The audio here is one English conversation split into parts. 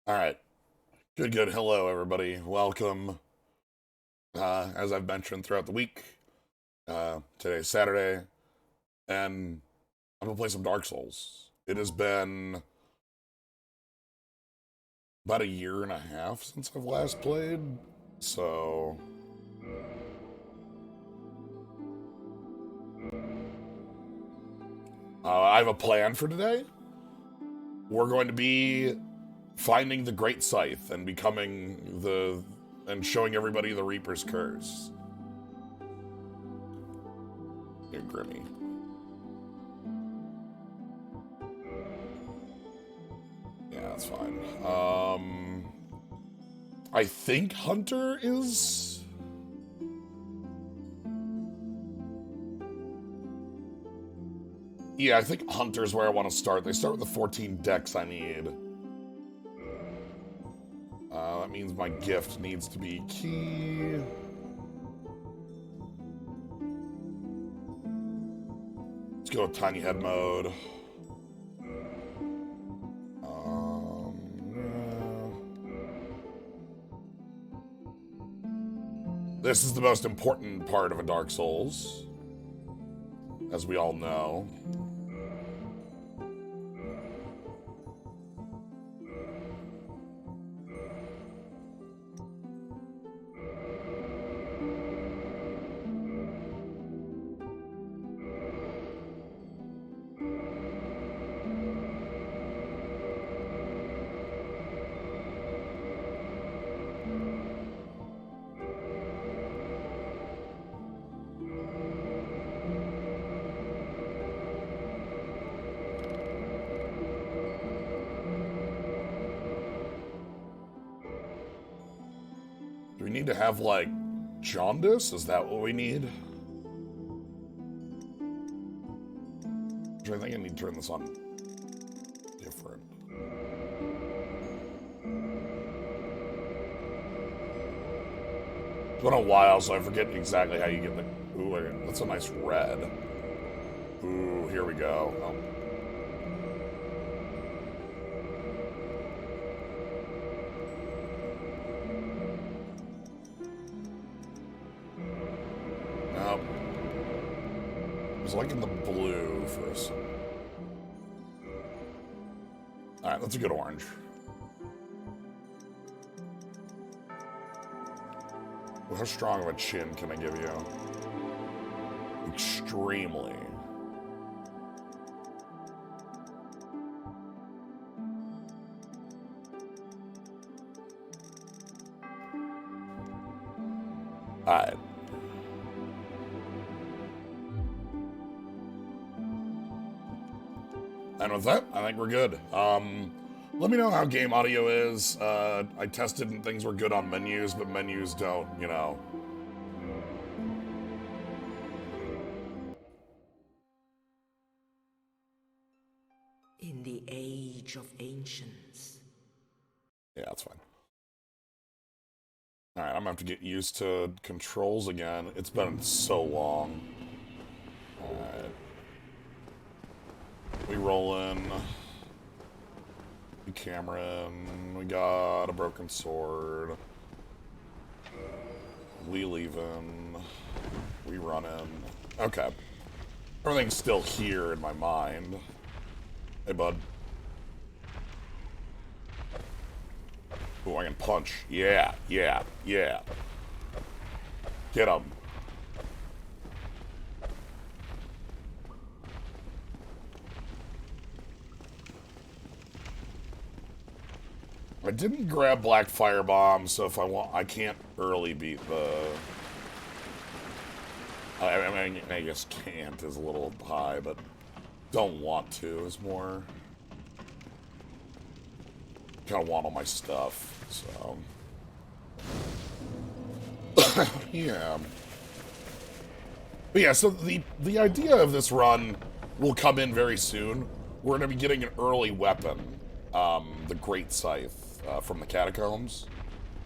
All right. Good. Hello, everybody. Welcome. As I've mentioned throughout the week, today's Saturday, and I'm gonna play some Dark Souls. It has been about a year and a half since I've last played, so I have a plan for today. We're going to be finding the Great Scythe and becoming and showing everybody the Reaper's Curse. You're Grimmy. Yeah, that's fine. I think Hunter is... Yeah, I think Hunter's where I want to start. They start with the 14 decks I need. That means my gift needs to be key. Let's go with tiny head mode. This is the most important part of a Dark Souls, as we all know. Do we need to have, like, jaundice? Is that what we need? I think I need to turn this on different. It's been a while, so I forget exactly how you get the... Ooh, that's a nice red. Ooh, here we go. Oh. Nope. I was liking the blue first. Alright, that's a good orange. Well, how strong of a chin can I give you? Extremely. Alright. And with that, I think we're good. Let me know how game audio is. I tested and things were good on menus, but menus don't, you know. In the age of ancients. Yeah, that's fine. Alright, I'm gonna have to get used to controls again. It's been so long. Alright. We roll in. We camera in. We got a broken sword. We leave in. We run in. Okay. Everything's still here in my mind. Hey, bud. Ooh, I can punch. Yeah. Get him. I didn't grab Black Firebomb, so if I want, I can't early beat the... I guess can't is a little high, but don't want to is more... Kind of want all my stuff, so... Yeah. But yeah, so the idea of this run will come in very soon. We're going to be getting an early weapon, the Great Scythe, from the Catacombs.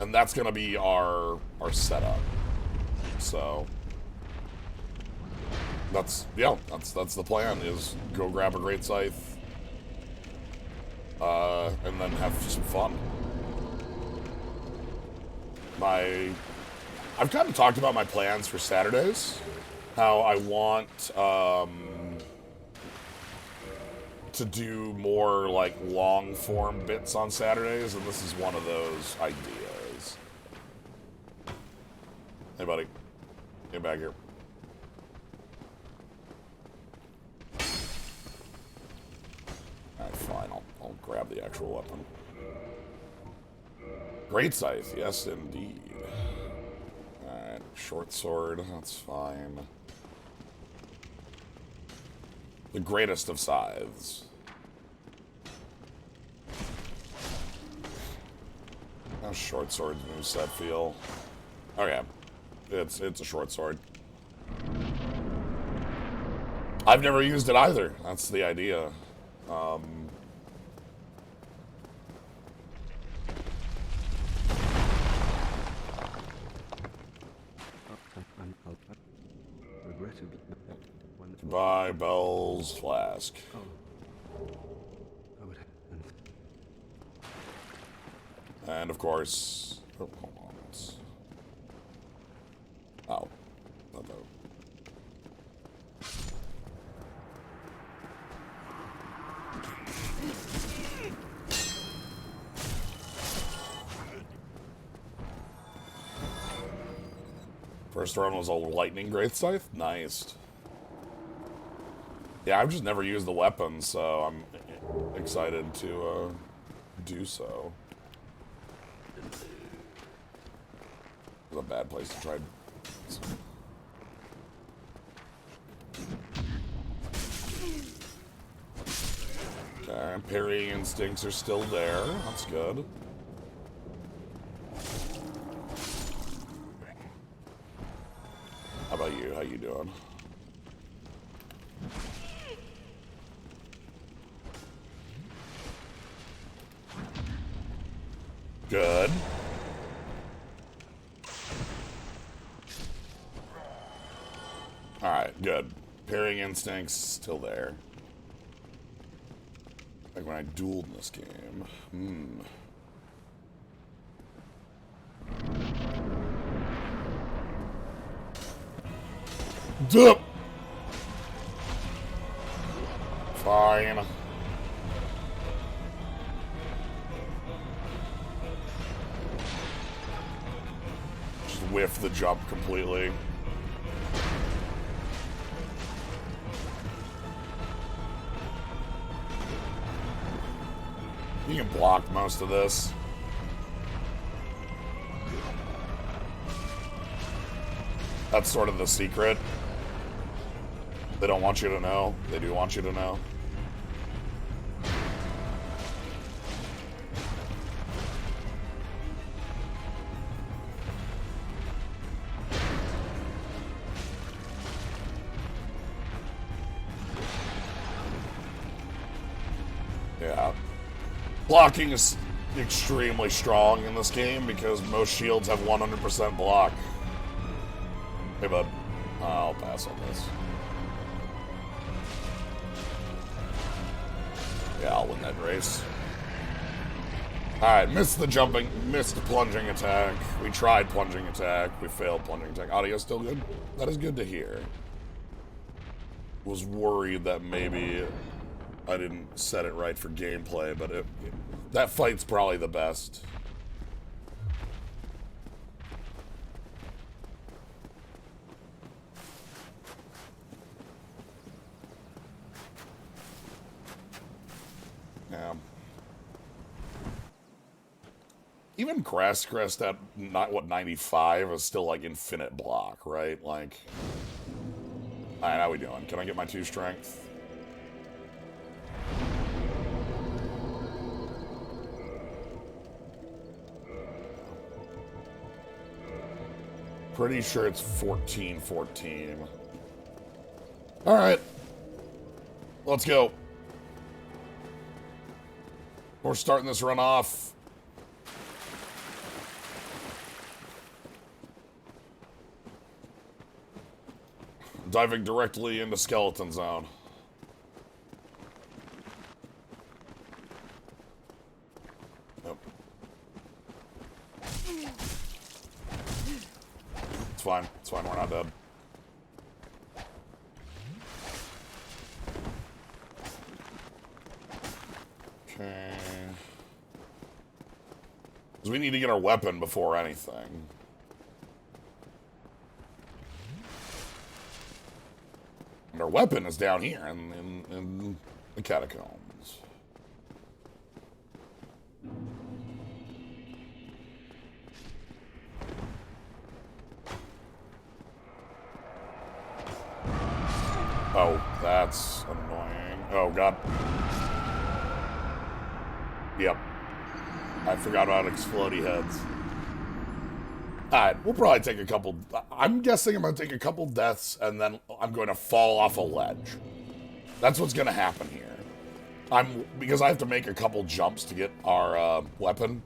And that's going to be our setup. So... That's the plan, is go grab a Great Scythe, and then have some fun. I've kind of talked about my plans for Saturdays. How I want to do more like long form bits on Saturdays, and this is one of those ideas. Hey buddy, get back here. Alright, fine, I'll grab the actual weapon. Great Scythe, yes indeed. Alright, short sword, that's fine. The greatest of scythes. How's short sword's moveset feel? Okay. It's a short sword. I've never used it either. That's the idea. Goodbye, Bell's flask. And of course, oh, hold on. Oh, not that. First run was a lightning great scythe. Nice. Yeah, I've just never used the weapon, so I'm excited to do so. It's a bad place to try. Okay, parrying instincts are still there. That's good. How about you? How you doing? Good. Alright, good. Parrying instincts still there. Like when I dueled in this game. Duh. Fine. Just whiff the jump completely. You can block most of this. That's sort of the secret. They don't want you to know. They do want you to know. Yeah. Blocking is extremely strong in this game because most shields have 100% block. Hey, bud. I'll pass on this. Yeah, I'll win that race. Alright, missed the jumping, missed the plunging attack. We tried plunging attack, we failed plunging attack. Audio still good? That is good to hear. Was worried that maybe I didn't set it right for gameplay, but that fight's probably the best. Yeah. Even Crest at not what 95 is still like infinite block, right? Like, all right, how we doing? Can I get my 2 strength? Pretty sure it's 14-14. All right, let's go. We're starting this run off. Diving directly into skeleton zone. Yep. It's fine. It's fine. We're not dead. Okay. Because we need to get our weapon before anything. And our weapon is down here in the catacombs. Oh, that's annoying. Oh, God. Yep. I forgot about explodey heads. Alright, we'll probably take a couple... I'm guessing I'm going to take a couple deaths, and then I'm going to fall off a ledge. That's what's going to happen here. Because I have to make a couple jumps to get our weapon.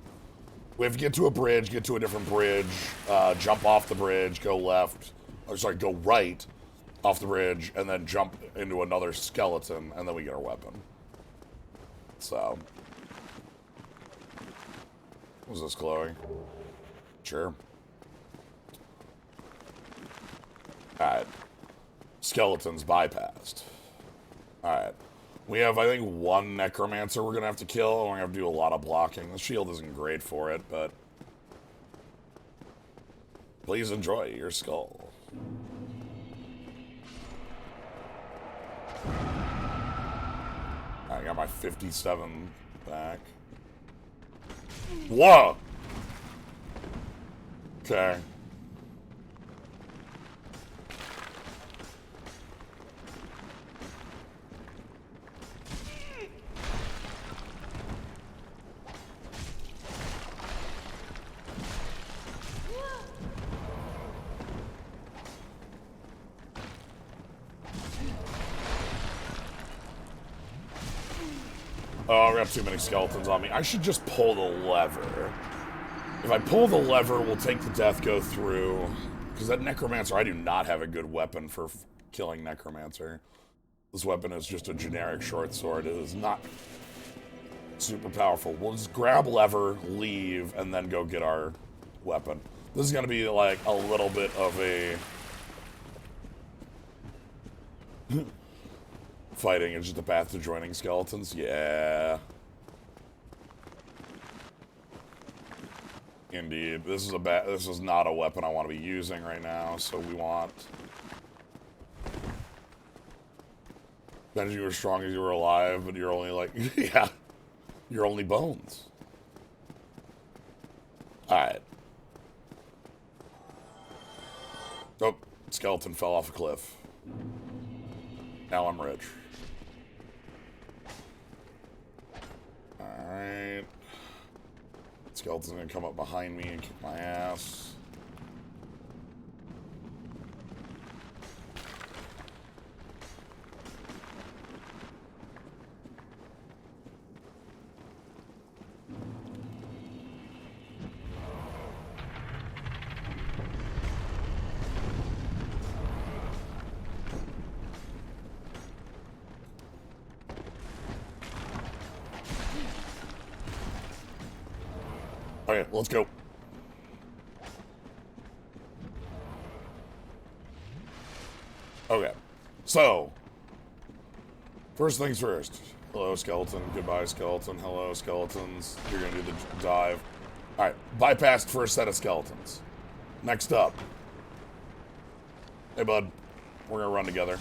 We have to get to a bridge, get to a different bridge, jump off the bridge, go left... Or, sorry, go right off the bridge, and then jump into another skeleton, and then we get our weapon. So... Was this glowing? Sure. Alright. Skeletons bypassed. Alright. We have, I think, one necromancer we're gonna have to kill, and we're gonna have to do a lot of blocking. The shield isn't great for it, but... Please enjoy your skull. I got my 57 back. Whoa! Okay. Oh, I got too many skeletons on me. I should just pull the lever. If I pull the lever, we'll take the death, go through. Because that necromancer, I do not have a good weapon for killing necromancer. This weapon is just a generic short sword. It is not super powerful. We'll just grab lever, leave, and then go get our weapon. This is going to be like a little bit of a... Fighting is just a path to joining skeletons? Yeah. Indeed. This is not a weapon I want to be using right now, so we want... Imagine you were strong as you were alive, but you're only like... yeah. You're only bones. Alright. Oh, skeleton fell off a cliff. Now I'm rich. Alright. Skeleton's gonna come up behind me and kick my ass. Okay, let's go. Okay, so first things first. Hello, skeleton. Goodbye, skeleton. Hello, skeletons. You're gonna do the dive. Alright, bypassed first set of skeletons. Next up. Hey, bud. We're gonna run together.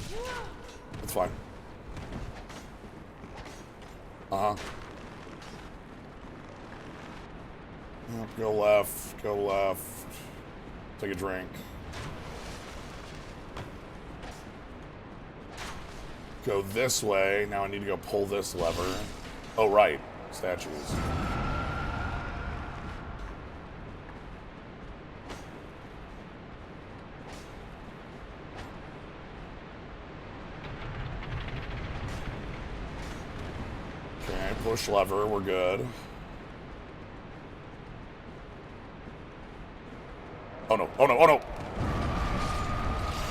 It's fine. Uh-huh. Go left, go left. Take a drink. Go this way. Now I need to go pull this lever. Oh, right. Statues. Okay, push lever. We're good. Oh no, oh no, oh no!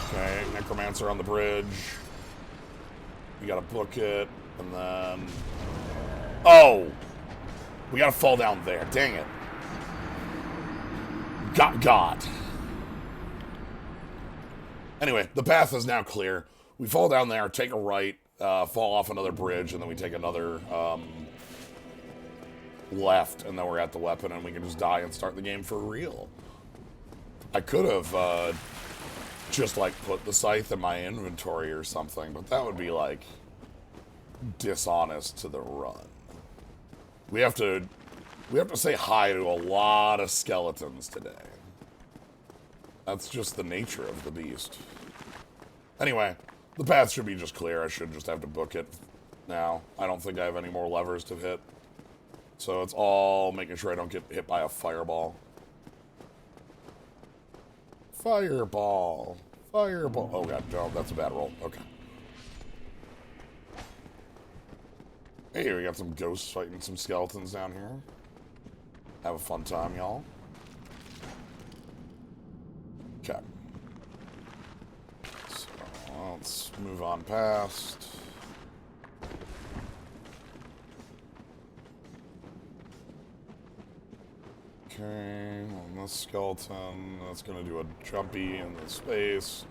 Okay, necromancer on the bridge. We gotta book it, and then... Oh! We gotta fall down there, dang it. God. Anyway, the path is now clear. We fall down there, take a right, fall off another bridge, and then we take another left, and then we're at the weapon, and we can just die and start the game for real. I could have just, like, put the scythe in my inventory or something, but that would be, like, dishonest to the run. We have to say hi to a lot of skeletons today. That's just the nature of the beast. Anyway, the path should be just clear. I should just have to book it now. I don't think I have any more levers to hit. So it's all making sure I don't get hit by a fireball. Fireball. Fireball. Oh god, no, that's a bad roll. Okay. Hey, we got some ghosts fighting some skeletons down here. Have a fun time, y'all. Okay. So, let's move on past. Okay, on this skeleton, that's gonna do a jumpy in the space.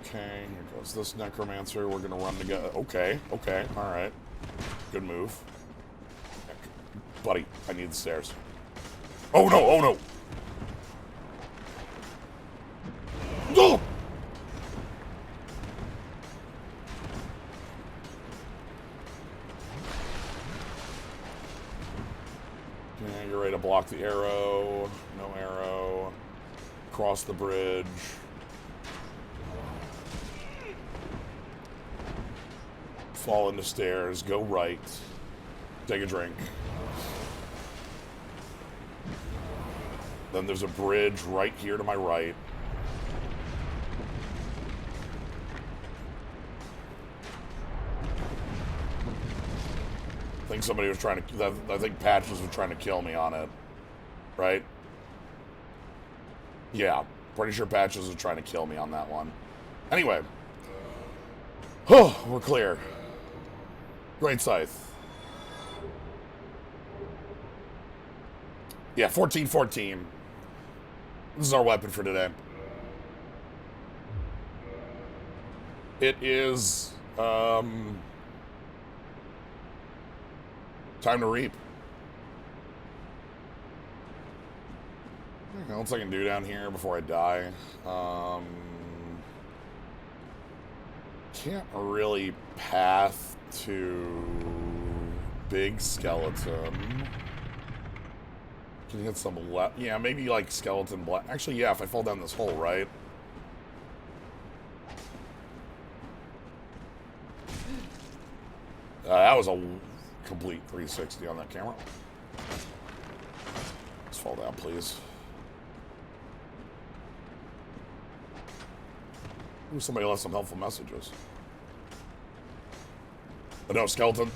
Okay, here goes this necromancer. We're gonna run together. Okay, okay, alright. Good move. Buddy, I need the stairs. Oh no, oh no! Oh! Okay, you're ready to block the arrow. No arrow. Cross the bridge. Fall into stairs, go right, take a drink. Then there's a bridge right here to my right. I think somebody was trying to, I think Patches was trying to kill me on it, right? Yeah, pretty sure Patches was trying to kill me on that one. Anyway. Oh, we're clear. Great Scythe. Yeah, 14-14. This is our weapon for today. It is, time to reap. Anything else I can do down here before I die? Can't really path to big skeleton. Can you hit some left? Yeah, maybe like skeleton black. Actually, yeah, if I fall down this hole, right? That was a complete 360 on that camera. Let's fall down, please. Ooh, somebody left some helpful messages. But no, skeleton.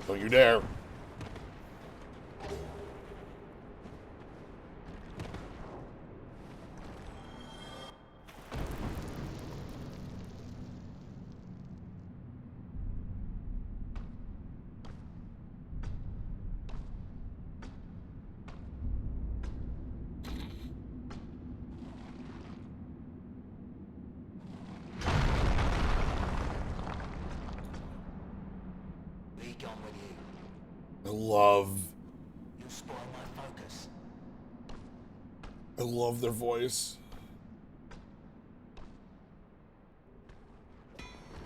Don't you dare. I love their voice.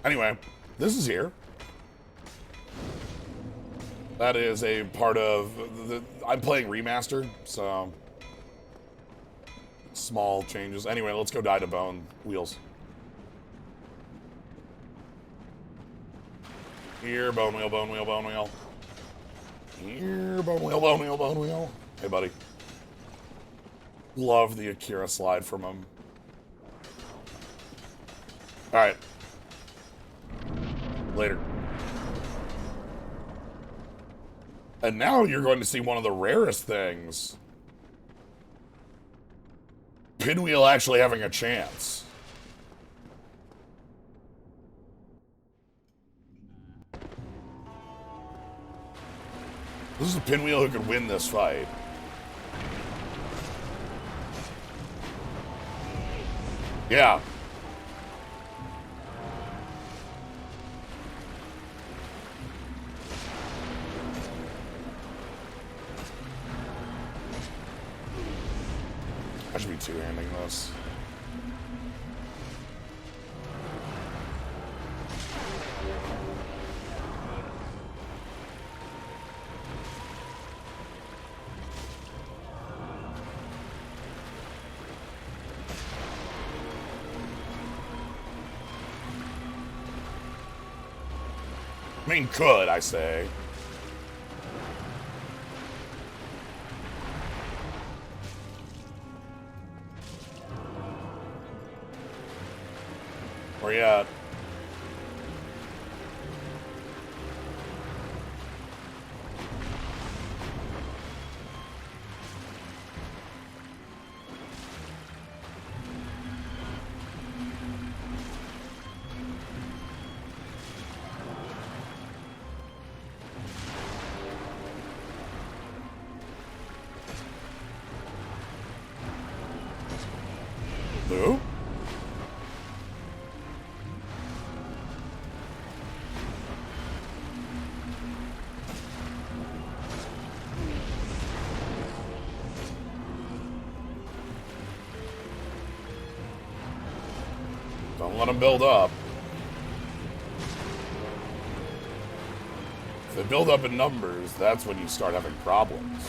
Anyway, this is here. That is a part of I'm playing remastered, so small changes. Anyway, let's go die to bone wheels. Here, bone wheel, bone wheel, bone wheel. Here, bone wheel, bone wheel, bone wheel. Hey, buddy. Love the Akira slide from him. Alright. Later. And now you're going to see one of the rarest things. Pinwheel actually having a chance. This is a Pinwheel who could win this fight. Yeah. I should be two-handing this. I mean, could, I say. Where you at? Who? Don't let them build up. If they build up in numbers, that's when you start having problems.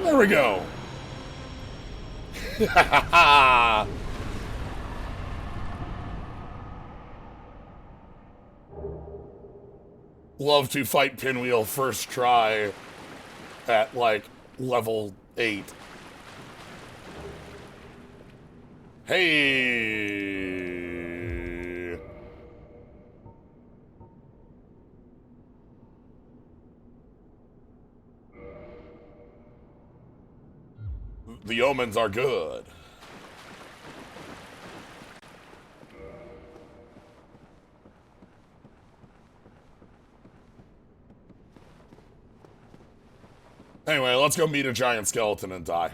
There we go. Love to fight Pinwheel first try at, like, level 8. Hey! The omens are good. Anyway, let's go meet a giant skeleton and die.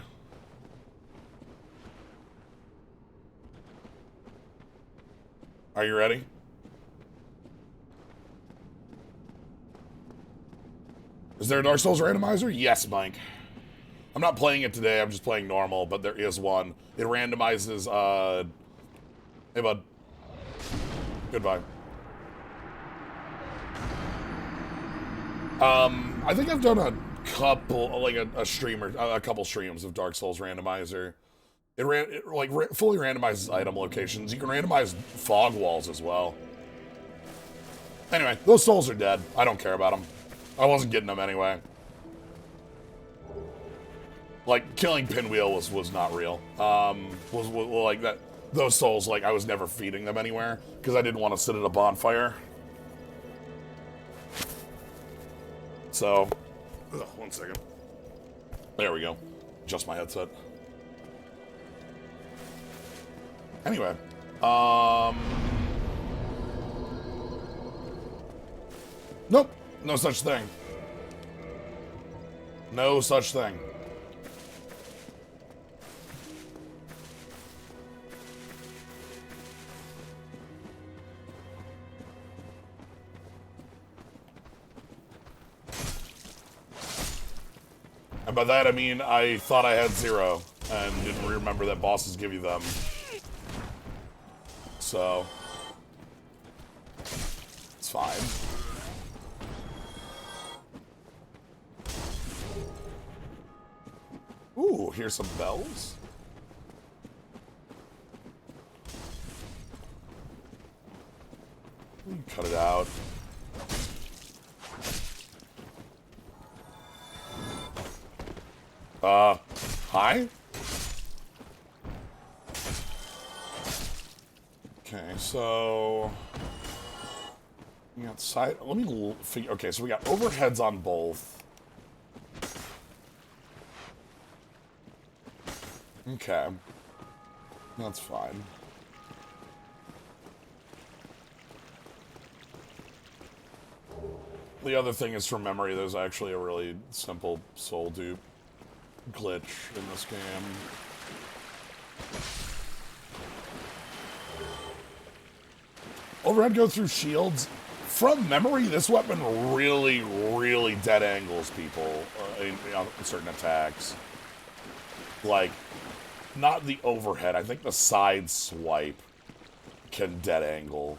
Are you ready? Is there a Dark Souls randomizer? Yes, Mike. I'm not playing it today, I'm just playing normal, but there is one. It randomizes, Hey, bud. Goodbye. I think I've done a couple, like a stream or a couple streams of Dark Souls randomizer. It fully randomizes item locations. You can randomize fog walls as well. Anyway, those souls are dead. I don't care about them. I wasn't getting them anyway. Like, killing Pinwheel was not real. Was like that. Those souls, like, I was never feeding them anywhere because I didn't want to sit at a bonfire. So, ugh, 1 second. There we go. Adjust my headset. Anyway, nope, no such thing. No such thing. And by that I mean I thought I had 0 and didn't remember that bosses give you them. So, it's fine. Ooh, here's some bells. Cut it out. Hi? Okay, so... We got side... Let me figure... Okay, so we got overheads on both. Okay. That's fine. The other thing is, from memory, there's actually a really simple soul dupe glitch in this game. Overhead go through shields. From memory, this weapon really, really dead angles people in certain attacks. Like, not the overhead. I think the side swipe can dead angle.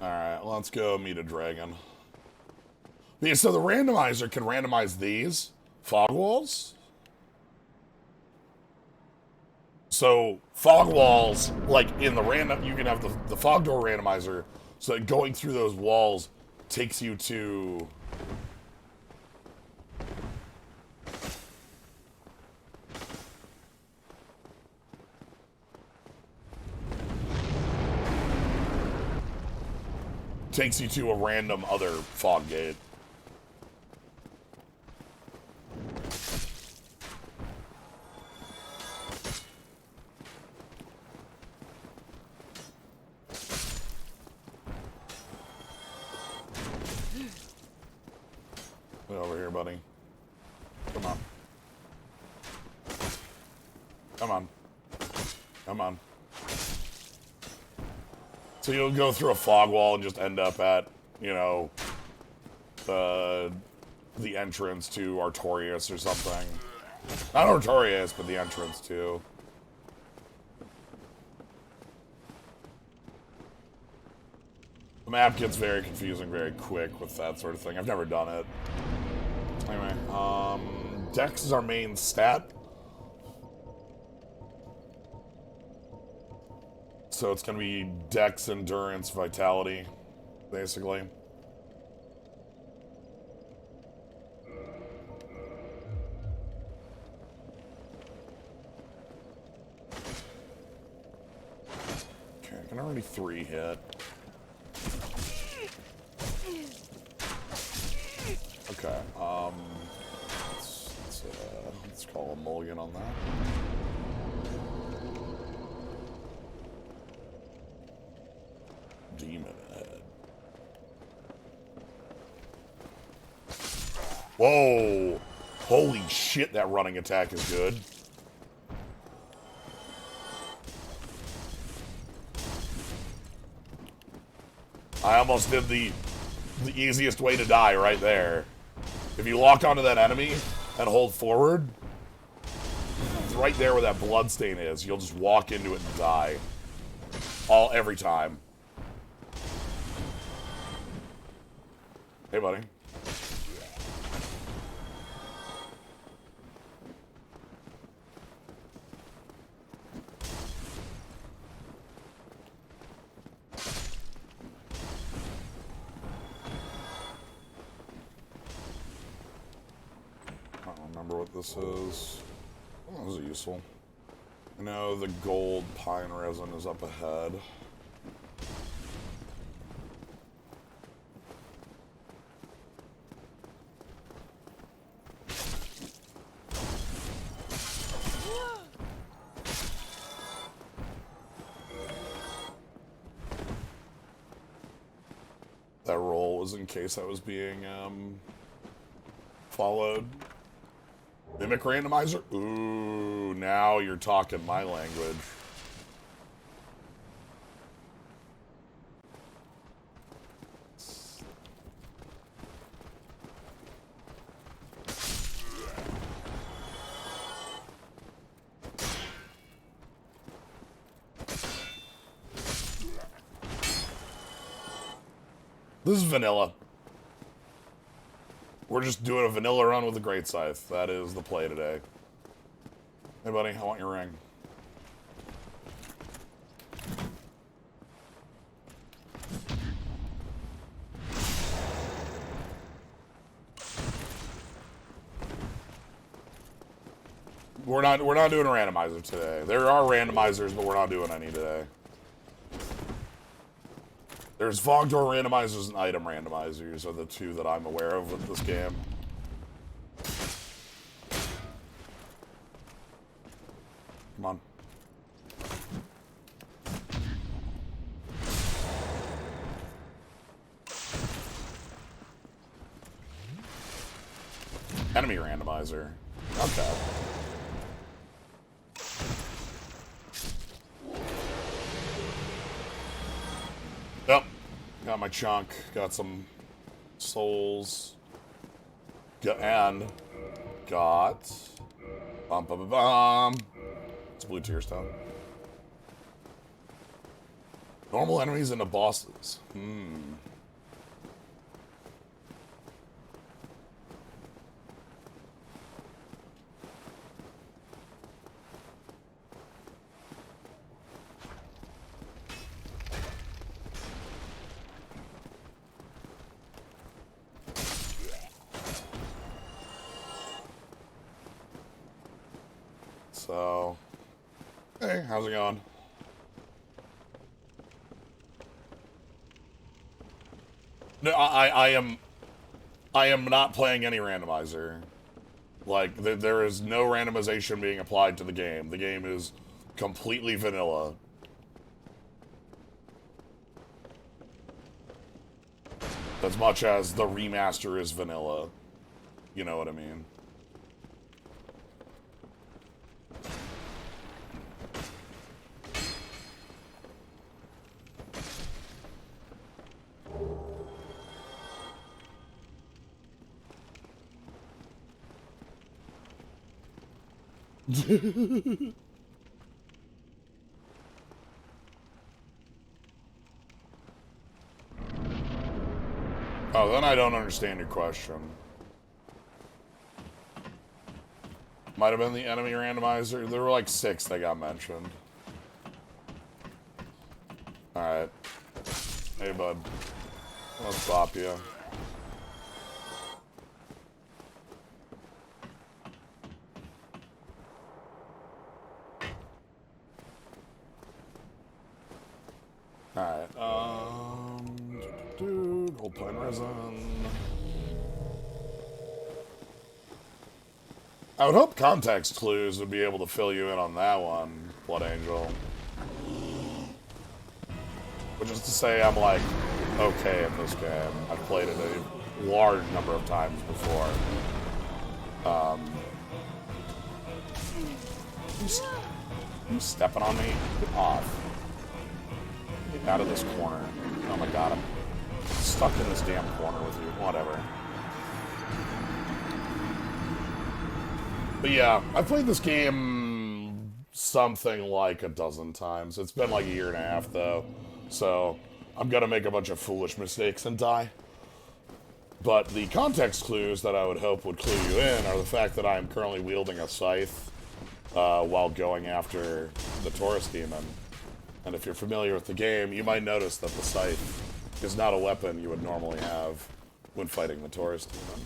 Alright, let's go meet a dragon. Yeah, so the randomizer can randomize these fog walls. So fog walls, like in the random, you can have the fog door randomizer, so that going through those walls takes you to... takes you to a random other fog gate. Get over here, buddy. Come on. Come on. Come on. So you'll go through a fog wall and just end up at, you know, the entrance to Artorias or something. Not Artorias, but the entrance to. The map gets very confusing very quick with that sort of thing. I've never done it. Anyway, Dex is our main stat. So it's going to be Dex, Endurance, Vitality, basically. Okay, I can already 3 hit. Okay, let's call a mulligan on that. Demon head. Whoa! Holy shit, that running attack is good. I almost did the easiest way to die right there. If you lock onto that enemy and hold forward, it's right there where that bloodstain is. You'll just walk into it and die. Every time. Hey, buddy. I don't remember what this is. Oh, this is useful. I know the gold pine resin is up ahead. That roll was in case I was being followed. Mimic randomizer? Ooh, now you're talking my language. This is vanilla. We're just doing a vanilla run with the Great Scythe. That is the play today. Hey, buddy, I want your ring. We're not doing a randomizer today. There are randomizers, but we're not doing any today. There's fog door randomizers and item randomizers are the two that I'm aware of with this game. Come on. Enemy randomizer. Okay. Yep. Got my chunk. Got some souls. And got... Bum, bum, bum, bum. It's blue tier stone. Normal enemies into bosses. So, hey, how's it going? No, I am not playing any randomizer. Like, there is no randomization being applied to the game. The game is completely vanilla. As much as the remaster is vanilla. You know what I mean? Oh, then I don't understand your question. Might have been the enemy randomizer. There were like 6 that got mentioned. Alright. Hey, bud. Let's stop you. Alright, hold pine resin. I would hope context clues would be able to fill you in on that one, Blood Angel. Which is to say, I'm like, okay at this game. I've played it a large number of times before. You stepping on me? Get off. Get out of this corner. Oh my god, I'm stuck in this damn corner with you. Whatever. But yeah, I've played this game something like a dozen times. It's been like a year and a half, though. So, I'm gonna make a bunch of foolish mistakes and die. But the context clues that I would hope would clue you in are the fact that I am currently wielding a scythe while going after the Taurus demon. And if you're familiar with the game, you might notice that the scythe is not a weapon you would normally have when fighting the Taurus demon.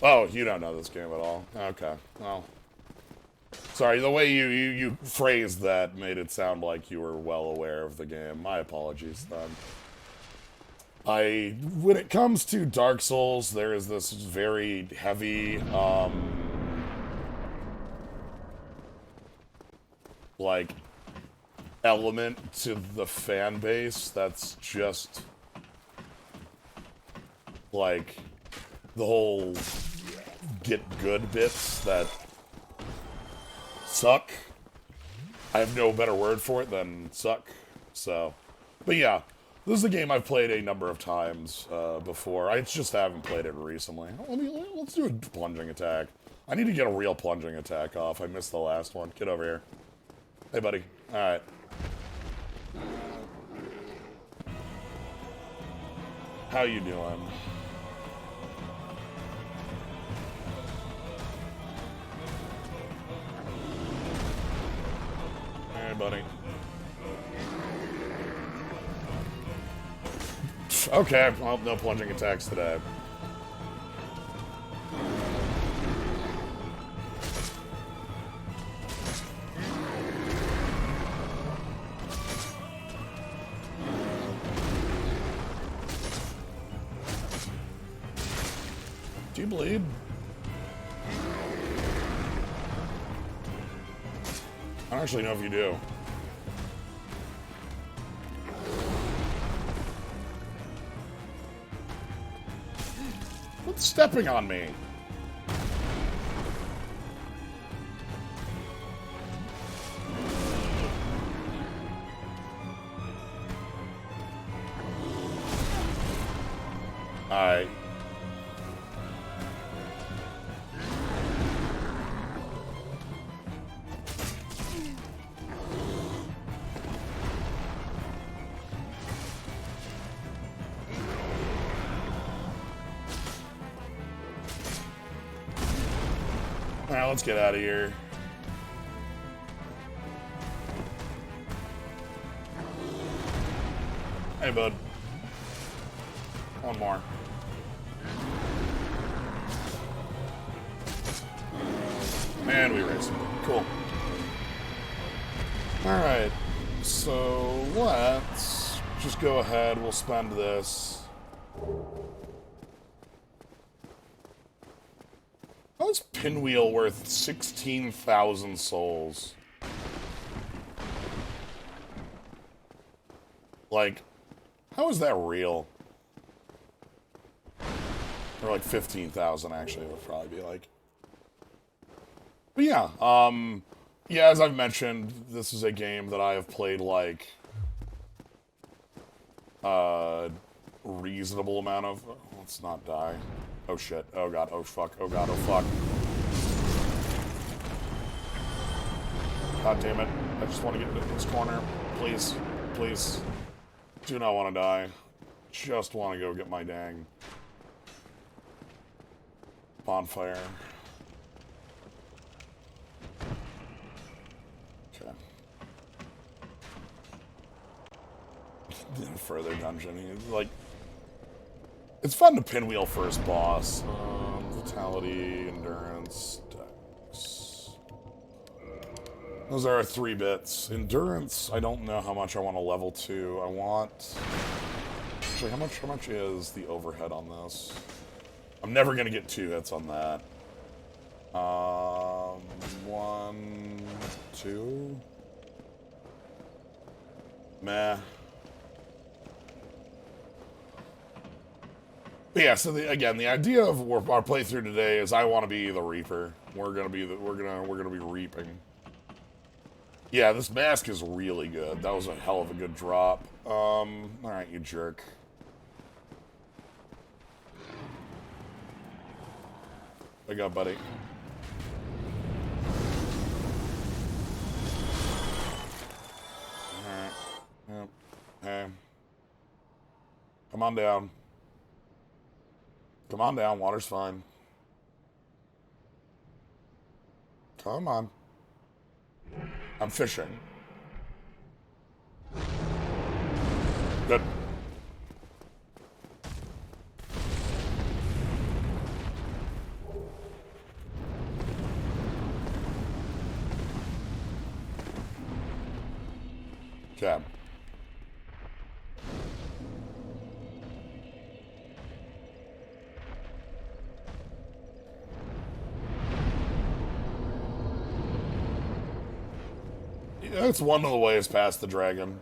Oh, you don't know this game at all. Okay, well. Sorry, the way you phrased that made it sound like you were well aware of the game. My apologies, then. When it comes to Dark Souls, there is this very heavy, like, element to the fan base that's just, like, the whole get good bits that suck. I have no better word for it than suck. So, but yeah, this is a game I've played a number of times before. I just haven't played it recently. Let's do a plunging attack. I need to get a real plunging attack off. I missed the last one. Get over here. Hey, buddy. All right. How you doing? Hey, buddy. Okay, well, no plunging attacks today. Do you bleed? I don't actually know if you do. What's stepping on me? Alright. Alright, let's get out of here. Hey, bud. One more. And we race him. Cool. Alright. So, let's just go ahead. We'll spend this. How is Pinwheel worth 16,000 souls? Like, how is that real? Or like 15,000 actually, it would probably be like. But yeah, yeah, as I've mentioned, this is a game that I have played like reasonable amount of. Let's not die. Oh shit. Oh god. Oh fuck. Oh god. Oh fuck. God damn it. I just want to get into this corner. Please. Please. Do not want to die. Just want to go get my dang bonfire. Okay. Further dungeon. He's like, it's fun to pinwheel first boss. Vitality, endurance, dex. Those are our 3 bits. Endurance, I don't know how much I want to level to. I want. Actually, how much is the overhead on this? I'm never gonna get 2 hits on that. 1, 2. Meh. But yeah, so again, the idea of our playthrough today is I want to be the Reaper. We're gonna be reaping. Yeah, this mask is really good. That was a hell of a good drop. All right, you jerk. Wake up, buddy. All right. Yep. Hey. Come on down. Come on down, water's fine. Come on. I'm fishing. Good. Okay. It's one of the ways past the dragon.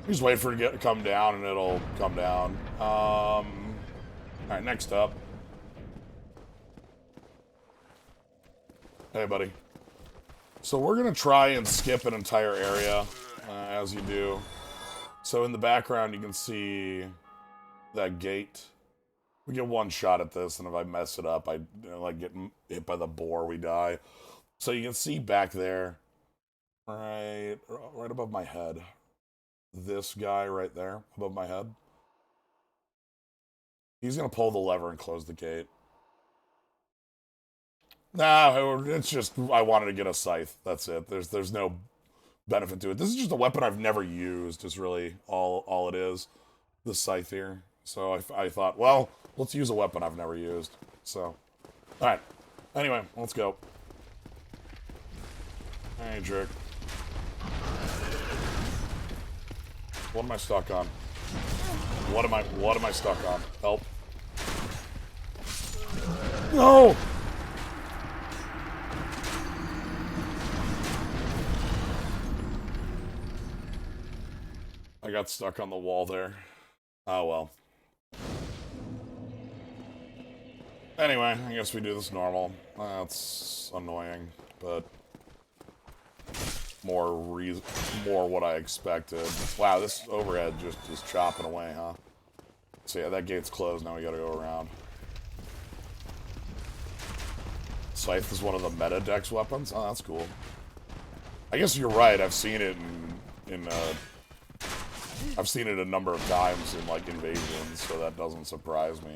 Just wait for it to come down and it'll come down. Alright, next up. Hey, buddy. So we're gonna try and skip an entire area, as you do. So in the background you can see that gate. We get one shot at this, and if I mess it up, I like get hit by the boar, we die. So you can see back there, right above my head. This guy right there, above my head. He's gonna pull the lever and close the gate. Nah, it's just I wanted to get a scythe. That's it. There's no benefit to it. This is just a weapon I've never used. Is really all it is. The scythe here. So I thought, well, let's use a weapon I've never used. So, all right. Anyway, let's go. Hey, jerk. What am I stuck on? What am I stuck on? Help. No! I got stuck on the wall there. Oh well. Anyway, I guess we do this normal. That's annoying, but more what I expected. Wow, this overhead just is chopping away, huh? So yeah, that gate's closed. Now we gotta go around. Scythe is one of the meta dex weapons. Oh, that's cool. I guess you're right. I've seen it I've seen it a number of times in like invasions, so that doesn't surprise me.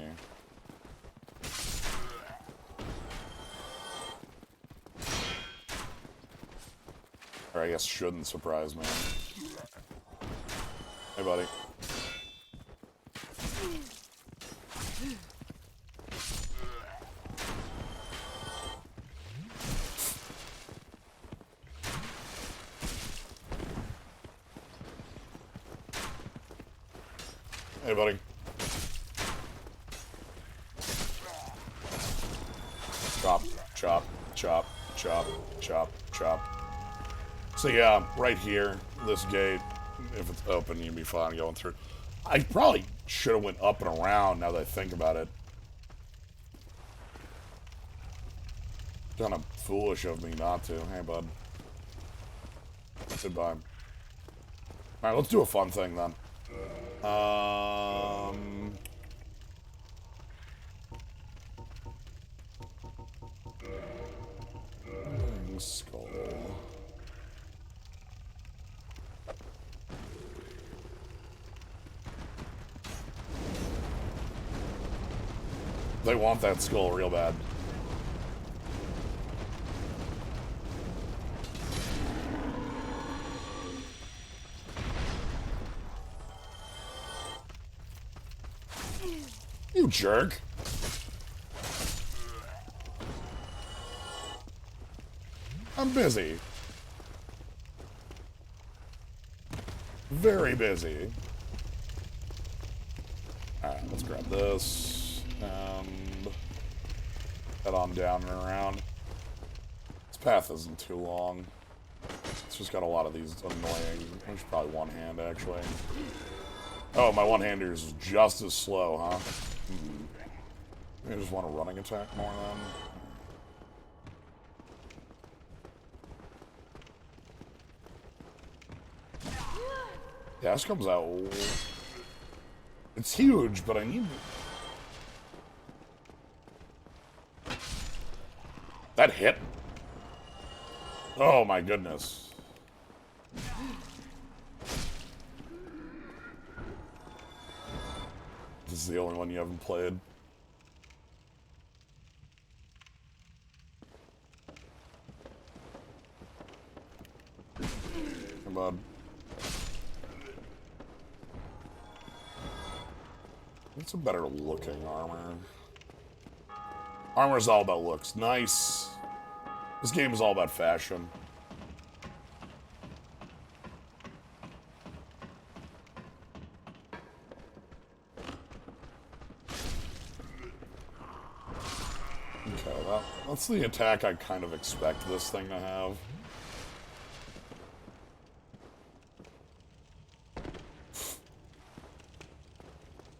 Or I guess shouldn't surprise me. Hey, buddy. Hey, buddy. Chop, chop, chop, chop, chop, chop. So yeah, right here, this gate, if it's open, you'd be fine going through. I probably should have went up and around now that I think about it. Kind of foolish of me not to. Hey, bud. Goodbye. Alright, let's do a fun thing then. Skull. They want that skull real bad. You jerk. I'm busy. Very busy. Alright, let's grab this. And head on down and around. This path isn't too long. It's just got a lot of these annoying... There's probably one hand, actually. Oh, my one-hander is just as slow, huh? I just want a running attack more then. Yeah, this comes out... It's huge, but I need... That hit? Oh my goodness. This is the only one you haven't played. Come on. What's a better looking armor? Armor's all about looks. Nice. This game is all about fashion. Okay, well, that's the attack I kind of expect this thing to have.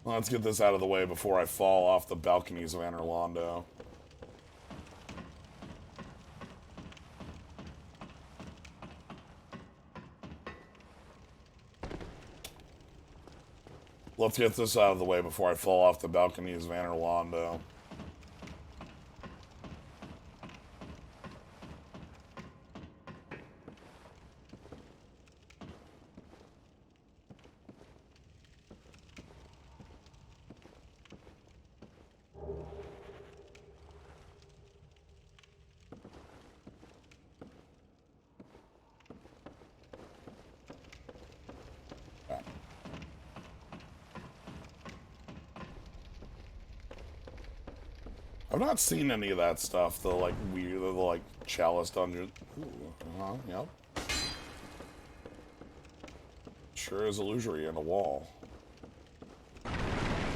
Let's get this out of the way before I fall off the balconies of Anorlando. Let's get this out of the way before I fall off the balconies of Anorlando. I've not seen any of that stuff, the like weird, the like chalice dungeon. Ooh, yep. Sure is illusory in a wall.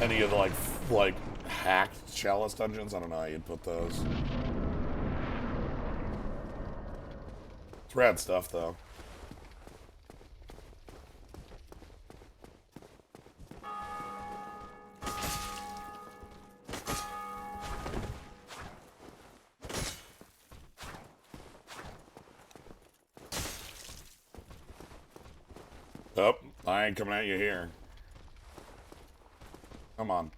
Any of the like hacked chalice dungeons? I don't know how you'd put those. It's rad stuff though. Oh, I ain't coming at you here. Come on.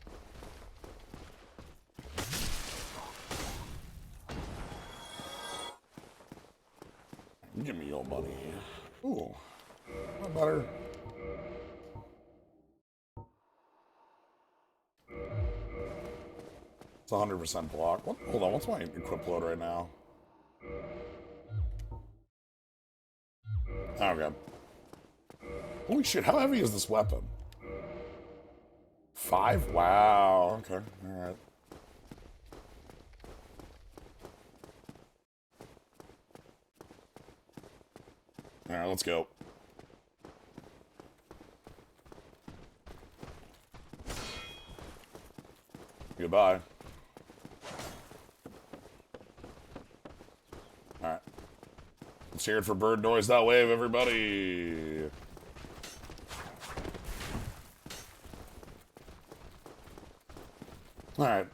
Give me your money. Ooh. Not better. It's 100% block. What? Hold on, what's my equip load right now? Okay. Holy shit, how heavy is this weapon? 5? Wow. Okay, alright. Alright, let's go. Goodbye. Alright. Let's hear it for bird noise that wave, everybody. Alright.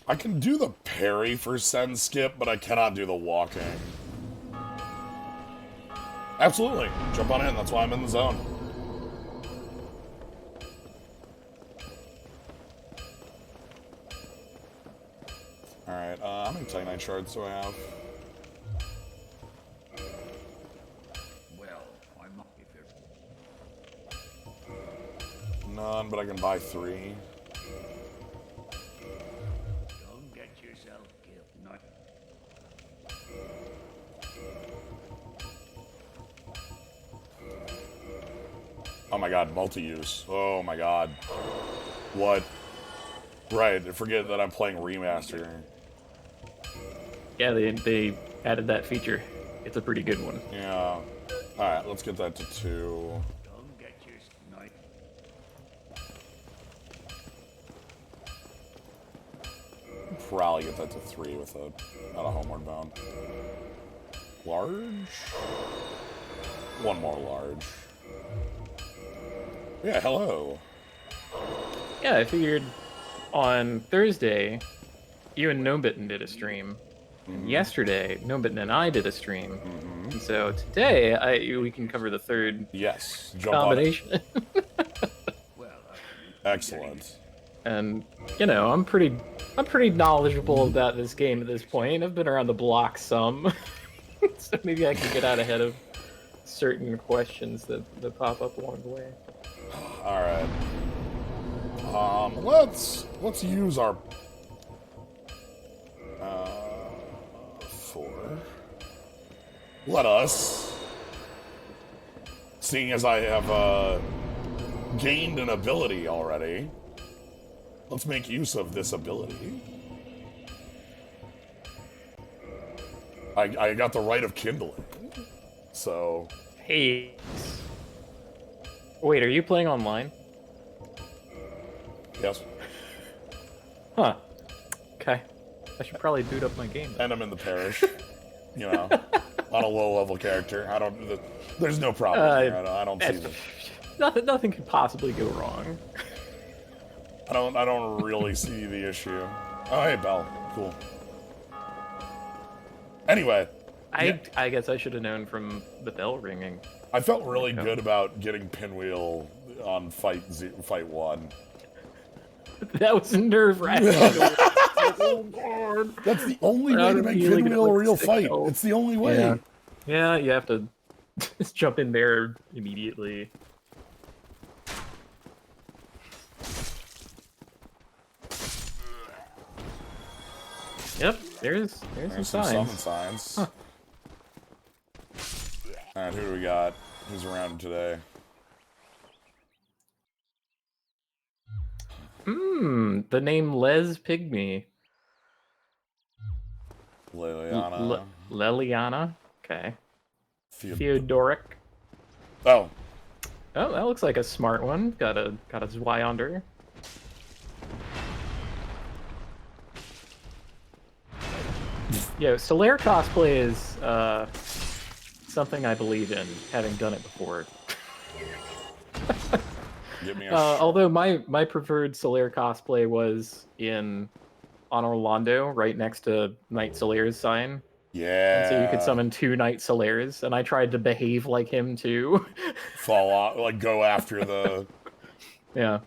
I can do the parry for send skip, but I cannot do the walking. Absolutely. Jump on in. That's why I'm in the zone. Alright, how many Titanite shards do I have? Well, I'm not if you're... None, but I can buy 3. Don't get yourself killed, not... Oh my god, multi-use. Oh my god. What? Right, forget that I'm playing remaster. Yeah, they added that feature. It's a pretty good one. Yeah. Alright, let's get that to 2. Don't get your... Not... Probably get that to 3 with a not a homeward bound. Large? One more large. Yeah, hello. Yeah, I figured on Thursday, you and Gnomebitten did a stream. And yesterday, Gnomebitten and I did a stream. And so today, we can cover the third Yes, jump combination. Well, Excellent. And you know, I'm pretty knowledgeable about this game at this point. I've been around the block some, so maybe I can get out ahead of certain questions that pop up along the way. All right. Let's use our 4. Let us, seeing as I have gained an ability already, let's make use of this ability. I got the right of kindling, so. Hey. Wait, are you playing online? Yes. Huh. Okay. I should probably boot up my game then. And I'm in the parish. You know, on a low-level character. There's no problem here. I don't see that. Nothing could possibly go wrong. I don't really see the issue. Oh, hey, Belle. Cool. Anyway. I guess I should have known from the bell ringing. I felt really good about getting Pinwheel on fight 1. That was nerve-wracking. Oh, God. That's the only way to make Pinwheel a real fight. It's the only way. Yeah, you have to just jump in there immediately. Yep, there's some summon signs. signs. Huh. Alright, who do we got? Who's around today? The name Les Pygmy. Liliana. Leliana? Okay. Theodoric. Oh. Oh, that looks like a smart one. Got a Zweiander. Yo, Solaire cosplay is something I believe in, having done it before. Give me a although my preferred Solaire cosplay was on Orlando, right next to Knight Solaire's sign. Yeah. And so you could summon 2 Knight Solaires, and I tried to behave like him too. Fall off, like go after the... Yeah.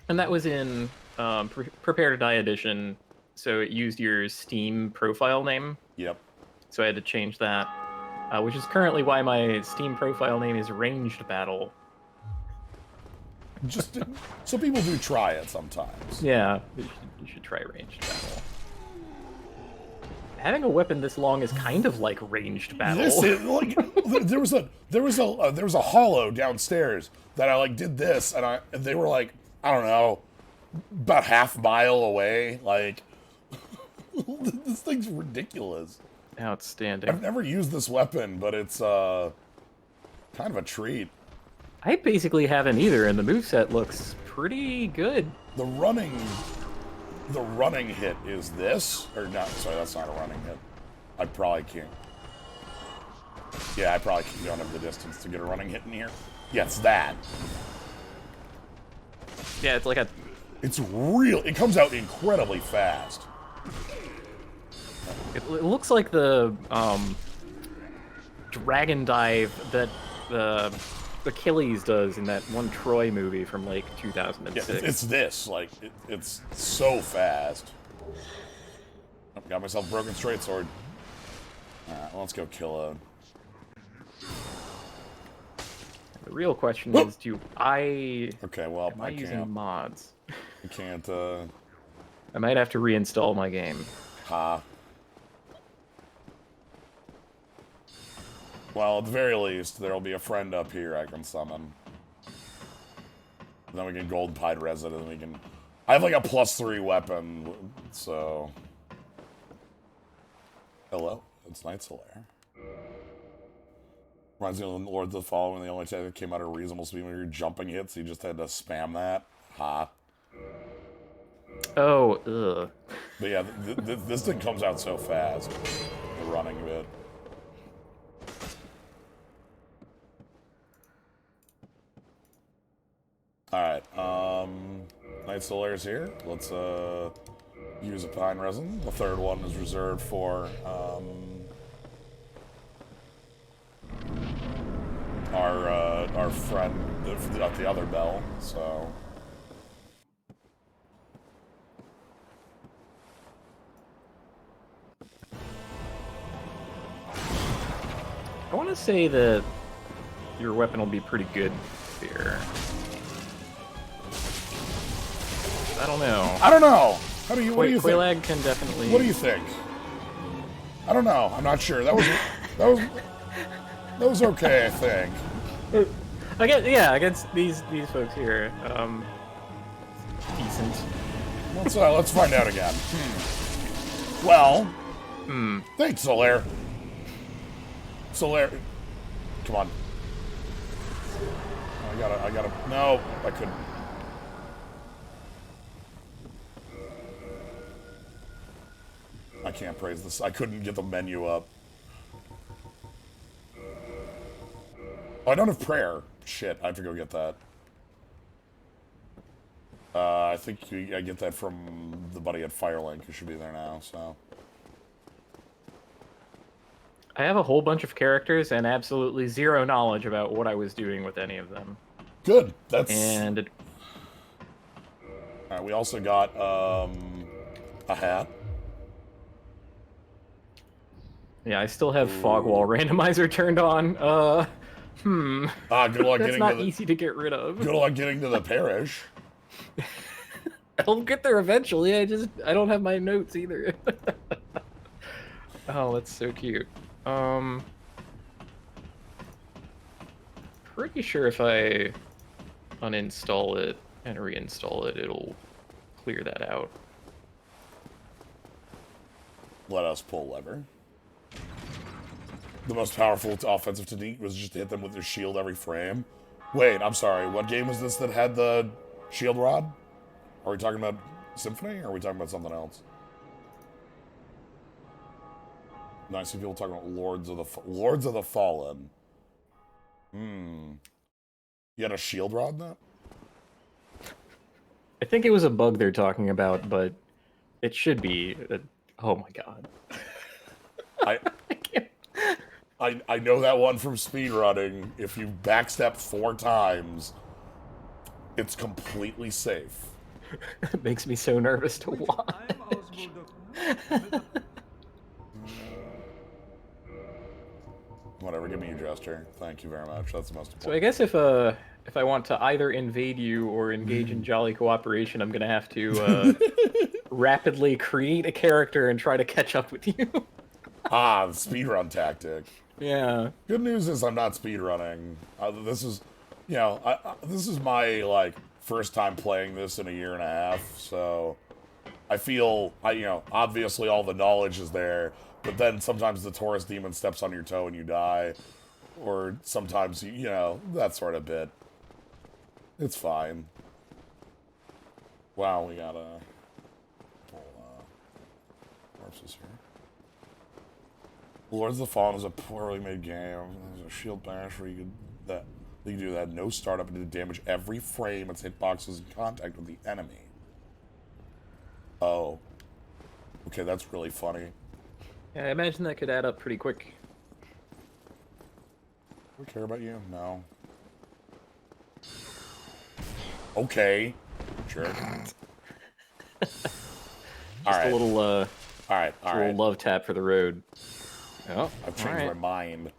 And that was in Prepare to Die edition, so it used your Steam profile name. Yep. So I had to change that, which is currently why my Steam profile name is Ranged Battle. Just so people do try it sometimes. Yeah, you should try Ranged Battle. Having a weapon this long is kind of like Ranged Battle. This is like there was a hollow downstairs that I like did this, and they were like, I don't know, about half-mile away. Like this thing's ridiculous. Outstanding. I've never used this weapon, but it's kind of a treat. I basically haven't either, and the moveset looks pretty good. The running hit is this, or not? Sorry, that's not a running hit. I probably can't. Yeah, I probably don't have the distance to get a running hit in here. Yeah, it's that. Yeah, it's like a... It's real. It comes out incredibly fast. It looks like the dragon dive that the Achilles does in that one Troy movie from like 2006. Yeah, it's this. Like it's so fast. Oh, got myself a broken straight sword. Alright, let's go kill a... The real question is, do I... Okay, well, am I using mods? I can't, I might have to reinstall my game. Ha. Well, at the very least, there'll be a friend up here I can summon. Then we can gold pied resin, and we can... I have like a +3 weapon, so... Hello, it's Knight Solaire. Reminds me of the Lords of the Fall when the only time it came out at a reasonable speed when you were jumping hits, you just had to spam that. Ha. Oh, ugh. But yeah, this thing comes out so fast. The running bit. Alright, Knight Solaire's here. Let's, use a pine resin. The third one is reserved for, our friend at the other bell, so... I want to say that your weapon will be pretty good here. I don't know. I don't know! What do you think? Quelaag can definitely... What do you think? I don't know. I'm not sure. That was okay, I think. Against these folks here, decent. Let's find out again. Well, thanks, Solaire. Solaire, come on. I gotta. No, I couldn't. I can't praise this. I couldn't get the menu up. Oh, I don't have prayer. Shit, I have to go get that. I think I get that from the buddy at Firelink, who should be there now, so... I have a whole bunch of characters and absolutely zero knowledge about what I was doing with any of them. Good, that's... And... Alright, we also got, a hat. Yeah, I still have Fog Wall Randomizer turned on. Good luck That's getting not to the... easy to get rid of. Good luck getting to the parish. I'll get there eventually. I don't have my notes either. Oh, that's so cute. Pretty sure if I uninstall it and reinstall it, it'll clear that out. Let us pull lever. The most powerful offensive technique was just to hit them with your shield every frame. Wait, I'm sorry. What game was this that had the shield rod? Are we talking about Symphony, or are we talking about something else? No, I see people talking about Lords of the Fallen. You had a shield rod in that? I think it was a bug they're talking about, but it should be. Oh my god. I can't. I know that one from speedrunning. If you backstep 4 times, it's completely safe. It makes me so nervous to watch. Whatever, give me your gesture. Thank you very much. That's the most important. So I guess if I want to either invade you or engage in jolly cooperation, I'm gonna have to rapidly create a character and try to catch up with you. Ah, the speedrun tactic. Yeah. Good news is I'm not speedrunning. This is, you know, this is my, like, first time playing this in a year and a half, so I feel, you know, obviously all the knowledge is there, but then sometimes the Taurus demon steps on your toe and you die, or sometimes, you know, that sort of bit. It's fine. Wow, we got a pull, corpses here. Lords of the Fallen is a poorly made game. There's a shield bash where you can do that. No startup and do damage every frame its hitbox is in contact with the enemy. Oh. Okay, that's really funny. Yeah, I imagine that could add up pretty quick. Do we care about you? No. Okay. Sure. Just a little all right. little love tap for the road. Oh, I've changed my mind.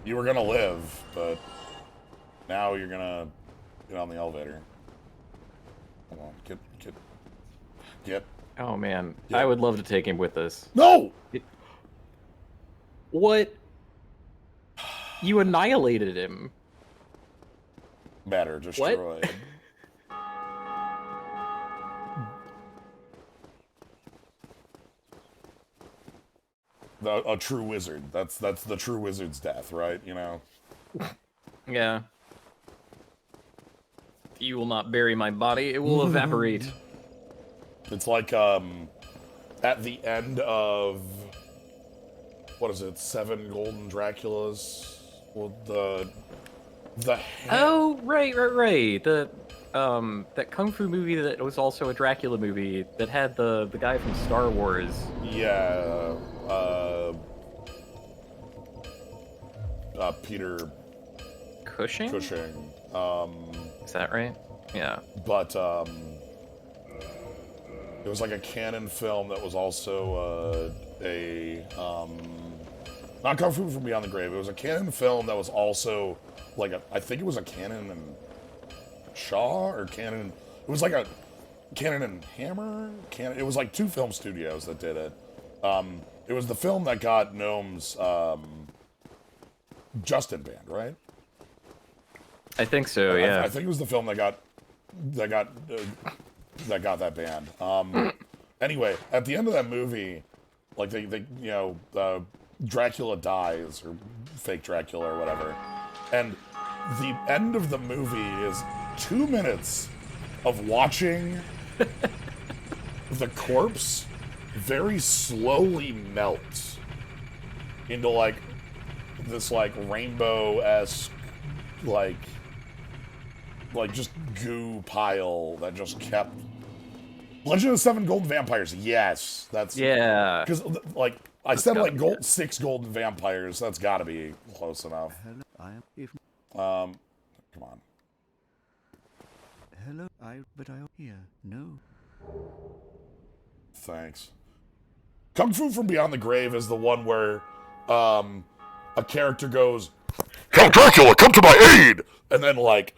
You were gonna live, but now you're gonna get on the elevator. Come on, get. Oh man, Yeah. I would love to take him with us. No! What? You annihilated him. Matter destroyed. A true wizard. That's the true wizard's death, right? You know? Yeah. You will not bury my body, it will evaporate. It's like, at the end of... What is it? 7 Golden Draculas? Well, the Oh, right. The that kung fu movie that was also a Dracula movie that had the guy from Star Wars. Yeah, Peter Cushing? Cushing. Is that right? Yeah. But, it was like a canon film that was also, not Kung Fu from Beyond the Grave. It was a canon film that was also, like, I think it was a Canon and Shaw, or Canon... It was like a Canon and Hammer? It was like 2 film studios that did it. It was the film that got Gnome's, Justin banned, right? I think so, yeah. I think it was the film that got that banned. Anyway, at the end of that movie, like they you know, Dracula dies, or fake Dracula or whatever, and the end of the movie is 2 minutes of watching the corpse very slowly melt into like this like rainbow-esque like just goo pile that just kept. Legend of the 7 Golden Vampires. Yes, that's Yeah. because like I said, like 6 golden vampires. That's got to be close enough. Come on. Hello, but I here. No. Thanks. Kung Fu from Beyond the Grave is the one where a character goes Count Dracula, come to my aid! And then, like,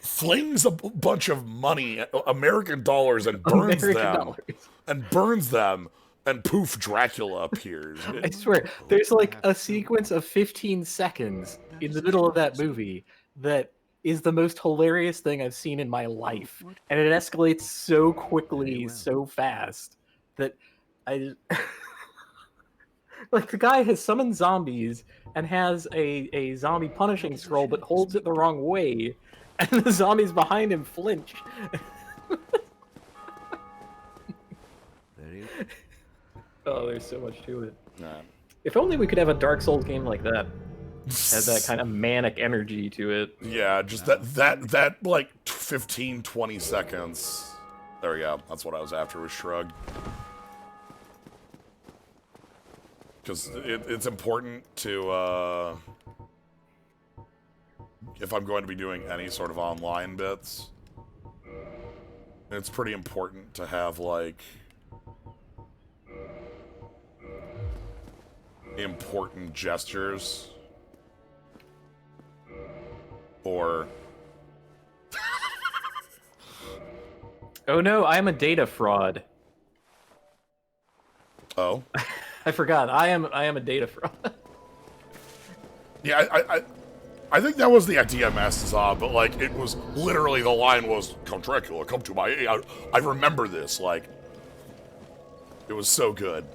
flings a bunch of money, American dollars, and burns American them. dollars. And burns them, and poof, Dracula appears. I swear, there's like a sequence of 15 seconds in the middle of that movie that is the most hilarious thing I've seen in my life. And it escalates so quickly, so fast, that I like the guy has summoned zombies and has a zombie punishing scroll, but holds it the wrong way, and the zombies behind him flinch. Oh, there's so much to it. Nah. If only we could have a Dark Souls game like that. Has that kind of manic energy to it. Yeah, just that like 15, 20 seconds. There we go. That's what I was after, was Shrug. Because it's important to, if I'm going to be doing any sort of online bits, it's pretty important to have, like, important gestures. Or... Oh no, I'm a data fraud. Oh? I forgot. I am a data fraud. Yeah, I think that was the idea, Mastizob, but, like, it was literally, the line was, Count Dracula, come to my aid. I remember this, like, it was so good.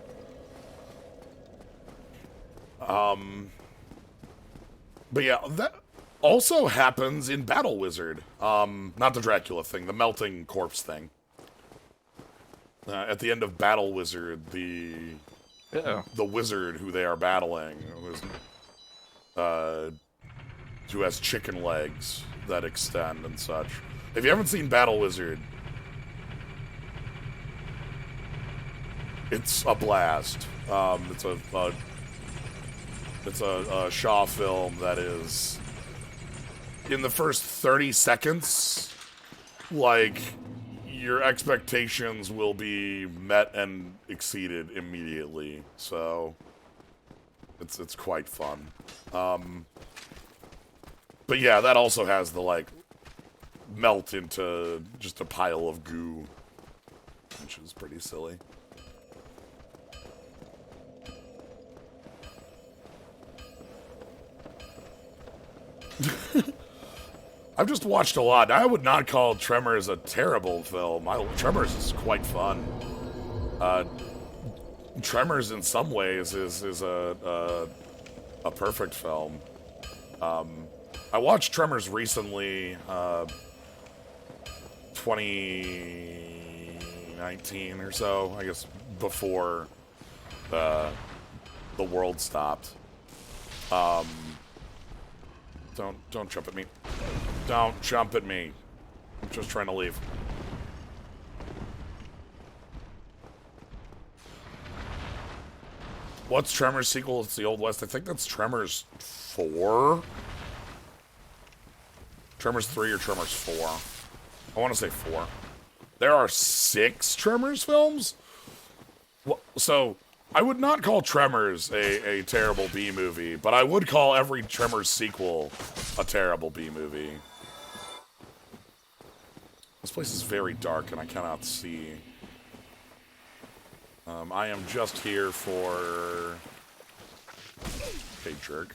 But yeah, that also happens in Battle Wizard. Not the Dracula thing, the melting corpse thing. At the end of Battle Wizard, the wizard who they are battling, who has chicken legs that extend and such. If you haven't seen Battle Wizard, it's a blast. It's a Shaw film that is, in the first 30 seconds, like, your expectations will be met and exceeded immediately. So, it's quite fun. But yeah, that also has the, like, melt into just a pile of goo, which is pretty silly. I've just watched a lot. I would not call Tremors a terrible film. Tremors is quite fun. Tremors, in some ways, is a perfect film. I watched Tremors recently, 2019 or so, I guess, before the world stopped. Don't jump at me. Don't jump at me. I'm just trying to leave. What's Tremors' sequel? It's the Old West. I think that's Tremors 4. Tremors 3 or Tremors 4. I want to say 4. There are 6 Tremors films? Well, so, I would not call Tremors a terrible B-movie, but I would call every Tremors sequel a terrible B-movie. This place is very dark and I cannot see. I am just here for... Hey, jerk.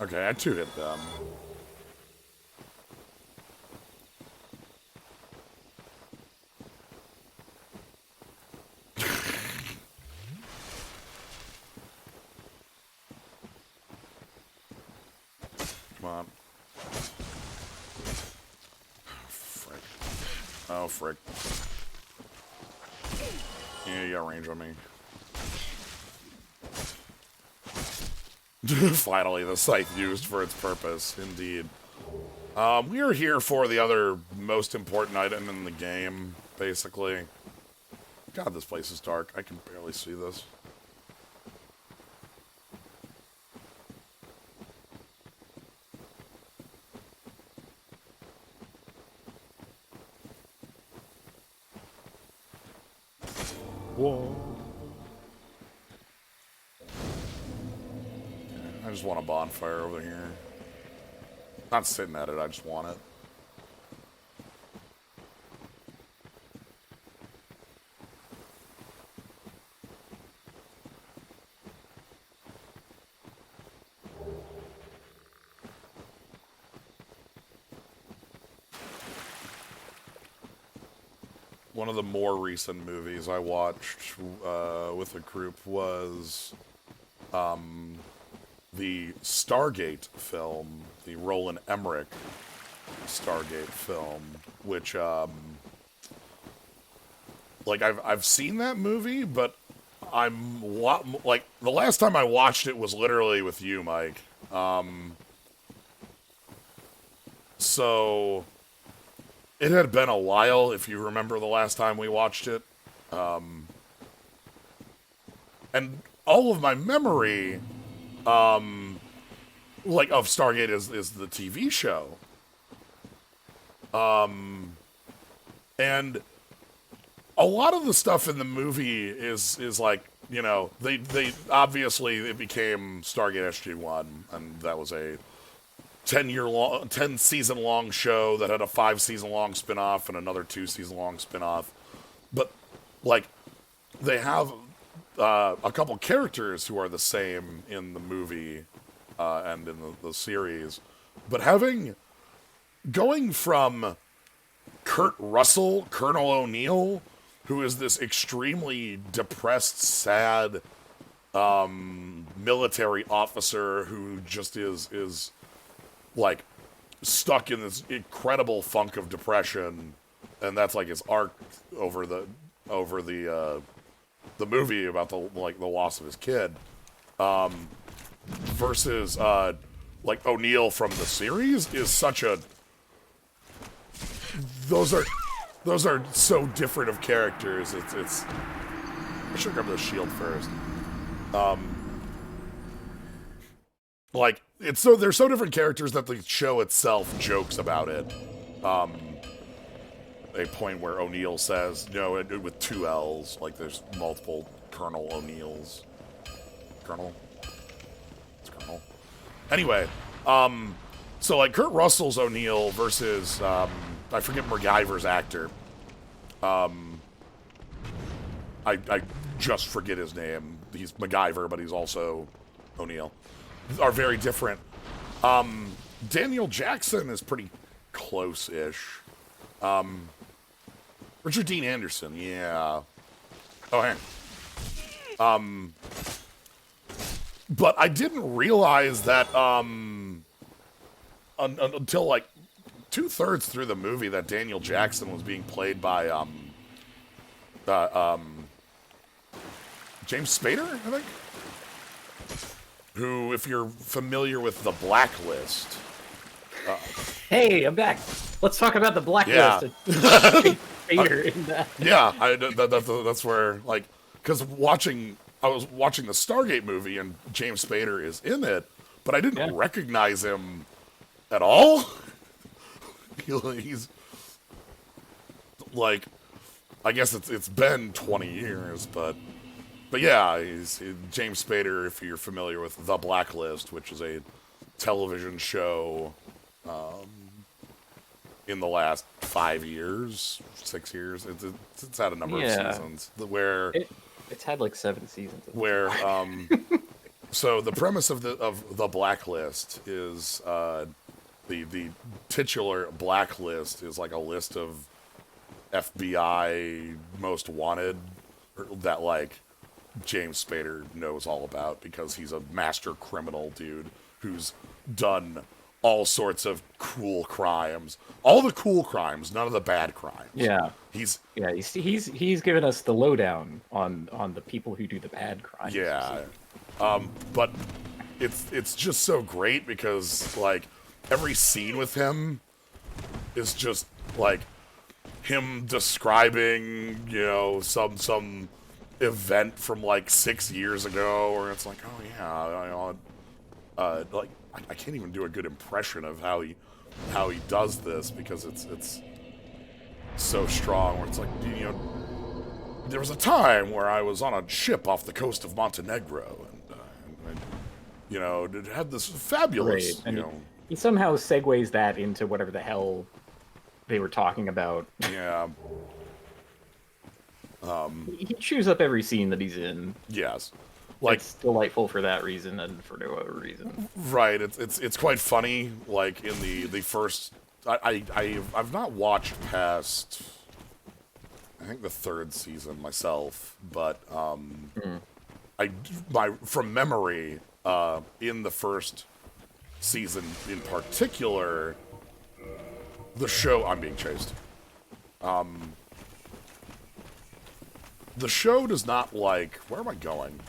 Okay, I two-hit them. Come on. Frick. Oh, frick. Yeah, you got range on me. Finally, the Scythe used for its purpose, indeed. We are here for the other most important item in the game, basically. God, this place is dark. I can barely see this. Whoa. I just want a bonfire over here. Not sitting at it, I just want it. One of the more recent movies I watched with a group was the Stargate film, the Roland Emmerich Stargate film, which, like, I've seen that movie, but like, the last time I watched it was literally with you, Mike. So it had been a while, if you remember the last time we watched it. And all of my memory, like, of Stargate is the TV show. And a lot of the stuff in the movie is like, you know, they obviously it became Stargate SG-1, and that was a 10 season long show that had a 5 season long spin-off and another 2 season long spin-off. But, like, they have a couple characters who are the same in the movie and in the series. But going from Kurt Russell, Colonel O'Neill, who is this extremely depressed, sad military officer who just is like stuck in this incredible funk of depression, and that's like his arc over the movie about the loss of his kid, versus like O'Neill from the series is such a those are so different of characters. It's I should grab the shield first. Like, they're so different characters that the show itself jokes about it. A point where O'Neill says, you know, with 2 L's, like there's multiple Colonel O'Neills. Colonel? It's Colonel. Anyway, so like Kurt Russell's O'Neill versus, I forget MacGyver's actor. I just forget his name. He's MacGyver, but he's also O'Neill. Are very different. Daniel Jackson is pretty close-ish. Richard Dean Anderson, yeah. Oh, hang on. But I didn't realize that until like 2/3 through the movie that Daniel Jackson was being played by James Spader, I think. Who, if you're familiar with The Blacklist... Hey, I'm back. Let's talk about The Blacklist. Yeah. In that. Yeah, that's where, like... Because I was watching the Stargate movie, and James Spader is in it, but I didn't recognize him at all. He's... Like... I guess it's been 20 years, but yeah, he's James Spader, if you're familiar with The Blacklist, which is a television show in the last 5 years, 6 years. It's had a number of seasons. Where it's had like 7 seasons. Where so the premise of the Blacklist is the titular Blacklist is like a list of FBI most wanted that like James Spader knows all about because he's a master criminal dude who's done all sorts of cool crimes. All the cool crimes, none of the bad crimes. Yeah. He's given us the lowdown on the people who do the bad crimes. Yeah. But it's just so great because like every scene with him is just like him describing, you know, some event from like 6 years ago, where it's like, oh yeah, like I can't even do a good impression of how he does this because it's so strong. Where it's like, you know, there was a time where I was on a ship off the coast of Montenegro, and You know, it had this fabulous, Right, and you know, he somehow segues that into whatever the hell they were talking about. yeah, He chews up every scene that he's in. yes. Like, It's delightful for that reason and for no other reason. right, it's quite funny, like, in the first, I've not watched past, I think the 3rd season myself, but, from memory, in the first season in particular, the show, I'm being chased. The show does not like, where am I going?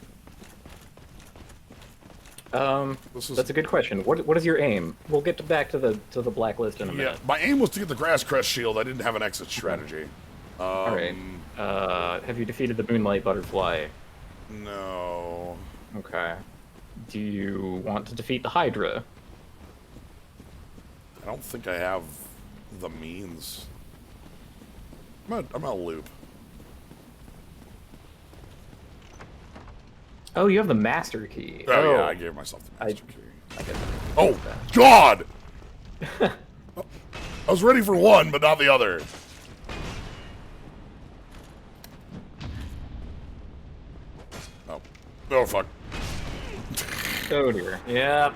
This is, That's a good question. What is your aim? We'll get back to the blacklist in a yeah, minute. my aim was to get the Grass Crest shield. I didn't have an exit strategy. All right. Have you defeated the Moonlight Butterfly? No. Okay. Do you want to defeat the Hydra? I don't think I have the means. I'm gonna loop. Oh, you have the Master Key. Oh, yeah, I gave myself the Master Key. I get Oh, God! I was ready for one, but not the other. Oh. Oh, fuck. Oh, dear. Yep.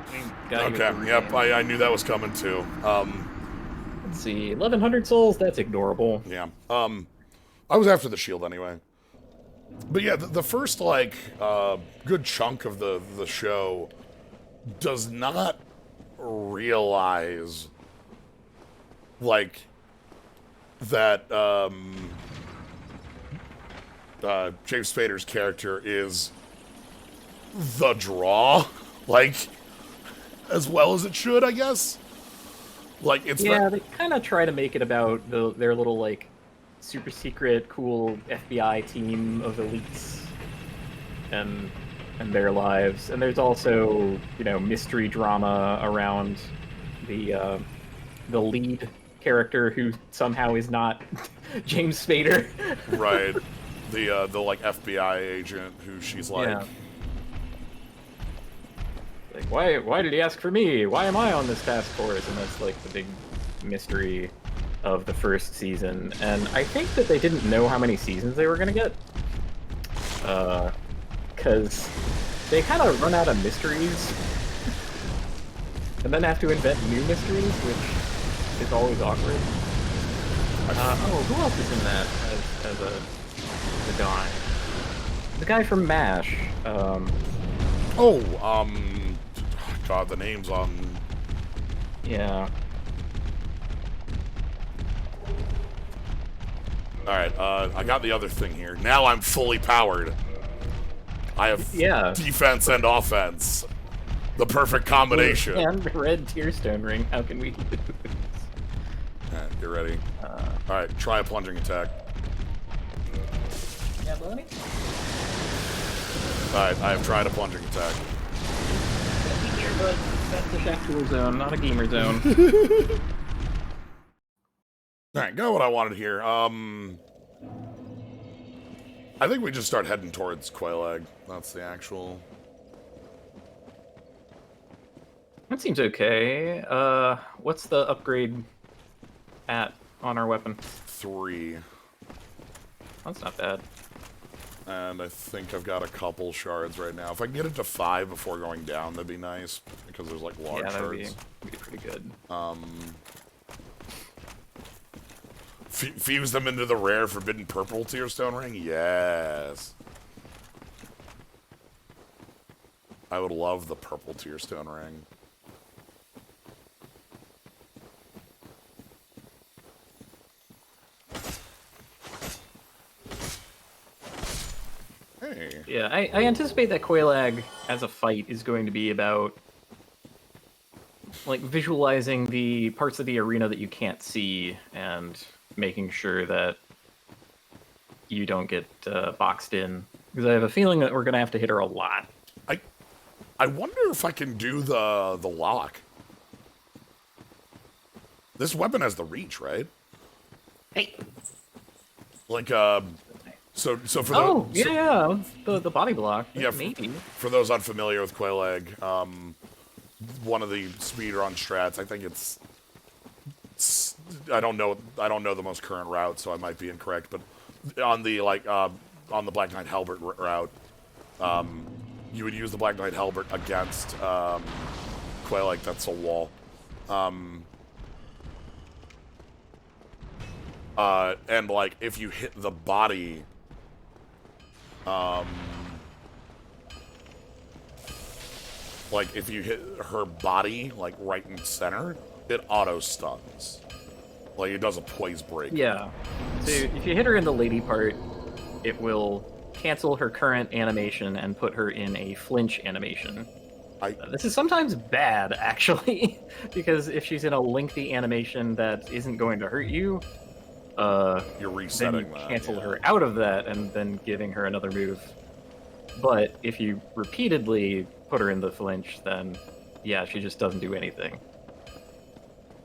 Okay, yep, I knew that was coming, too. Let's see. 1,100 souls? That's ignorable. Yeah. I was after the shield anyway. But yeah, the first, like, good chunk of the show does not realize, like, that, James Spader's character is the draw, like, as well as it should, I guess. Like, it's Yeah, they kind of try to make it about their little, like, super secret, cool FBI team of elites and their lives. And there's also, you know, mystery drama around the lead character who somehow is not James Spader. right. The like FBI agent who she's like, Yeah. Like, why did he ask for me? Why am I on this task force? And that's like the big mystery of the first season. And I think that they didn't know how many seasons they were gonna get. Because they kind of run out of mysteries. And then have to invent new mysteries, which is always awkward. Oh, who else is in that as a guy? The guy from MASH. God, the name's on. Yeah. Alright, I got the other thing here. Now I'm fully powered. I have defense and offense. The perfect combination. And red Tearstone ring. How can we lose? Alright, get ready. Alright, try a plunging attack. Yeah, buddy? Alright, I have tried a plunging attack. That's a tactical zone, not a gamer zone. Alright, got what I wanted here. I think we just start heading towards Quail Egg. That's the actual... That seems okay. What's the upgrade on our weapon? 3. That's not bad. And I think I've got a couple shards right now. If I can get it to 5 before going down, that'd be nice. Because there's like large shards. That'd be pretty good. Fuse them into the rare forbidden purple Tearstone ring? Yes. I would love the purple Tearstone ring. Hey. Yeah, I anticipate that Quailag as a fight is going to be about like visualizing the parts of the arena that you can't see and making sure that you don't get boxed in. Because I have a feeling that we're going to have to hit her a lot. I wonder if I can do the lock. This weapon has the reach, right? Hey! Like, So for Oh, the, yeah, the body block. Yeah, Maybe. for those unfamiliar with Quelaag, one of the speedrun strats, I think it's I don't know the most current route, so I might be incorrect, but on the on the Black Knight Halbert route, you would use the Black Knight Halbert against Quelaag, that's a wall. And like if you hit the body, like if you hit her body like right in center, it auto stuns. Like it does a poise break. Yeah. So if you hit her in the lady part, it will cancel her current animation and put her in a flinch animation. This is sometimes bad, actually, because if she's in a lengthy animation that isn't going to hurt you, you're resetting then you that, cancel her out of that and then giving her another move. But if you repeatedly put her in the flinch, then yeah, she just doesn't do anything.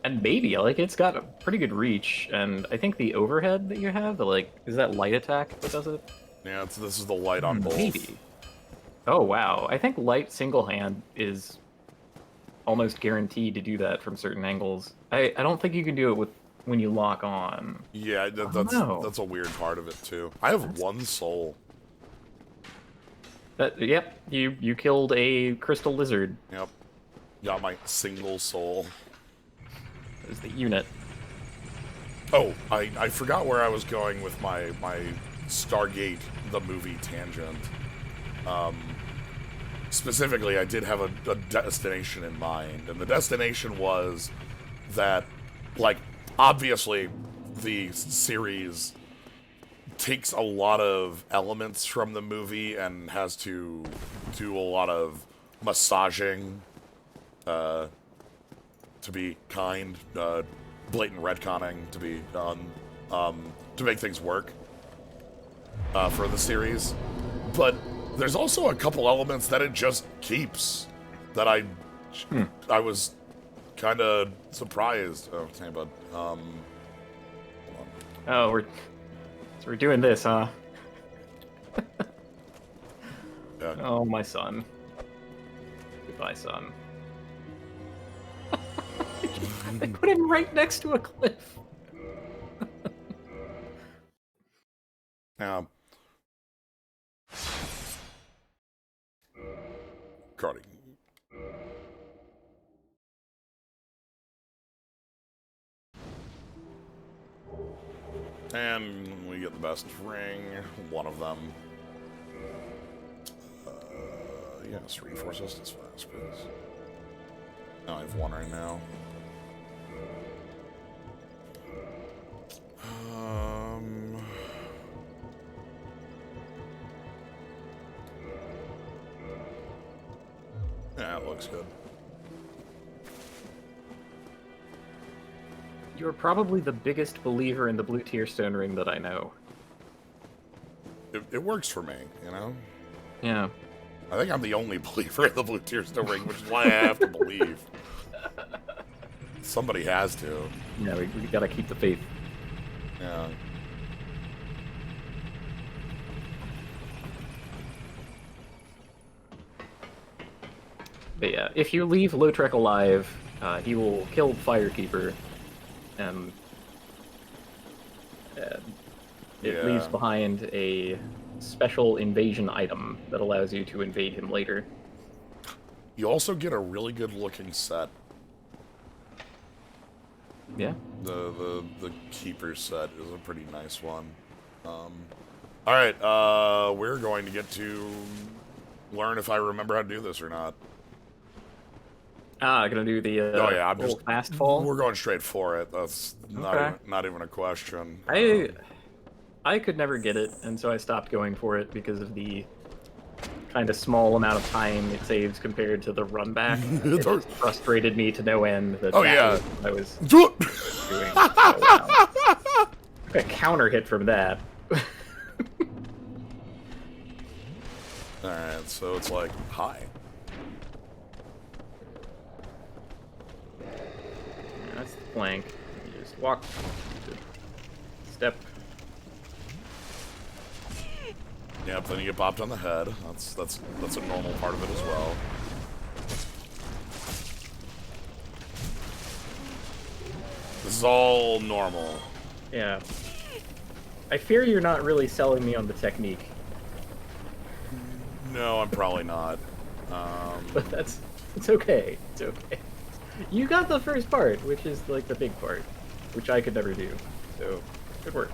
And maybe, like, it's got a pretty good reach, and I think the overhead that you have, the, like, is that light attack that does it? Yeah, this is the light on both. Maybe. Oh, wow. I think light single hand is almost guaranteed to do that from certain angles. I don't think you can do it with when you lock on. Yeah, that's a weird part of it, too. I have one soul. Yep, you killed a crystal lizard. Yep. Got my single soul. Is the unit. Oh, I forgot where I was going with my Stargate the movie tangent. Specifically, I did have a destination in mind, and the destination was that, like, obviously, the series takes a lot of elements from the movie and has to do a lot of massaging, to be kind, blatant retconning to be done, to make things work, for the series. But there's also a couple elements that it just keeps that I was kind of surprised. Oh, hey, bud. Hold on. Oh, we're doing this, huh? Yeah. Oh, my son. Goodbye, son. I put him right next to a cliff. Now, Cardi. And we get the best ring, one of them. Yes, reinforce distance fast, please. No, I have one right now. Yeah, it looks good. You're probably the biggest believer in the blue tier stone ring that I know. It works for me, you know? Yeah. I think I'm the only believer in the blue tier stone ring, which is why I have to believe. Somebody has to. Yeah, we gotta keep the faith. Yeah. But yeah, if you leave Lautrec alive, he will kill the Firekeeper, and it leaves behind a special invasion item that allows you to invade him later. You also get a really good looking set. Yeah. The Keeper set is a pretty nice one. Alright, we're going to get to learn if I remember how to do this or not. Gonna do the oh yeah, I'm just fast fall. We're going straight for it. That's Okay. not even a question. I could never get it, and so I stopped going for it because of the kind of small amount of time it saves compared to the run back. It just frustrated me to no end that was what I was doing. A counter hit from that. Alright, so it's like, hi. That's the flank. You just walk, step. Yep, then you get bopped on the head. That's a normal part of it as well. This is all normal. Yeah. I fear you're not really selling me on the technique. No, I'm probably not. But it's okay. It's okay. You got the first part, which is like the big part, which I could never do. So, good work.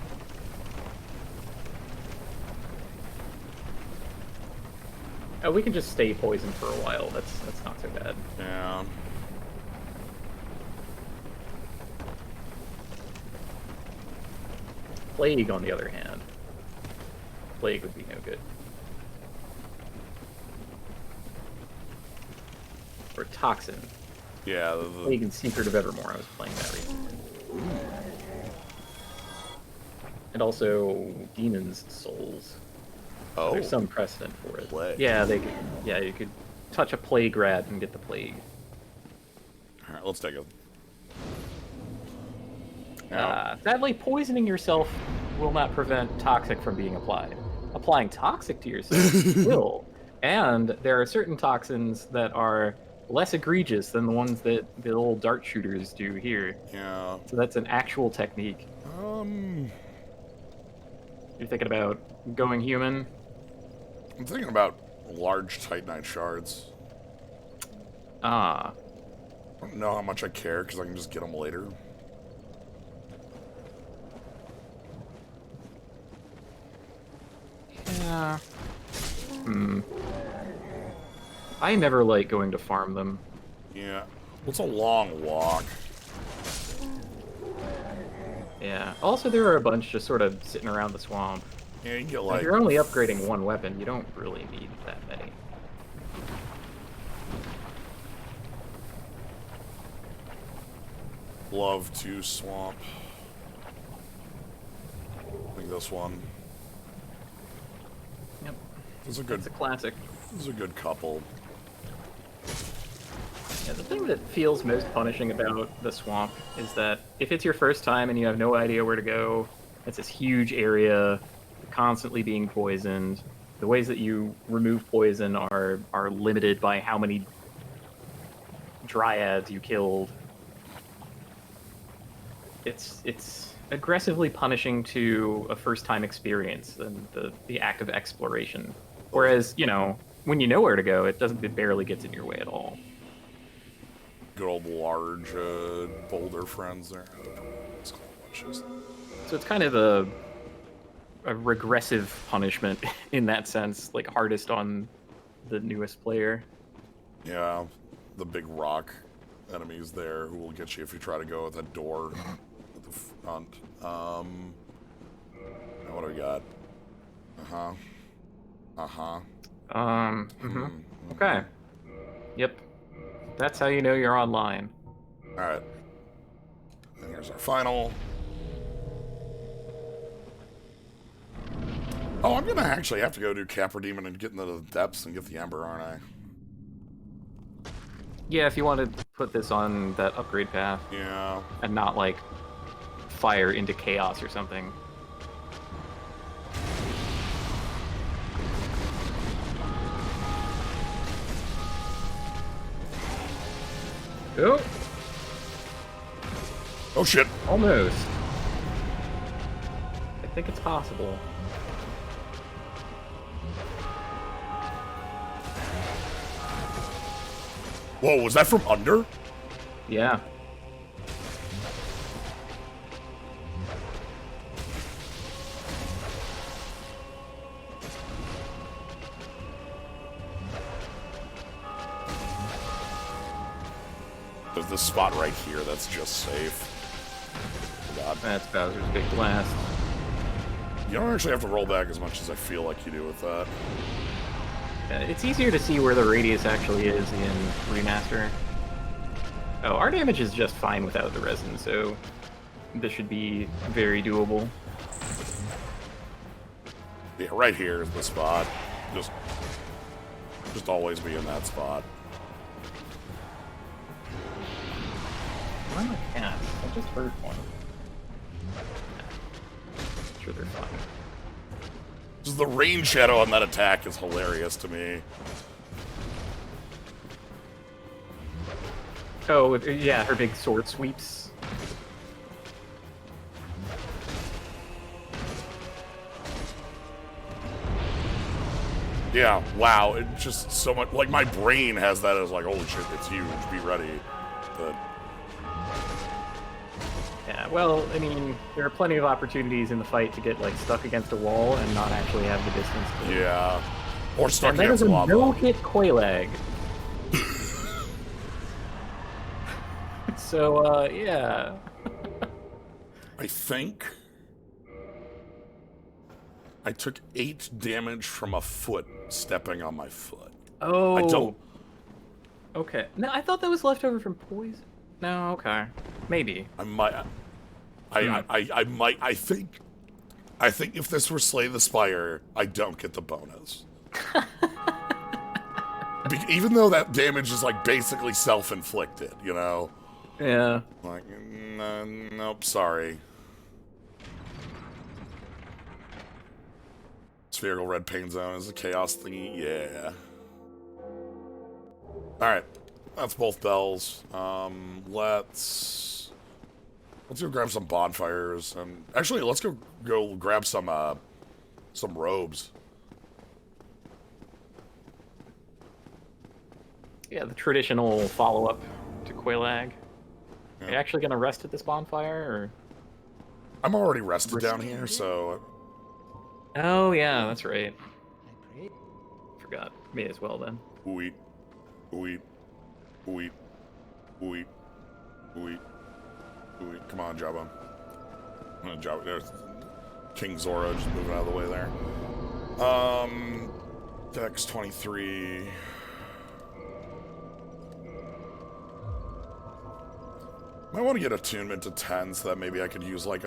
Oh, we can just stay poisoned for a while. That's not so bad. Yeah. Plague, on the other hand. Plague would be no good. Or Toxin. Yeah. Plague and Secret of Evermore, I was playing that recently. And also Demon's Souls. Oh. There's some precedent for it. Plague. Yeah, you could touch a plague rat and get the plague. Alright, let's take it. Sadly, poisoning yourself will not prevent toxic from being applied. Applying toxic to yourself will. And there are certain toxins that are less egregious than the ones that the old dart shooters do here. Yeah. So that's an actual technique. You're thinking about going human? I'm thinking about large Titanite shards. Ah. I don't know how much I care, because I can just get them later. Yeah. I never like going to farm them. Yeah. Well, it's a long walk. Yeah. Also, there are a bunch just sort of sitting around the swamp. Yeah, you can get If like... you're only upgrading one weapon, you don't really need that many. Love to swamp. I think this one. Yep. This is a good. It's a classic. This is a good couple. Yeah, the thing that feels most punishing about the swamp is that if it's your first time and you have no idea where to go, it's this huge area, you're constantly being poisoned. The ways that you remove poison are limited by how many dryads you killed. It's aggressively punishing to a first-time experience and the act of exploration. Whereas, you know, when you know where to go, it barely gets in your way at all. Good old large boulder friends there. So it's kind of a regressive punishment in that sense, like hardest on the newest player. Yeah, the big rock enemies there who will get you if you try to go at that door at the front. Now what do we got? Okay. Yep. That's how you know you're online. Alright. And here's our final. Oh, I'm gonna actually have to go do Capra Demon and get into the depths and get the Ember, aren't I? Yeah, if you want to put this on that upgrade path. Yeah. And not, like, fire into chaos or something. Oh! Oh shit! Almost. I think it's possible. Whoa, was that from under? Yeah. There's this spot right here that's just safe. Forgot. That's Bowser's Big Blast. You don't actually have to roll back as much as I feel like you do with that. It's easier to see where the radius actually is in Remaster. Oh, our damage is just fine without the resin, so this should be very doable. Yeah, right here is the spot. Just always be in that spot. Where are my cats? I just heard one. Sure, they're fine. Just the rain shadow on that attack is hilarious to me. Oh, yeah, her big sword sweeps. Yeah, wow, it just so much, like, my brain has that as, like, holy shit, it's huge, be ready. But, Yeah, well, I mean, there are plenty of opportunities in the fight to get, like, stuck against a wall and not actually have the distance to... yeah. Or stuck And that against is a lava. no-hit Quailag. So, yeah. I think I took 8 damage from a foot stepping on my foot. Oh. I don't... Okay. No, I thought that was left over from poison. No, okay. Maybe. I might... I might... I think if this were Slay the Spire, I don't get the bonus. Even though that damage is, like, basically self-inflicted, you know? Yeah. Like, nope, sorry. Spherical red pain zone is a chaos thingy, yeah. Alright, that's both bells. Let's go grab some bonfires, and actually, let's go grab some robes. Yeah, the traditional follow-up to Quailag. Yeah. Are you actually gonna rest at this bonfire, or...? I'm already rested down here, so... Oh, yeah, that's right. Forgot. Me as well, then. Ooit. Ooit. Ooit. Ooit. Ooit. Ooit. Come on, Jabba. Jabba. There's King Zora just moving out of the way there. Dex 23. I want to get attunement to 10 so that maybe I could use like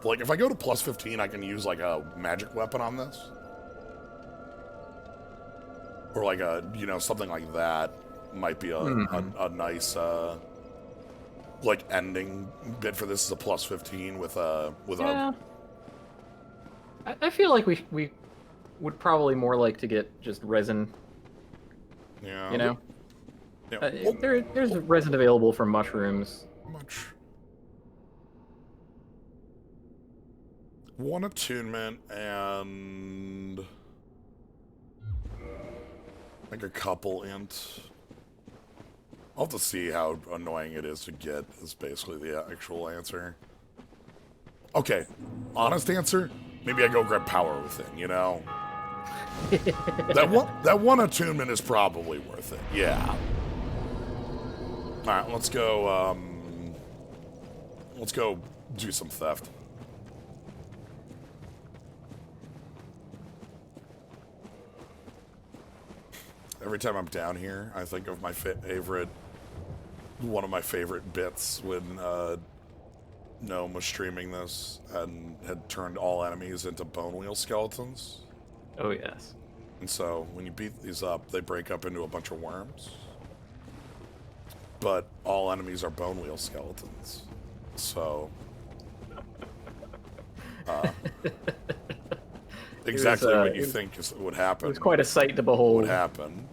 like if I go to plus 15, I can use like a magic weapon on this. Or like a, you know, something like that might be a nice like ending bit for this is a plus 15 with yeah. I feel like we would probably more like to get just resin. Yeah. You know? Yeah. There's resin available from mushrooms. Much. One attunement and like a couple int. I'll have to see how annoying it is to get is basically the actual answer. Okay, honest answer, maybe I go grab power within, you know? that one attunement is probably worth it, yeah. Alright, let's go do some theft. Every time I'm down here, I think of my one of my favorite bits when Gnome was streaming this and had turned all enemies into bone wheel skeletons. Oh, yes. And so when you beat these up, they break up into a bunch of worms. But all enemies are bone wheel skeletons. So exactly what you think would happen. It was quite a sight to behold. Would happen.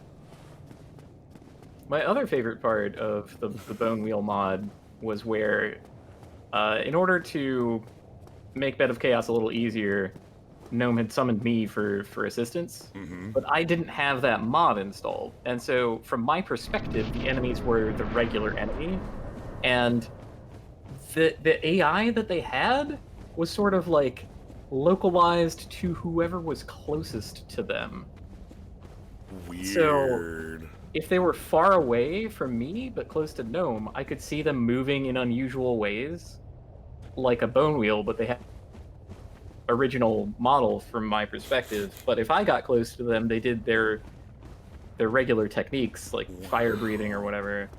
My other favorite part of the Bone Wheel mod was where, in order to make Bed of Chaos a little easier, Gnome had summoned me for assistance, but I didn't have that mod installed. And so, from my perspective, the enemies were the regular enemy, and the AI that they had was sort of like localized to whoever was closest to them. Weird. So, if they were far away from me, but close to Gnome, I could see them moving in unusual ways, like a bone wheel, but they had original model from my perspective. But if I got close to them, they did their regular techniques, like fire breathing or whatever.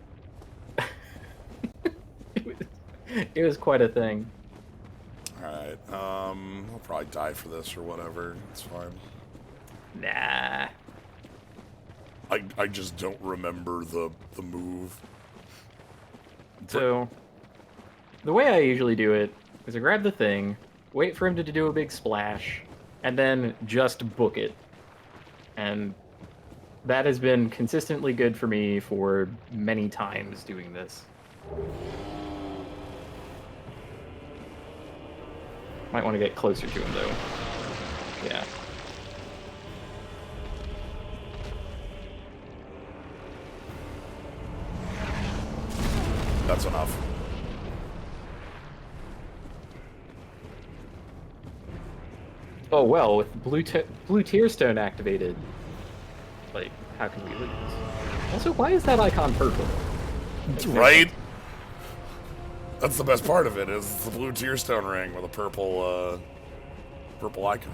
It was quite a thing. Alright, I'll probably die for this or whatever. It's fine. Nah. I just don't remember the move. So, the way I usually do it is I grab the thing, wait for him to do a big splash, and then just book it. And that has been consistently good for me for many times doing this. Might want to get closer to him, though. Yeah. That's enough. Oh, well, with blue tear stone activated, like, how can we lose? Also, why is that icon purple? Right? That's the best part of it, is the blue tear stone ring with a purple, purple icon.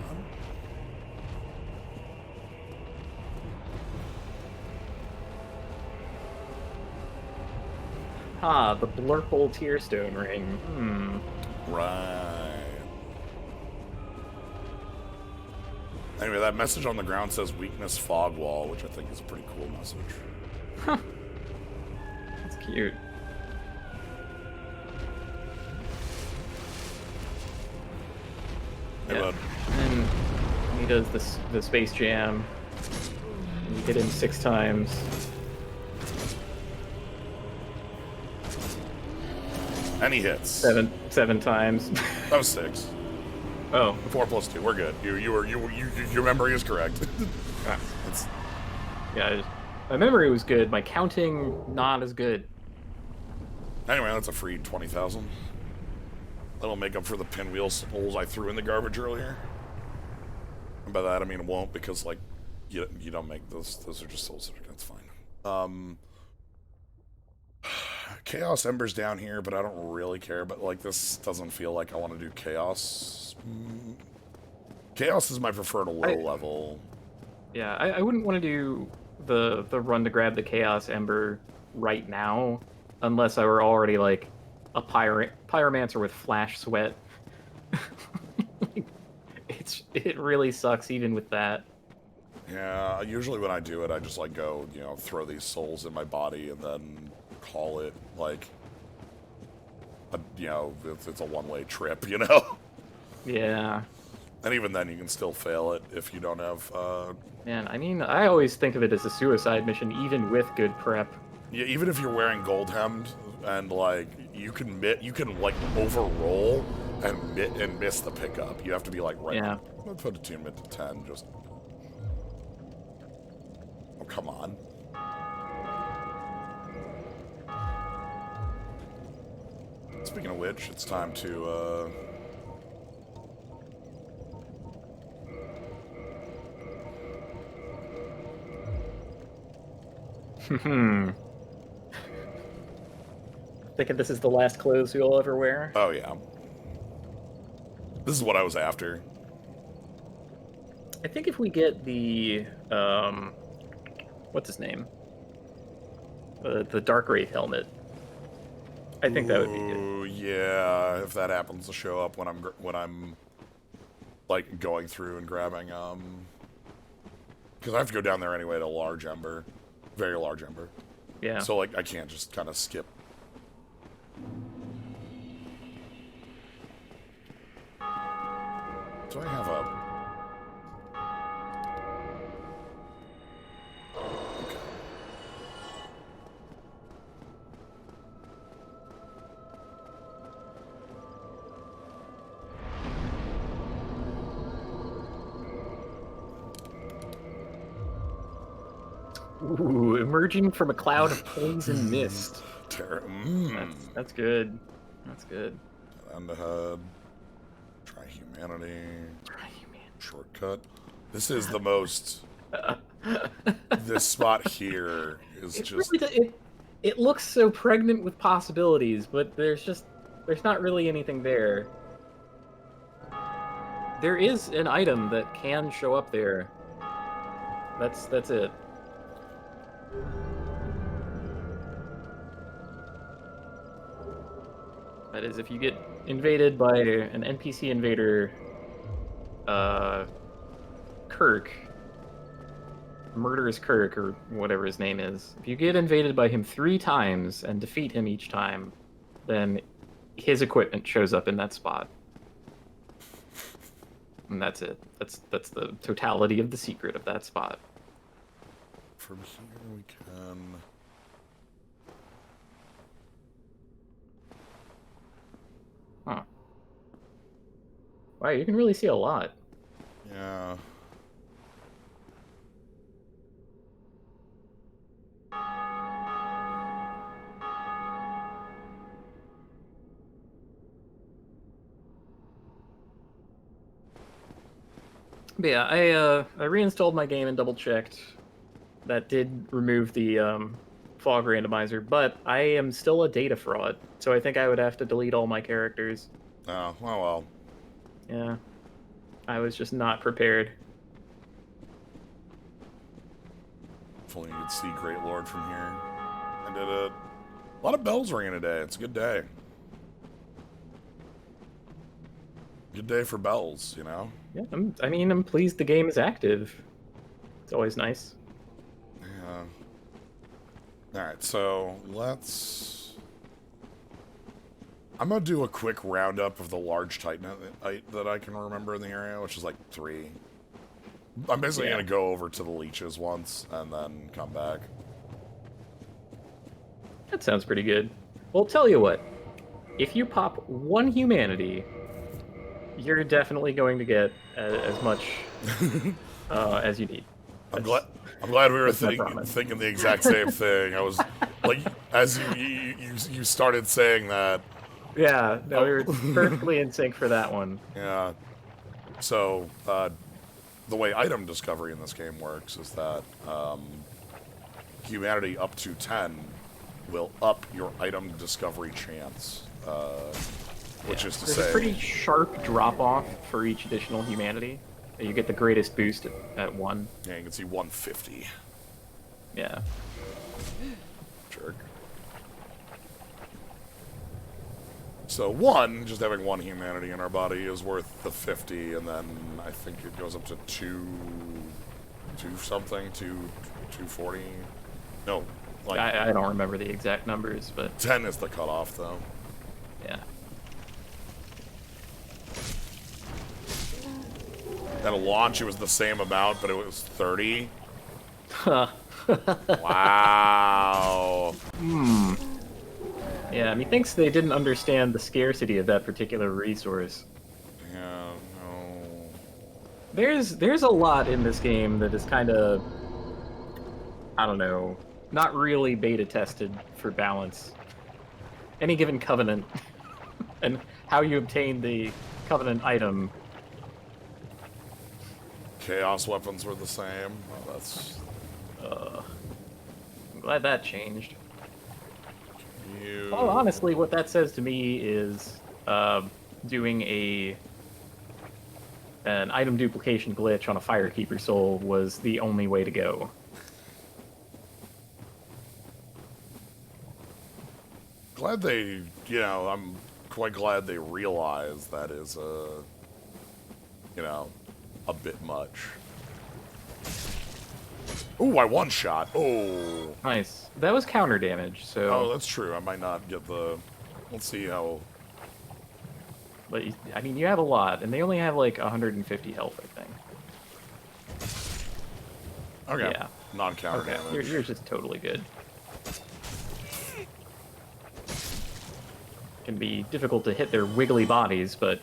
Ah, the blurple tear stone ring. Hmm. Right. Anyway, that message on the ground says weakness fog wall, which I think is a pretty cool message. Huh. That's cute. Hey, Yeah. bud. And he does the Space Jam. You hit him 6 times. And he hits. Seven times. That was 6. Oh. 4 plus 2. We're good. Your memory is correct. It's, Yeah, my memory was good. My counting, not as good. anyway, that's a free 20,000. That'll make up for the pinwheel holes I threw in the garbage earlier. And by that I mean it won't, because like you don't make those. Those are just souls. That's fine. Chaos Ember's down here, but I don't really care. But like this doesn't feel like I want to do Chaos. Chaos is my preferred low level. Yeah, I wouldn't want to do the run to grab the Chaos Ember right now, unless I were already like a pyromancer with flash sweat. It really sucks even with that. Yeah, usually when I do it, I just like go, throw these souls in my body and then call it like, it's a one-way trip, Yeah. And even then, you can still fail it if you don't have. Man, I mean, I always think of it as a suicide mission, even with good prep. Yeah, even if you're wearing gold hemmed and like you can like overroll and miss the pickup. You have to be like right. Yeah. I'll put attunement to 10. Just. Oh, come on. Speaking of which, it's time to. Thinking this is the last clothes you'll ever wear? Oh yeah. This is what I was after. I think if we get the what's his name? The Dark Wraith helmet. I think that would be good. Yeah, if that happens to show up when I'm like going through and grabbing because I have to go down there anyway to large ember, very large ember. Yeah. So like I can't just kind of skip. Do I have a? Ooh, emerging from a cloud of poison mist. That's good. That's good. And ahead. Try humanity. Shortcut. This is the most. This spot here is just. Really it looks so pregnant with possibilities, but there's not really anything there. There is an item that can show up there. That's it. That is, if you get invaded by an NPC invader, Kirk, Murderous Kirk, or whatever his name is, if you get invaded by him 3 times and defeat him each time, then his equipment shows up in that spot. And that's it. That's the totality of the secret of that spot. From here we can... Huh. Wow, you can really see a lot. Yeah. But yeah, I reinstalled my game and double checked. That did remove the fog randomizer, but I am still a data fraud, so I think I would have to delete all my characters. Oh, well. Yeah, I was just not prepared. If only you could see Great Lord from here. I did it. A lot of bells ringing today. It's a good day. Good day for bells, you know? Yeah, I'm pleased the game is active. It's always nice. Yeah. Alright, so let's... I'm gonna do a quick roundup of the large Titan that I can remember in the area, which is like 3. I'm basically gonna go over to the leeches once, and then come back. That sounds pretty good. Well, tell you what. If you pop 1 humanity, you're definitely going to get as much as you need. I'm glad we were that's my promise. thinking the exact same thing. I was like, as you started saying that. Yeah, no, we were perfectly in sync for that one. Yeah. So the way item discovery in this game works is that humanity up to 10 will up your item discovery chance. Which is to There's say, a pretty sharp drop-off for each additional humanity. You get the greatest boost at 1. yeah, you can see 150. Yeah. Jerk. So just having 1 humanity in our body is worth the 50, and then I think it goes up to 240. No, like I don't remember the exact numbers, but 10 is the cutoff, though. yeah. At a launch, it was the same amount, but it was 30. Huh. Wow. Yeah, methinks they didn't understand the scarcity of that particular resource. Yeah, no. There's a lot in this game that is kind of, I don't know, not really beta tested for balance. Any given covenant and how you obtain the covenant item. Chaos weapons were the same. Well, that's... I'm glad that changed. You... Well, honestly, what that says to me is doing an item duplication glitch on a Firekeeper soul was the only way to go. Glad they, I'm quite glad they realized that is, a bit much. Ooh, I one-shot. Oh. Nice. That was counter damage, so... Oh, that's true. I might not get the... Let's see how... But, I mean, you have a lot, and they only have, like, 150 health, I think. Okay. Yeah. Non-counter damage. You're just totally good. Can be difficult to hit their wiggly bodies, but,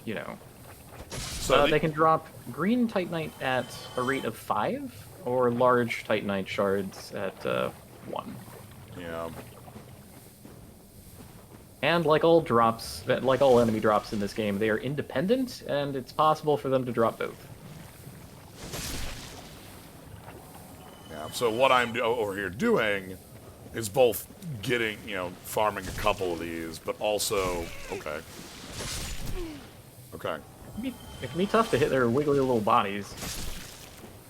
So they can drop green Titanite at a rate of 5, or large Titanite shards at 1. Yeah. And like all enemy drops in this game, they are independent, and it's possible for them to drop both. Yeah, so what I'm over here doing is both getting, farming a couple of these, but also... Okay. Okay. It can be tough to hit their wiggly little bodies.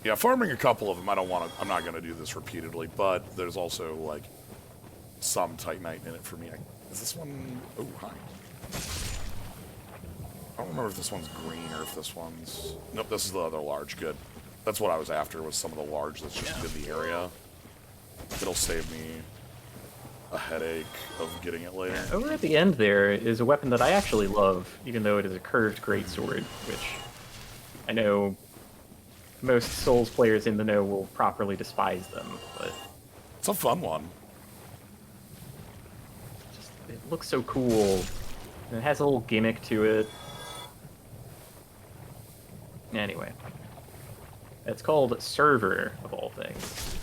Yeah, farming a couple of them, I'm not gonna do this repeatedly, but there's also, like, some Titanite in it for me. Is this one... Oh, hi. I don't remember if this one's green or if this one's... Nope, this is the other large. Good. That's what I was after, was some of the large that's just in the area. It'll save me a headache of getting it later. Over at the end there is a weapon that I actually love, even though it is a curved greatsword, which I know most Souls players in the know will properly despise them, but It's a fun one. just, it looks so cool. And it has a little gimmick to it. Anyway. It's called Server, of all things.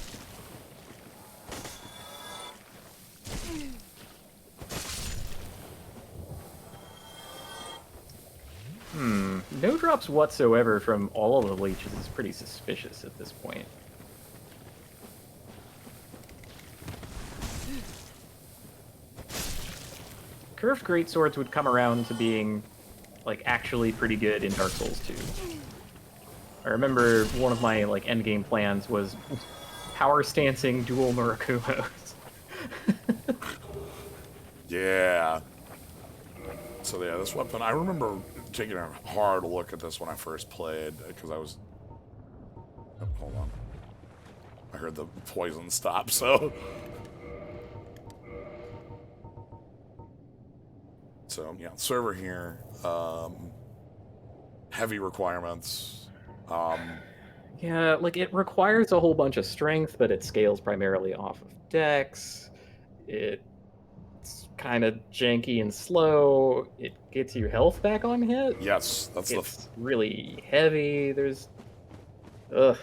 No drops whatsoever from all of the leeches is pretty suspicious at this point. Curved greatswords would come around to being, like, actually pretty good in Dark Souls 2. I remember one of my, like, endgame plans was power stancing dual Murakumos. Yeah. So yeah, this weapon, I remember taking a hard look at this when I first played, because I was... Oh, hold on. I heard the poison stop, so... So, yeah, server here. Heavy requirements. Yeah, like, it requires a whole bunch of strength, but it scales primarily off of dex. It's kind of janky and slow. It gets your health back on hit. Yes, that's It's really heavy. There's... Ugh.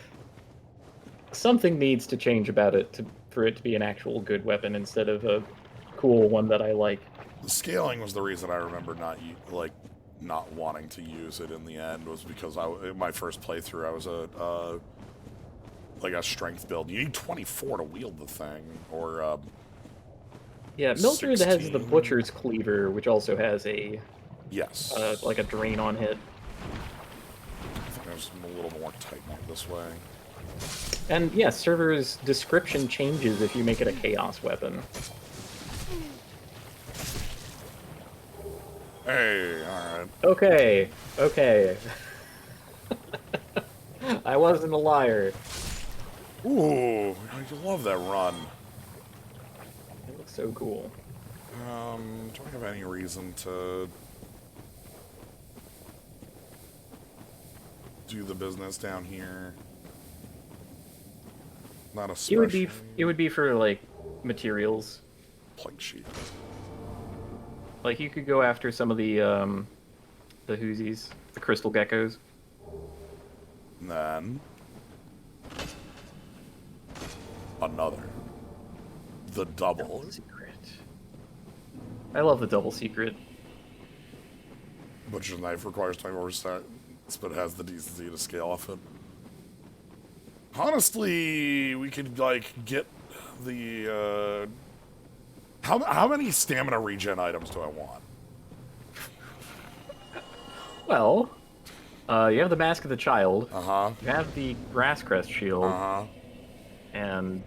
Something needs to change about it for it to be an actual good weapon instead of a cool one that I like. the scaling was the reason I remember not wanting to use it in the end, was because my first playthrough I was like a strength build. You need 24 to wield the thing, or Yeah, Mildred has the 16. Butcher's Cleaver, which also has a yes, like a drain on hit. I think there's a little more tight this way. And yes, Server's description changes if you make it a chaos weapon. Hey, all right. Okay, okay. I wasn't a liar. Ooh, I love that run. It looks so cool. Do I have any reason to do the business down here? Not especially. It would be for like materials. Plank sheet. Like you could go after some of the Whoosies, the crystal geckos. And then another. The double. Secret. I love the double secret. Butcher's knife requires 24%, but has the decency to scale off it. Honestly, we could like get the how many stamina regen items do I want? Well, you have the Mask of the Child. Uh-huh. You have the Grass Crest Shield. Uh-huh. And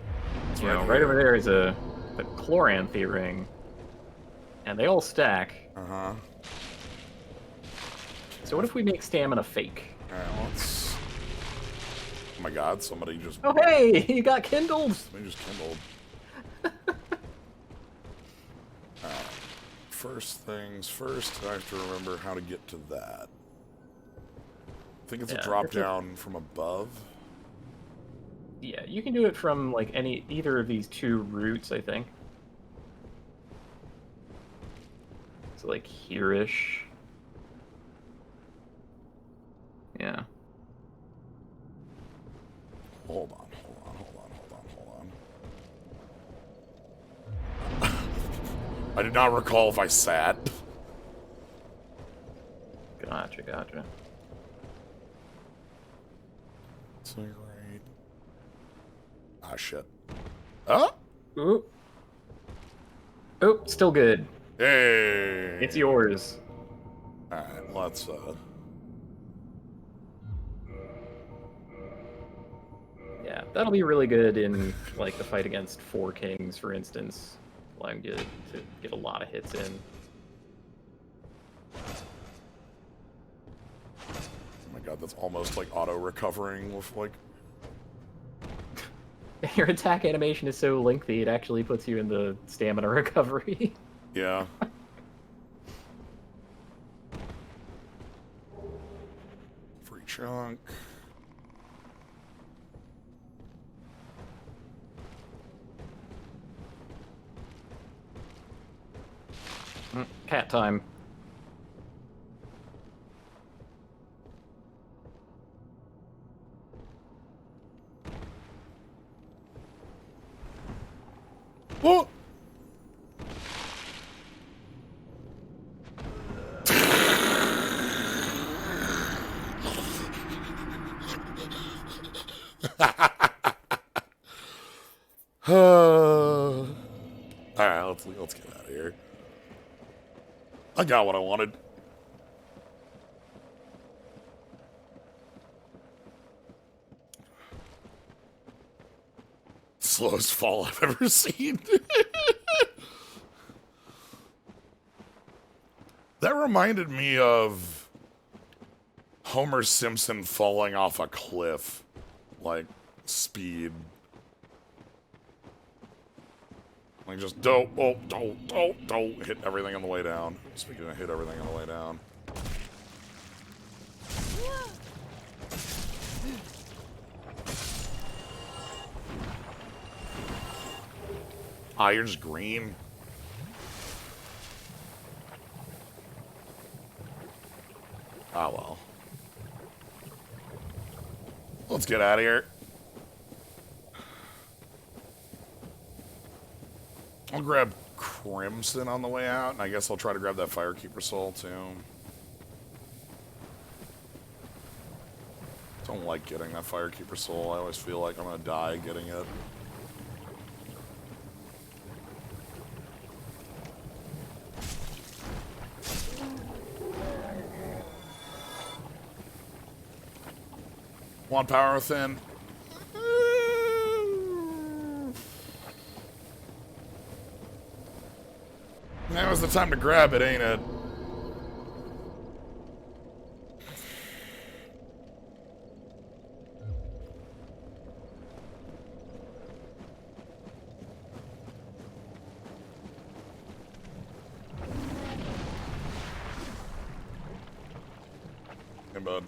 It's you know, right right here. over there is the Chloranthy ring. And they all stack. Uh-huh. So what if we make stamina fake? Alright, let's... Oh my god, somebody just... Oh hey! You got kindled! Somebody just kindled. First things first, I have to remember how to get to that. I think it's a Yeah, drop it's a- down from above. Yeah, you can do it from like either of these two routes, I think. So like here-ish. Yeah. Hold on. I did not recall if I sat. Gotcha. So right. Ah, shit. Huh? Ooh. Oh, still good. Hey. It's yours. Alright, let's, Yeah, that'll be really good in like the fight against Four Kings, for instance. Allowing you to get a lot of hits in. Oh my god, that's almost like auto-recovering with, like... Your attack animation is so lengthy, it actually puts you in the stamina recovery. Yeah. Free chunk. Cat time. Oh! Alright, let's get out of here. I got what I wanted. Slowest fall I've ever seen. That reminded me of Homer Simpson falling off a cliff. Like, speed. Like, just don't hit everything on the way down. Speaking of hit everything on the way down. Ah, you're just green. Ah, well. Let's get out of here. I'll grab Crimson on the way out, and I guess I'll try to grab that Firekeeper Soul, too. Don't like getting that Firekeeper Soul. I always feel like I'm gonna die getting it. Want power within? Now is the time to grab it, ain't it? Hey, bud.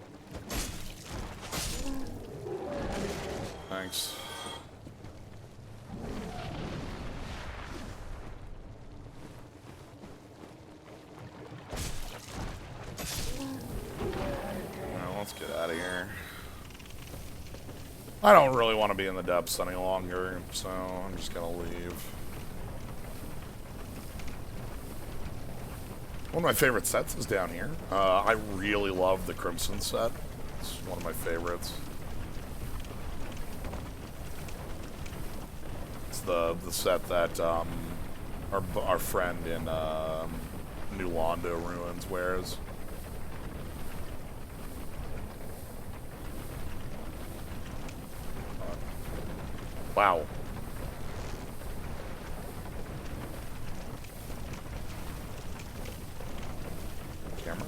Thanks. Well, let's get out of here. I don't really want to be in the depths any longer, so I'm just gonna leave. One of my favorite sets is down here. I really love the Crimson set. It's one of my favorites. It's the set that our friend in New Londo Ruins wears. Wow. Camera?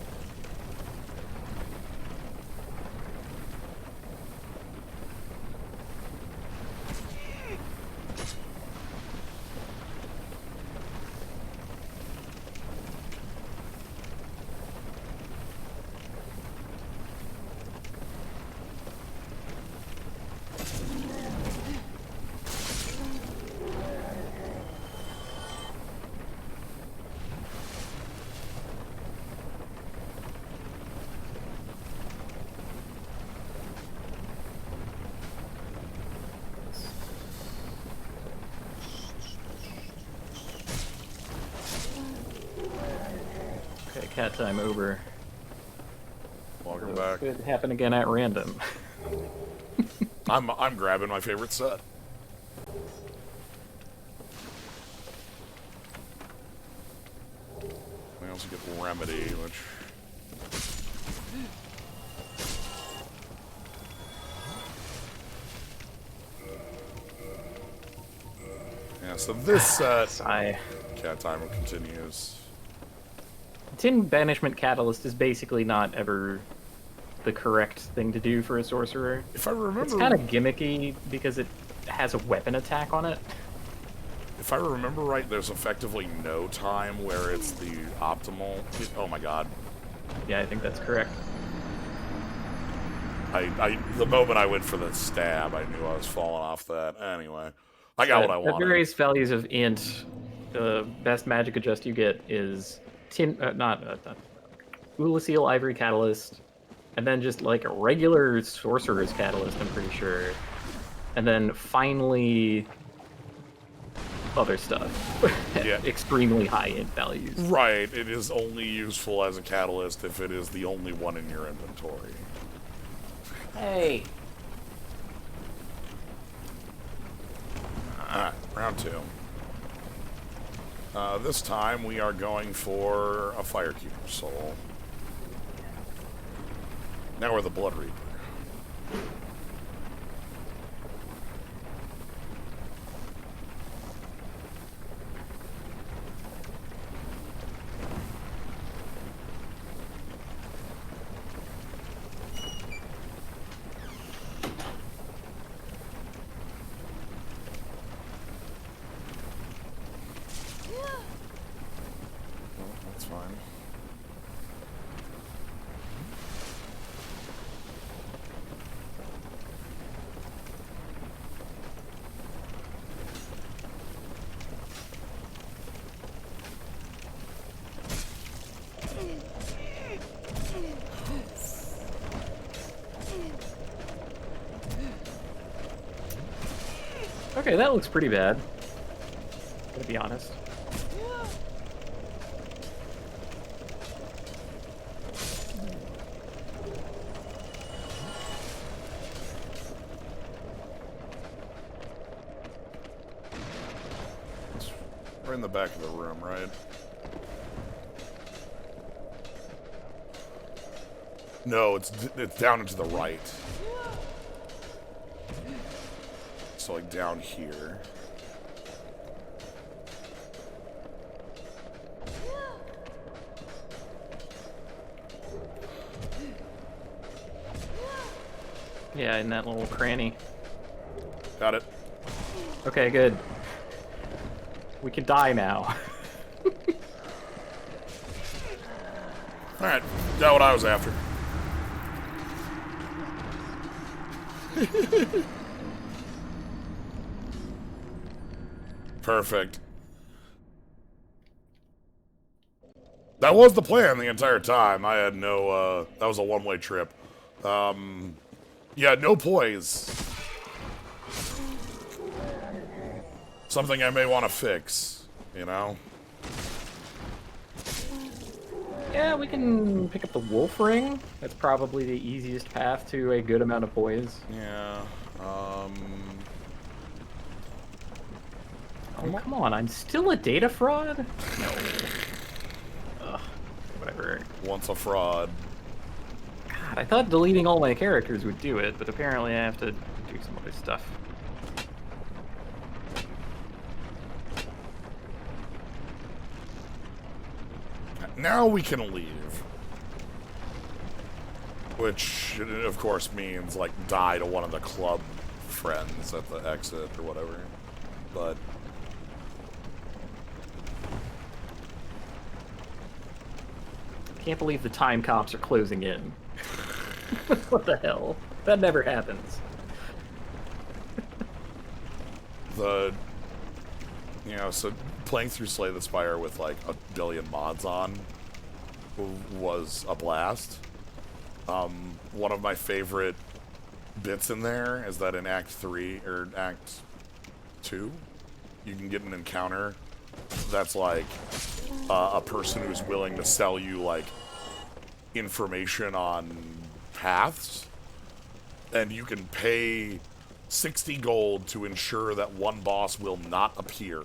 Okay, cat time over. Welcome So back. Could happen again at random. I'm grabbing my favorite set. We also get Remedy, which... Yeah, so this set... Sigh. Cat timer continues. Tin Banishment Catalyst is basically not ever the correct thing to do for a sorcerer. If I remember... It's kind of gimmicky because it has a weapon attack on it. If I remember right, there's effectively no time where it's the optimal... Oh my god. Yeah, I think that's correct. The moment I went for the stab, I knew I was falling off that. Anyway, I got what I At wanted. various values of int, the best magic adjust you get is Ulasil Ivory Catalyst, and then just like a regular Sorcerer's Catalyst, I'm pretty sure. And then finally, other stuff. Yeah. Extremely high int values. Right, it is only useful as a catalyst if it is the only one in your inventory. Hey. Alright, round 2. This time we are going for a Firekeeper Soul. Now we're the Blood Reaper. That's fine. Okay, that looks pretty bad. Gotta be honest. We're in the back of the room, right? No, it's down and to the right. So like down here. Yeah, in that little cranny. Got it. Okay, good. We can die now. Alright, got what I was after. Perfect. That was the plan the entire time. I had no, that was a one-way trip. Yeah, no poise. Something I may want to fix, you know? Yeah, we can pick up the Wolf Ring. That's probably the easiest path to a good amount of poise. Yeah, Oh, come on, I'm still a data fraud? No. Ugh, whatever. once a fraud. God, I thought deleting all my characters would do it, but apparently I have to do some other stuff. Now we can leave. Which, of course, means, like, die to one of the club friends at the exit or whatever. But... Can't believe the time cops are closing in. What the hell? That never happens. You know, so playing through Slay the Spire with, like, a billion mods on was a blast. One of my favorite bits in there is that in Act 3, or Act 2, you can get an encounter that's, like, a person who's willing to sell you, like, information on paths, and you can pay 60 gold to ensure that one boss will not appear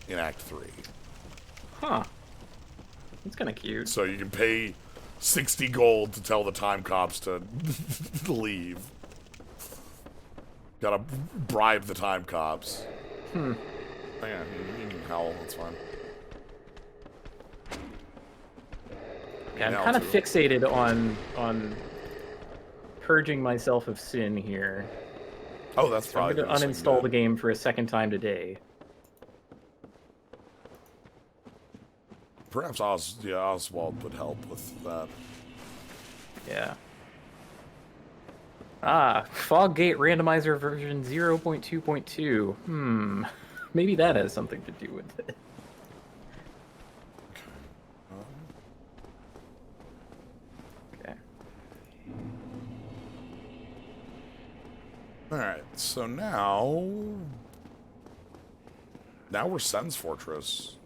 in Act 3. Huh. That's kind of cute. So you can pay 60 gold to tell the time cops to leave. Gotta bribe the time cops. Hmm. Oh, yeah, you can howl, that's fine. Yeah, I'm Now kind of too. fixated on purging myself of sin here. Oh, that's So I'm probably going to uninstall the game for a second time today. Perhaps Oswald would help with that. Yeah. Foggate randomizer version 0.2.2. Maybe that has something to do with it. Okay. Alright, so now we're Sen's Fortress.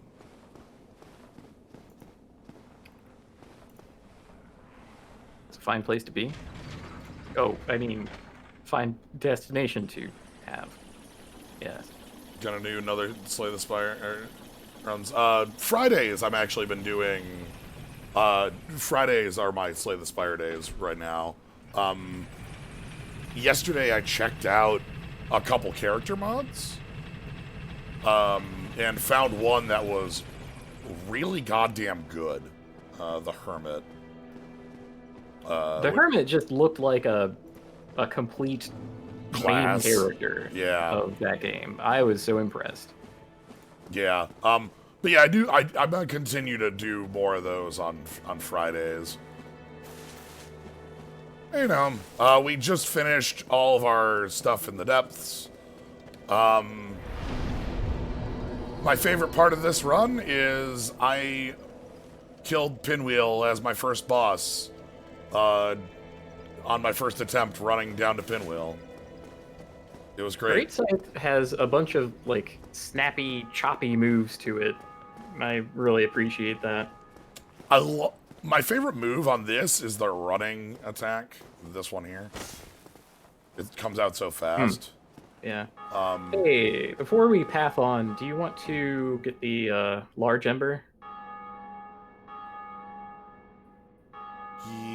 It's a fine place to be. Oh, I mean, fine destination to have. Yes. Gonna do another Slay the Spire runs. Fridays, I've actually been doing. Fridays are my Slay the Spire days right now. Yesterday I checked out a couple character mods. And found one that was really goddamn good. The Hermit. The Hermit just looked like a complete class main character of that game. I was so impressed. Yeah. But yeah, I'm gonna continue to do more of those on Fridays. You know, we just finished all of our stuff in the depths. My favorite part of this run is I killed Pinwheel as my first boss on my first attempt running down to Pinwheel. It was great. Great Scythe has a bunch of like snappy, choppy moves to it. I really appreciate that. My favorite move on this is the running attack. This one here. It comes out so fast. Yeah. Hey, before we path on, do you want to get the large ember?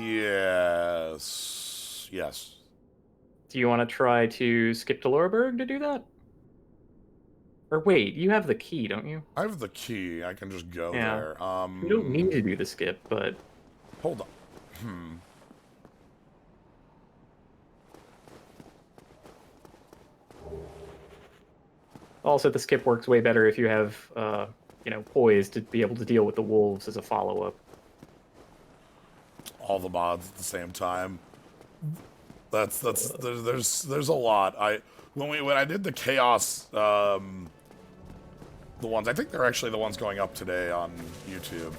Yes. Yes. Do you want to try to skip to Loreburg to do that? Or wait, you have the key, don't you? I have the key. I can just go there. You don't need to do the skip, but... Hold on. Also, the skip works way better if you have, poise to be able to deal with the wolves as a follow-up. All the mods at the same time. There's a lot. When I did the chaos, the ones, I think they're actually the ones going up today on YouTube.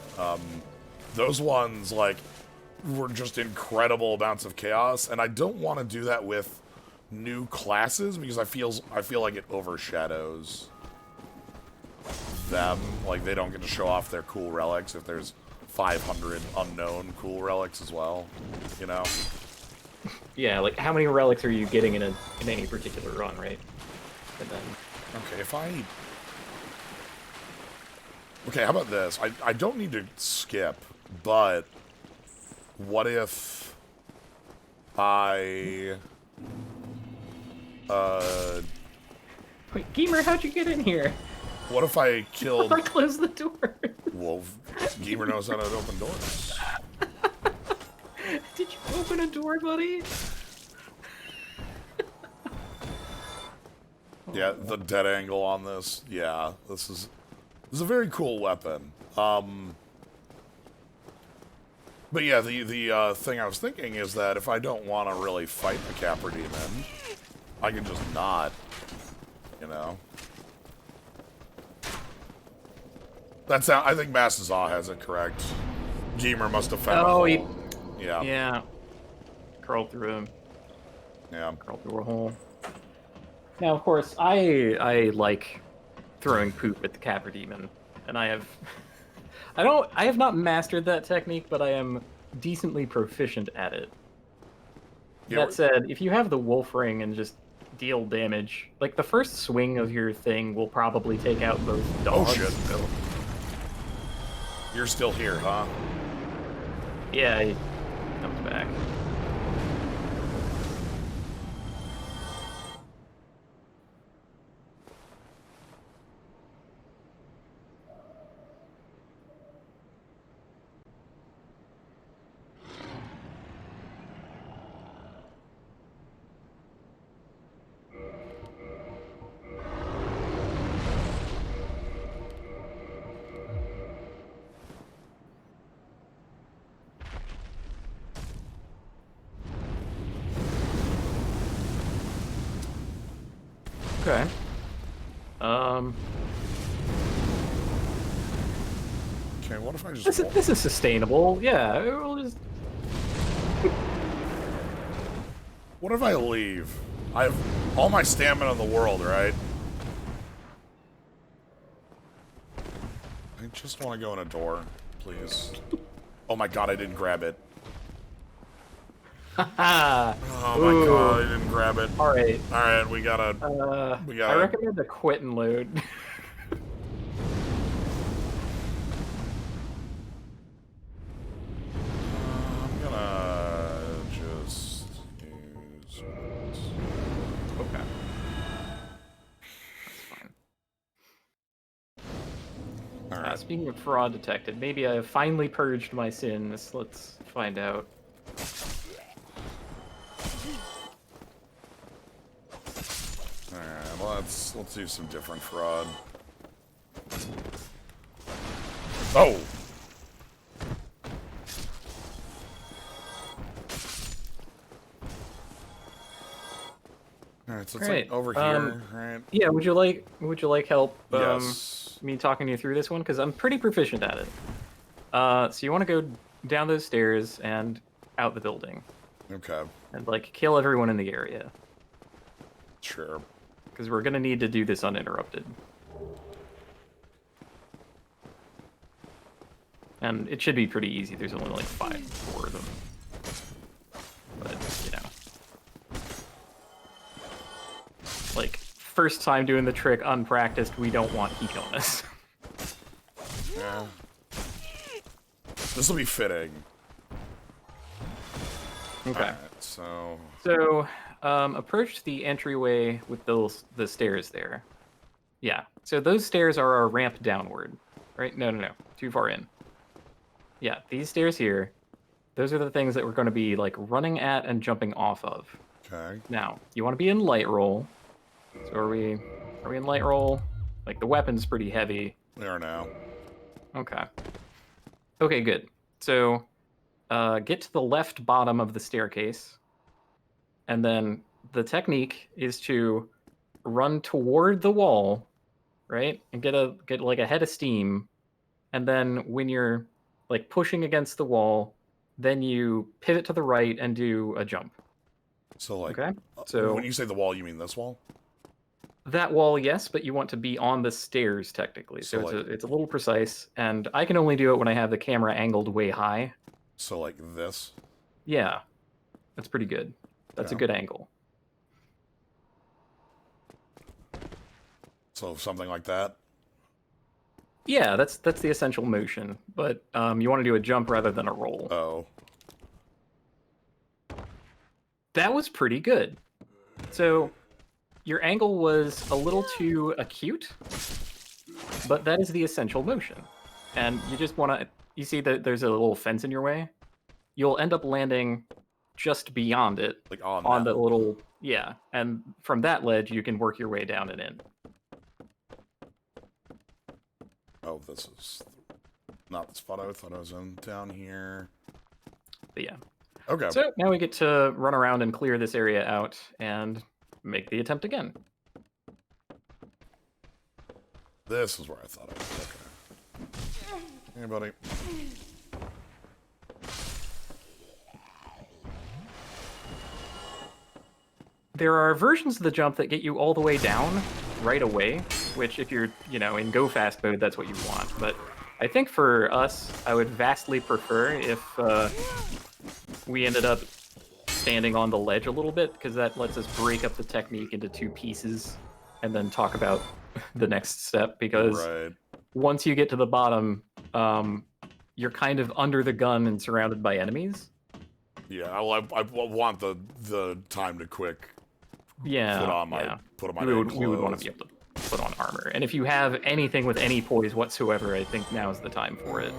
Those ones were just incredible amounts of chaos, and I don't want to do that with new classes because I feel like it overshadows them. Like they don't get to show off their cool relics if there's 500 unknown cool relics as well, you know? Yeah, like how many relics are you getting in any particular run, right? And then Okay, Okay, how about this? I don't need to skip, but what if I wait, Gamer, how'd you get in here? what if I killed I closed the door. Well, Gamer knows how to open doors. Did you open a door, buddy? Yeah, the dead angle on this. Yeah, this is a very cool weapon. But yeah, the thing I was thinking is that if I don't want to really fight the Capra Demon, I can just not, you know. That's how I think Massazaw has it correct. Gamer must have found. Oh, yeah. Yeah. Crawled through him. Yeah. Crawled through a hole. Now, of course, I like throwing poop at the Capra Demon, and I have not mastered that technique, but I am decently proficient at it. Yeah, That said, if you have the Wolf Ring and just deal damage, like the first swing of your thing will probably take out both dogs. Oh shit. So, You're still here, huh? yeah, he comes back. Okay. Okay, what if I just... This is sustainable. Yeah, we'll just... What if I leave? I have all my stamina in the world, right? I just want to go in a door, please. Oh my god, I didn't grab it. Haha. Oh my god, I didn't grab it. Alright. Alright, we gotta... I recommend a quit and load. I'm gonna just use... Okay. That's fine. Alright. Speaking of fraud detected, maybe I have finally purged my sins. Let's find out. Alright, let's do some different fraud. Oh! Alright, so it's like over here, right? Yeah, would you like help Yes. me talking you through this one? Because I'm pretty proficient at it. So you want to go down those stairs and out the building. Okay. And like kill everyone in the area. Sure. Because we're gonna need to do this uninterrupted. And it should be pretty easy. There's only like 4 of them. But, you know. Like, first time doing the trick unpracticed, we don't want heat on us. Yeah. This will be fitting. Okay. Alright, so... So, approach the entryway with the stairs there. Yeah. So those stairs are a ramp downward. Right? No. Too far in. Yeah, these stairs here, those are the things that we're going to be, like, running at and jumping off of. Okay. Now, you want to be in light roll. So are we in light roll? Like, the weapon's pretty heavy. We are now. Okay. Okay, good. So, get to the left bottom of the staircase. And then the technique is to run toward the wall, right? And get like a head of steam. And then when you're like pushing against the wall, then you pivot to the right and do a jump. So, like, Okay. So when you say the wall, you mean this wall? that wall, yes, but you want to be on the stairs technically. So So, it's a little precise, and I can only do it when I have the camera angled way high. So, like, this? Yeah, that's pretty good. That's a Yeah. good angle. So, something like that? Yeah, that's the essential motion, but you want to do a jump rather than a roll. Oh. That was pretty good. So your angle was a little too acute, but that is the essential motion. And you just want to, you see that there's a little fence in your way? You'll end up landing just beyond it. Like, on the that. little, yeah. And from that ledge, you can work your way down and in. Oh, this is not the spot I thought I was in. Down here. But yeah. Okay. So now we get to run around and clear this area out and make the attempt again. This is where I thought I was. Okay. Hey, buddy. There are versions of the jump that get you all the way down right away, which if you're, in go fast mode, that's what you want. But I think for us, I would vastly prefer if we ended up standing on the ledge a little bit, because that lets us break up the technique into 2 pieces and then talk about the next step, because Right. once you get to the bottom, you're kind of under the gun and surrounded by enemies. Yeah, I want the time to quick Yeah, put on my yeah. main we would want clothes. to be able to put on armor. And if you have anything with any poise whatsoever, I think now is the time for it.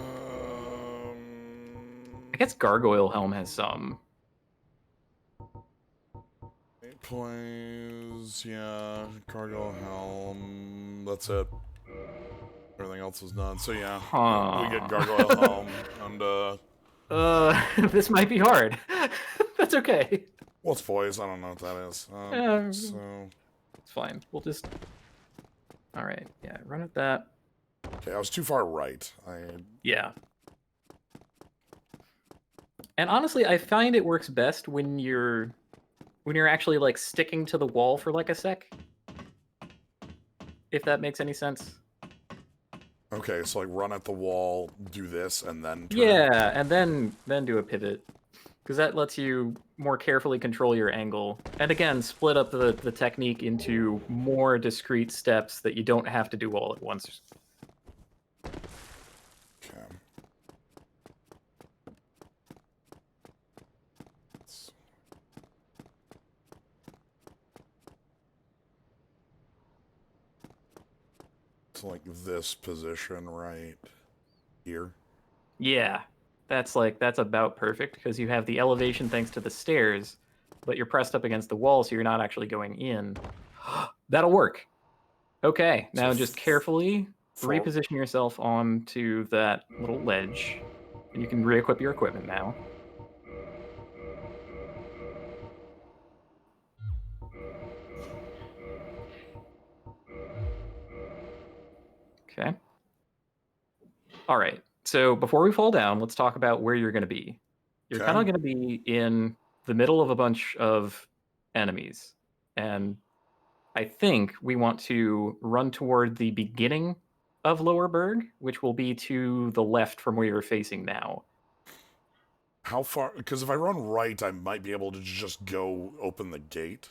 I guess Gargoyle Helm has some. Plays, yeah, cargo helm. That's it. Everything else was done. So yeah, we get gargoyle helm and This might be hard. That's okay. what's poise? I don't know what that is. Um, So It's fine. We'll just... Alright, yeah, run at that. Okay, I was too far right. Yeah. And honestly, I find it works best when you're actually like sticking to the wall for like a sec. If that makes any sense. Okay, so like run at the wall, do this, and then turn. Yeah, and then do a pivot. Because that lets you more carefully control your angle. And again, split up the technique into more discrete steps that you don't have to do all at once. Okay. It's like this position right here. Yeah, that's about perfect because you have the elevation thanks to the stairs, but you're pressed up against the wall, so you're not actually going in. That'll work. Okay, now just carefully reposition yourself onto that little ledge, and you can re-equip your equipment now. Okay. All right. So before we fall down, let's talk about where you're going to be. You're kind of going to be in the middle of a bunch of enemies. And I think we want to run toward the beginning of Lower Berg, which will be to the left from where you're facing now. How far? Because if I run right, I might be able to just go open the gate.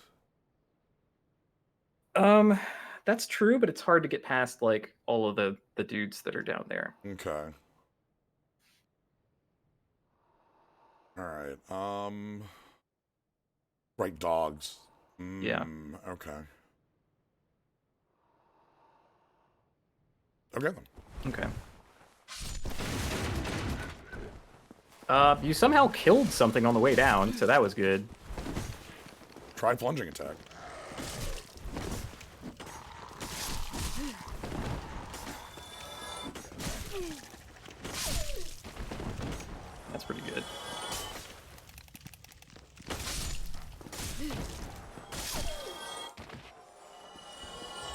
That's true, but it's hard to get past like all of the dudes that are down there. Okay. All right. Right, dogs. Yeah. Okay. Okay then. Okay. You somehow killed something on the way down, so that was good. Try plunging attack. That's pretty good.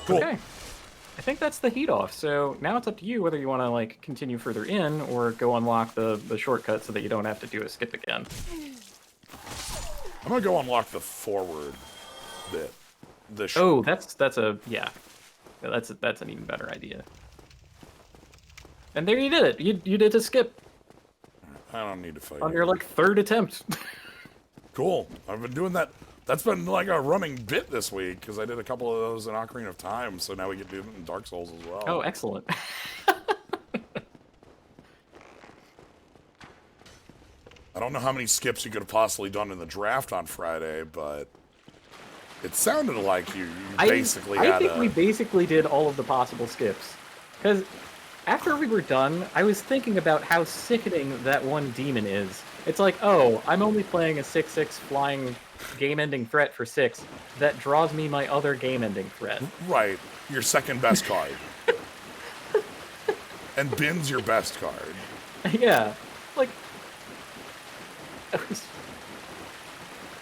Cool. Okay. I think that's the heat off, so now it's up to you whether you want to like continue further in or go unlock the shortcut so that you don't have to do a skip again. I'm gonna go unlock the forward bit. Oh, that's an even better idea. And there you did it. You did a skip I don't need to fight on you. your like third attempt. Cool. I've been doing that. That's been like a running bit this week because I did a couple of those in Ocarina of Time, so now we get to do them in Dark Souls as well. Oh, excellent. I don't know how many skips you could have possibly done in the draft on Friday, but it sounded like you basically had I think we basically did all of the possible skips. Because after we were done, I was thinking about how sickening that one demon is. It's like, oh, I'm only playing a 6/6 flying game-ending threat for 6 that draws me my other game-ending threat. Right. Your second best card. And Bin's your best card. Yeah. Like, that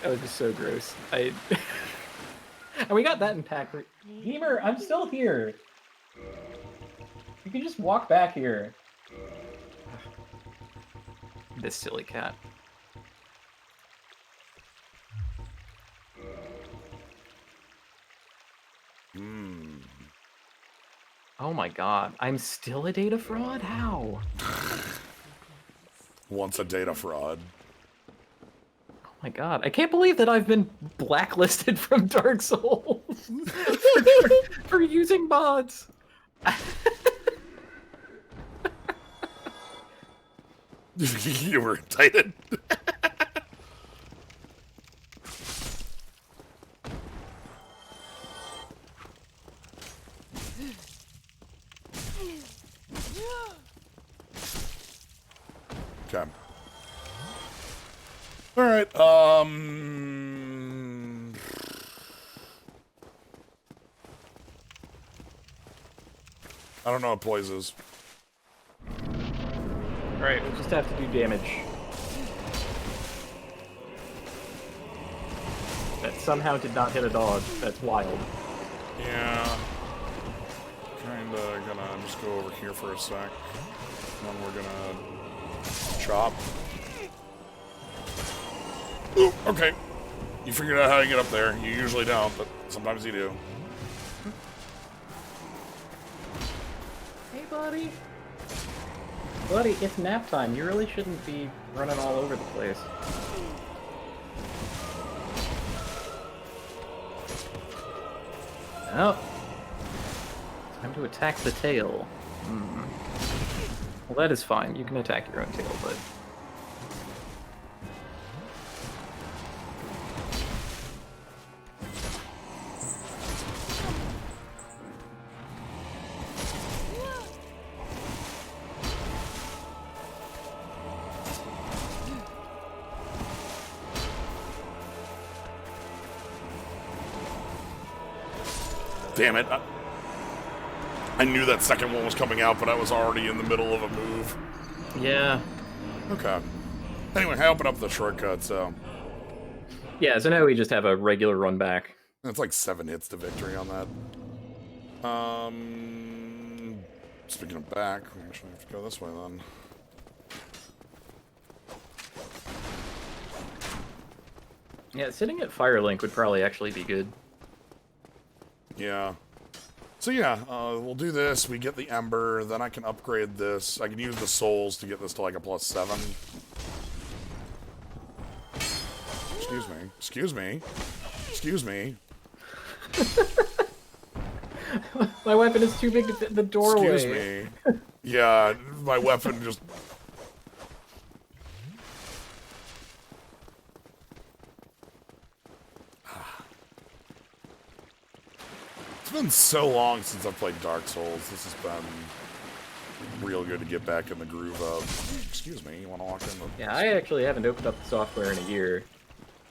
was just so gross. And we got that in pack. Gamer, I'm still here. You can just walk back here. This silly cat. Oh my god, I'm still a data fraud? How? Once a data fraud. Oh my god, I can't believe that I've been blacklisted from Dark Souls for using mods. You were indicted. Okay. All right. I don't know what poise is. Alright, we'll just have to do damage. That somehow did not hit a dog. That's wild. Yeah. Kinda gonna just go over here for a sec. Then we're gonna chop. Ooh, okay. You figured out how to get up there. You usually don't, but sometimes you do. Hey, buddy. Buddy, it's nap time. You really shouldn't be running all over the place. Oh. Time to attack the tail. Well, that is fine. You can attack your own tail, but... Damn it. I knew that second one was coming out, but I was already in the middle of a move. Yeah. Okay. Anyway, I opened up the shortcut, so... Yeah, so now we just have a regular run back. It's like 7 hits to victory on that. Speaking of back, we actually have to go this way then. Yeah, sitting at Firelink would probably actually be good. Yeah. So yeah, we'll do this. We get the Ember, then I can upgrade this. I can use the Souls to get this to like a +7. Excuse me. Excuse me. Excuse me. My weapon is too big to fit in the doorway. Excuse me. Yeah, my weapon just... It's been so long since I've played Dark Souls. This has been real good to get back in the groove of. Excuse me, you want to walk in? Yeah, I actually haven't opened up the software in a year.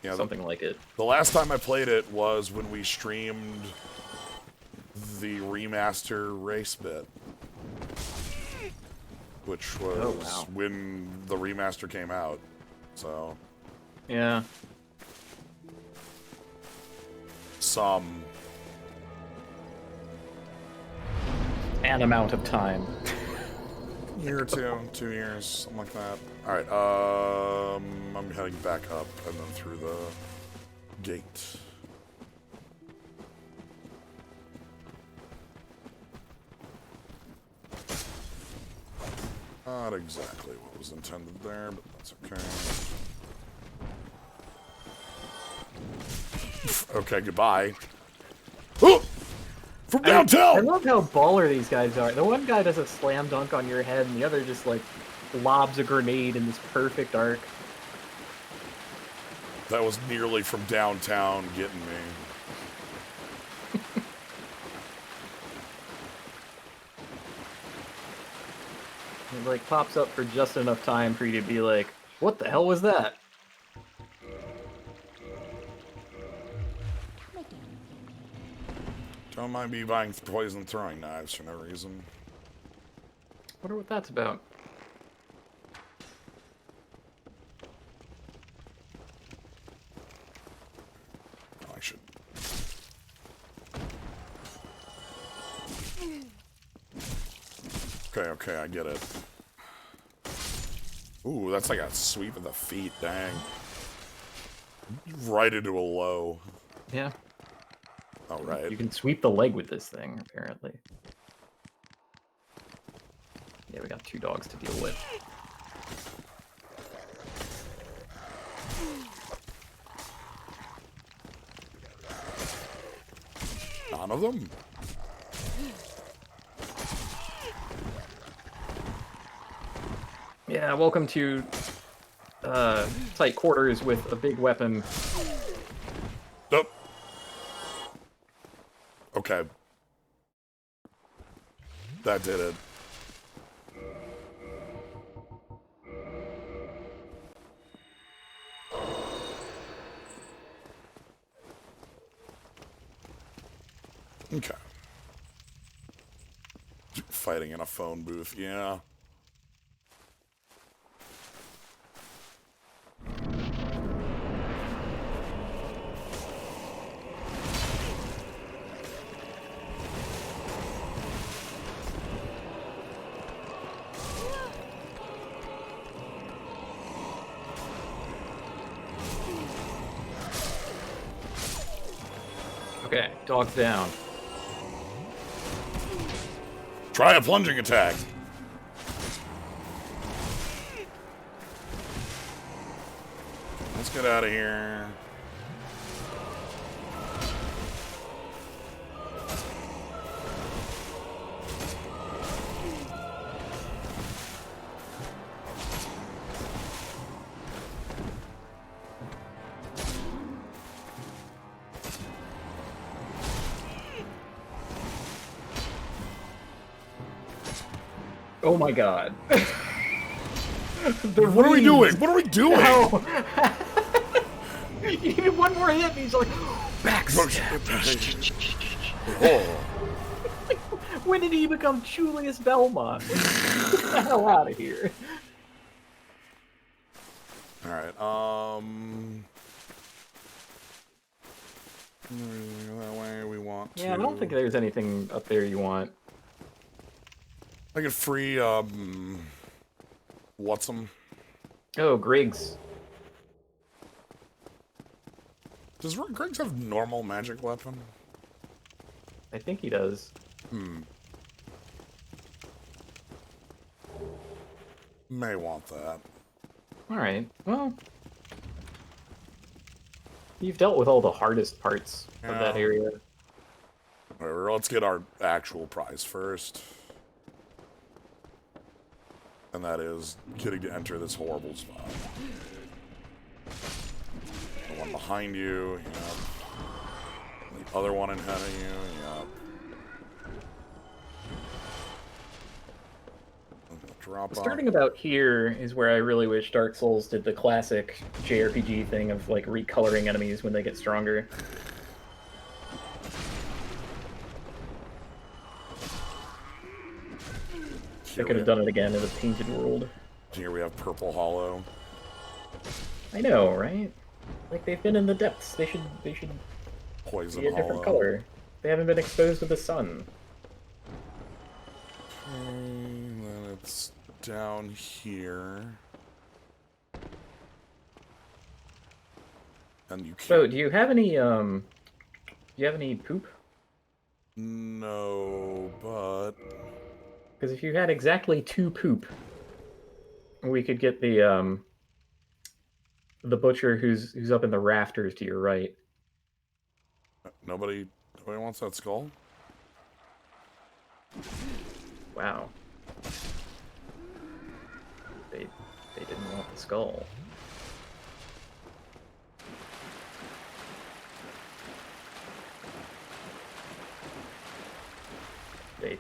Yeah, Something like it. The last time I played it was when we streamed the remaster race bit. Which was when the remaster came out. So. Yeah. An amount of time. Year or two, 2 years, something like that. Alright, I'm heading back up and then through the gate. Not exactly what was intended there, but that's okay. Okay, goodbye. Oh! From downtown! I love how baller these guys are. The one guy does a slam dunk on your head, and the other just, like, lobs a grenade in this perfect arc. That was nearly from downtown getting me. It, like, pops up for just enough time for you to be like, what the hell was that? Don't mind me buying poison throwing knives for no reason. Wonder what that's about. Oh, I should. Okay, I get it. Ooh, that's like a sweep of the feet, dang. Right into a low. Yeah. Alright. You can sweep the leg with this thing, apparently. Yeah, we got 2 dogs to deal with. None of them? Yeah, welcome to tight quarters with a big weapon. Nope. Okay. That did it. Okay. Fighting in a phone booth, yeah. Okay, dog's down. Try a plunging attack. Let's get out of here. Oh my god. What are we doing? What are we doing? No. You need one more hit, and he's like, backstab. Oh. When did he become Julius Belmont? Get the hell out of here. Alright, that way we want to... Yeah, I don't think there's anything up there you want. I get free, whats'em? Oh, Griggs. Does Griggs have normal magic weapon? I think he does. May want that. Alright, well... You've dealt with all the hardest parts of that area. Whatever, let's get our actual prize first. And that is getting to enter this horrible spot. The one behind you, yep. The other one in front of you, yep. Drop off. Starting about here is where I really wish Dark Souls did the classic JRPG thing of, like, recoloring enemies when they get stronger. They could have done it again in a painted world. Here we have Purple Hollow. I know, right? Like, they've been in the depths. They should Poison be a different Hollow. color. They haven't been exposed to the sun. And then it's down here. And you can't... So, do you have any poop? No, but... Because if you had exactly 2 poop, we could get the butcher who's up in the rafters to your right. Nobody wants that skull? Wow. They didn't want the skull.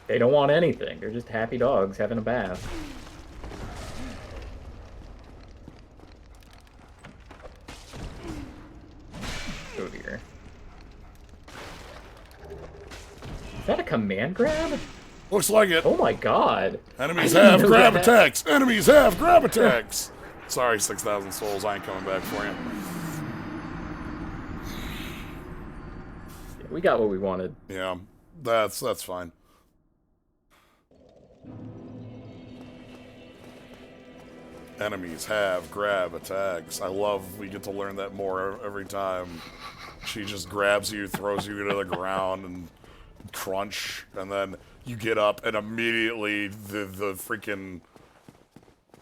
They don't want anything. They're just happy dogs having a bath. Oh dear. Is that a command grab? Looks like it. Oh my god. Enemies I didn't have know grab that. attacks! Enemies have grab attacks! Sorry, 6,000 souls. I ain't coming back for you. Yeah, we got what we wanted. Yeah, that's fine. Enemies have grab attacks. I love we get to learn that more every time. She just grabs you, throws you to the ground, and crunch, and then you get up, and immediately the freaking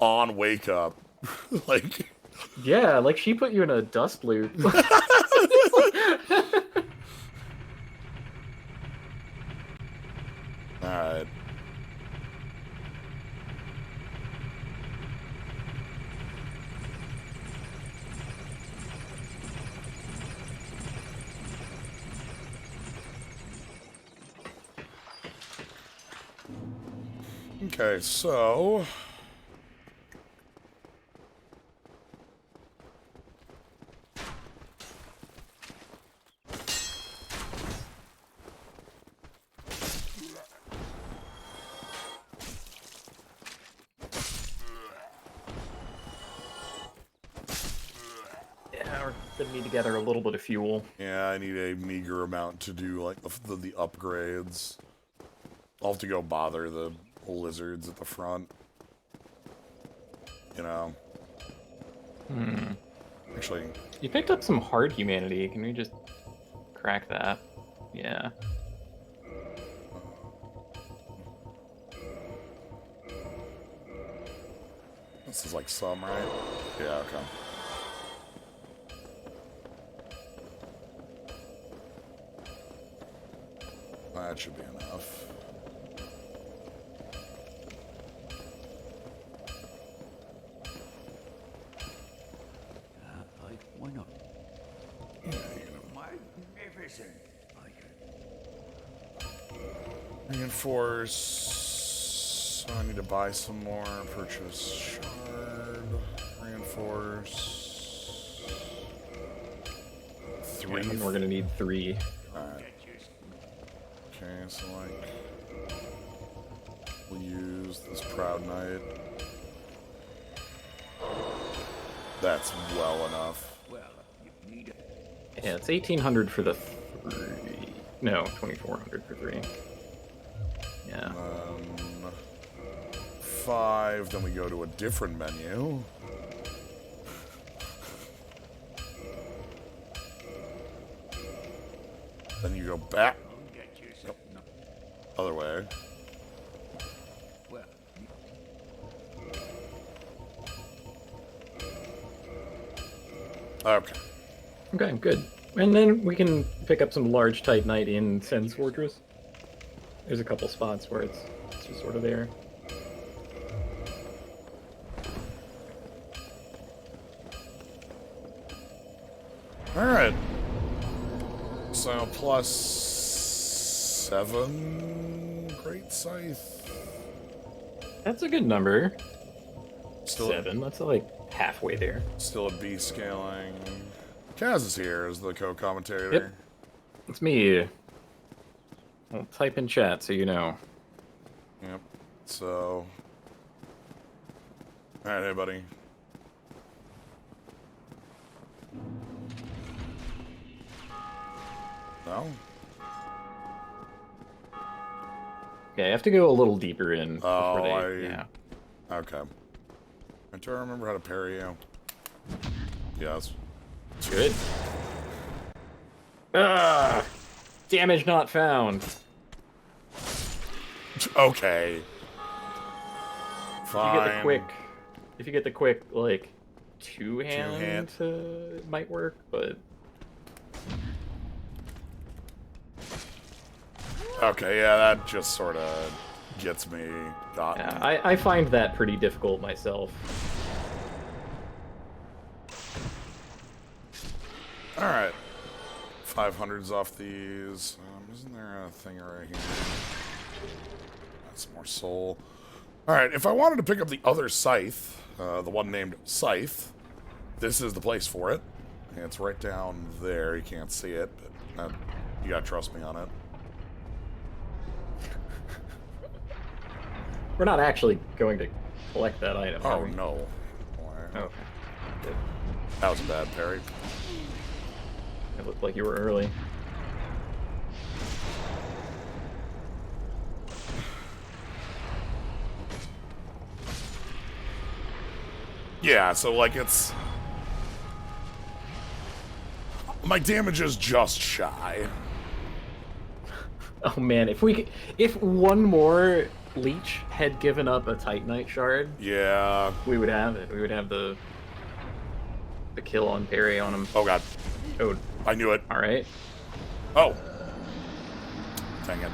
on wake up. Like... Yeah, like she put you in a dust loop. Alright. Okay, so... Yeah, we're gonna need to gather a little bit of fuel. Yeah, I need a meager amount to do, like, the upgrades. I'll have to go bother the lizards at the front. You know? Actually... You picked up some hard humanity. Can we just crack that? Yeah. This is like some, right? Yeah, okay. That should be enough. Why not? Magnificent. Reinforce. So I need to buy some more. Purchase shard. Reinforce. Yeah, 3. and we're gonna need 3. Alright. Okay, so like we'll use this Proud Knight. That's well enough. Well, you need it. Yeah, it's 1800 for the 3. No, 2400 for 3. Yeah. 5, then we go to a different menu. Then you go back. Get yourself. No. Other way. Well, Okay. Okay, good. And then we can pick up some large Titanite in Sen's Fortress. There's a couple spots where it's just sort of there. Alright. So plus 7 Great Scythe. That's a good number. Still 7. That's like halfway there. Still a B scaling. Kaz is here as the co-commentator. Yep. It's me. I'll type in chat so you know. Yep. So. Alright, hey buddy. No? Yeah, you have to go a little deeper in Oh, before they. Yeah. Okay. Do I remember how to parry you? Yes. Good. Ah! Damage not found. Okay. Fine. If you get the quick, if you get the quick like two-hand, Two-hand. it might work, but Okay, yeah, that just sort of gets me. Got yeah, me. I find that pretty difficult myself. All right. 500s off these. Isn't there a thing right here? That's more soul. All right, if I wanted to pick up the other Scythe, the one named Scythe, this is the place for it. It's right down there. You can't see it, but you gotta trust me on it. We're not actually going to collect that item. are Oh, we? no. Okay. Good. That was a bad parry. It looked like you were early. Yeah, so, like, it's... My damage is just shy. Oh man, if one more leech had given up a Titanite shard, Yeah. we would have it. We would have the kill on parry on him. Oh, God. Oh, I knew it. all right. Oh. Dang it.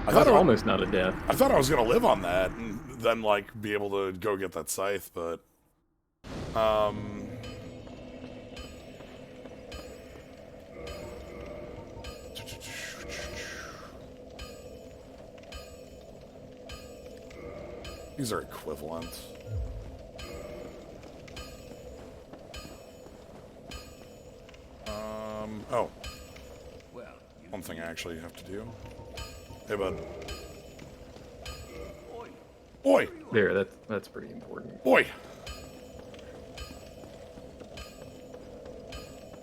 I thought almost not a death. I thought I was going to live on that and then, like, be able to go get that Scythe, but... These are equivalent. Oh. well, you One thing I actually have to do. Hey, bud. boy. Oi! There, that's pretty important. Oi!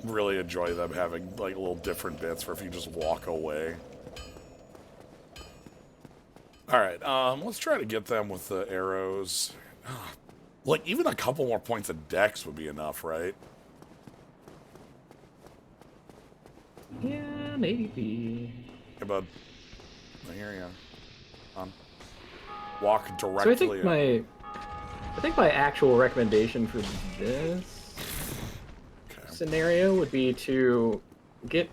Really enjoy them having, like, little different bits for if you just walk away. Alright, let's try to get them with the arrows. Like, even a couple more points of dex would be enough, right? Yeah, maybe. Hey, bud. I hear you. Walk So directly in. I think my actual recommendation for this scenario would be to get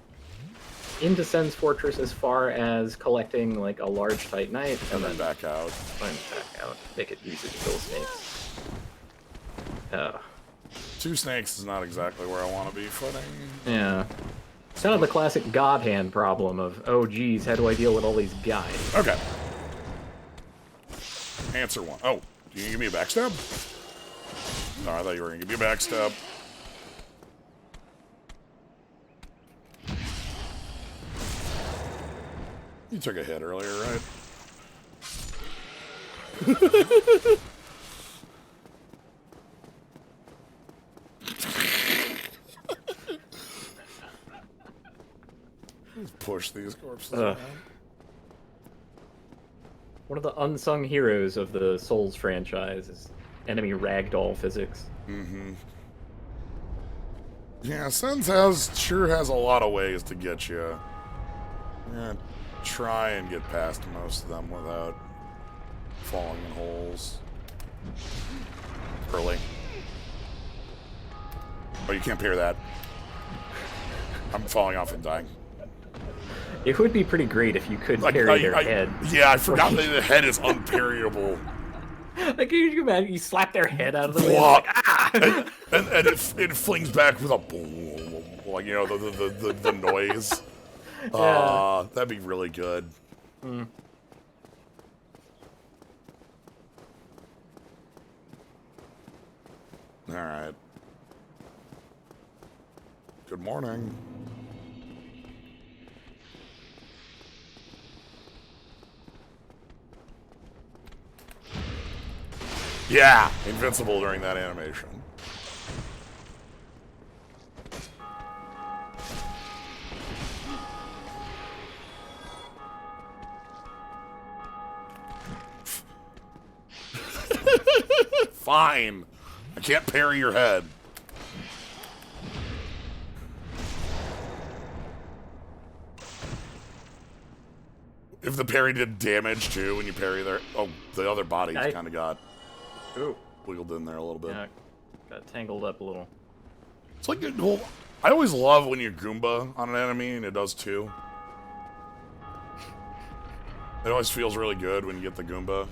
into Sen's Fortress as far as collecting like a large Titanite And then back out. back out. Make it easy to kill snakes. 2 snakes is not exactly where I want to be footing. Yeah. It's kind of the classic God Hand problem of, oh geez, how do I deal with all these guys? Okay. Answer 1. Oh, you gonna give me a backstab? No, I thought you were gonna give me a backstab. You took a hit earlier, right? Let's push these corpses around. One of the unsung heroes of the Souls franchise is enemy ragdoll physics. Mm-hmm. Yeah, Scythes sure has a lot of ways to get you. I'm gonna try and get past most of them without falling in holes. Early. Oh, you can't parry that. I'm falling off and dying. It would be pretty great if you could parry their head. Yeah, I forgot that the head is unparryable. Like, you imagine you slap their head out of the way, like, ah! and it flings back with a boom, like, you know, the noise. Yeah. That'd be really good. Mm. All right. Good morning. Yeah, invincible during that animation. Fine. I can't parry your head. If the parry did damage too when you parry there. Oh, the other body's kind of got wiggled in there a little bit. Yeah, got tangled up a little. It's like, well, I always love when you Goomba on an enemy, and it does too. It always feels really good when you get the Goomba.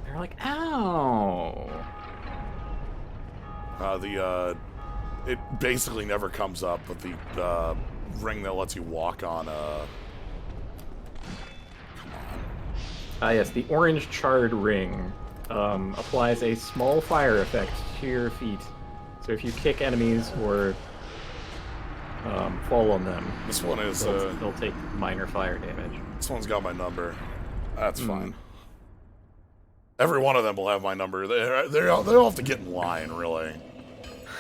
They're like, ow! It basically never comes up, but the ring that lets you walk on, Yes, the orange charred ring applies a small fire effect to your feet. So if you kick enemies or fall on them, this one is they'll take minor fire damage. This one's got my number. That's fine. Every one of them will have my number. They all have to get in line, really.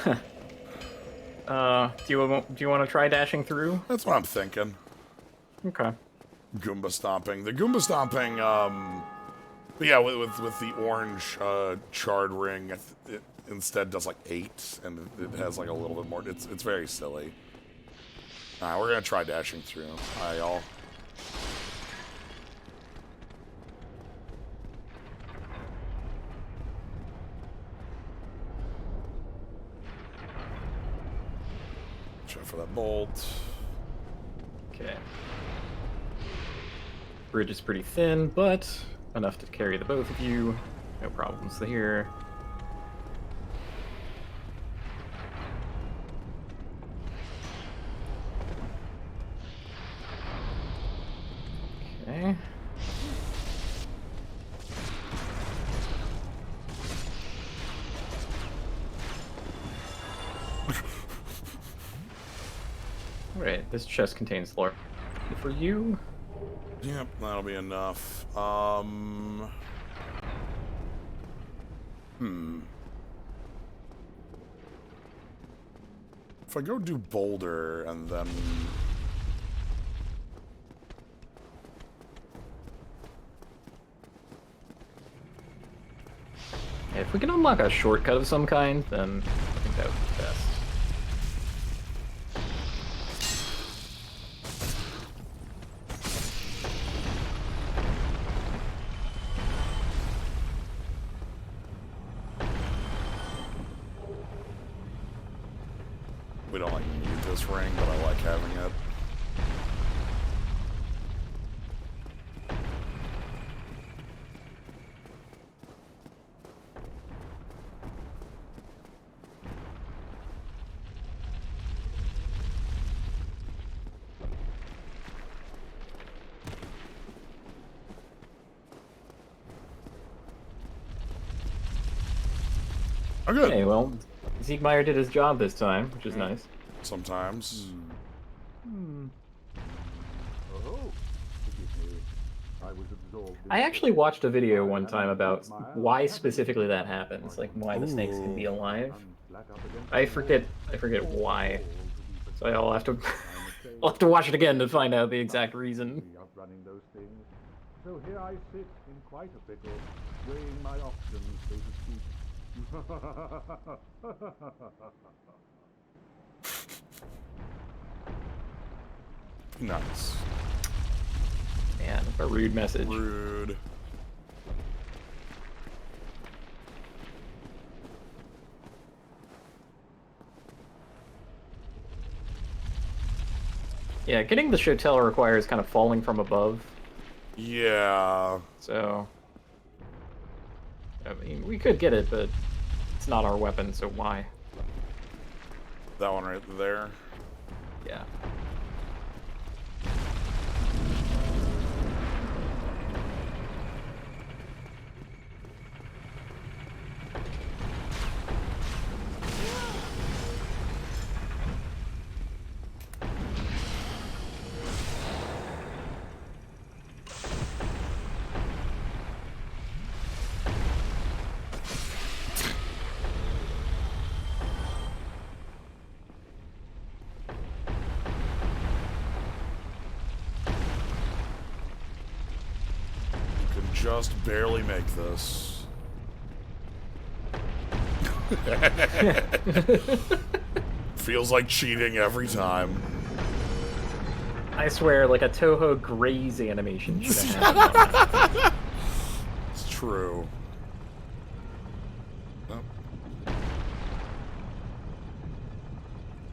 Do you want to try dashing through? That's what I'm thinking. Okay. Goomba stomping. The Goomba stomping, but yeah, with the orange charred ring, it instead does like 8, and it has like a little bit more. It's very silly. Alright, we're gonna try dashing through. Hi, y'all. Try for that bolt. Okay. Bridge is pretty thin, but enough to carry the both of you. No problems here. Okay. Alright, this chest contains lore for you. Yep, that'll be enough. If I go do Boulder and then... If we can unlock a shortcut of some kind, then I think that would be best. We don't like need this ring, but I like having it. Oh, good. Hey, well, Siegmeyer did his job this time, which is nice. Sometimes. I actually watched a video one time about why specifically that happens, like why the snakes can be alive. I forget why. So I'll have to I'll have to watch it again to find out the exact reason. Outrunning those things. So here I sit in quite a pickle, weighing my options, so to speak. Nice. Man, a rude message. Rude. Yeah, getting the Chotel requires kind of falling from above. Yeah. So, I mean, we could get it, but it's not our weapon, so why? That one right there. Yeah. Just barely make this. Feels like cheating every time. I swear, like a Toho Graze animation should have happened. It's true. Oh.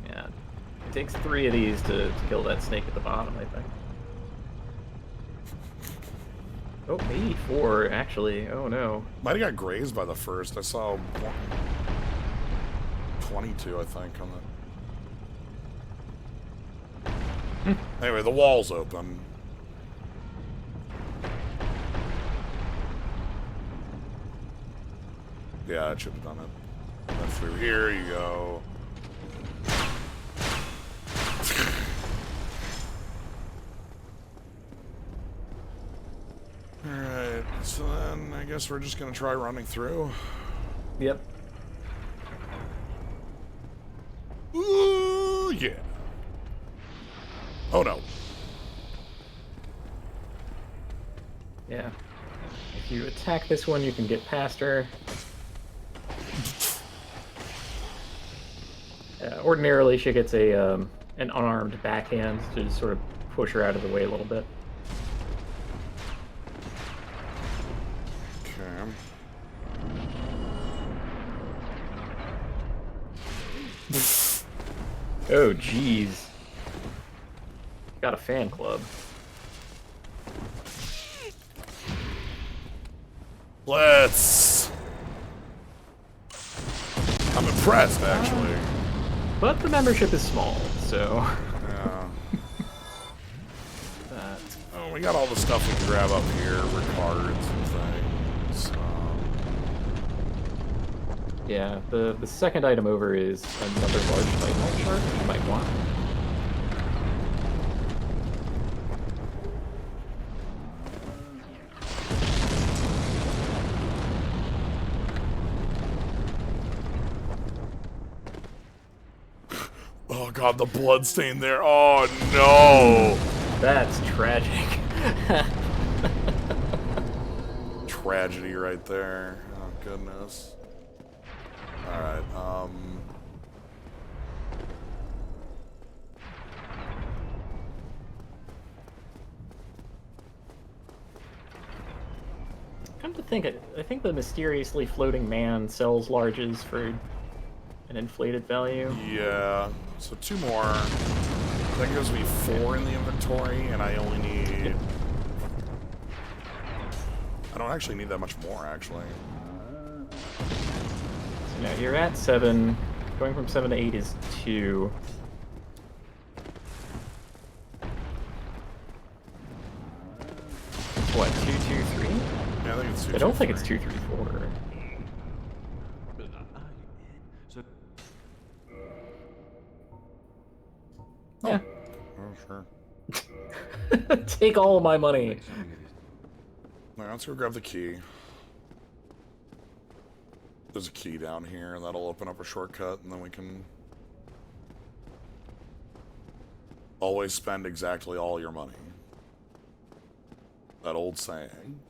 Yeah. It takes 3 of these to kill that snake at the bottom, I think. Oh, maybe 4, actually. Oh, no. Might have got grazed by the first. I saw 22, I think, on that. Anyway, the wall's open. Yeah, it should have done it. And then through here you go. Alright, so then I guess we're just gonna try running through. Yep. Ooh, yeah. Oh no. Yeah. If you attack this one, you can get past her. Ordinarily, she gets a an unarmed backhand to just sort of push her out of the way a little bit. Okay. Oh, jeez. Got a fan club. Let's... I'm impressed, actually. But the membership is small, so... Yeah. Oh, we got all the stuff we can grab up here, recards and things. Yeah, the second item over is another large lightning shark you might want. Oh god, the blood stain there. Oh no! That's tragic. Tragedy right there. Oh goodness. Alright, Come to think, I think the mysteriously floating man sells larges for an inflated value. Yeah. So 2 more. That gives me 4 in the inventory, and I only need... I don't actually need that much more, actually. So now you're at 7. Going from 7 to 8 is 2. What, 2, 2, 3? Yeah, I think it's 2, I don't 2, think 3. it's 2, 3, 4. So, Yeah. Oh, sure. Take all of my money. Alright, let's go grab the key. There's a key down here, and that'll open up a shortcut, and then we can... always spend exactly all your money. That old saying.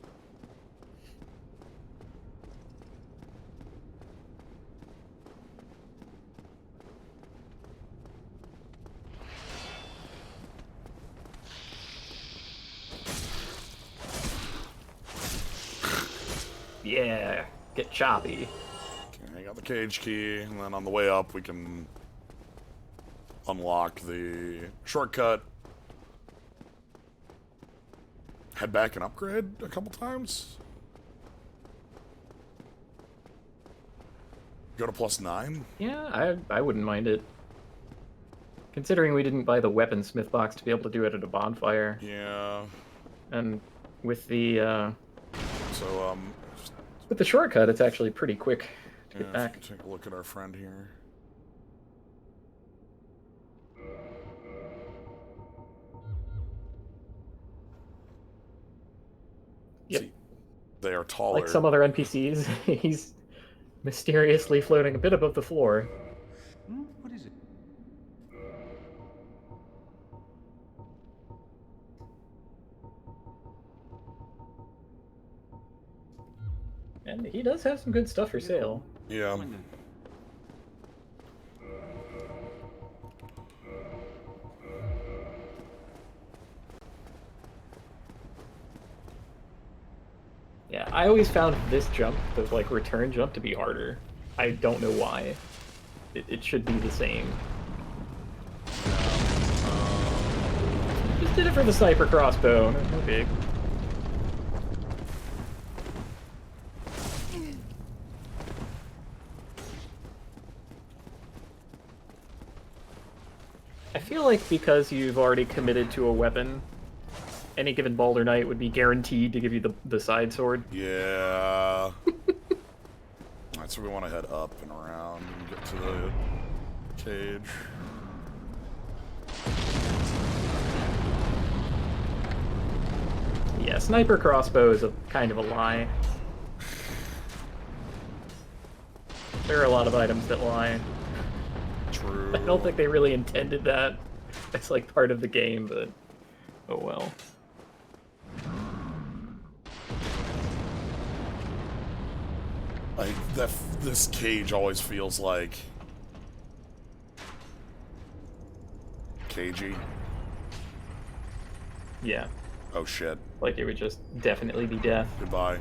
Yeah, get choppy. Okay, I got the cage key, and then on the way up we can unlock the shortcut. Head back and upgrade a couple times. Go to +9. Yeah, I wouldn't mind it. Considering we didn't buy the weaponsmith box to be able to do it at a bonfire. Yeah. And with the So, with the shortcut, it's actually pretty quick to yeah, get back. take a look at our friend here. Yep. See, they are taller. Like some other NPCs, he's mysteriously floating a bit above the floor. what is it? And he does have some good stuff for sale. Yeah. Yeah, I always found this jump, the like return jump, to be harder. I don't know why. It should be the same. Just did it for the sniper crossbow. No big. I feel like because you've already committed to a weapon, any given Baldur Knight would be guaranteed to give you the side sword. Yeah. Alright, so we want to head up and around and get to the cage. Yeah, sniper crossbow is a kind of a lie. There are a lot of items that lie. True. I don't think they really intended that. It's like part of the game, but oh well. Like, this cage always feels like... cagey. Yeah, Oh shit. like it would just definitely be death. Goodbye.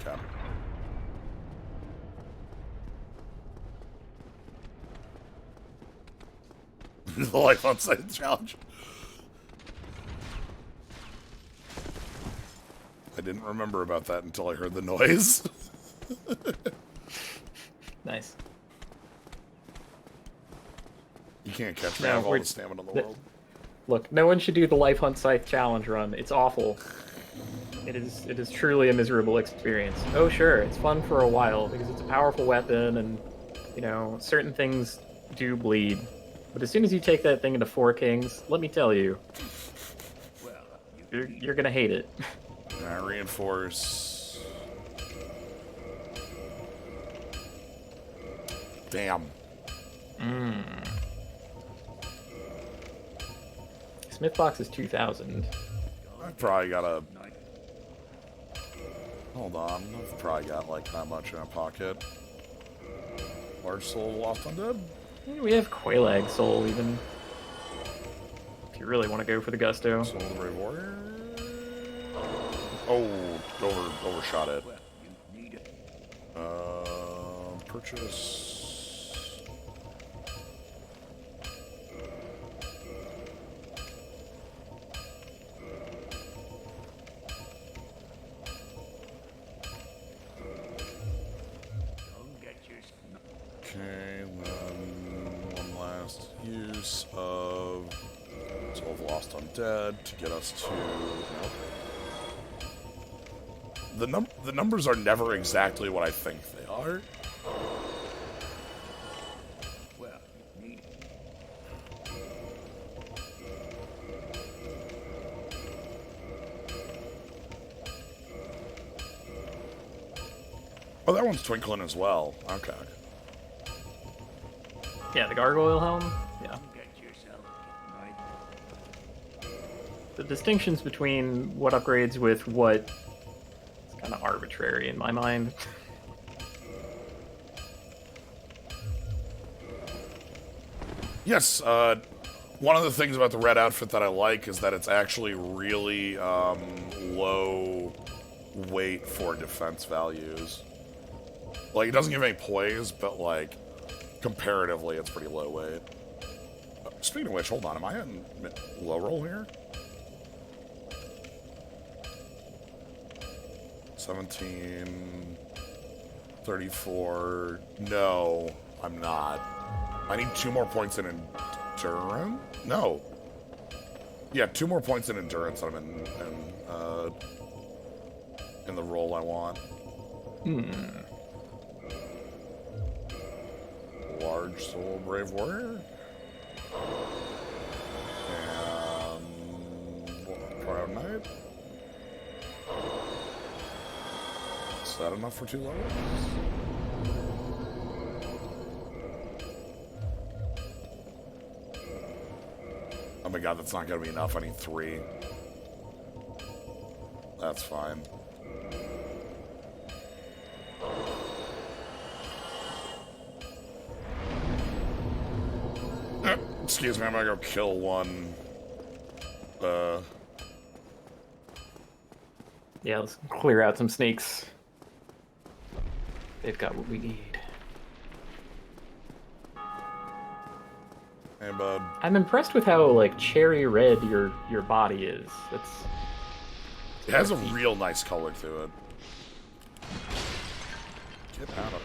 Okay. The life on site challenge. I didn't remember about that until I heard the noise. Nice. You can't catch me. No, I have all we're- the stamina in the the- world. Look, no one should do the Life Hunt Scythe challenge run. It's awful. It is truly a miserable experience. Oh sure, it's fun for a while because it's a powerful weapon and, you know, certain things do bleed. But as soon as you take that thing into Four Kings, let me tell you, Well, you're gonna hate it. Reinforce. Damn. Smith box is 2,000. I probably got a... Hold on. I've probably got like that much in a pocket. Large soul lost undead? We have Quailag Soul even. If you really want to go for the gusto. Soul of the Brave Warrior? Oh, overshot it. Well, you need it. Purchase. Don't get your Okay, then one last use of 12 Lost Undead to get us to... Nope. The numbers are never exactly what I think they are. well, you need it. Oh, that one's twinkling as well. Okay. Yeah, the gargoyle helm. Yeah. Don't get yourself right. The distinctions between what upgrades with what is kind of arbitrary in my mind. Yes, one of the things about the red outfit that I like is that it's actually really low weight for defense values. Like, it doesn't give any poise, but, like, comparatively, it's pretty low weight. Speaking of which, hold on, am I in low roll here? 17... 34... No, I'm not. I need 2 more points in endurance? No. Yeah, 2 more points in endurance. I'm in the role I want. Large soul brave warrior. And proud knight. Is that enough for 2 levels? Oh my god, that's not gonna be enough. I need 3. That's fine. Excuse me, I'm gonna go kill one. Yeah, let's clear out some snakes. They've got what we need. Hey, bud. I'm impressed with how like cherry red your body is. That's It has a real nice color to it. Get out of...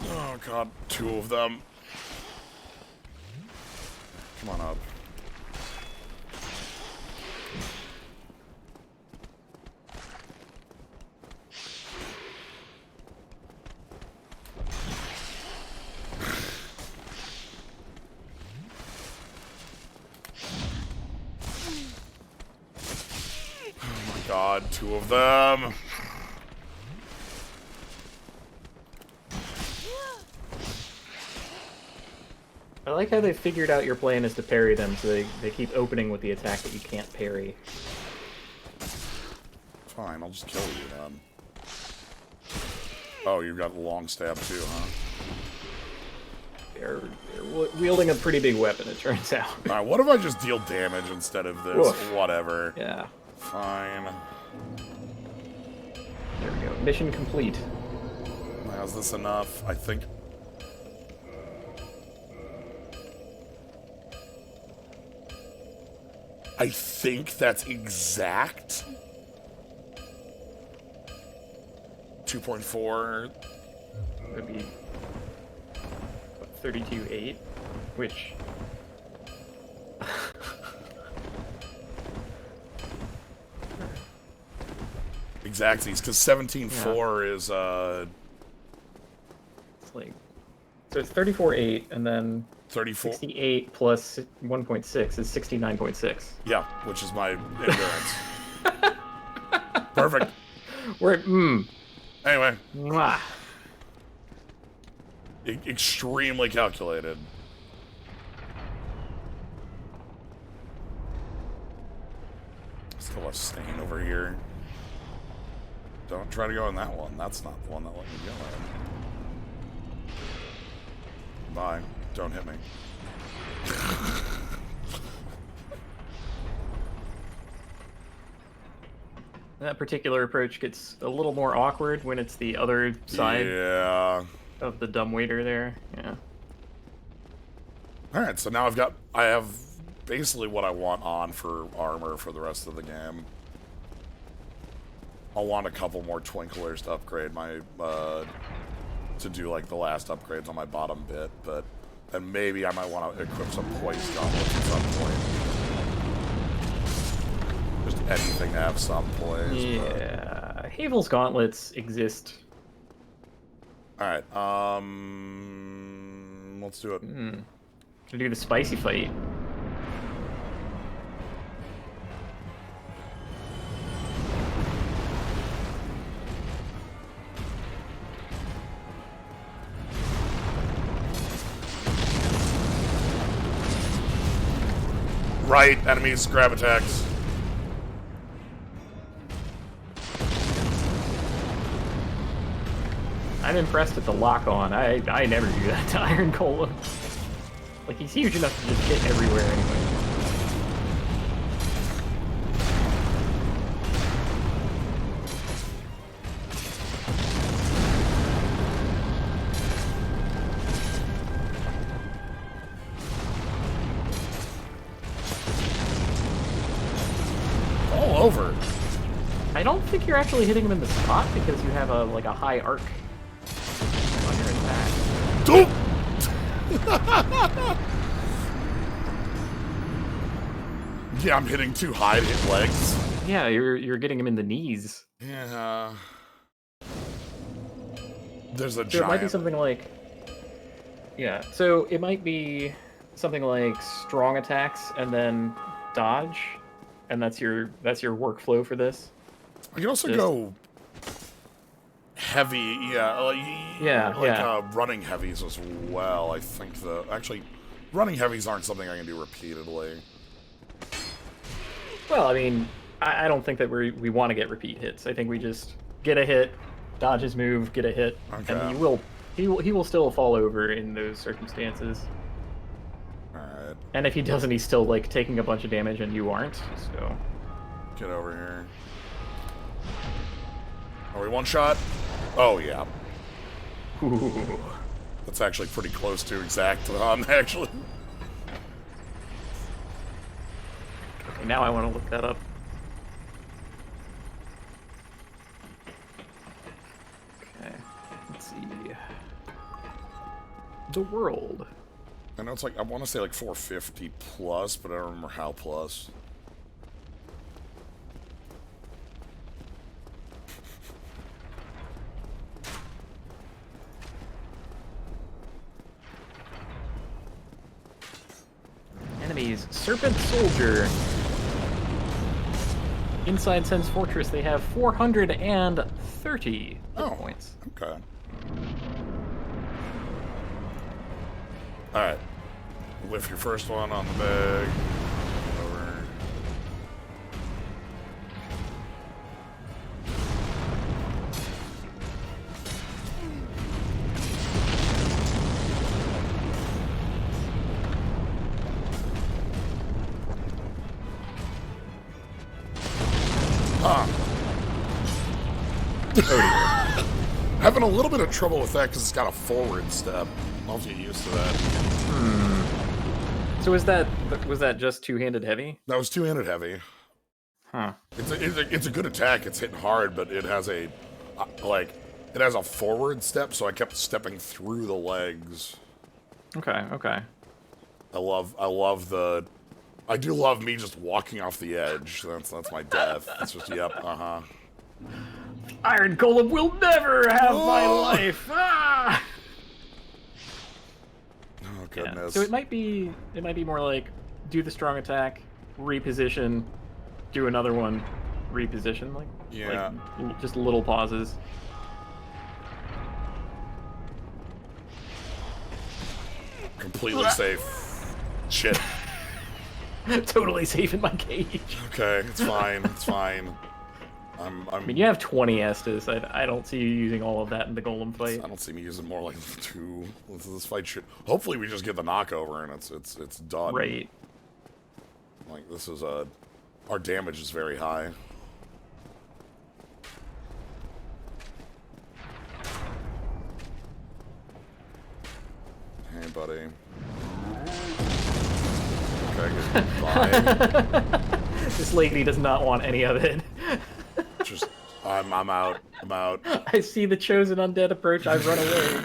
Oh god, 2 of them. Come on up. Oh my god, 2 of them. I like how they figured out your plan is to parry them, so they keep opening with the attack that you can't parry. Fine, I'll just kill you then. Oh, you've got a long stab too, huh? They're wielding a pretty big weapon, it turns out. Alright, what if I just deal damage instead of this? Woof. Whatever. Yeah. Fine. There we go. Mission complete. Now, is this enough? I think... I think that's exact. 2.4. Would be 32.8, which Exactsies, because 17.4 is it's like so it's 34.8, and then 34. 68 plus 1.6 is 69.6. Yeah, which is my endurance. Perfect. We're Anyway, mwah. extremely calculated. Still a stain over here. Don't try to go in that one. That's not the one that let me go in. Bye. Don't hit me. That particular approach gets a little more awkward when it's the other side of the dumbwaiter there. Yeah. Alright, so now I have basically what I want on for armor for the rest of the game. I'll want a couple more twinklers to upgrade my, to do like the last upgrades on my bottom bit, but then maybe I might want to equip some poise gauntlets at some point. Just anything to have some poise. Yeah, Havel's gauntlets exist. Alright, let's do it. To do the spicy fight. Right, enemies, grab attacks. I'm impressed at the lock-on. I never do that to Iron Golem. Like, he's huge enough to just hit everywhere anyway. All over. I don't think you're actually hitting him in the spot because you have a high arc on your attack. Doop! Yeah, I'm hitting too high to hit legs. Yeah, you're getting him in the knees. Yeah. There's a So giant. it might be something like... Yeah, so it might be something like strong attacks and then dodge, and that's your workflow for this. I can also Just- go heavy, running heavies as well. I think actually, running heavies aren't something I can do repeatedly. Well, I mean, I don't think that we want to get repeat hits. I think we just get a hit, dodge his move, get a hit, Okay. and he will still fall over in those circumstances. Alright, And if he doesn't, he's still like taking a bunch of damage, and you aren't. So get over here. Are we one shot? Oh, yeah. Ooh. That's actually pretty close to exact on, actually. Okay, now I want to look that up. Okay, let's see. The world. I know it's like, I want to say like 450 plus, but I don't remember how plus. Enemies, Serpent Soldier. Inside Sen's Fortress, they have 430 hit points. Okay. Alright. Lift your first one on the bag. Over. Having a little bit of trouble with that because it's got a forward step. I'll get used to that. So was that just two-handed heavy? That was two-handed heavy. Huh. It's a good attack. It's hitting hard, but it has a it has a forward step, so I kept stepping through the legs. Okay, okay. I do love me just walking off the edge. That's my death. It's just Iron Golem will never have my life. Ah! Oh goodness. So it might be more like do the strong attack, reposition, do another one, reposition, like just little pauses. Completely safe. Shit. Totally safe in my cage. Okay, it's fine. It's fine. I mean, you have 20 Estus. I don't see you using all of that in the golem fight. I don't see me using more like 2. This fight should. Hopefully, we just get the knockover and it's done. Right. Like this is our damage is very high. Hey, buddy. Okay, bye. This lady does not want any of it. Just, I'm out. I'm out. I see the chosen undead approach. I run away.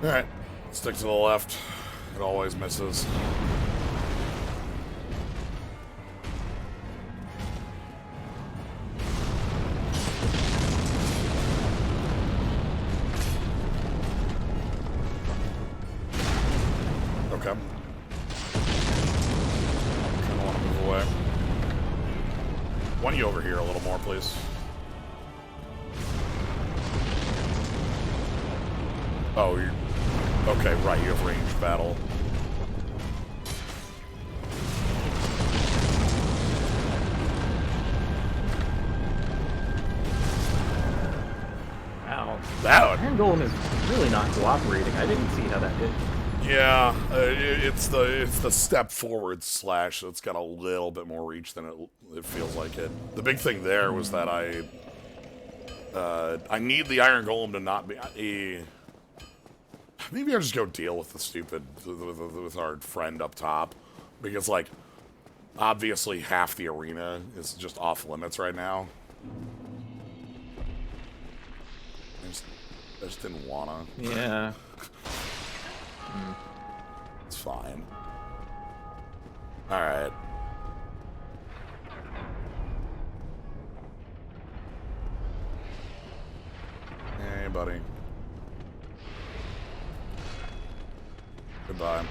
All right, stick to the left. It always misses. Okay. Kind of want to move away. Why don't you over here a little more, please? Oh, you're... Okay, right, you have ranged battle. Wow. That Iron Golem is really not cooperating. I didn't see how that did. Yeah, it's the step forward slash, so it's got a little bit more reach than it feels like it. The big thing there was that I need the Iron Golem to not be maybe I'll just go deal with the stupid with our friend up top, because like obviously half the arena is just off limits right now. I just didn't wanna. Yeah. It's fine. Alright. Hey, buddy. Goodbye.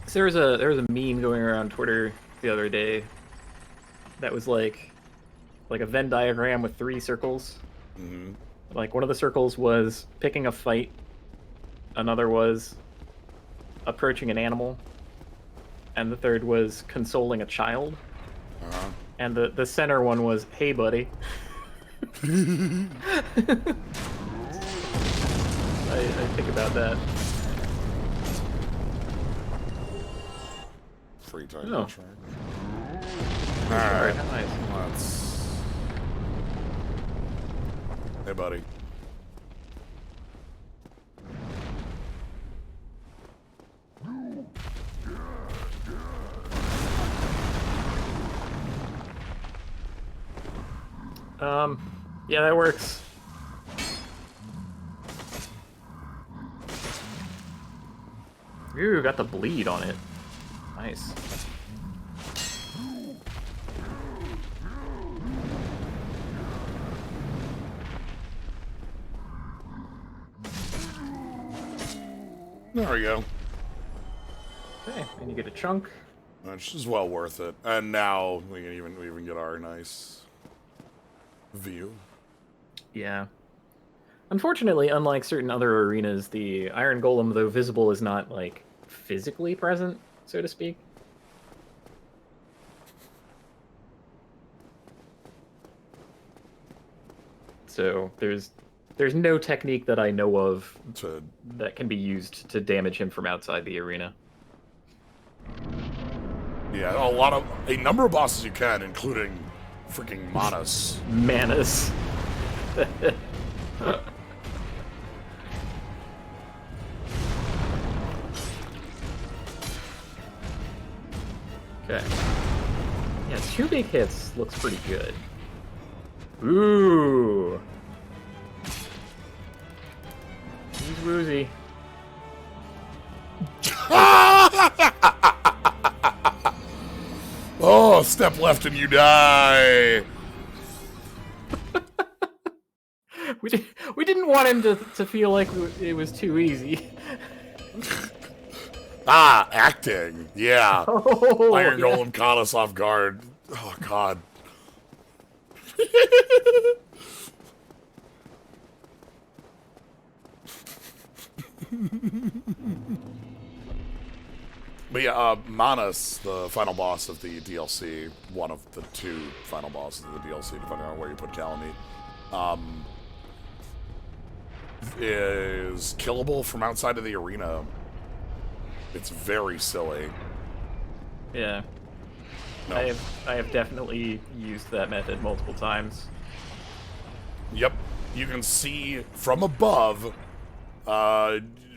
So there was a meme going around Twitter the other day that was like a Venn diagram with 3 circles. Mm-hmm. Like one of the circles was picking a fight, another was approaching an animal, and the third was consoling a child. Uh-huh. And the center one was, hey buddy. I think about that. Free target Oh. track. Alright, Alright. nice. Let's... Hey, buddy. Yeah, that works. Ooh, got the bleed on it. Nice. There we go. Okay, and you get a chunk. Which is well worth it. And now we even get our nice view. Yeah. Unfortunately, unlike certain other arenas, the Iron Golem, though visible, is not, like, physically present, so to speak. So there's no technique that I know of that can be used to damage him from outside the arena. Yeah, a number of bosses you can, including freaking Manus. Manus. Okay. Yeah, 2 big hits looks pretty good. Ooh. He's woozy. Oh, step left and you die. We didn't want him to feel like it was too easy. Ah, acting. Yeah. Oh, Iron yeah. Golem caught us off guard. Oh, God. But yeah, Manus, the final boss of the DLC, one of the two final bosses of the DLC, depending on where you put Calamite, is killable from outside of the arena. It's very silly. Yeah. No. I have definitely used that method multiple times. Yep. You can see from above.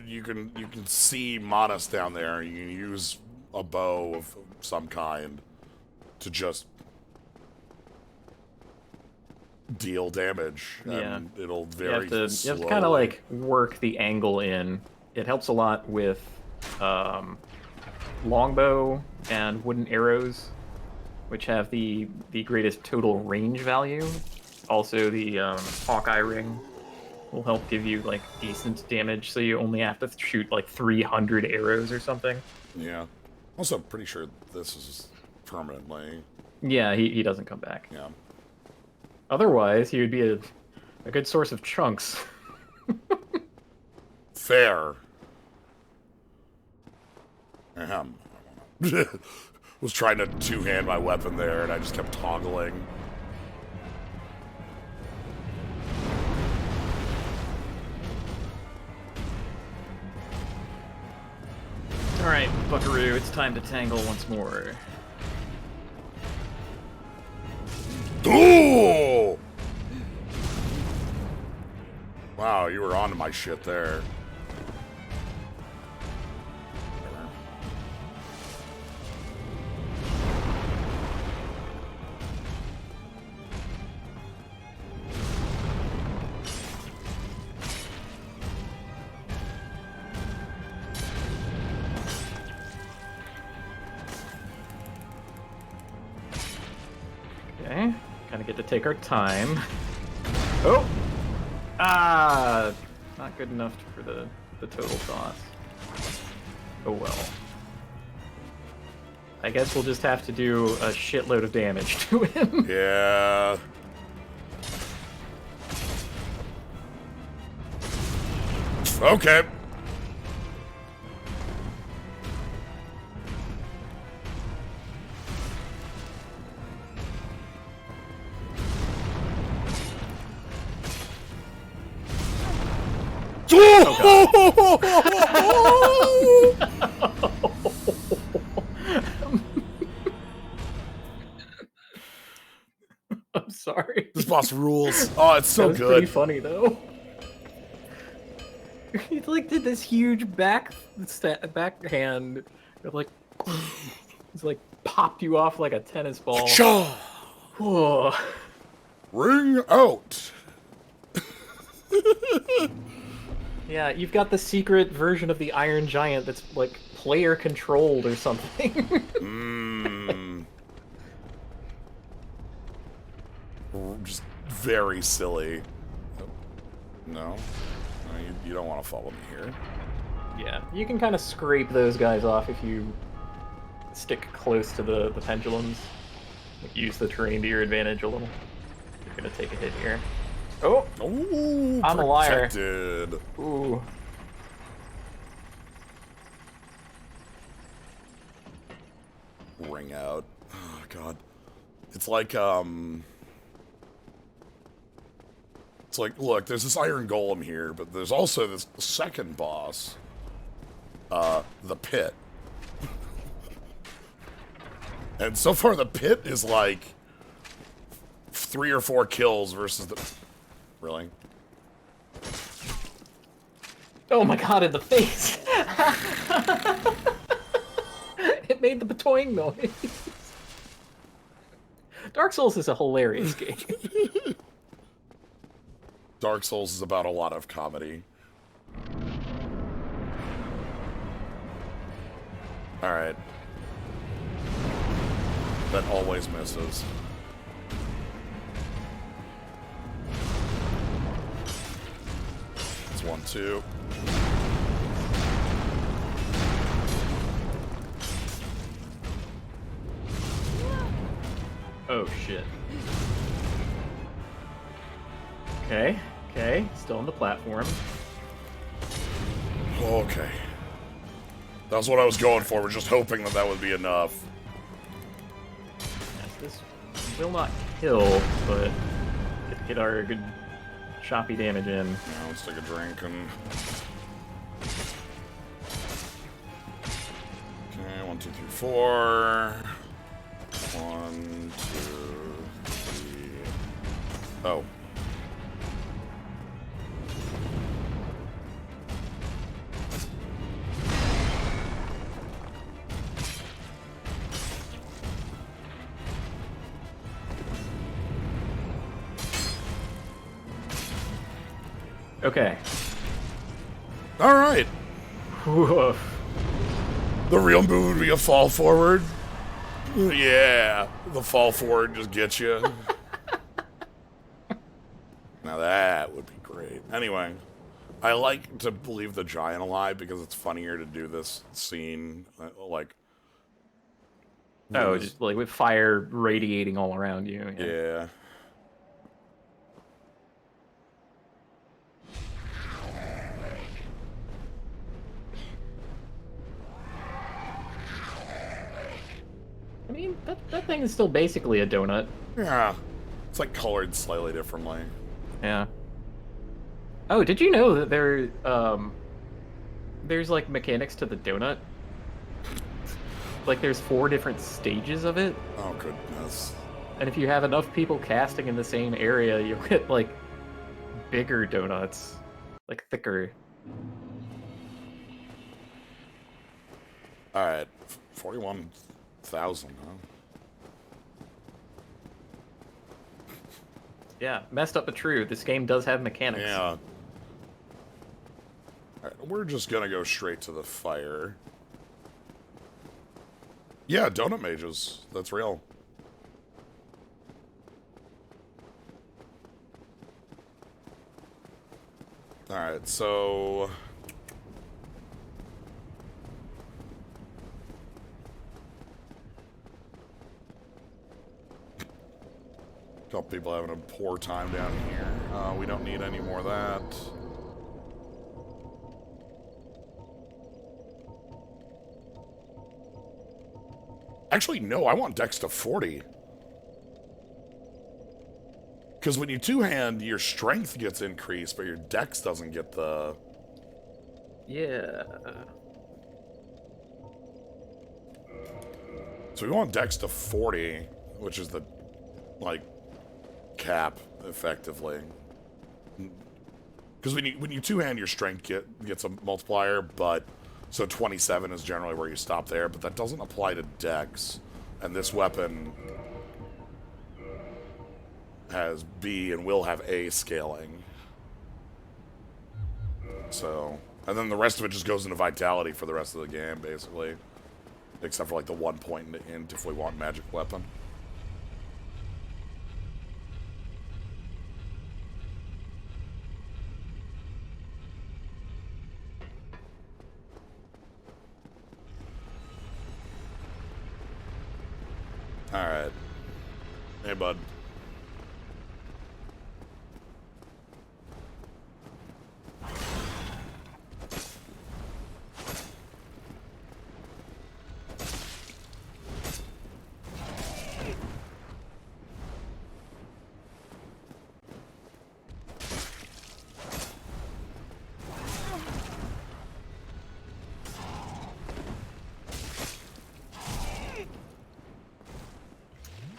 You can see Manus down there. You can use a bow of some kind to just deal damage. Yeah. And it'll You have to slowly. kind of like work the angle in. It helps a lot with longbow and wooden arrows, which have the greatest total range value. Also, the Hawkeye ring will help give you like decent damage, so you only have to shoot like 300 arrows or something. Yeah. Also, I'm pretty sure this is permanently. Yeah, he doesn't come back. Yeah. Otherwise, he would be a good source of chunks. Fair. Ahem. Was trying to two-hand my weapon there, and I just kept toggling. Alright, Buckaroo, it's time to tangle once more. Ooh! Wow, you were onto my shit there. Okay, kind of get to take our time. Oh! Ah! Not good enough for the total toss. Oh well. I guess we'll just have to do a shitload of damage to him. Yeah. Okay. I'm sorry. This boss rules. Oh, it's so That was pretty good. funny though. He like did this huge backhand, that, like he's like popped you off like a tennis ball. Shaw. Whoa. Ring out. Yeah, you've got the secret version of the Iron Giant that's like player controlled or something. Just very silly. No, you don't want to follow me here. Yeah, you can kind of scrape those guys off if you stick close to the pendulums. Like, use the terrain to your advantage a little. You're gonna take a hit here. Oh! Ooh, I'm a liar. protected. Ooh. Ring out. Oh god. It's like look, there's this iron golem here, but there's also this second boss. The pit. And so far the pit is like 3 or 4 kills versus the really? Oh my god, in the face! It made the batoing noise. Dark Souls is a hilarious game. Dark Souls is about a lot of comedy. Alright. That always misses. It's 1-2. Oh shit. Okay, still on the platform. Oh, Okay. That's what I was going for. We're just hoping that that would be enough. Yes, this will not kill, but get our good choppy damage in. Yeah, let's take a drink and... Okay, 1, 2, 3, 4. 1, 2, 3... Oh. Okay. Alright. Woof. The real move would be a fall forward. Yeah. The fall forward just gets you. Now that would be great. Anyway. I like to leave the giant alive because it's funnier to do this scene. Like... Oh, just like with fire radiating all around you. Yeah. I mean, that thing is still basically a donut. Yeah. It's like colored slightly differently. Yeah. Oh, did you know that there's like mechanics to the donut? Like there's 4 different stages of it, Oh, goodness. and if you have enough people casting in the same area, you'll get like bigger donuts, like thicker. Alright. 41,000, huh? Yeah, messed up but true. This game does have mechanics. Yeah. Alright, we're just gonna go straight to the fire. Yeah, donut mages. That's real. Alright, so... couple people having a poor time down here. We don't need any more of that. Actually, no, I want Dex to 40. Because when you two-hand, your strength gets increased, but your Dex doesn't get the... Yeah. So we want Dex to 40, which is the, like, cap, effectively. Because when you two-hand, your strength gets a multiplier, but... So 27 is generally where you stop there, but that doesn't apply to Dex. And this weapon has B and will have A scaling. So, and then the rest of it just goes into Vitality for the rest of the game, basically. Except for like the 1 point in the int if we want magic weapon. Alright. Hey, bud.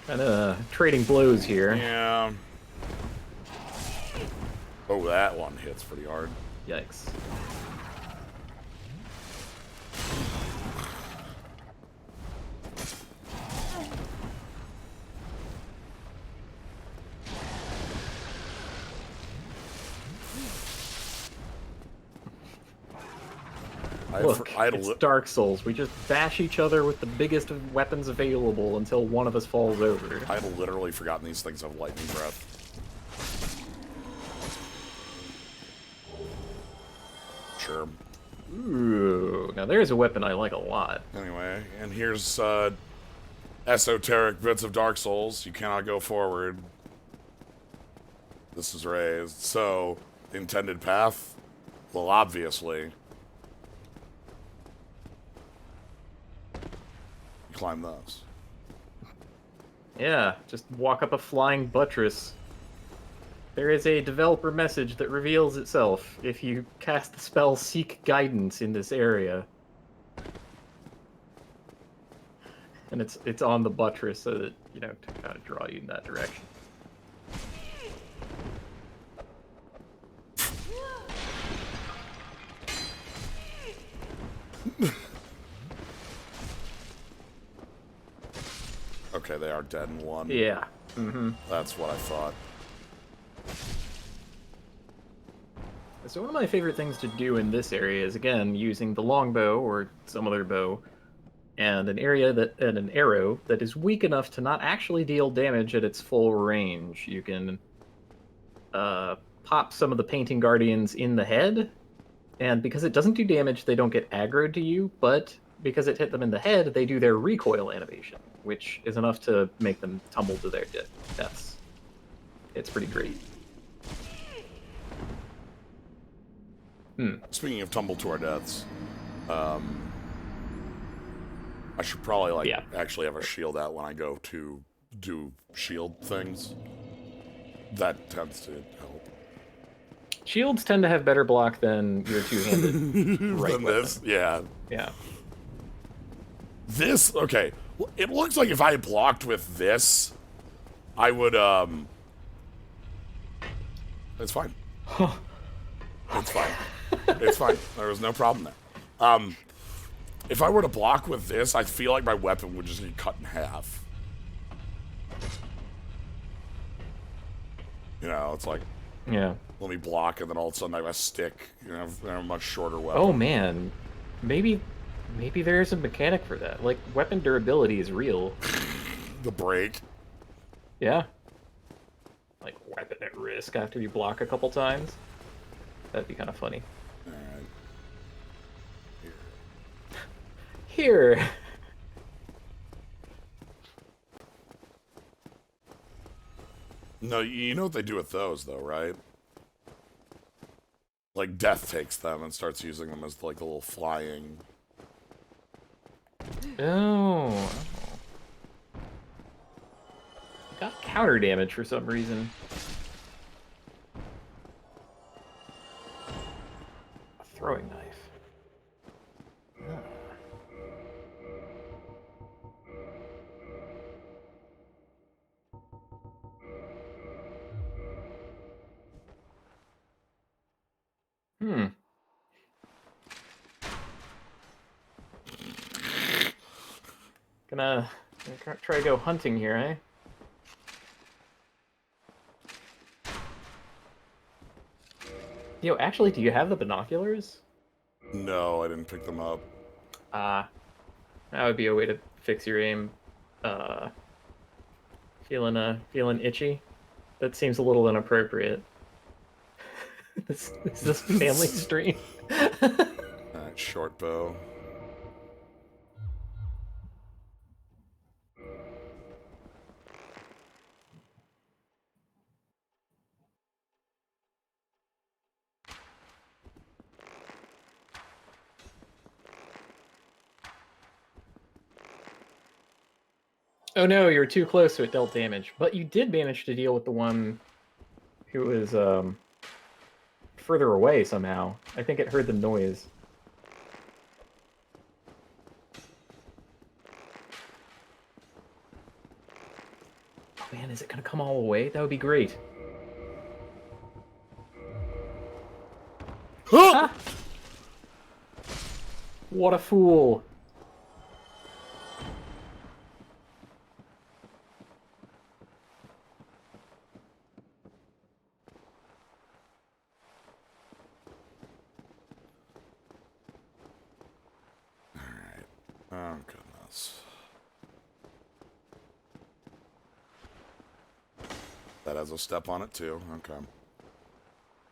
Kind of trading blows here. Yeah. Oh, that one hits pretty hard. Yikes. Look, it's Dark Souls. We just bash each other with the biggest of weapons available until one of us falls over. I had literally forgotten these things have lightning breath. Sure. Ooh, now there's a weapon I like a lot. Anyway, and here's esoteric bits of Dark Souls. You cannot go forward. This is raised. So, intended path? Well, obviously. climb those. Yeah, just walk up a flying buttress. There is a developer message that reveals itself if you cast the spell Seek Guidance in this area. And it's on the buttress so that, you know, to kind of draw you in that direction. Okay, they are dead in one. Yeah. Mm-hmm. That's what I thought. So one of my favorite things to do in this area is, again, using the longbow or some other bow, and an arrow that is weak enough to not actually deal damage at its full range. You can pop some of the painting guardians in the head, and because it doesn't do damage, they don't get aggroed to you, but because it hit them in the head, they do their recoil animation, which is enough to make them tumble to their deaths. It's pretty great. Speaking of tumble to our deaths, I should probably actually have a shield out when I go to do shield things. That tends to help. Shields tend to have better block than your two-handed right Than weapon. this, yeah. Yeah. This, okay. Well, it looks like if I blocked with this, I would, it's fine. It's fine. It's fine. There was no problem there. If I were to block with this, I feel like my weapon would just get cut in half. You know, it's like, Yeah. let me block, and then all of a sudden I have a stick. You know, I have a much shorter weapon. Oh man, maybe there's a mechanic for that. Like, weapon durability is real. The break. Yeah. Like, weapon at risk after you block a couple times. That'd be kind of funny. Alright. Here. No, you know what they do with those, though, right? Like, Death takes them and starts using them as, like, the little flying... Oh. Got counter damage for some reason. A throwing knife. Hmm. Gonna try to go hunting here, eh? Yo, actually, do you have the binoculars? No, I didn't pick them up. That would be a way to fix your aim. Feeling itchy? That seems a little inappropriate. Is this family stream? Alright, short bow. Oh no, you were too close, so it dealt damage. But you did manage to deal with the one who was further away somehow. I think it heard the noise. Oh man, is it gonna come all the way? That would be great. Huh! What a fool. Alright. Oh, goodness. That has a step on it, too. Okay.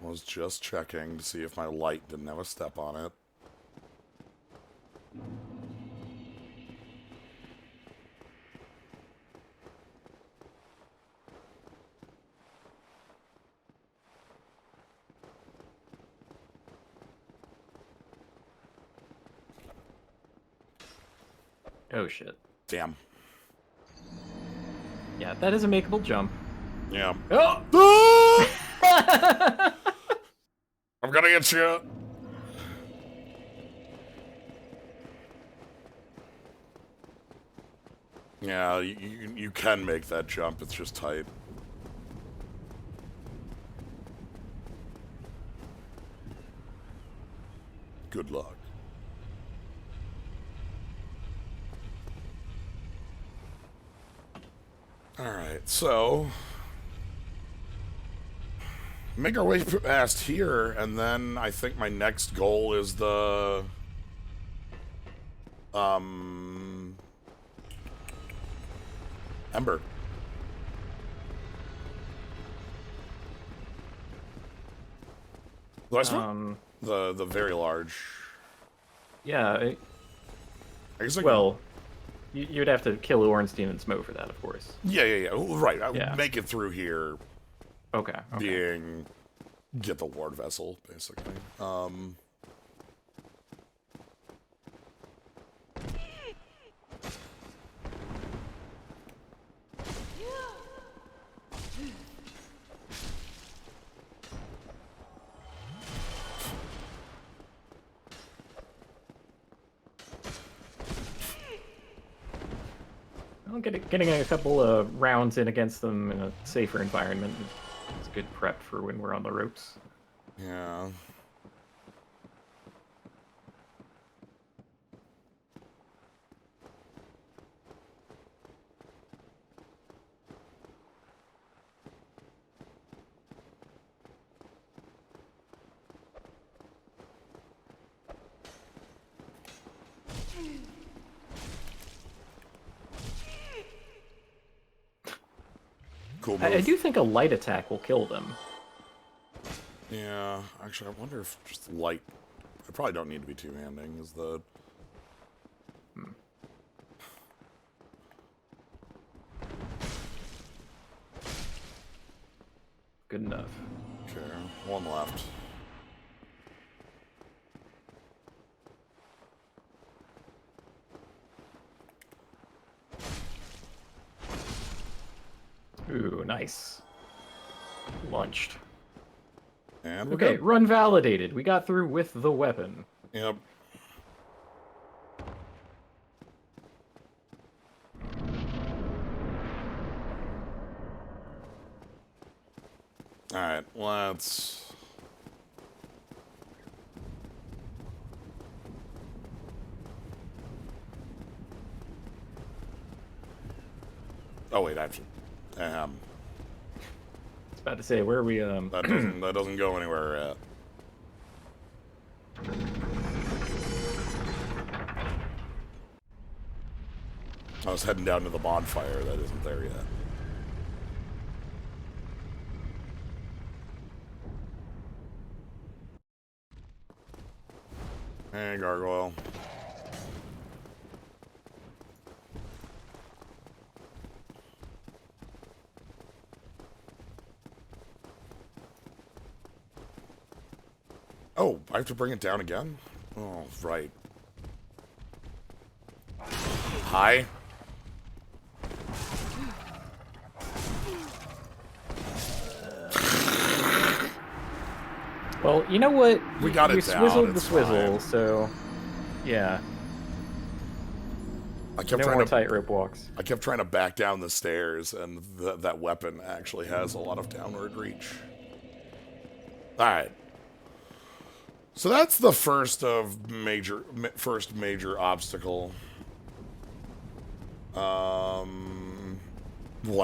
Was just checking to see if my light didn't have a step on it. Oh shit. Damn. Yeah, that is a makeable jump. Yeah. Oh! Ah! I'm gonna get you. Yeah, you can make that jump. It's just tight. Good luck. Alright, so... make our way past here, and then I think my next goal is the... Ember. The last one? The very large. Yeah, I guess I well, you'd have to kill Ornstein and Smo for that, of course. yeah. Right, I would Yeah. make it through here Okay. being... get the Ward Vessel, basically. Well, getting a couple of rounds in against them in a safer environment is good prep for when we're on the ropes. Yeah. Cool move. I do think a light attack will kill them. Yeah, actually, I wonder if just light... I probably don't need to be two-handing, is the... Good enough. Okay, one left. Ooh, nice. Launched. And we're Okay, good. run validated. We got through with the weapon. Yep. Alright, let's... oh wait, actually... I was about to say, where are we, that doesn't go anywhere yet. I was heading down to the bonfire, that isn't there yet. Hey, gargoyle. Oh, I have to bring it down again? Oh, right. Hi. well, you know what? We got it you down, swizzled the it's swizzle, fine. so... Yeah, I kept no trying more to tightrope walks. I kept trying to back down the stairs, and that weapon actually has a lot of downward reach. Alright. So that's the first major obstacle. One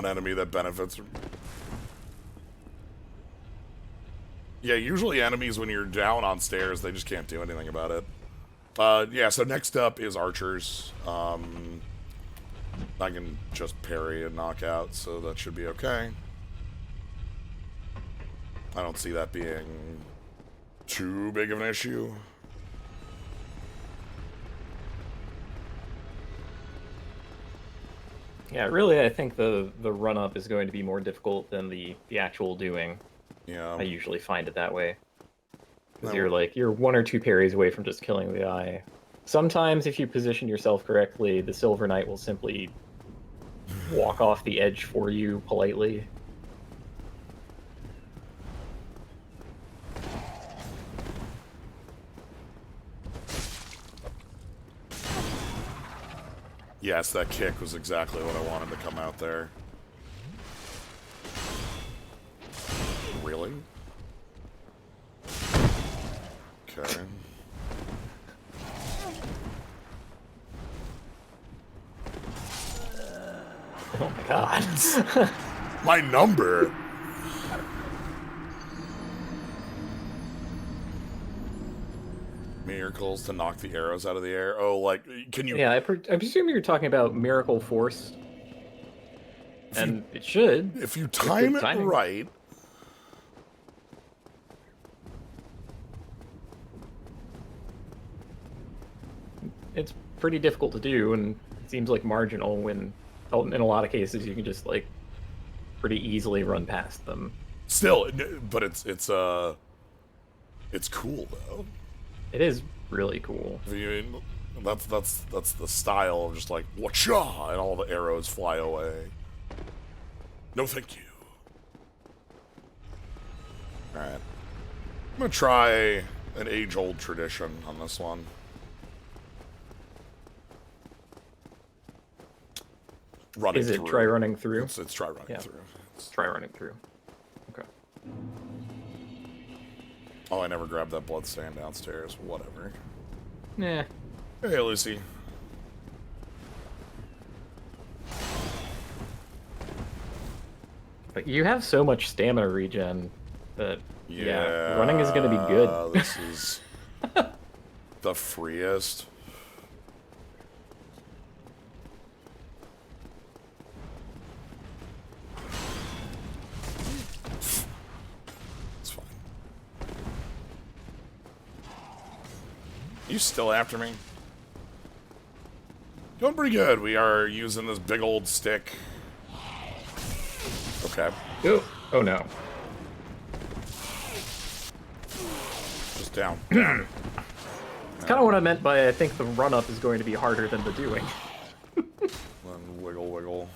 enemy that benefits from... yeah, usually enemies, when you're down on stairs, they just can't do anything about it. Yeah, so next up is archers. I can just parry and knock out, so that should be okay. I don't see that being too big of an issue. Yeah, really, I think the run-up is going to be more difficult than the actual doing. Yeah. I usually find it that way. Because No. you're 1 or 2 parries away from just killing the eye. Sometimes, if you position yourself correctly, the Silver Knight will simply walk off the edge for you politely. Yes, that kick was exactly what I wanted to come out there. Really? Okay. Oh my god. My number! Miracles to knock the arrows out of the air. Oh, like, can you... Yeah, I presume you're talking about Miracle Force. And it should. If you time it timing. right... It's pretty difficult to do, and it seems like marginal when, in a lot of cases, you can just, like, pretty easily run past them. Still, but it's cool, though. It is really cool. I mean, that's the style of just like, whatcha, and all the arrows fly away. No thank you. Alright. I'm gonna try an age-old tradition on this one. Running Is it through. try running through? It's try running Yeah. through. Try running through. Okay. Oh, I never grabbed that bloodstand downstairs. Whatever. Nah. Hey, Lucy. But you have so much stamina regen that, Yeah, running is going to be good. This is the freest. It's fine. You still after me? Doing pretty good. We are using this big old stick. Okay. Oh no. Just down. Down. It's kind of what I meant by I think the run-up is going to be harder than the doing. Then wiggle, wiggle.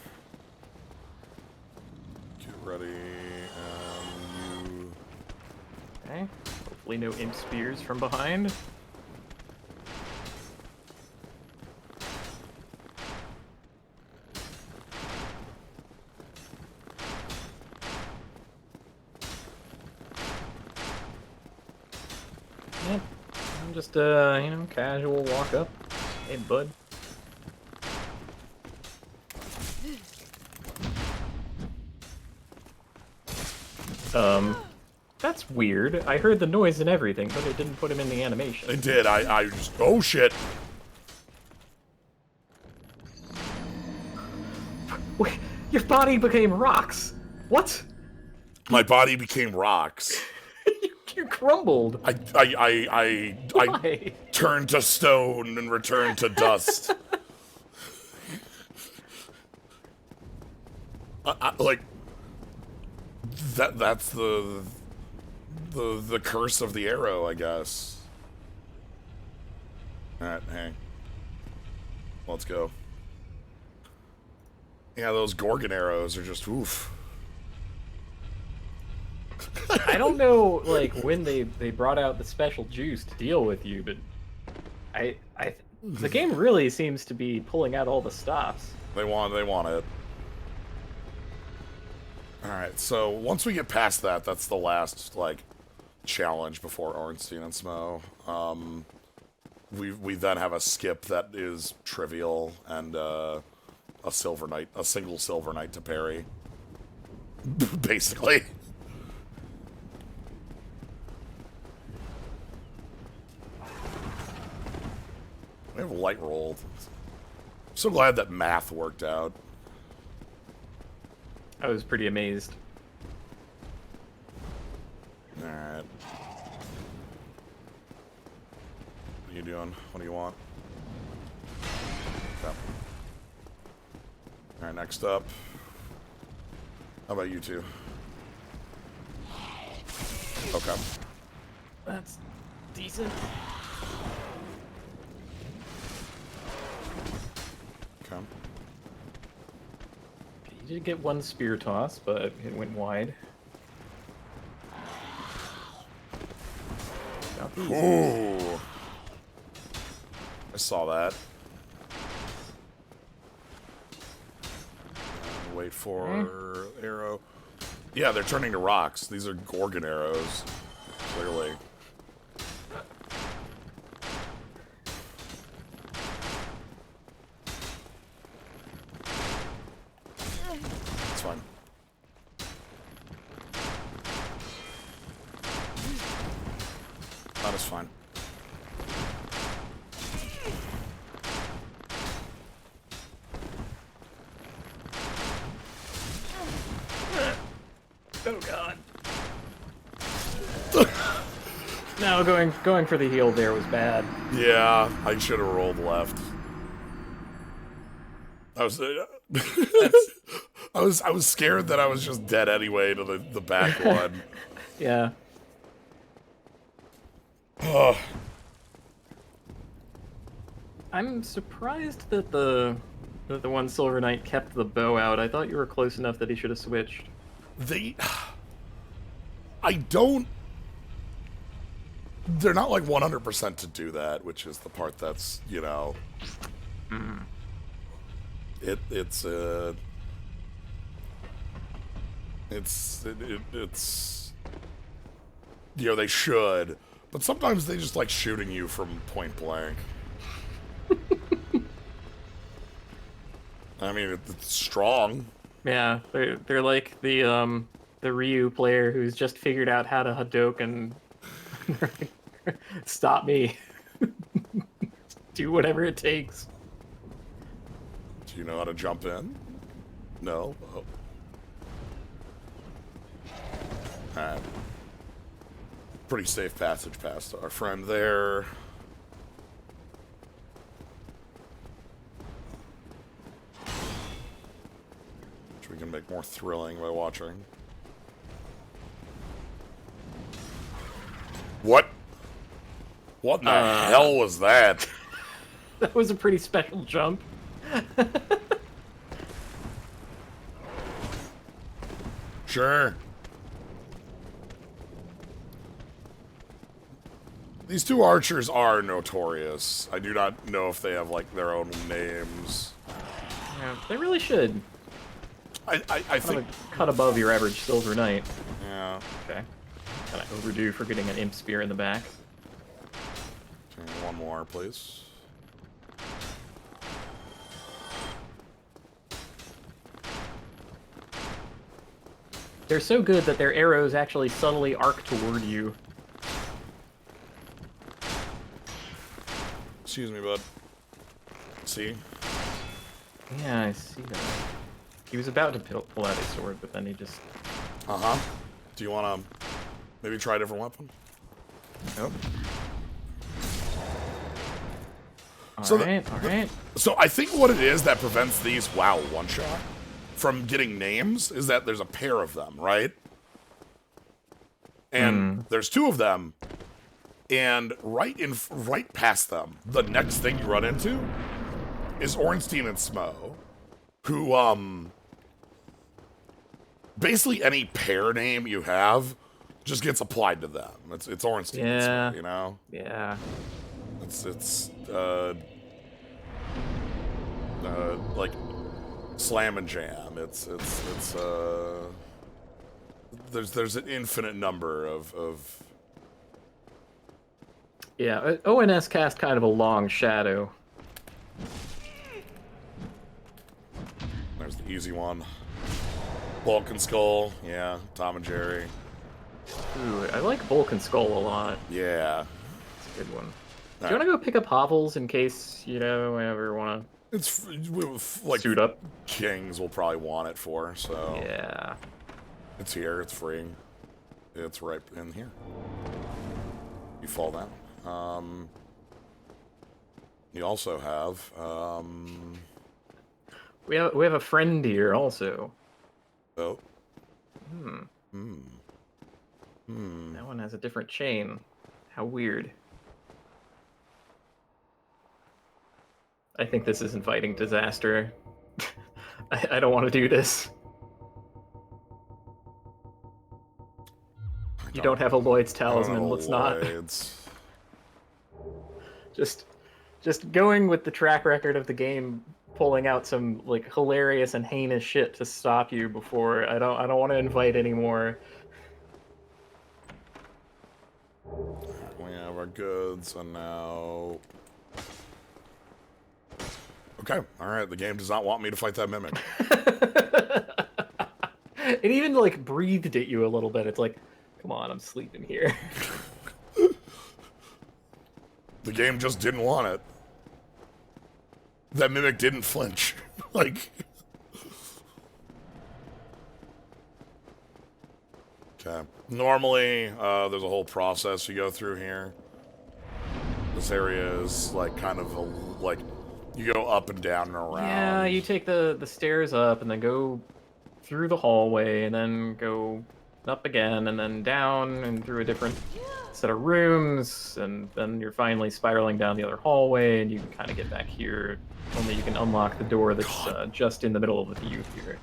Get ready, and you... Okay. Hopefully no imp spears from behind. Yep. I'm just casual walk up. Hey, bud. That's weird. I heard the noise and everything, but it didn't put him in the animation. It did. I just... Oh, shit. Wait, your body became rocks. What? My body became rocks. You crumbled. I Why? turned to stone and returned to dust. Like... That's the curse of the arrow, I guess. Alright, hey. Let's go. Yeah, those Gorgon arrows are just oof. I don't know, like, when they brought out the special juice to deal with you, but the game really seems to be pulling out all the stops. They want it. Alright, so once we get past that, that's the last, like, challenge before Ornstein and Smo. We then have a skip that is trivial and a single Silver Knight to parry. Basically. We have light rolled. I'm so glad that math worked out. I was pretty amazed. Alright. What are you doing? What do you want? Okay. Alright, next up. How about you two? Okay. That's decent. did get one spear toss, but it went wide. Southeast. Ooh. I saw that. Wait for arrow. Yeah, they're turning to rocks. These are Gorgon arrows. Clearly. It's fine. That is fine. Oh god. No, going for the heal there was bad. Yeah, I should have rolled left. I was, I was scared that I was just dead anyway to the back one. Yeah. Ugh. I'm surprised that the one Silver Knight kept the bow out. I thought you were close enough that he should have switched. I don't. They're not like 100% to do that, which is the part that's, you know. It's you know, they should, but sometimes they just like shooting you from point blank. I mean, it's strong. Yeah, they're like the Ryu player who's just figured out how to Hadouken. Stop me. Do whatever it takes. Do you know how to jump in? No? Oh. Alright. Pretty safe passage past our friend there. Which we can make more thrilling by watching. What? What in the hell was that? That was a pretty special jump. Sure. These two archers are notorious. I do not know if they have, like, their own names. Yeah, they really should. I think... Cut above your average Silver Knight. Yeah. Okay. Kind of overdue for getting an imp spear in the back. Okay, one more, please. They're so good that their arrows actually subtly arc toward you. Excuse me, bud. See? Yeah, I see that. He was about to pull out his sword, but then he just... Uh-huh. Do you want to maybe try a different weapon? Nope. So Alright. So I think what it is that prevents these, wow, one-shot, from getting names is that there's a pair of them, right? And there's two of them, and right past them, the next thing you run into is Ornstein and Smo, who, basically any pair name you have just gets applied to them. It's Ornstein and Smo, you know? Yeah. It's like slam and jam. There's an infinite number of Yeah, ONS cast kind of a long shadow. There's the easy one. Bulk and Skull, yeah, Tom and Jerry. Ooh, I like Bulk and Skull a lot. Yeah. It's a good one. Do you want to go pick up hovels in case, you know, I ever want It's like to suit up? Kings will probably want it for, so Yeah. it's here, it's free. It's right in here. You fall down. You also have We have a friend here also. oh. That one has a different chain. How weird. I think this is inviting disaster. I don't want to do this. you don't have a Lloyd's talisman, Oh, let's not. Lloyd's. Just going with the track record of the game, pulling out some like hilarious and heinous shit to stop you before I don't want to invite any more. We have our goods, and now... Okay, alright, the game does not want me to fight that mimic. It even like breathed at you a little bit. It's like, come on, I'm sleeping here. The game just didn't want it. That mimic didn't flinch. Like... Okay. Normally, there's a whole process you go through here. This area is, like, kind of, like, you go up and down and around. Yeah, you take the stairs up and then go through the hallway and then go up again and then down and through a different set of rooms, and then you're finally spiraling down the other hallway and you can kind of get back here. Only you can unlock the door that's just in the middle of the view here.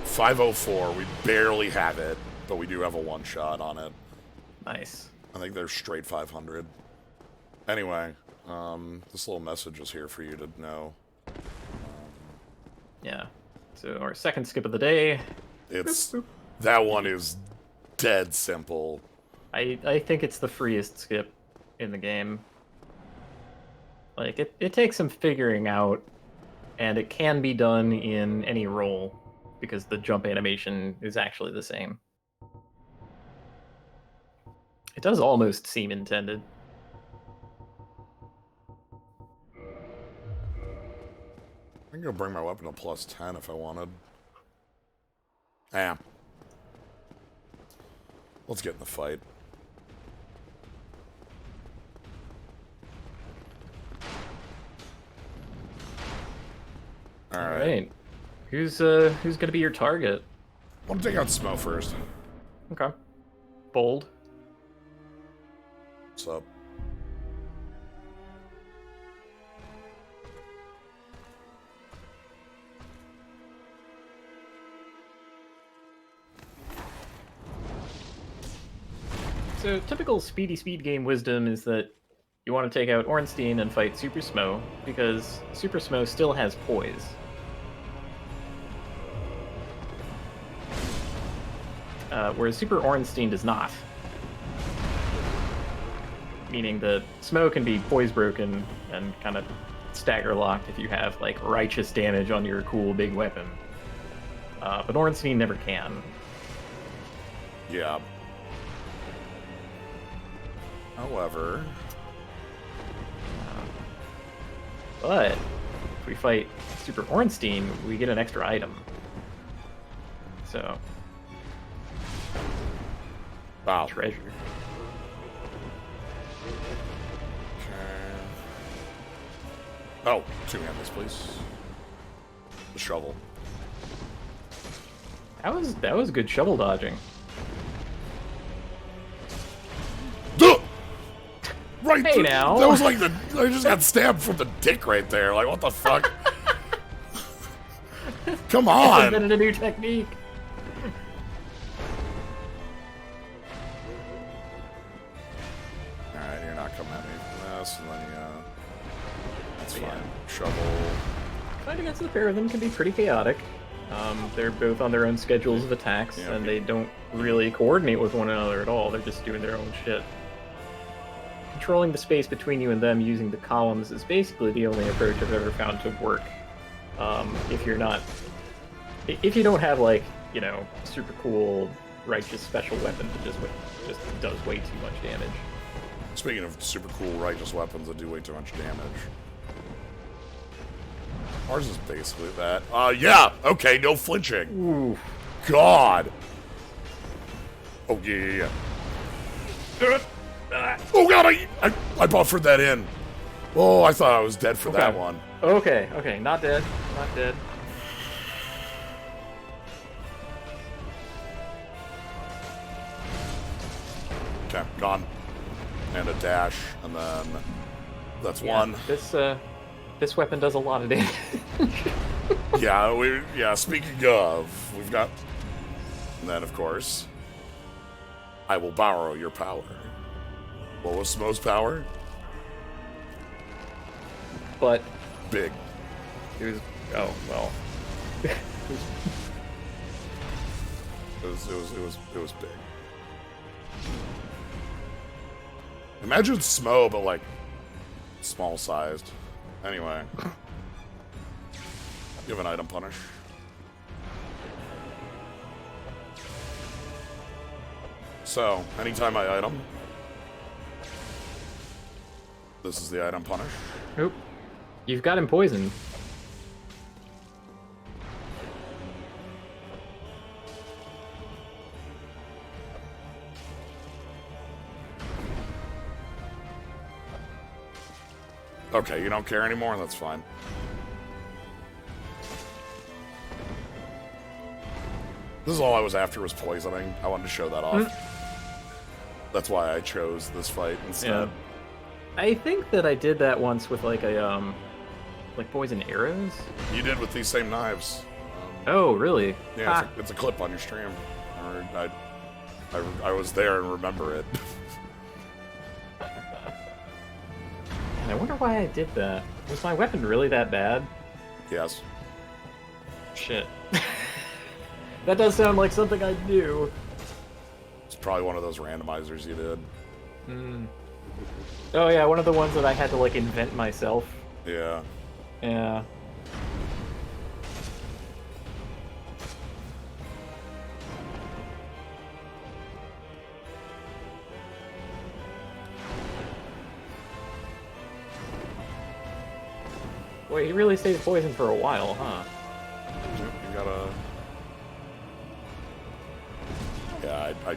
504, we barely have it, but we do have a one-shot on it. Nice. I think they're straight 500. Anyway, this little message is here for you to know. Yeah. So our second skip of the day. It's... That one is dead simple. I think it's the freest skip in the game. Like, it takes some figuring out, and it can be done in any role, because the jump animation is actually the same. It does almost seem intended. I can go bring my weapon to +10 if I wanted. Ah. Let's get in the fight. Alright. Who's gonna be your target? I want to take out Smo first. Okay. Bold. What's up? So typical speed game wisdom is that you want to take out Ornstein and fight Super Smo, because Super Smo still has poise. Whereas Super Ornstein does not. Meaning that Smo can be poise broken and kind of stagger locked if you have like righteous damage on your cool big weapon. But Ornstein never can. Yeah. However... But if we fight Super Ornstein, we get an extra item. So... Wow. Treasure. Okay. Oh, two-handless, please. The shovel. That was good shovel dodging. Duh! Right. Hey, now. That was like I just got stabbed from the dick right there. Like, what the fuck? Come on. Invented a new technique. Alright, you're not coming at me from this, and then that's fine. Yeah. Shovel. Fighting against the pair of them can be pretty chaotic. They're both on their own schedules of attacks, Yeah, and they don't really coordinate with one another at all. They're just doing their own shit. Controlling the space between you and them using the columns is basically the only approach I've ever found to work. If you don't have, like, you know, super cool righteous special weapon that just does way too much damage. Speaking of super cool righteous weapons that do way too much damage. Ours is basically that. Yeah! Okay, no flinching. Ooh. God! Oh, yeah. Oh, God, I buffered that in. Oh, I thought I was dead for that one. Okay, not dead. Not dead. Okay, gone. And a dash, and then that's one. This weapon does a lot of damage. Yeah, speaking of, we've got... And then, of course... I will borrow your power. What was Smo's power? But Big. it was. Oh well. It was big. Imagine Smo, but like small sized. Anyway. You have an item punish. So, anytime I item, this is the item punish. Oop. You've got him poisoned. Okay, you don't care anymore? That's fine. This is all I was after was poisoning. I wanted to show that off. That's why I chose this fight instead. Yeah. I think that I did that once with like a like poison arrows. You did with these same knives. Oh, really? Yeah, it's a clip on your stream. I was there and remember it. And I wonder why I did that. Was my weapon really that bad? Yes. Shit. That does sound like something I'd do. It's probably one of those randomizers you did. Oh yeah, one of the ones that I had to like invent myself. Yeah. Yeah. Wait, he really stays poisoned for a while, huh? You gotta... Yeah, I...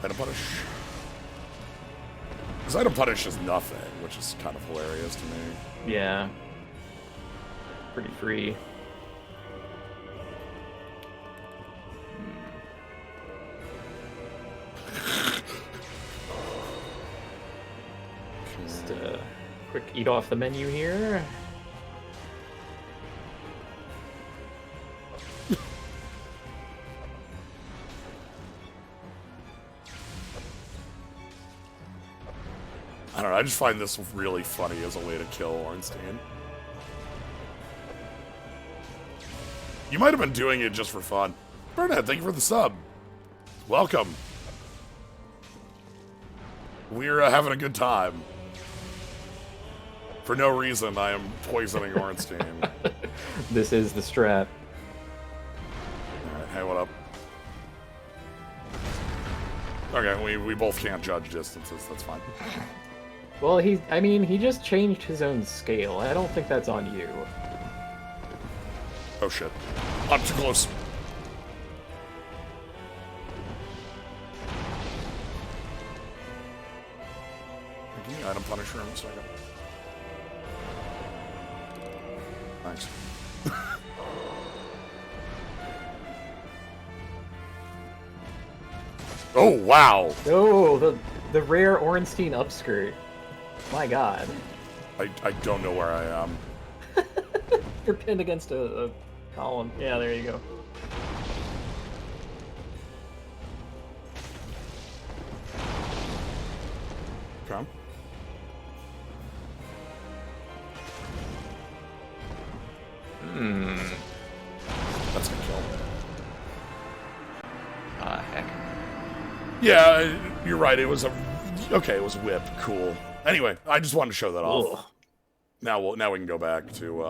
Item punish. This item punish is nothing, which is kind of hilarious to me. Yeah. Pretty free. Just quick eat off the menu here. I don't know, I just find this really funny as a way to kill Ornstein. You might have been doing it just for fun. Bernad, thank you for the sub. Welcome. We're having a good time. For no reason, I am poisoning Ornstein. This is the strat. Alright, hey, what up? Okay, we both can't judge distances, that's fine. Well, I mean, he just changed his own scale. I don't think that's on you. Oh shit. I'm too close. Give me item punisher in a second. Thanks. Oh, wow! Oh, the rare Ornstein upskirt. My god. I don't know where I am. You're pinned against a column. Yeah, there you go. Come. That's gonna kill. Ah, heck. Yeah, you're right. It was okay. It was whip. Cool. Anyway, I just wanted to show that off. Ugh. Now we can go back to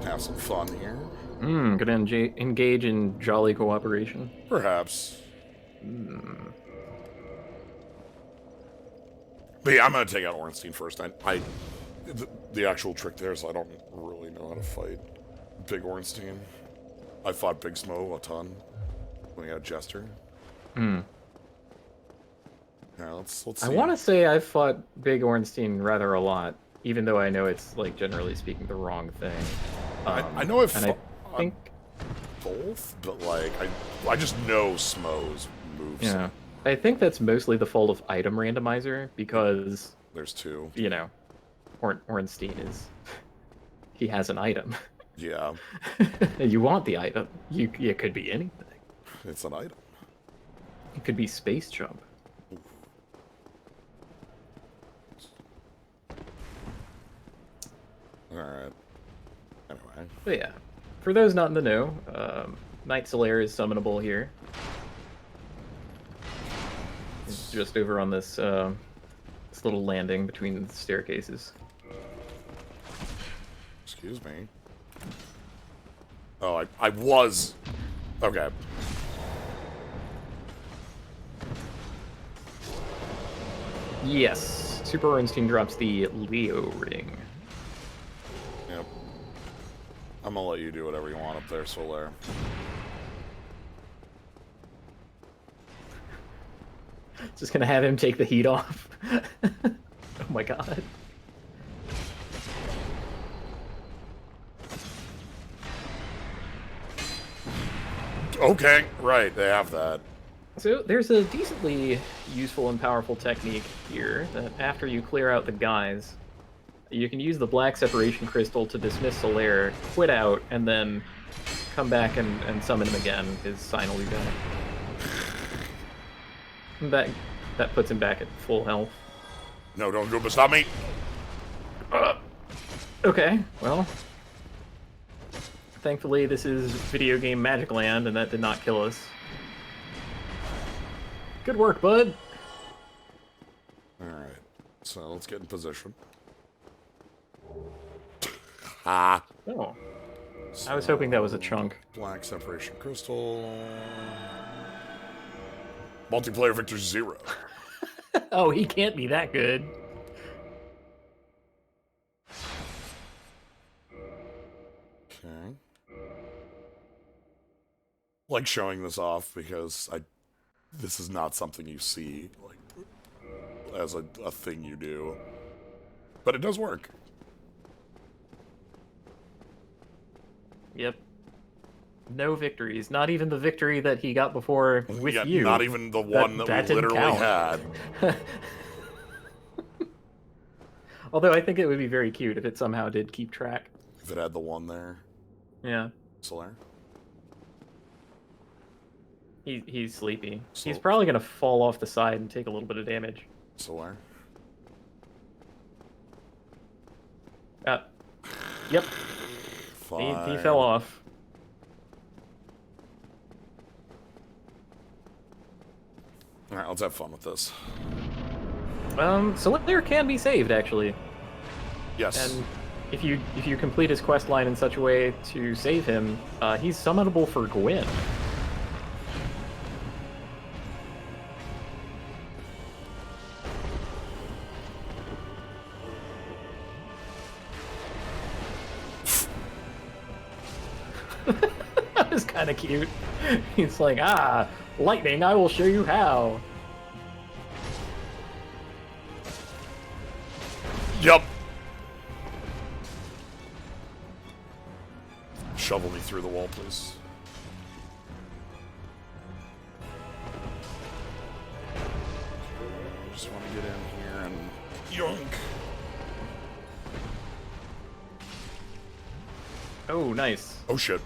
have some fun here. Gonna engage in jolly cooperation. Perhaps. But yeah, I'm gonna take out Ornstein first. The actual trick there is I don't really know how to fight Big Ornstein. I fought Big Smo a ton when he had Jester. Yeah, let's see. I want to say I've fought Big Ornstein rather a lot, even though I know it's, like, generally speaking, the wrong thing. I know I've and I fought... think both, but like I just know Smo's moves. Yeah. I think that's mostly the fault of item randomizer because, There's two. you know, Ornstein is he has an item. Yeah, You want the item. It could be anything. it's an item. It could be space jump. All right. Anyway. But yeah, for those not in the know, Knight Solaire is summonable here. It's just over on this this little landing between the staircases. Excuse me. Oh, I was. Okay. Yes, Super Ornstein drops the Leo ring. Yep. I'm gonna let you do whatever you want up there, Solaire. Just gonna have him take the heat off. Oh my god. Okay, right, they have that. So there's a decently useful and powerful technique here that after you clear out the guys, you can use the black separation crystal to dismiss Solaire, quit out, and then come back and summon him again. His sign will be back. That puts him back at full health. No, don't go, but stop me. Okay, well. Thankfully, this is video game Magic Land, and that did not kill us. Good work, bud! Alright, so let's get in position. Ah. Oh. I was hoping that was a chunk. Black separation crystal. Multiplayer victory 0. Oh, he can't be that good. Okay. Like showing this off because this is not something you see like as a thing you do. But it does work. Yep. No victories. Not even the victory that he got before with Yeah, you. not even the one that we didn't literally count. had. Although I think it would be very cute if it somehow did keep track. If it had the one there. Yeah. Solaire. He's sleepy. So- He's probably going to fall off the side and take a little bit of damage. Solaire. Yep. Fine. He fell off. Alright, let's have fun with this. Solaire can be saved, actually. Yes. And if you complete his quest line in such a way to save him, he's summonable for Gwyn. That was kind of cute. He's like, lightning, I will show you how. Yup. Shovel me through the wall, please. I just want to get in here and yoink. Oh, nice. Oh shit.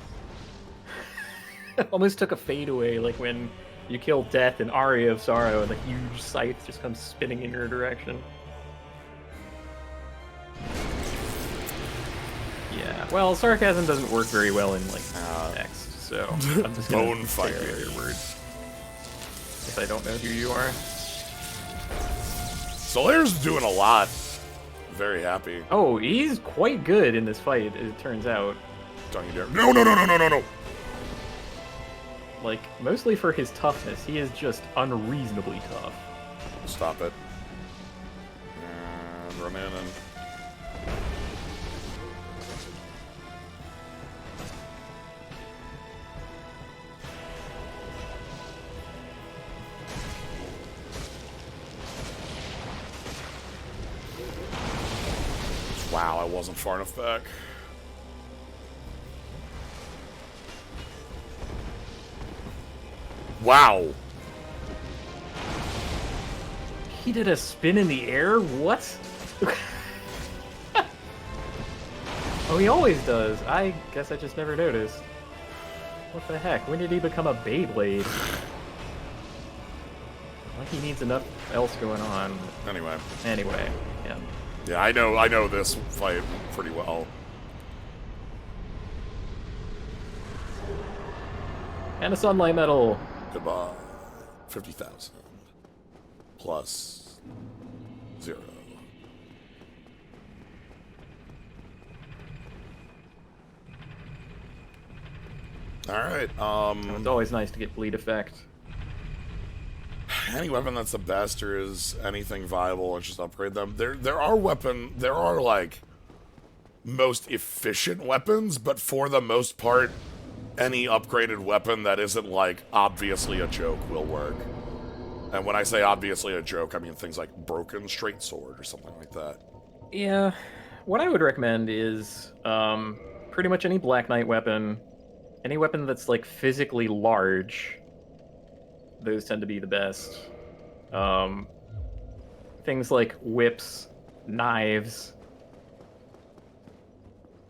Almost took a fade away, like when you kill Death and Aria of Sorrow and the huge scythe just comes spinning in your direction. Yeah, well, sarcasm doesn't work very well in, like, text, so I'm just gonna Bone fire. take your word. If I don't know who you are. Solaire's doing a lot. Very happy. Oh, he's quite good in this fight, it turns out. Don't you dare. No, no, no, no, no, no, no. Like, mostly for his toughness, he is just unreasonably tough. Stop it. And run in and... Wow, I wasn't far enough back. Wow. He did a spin in the air? What? Oh, he always does. I guess I just never noticed. What the heck? When did he become a Beyblade? Like he needs enough else going on. Anyway, yeah. Yeah, I know this fight pretty well. And a sunlight medal. Goodbye. 50,000 plus 0. All right. It's always nice to get bleed effect. Any weapon that's the best or is anything viable and just upgrade them. There are like most efficient weapons, but for the most part, any upgraded weapon that isn't like obviously a joke will work. And when I say obviously a joke, I mean things like broken straight sword or something like that. Yeah, what I would recommend is pretty much any Black Knight weapon, any weapon that's like physically large. Those tend to be the best. Things like whips, knives,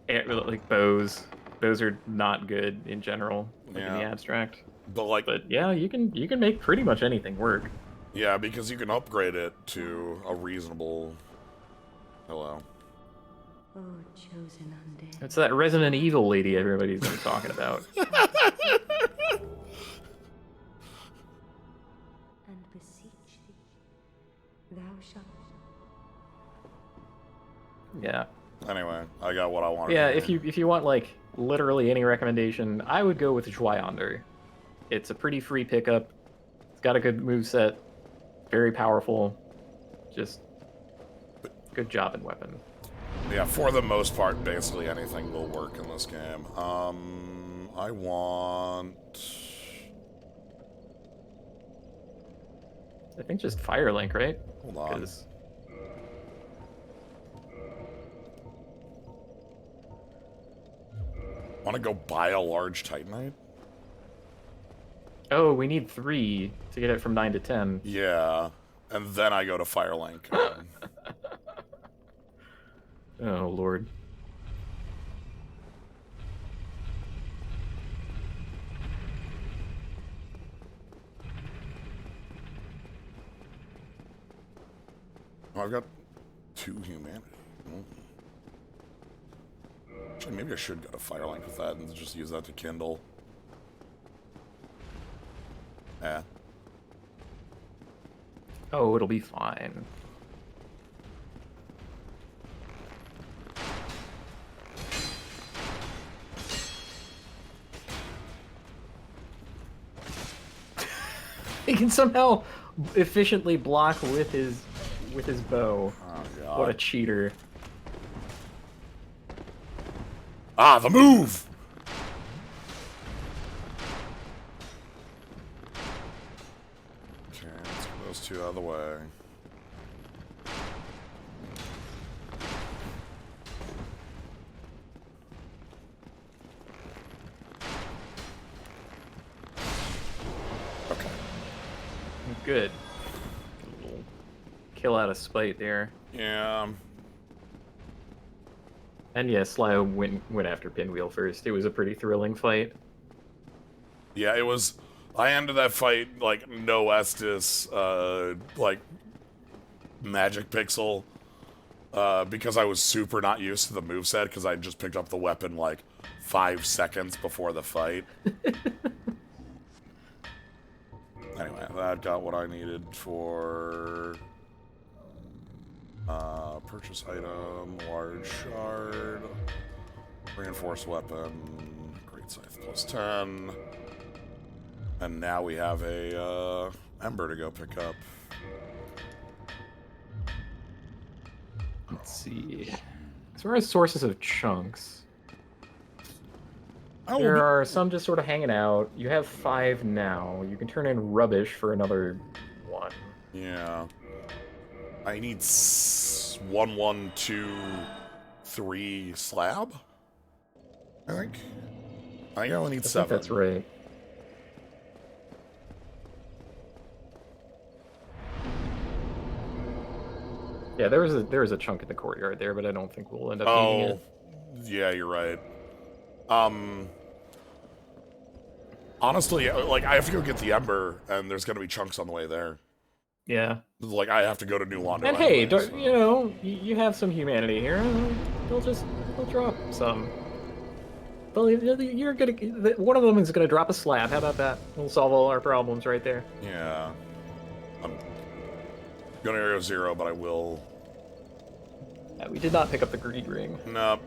like bows. Those are not good in general, like in the abstract. But yeah, you can make pretty much anything work. Yeah, because you can upgrade it to a reasonable. Hello. Oh, chosen undead. It's that Resident Evil lady everybody's been talking about. And beseech thee, thou shalt. Yeah. Anyway, I got what I wanted. Yeah, if you want like literally any recommendation, I would go with Joyander. It's a pretty free pickup. It's got a good moveset. Very powerful. Just good job in weapon. Yeah, for the most part, basically anything will work in this game. I want. I think just Firelink, right? Hold on. Want to go buy a large Titanite? Oh, we need 3 to get it from 9 to 10. Yeah, and then I go to Firelink. Oh, Lord. Oh, I've got 2 humanity. Actually, maybe I should go to Firelink with that and just use that to kindle. Yeah. Oh, it'll be fine. He can somehow efficiently block with his bow. Oh, God. What a cheater. Ah, the move! Okay, let's get those 2 out of the way. Okay. Good. Kill out of spite there. Yeah. And yeah, Sly went after Pinwheel first. It was a pretty thrilling fight. Yeah, it was. I ended that fight like no Estus, like Magic Pixel, because I was super not used to the moveset because I just picked up the weapon like 5 seconds before the fight. Anyway, that got what I needed for purchase item, large shard, reinforced weapon, great scythe plus 10. And now we have a Ember to go pick up. Let's see. As far as sources of chunks, there are some just sort of hanging out. You have 5 now. You can turn in rubbish for another 1. Yeah. I need 1, 1, 2, 3 slab? I think I only need 7. That's right. Yeah, there was a chunk in the courtyard there, but I don't think we'll end up needing Oh, it. yeah, you're right. Honestly, like, I have to go get the Ember, and there's gonna be chunks on the way there. Yeah. Like, I have to go to New Londo And hey, anyway, so. you know, you have some humanity here. They'll drop some. You're gonna one of them is gonna drop a slab. How about that? We'll solve all our problems right there. Yeah. I'm gonna go 0, but I will. We did not pick up the greed ring. Nope.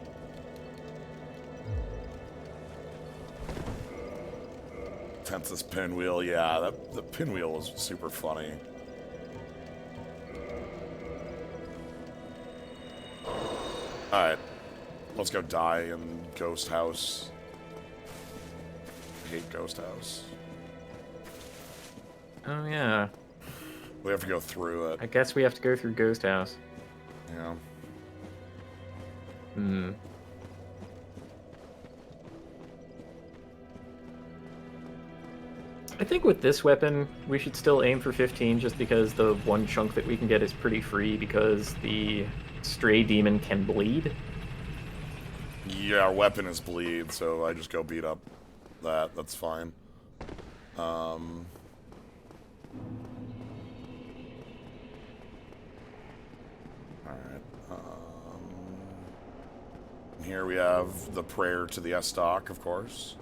Tenses pinwheel, yeah, the pinwheel was super funny. Alright. Let's go die in Ghost House. I hate Ghost House. Oh yeah. We have to go through it. I guess we have to go through Ghost House. Yeah. Hmm. I think with this weapon, we should still aim for 15 just because the one chunk that we can get is pretty free because the stray demon can bleed. Yeah, our weapon is bleed, so I just go beat up that. That's fine. Alright. Here we have the prayer to the Estoc, of course.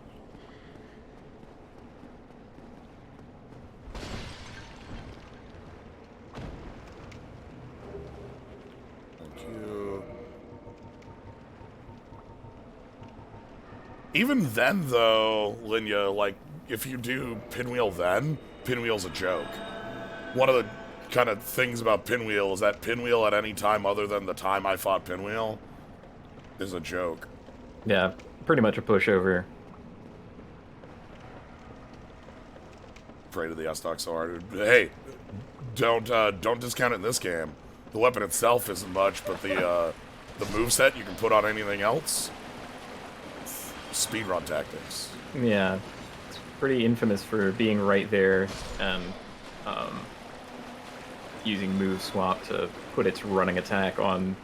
Thank you. Even then, though, Linya, like, if you do Pinwheel then, Pinwheel's a joke. One of the kind of things about Pinwheel is that Pinwheel at any time other than the time I fought Pinwheel is a joke. Yeah, pretty much a pushover. Pray to the Estoc so hard. Hey, don't discount it in this game. The weapon itself isn't much, but the moveset you can put on anything else. Speedrun tactics. Yeah, it's pretty infamous for being right there and using move swap to put its running attack on,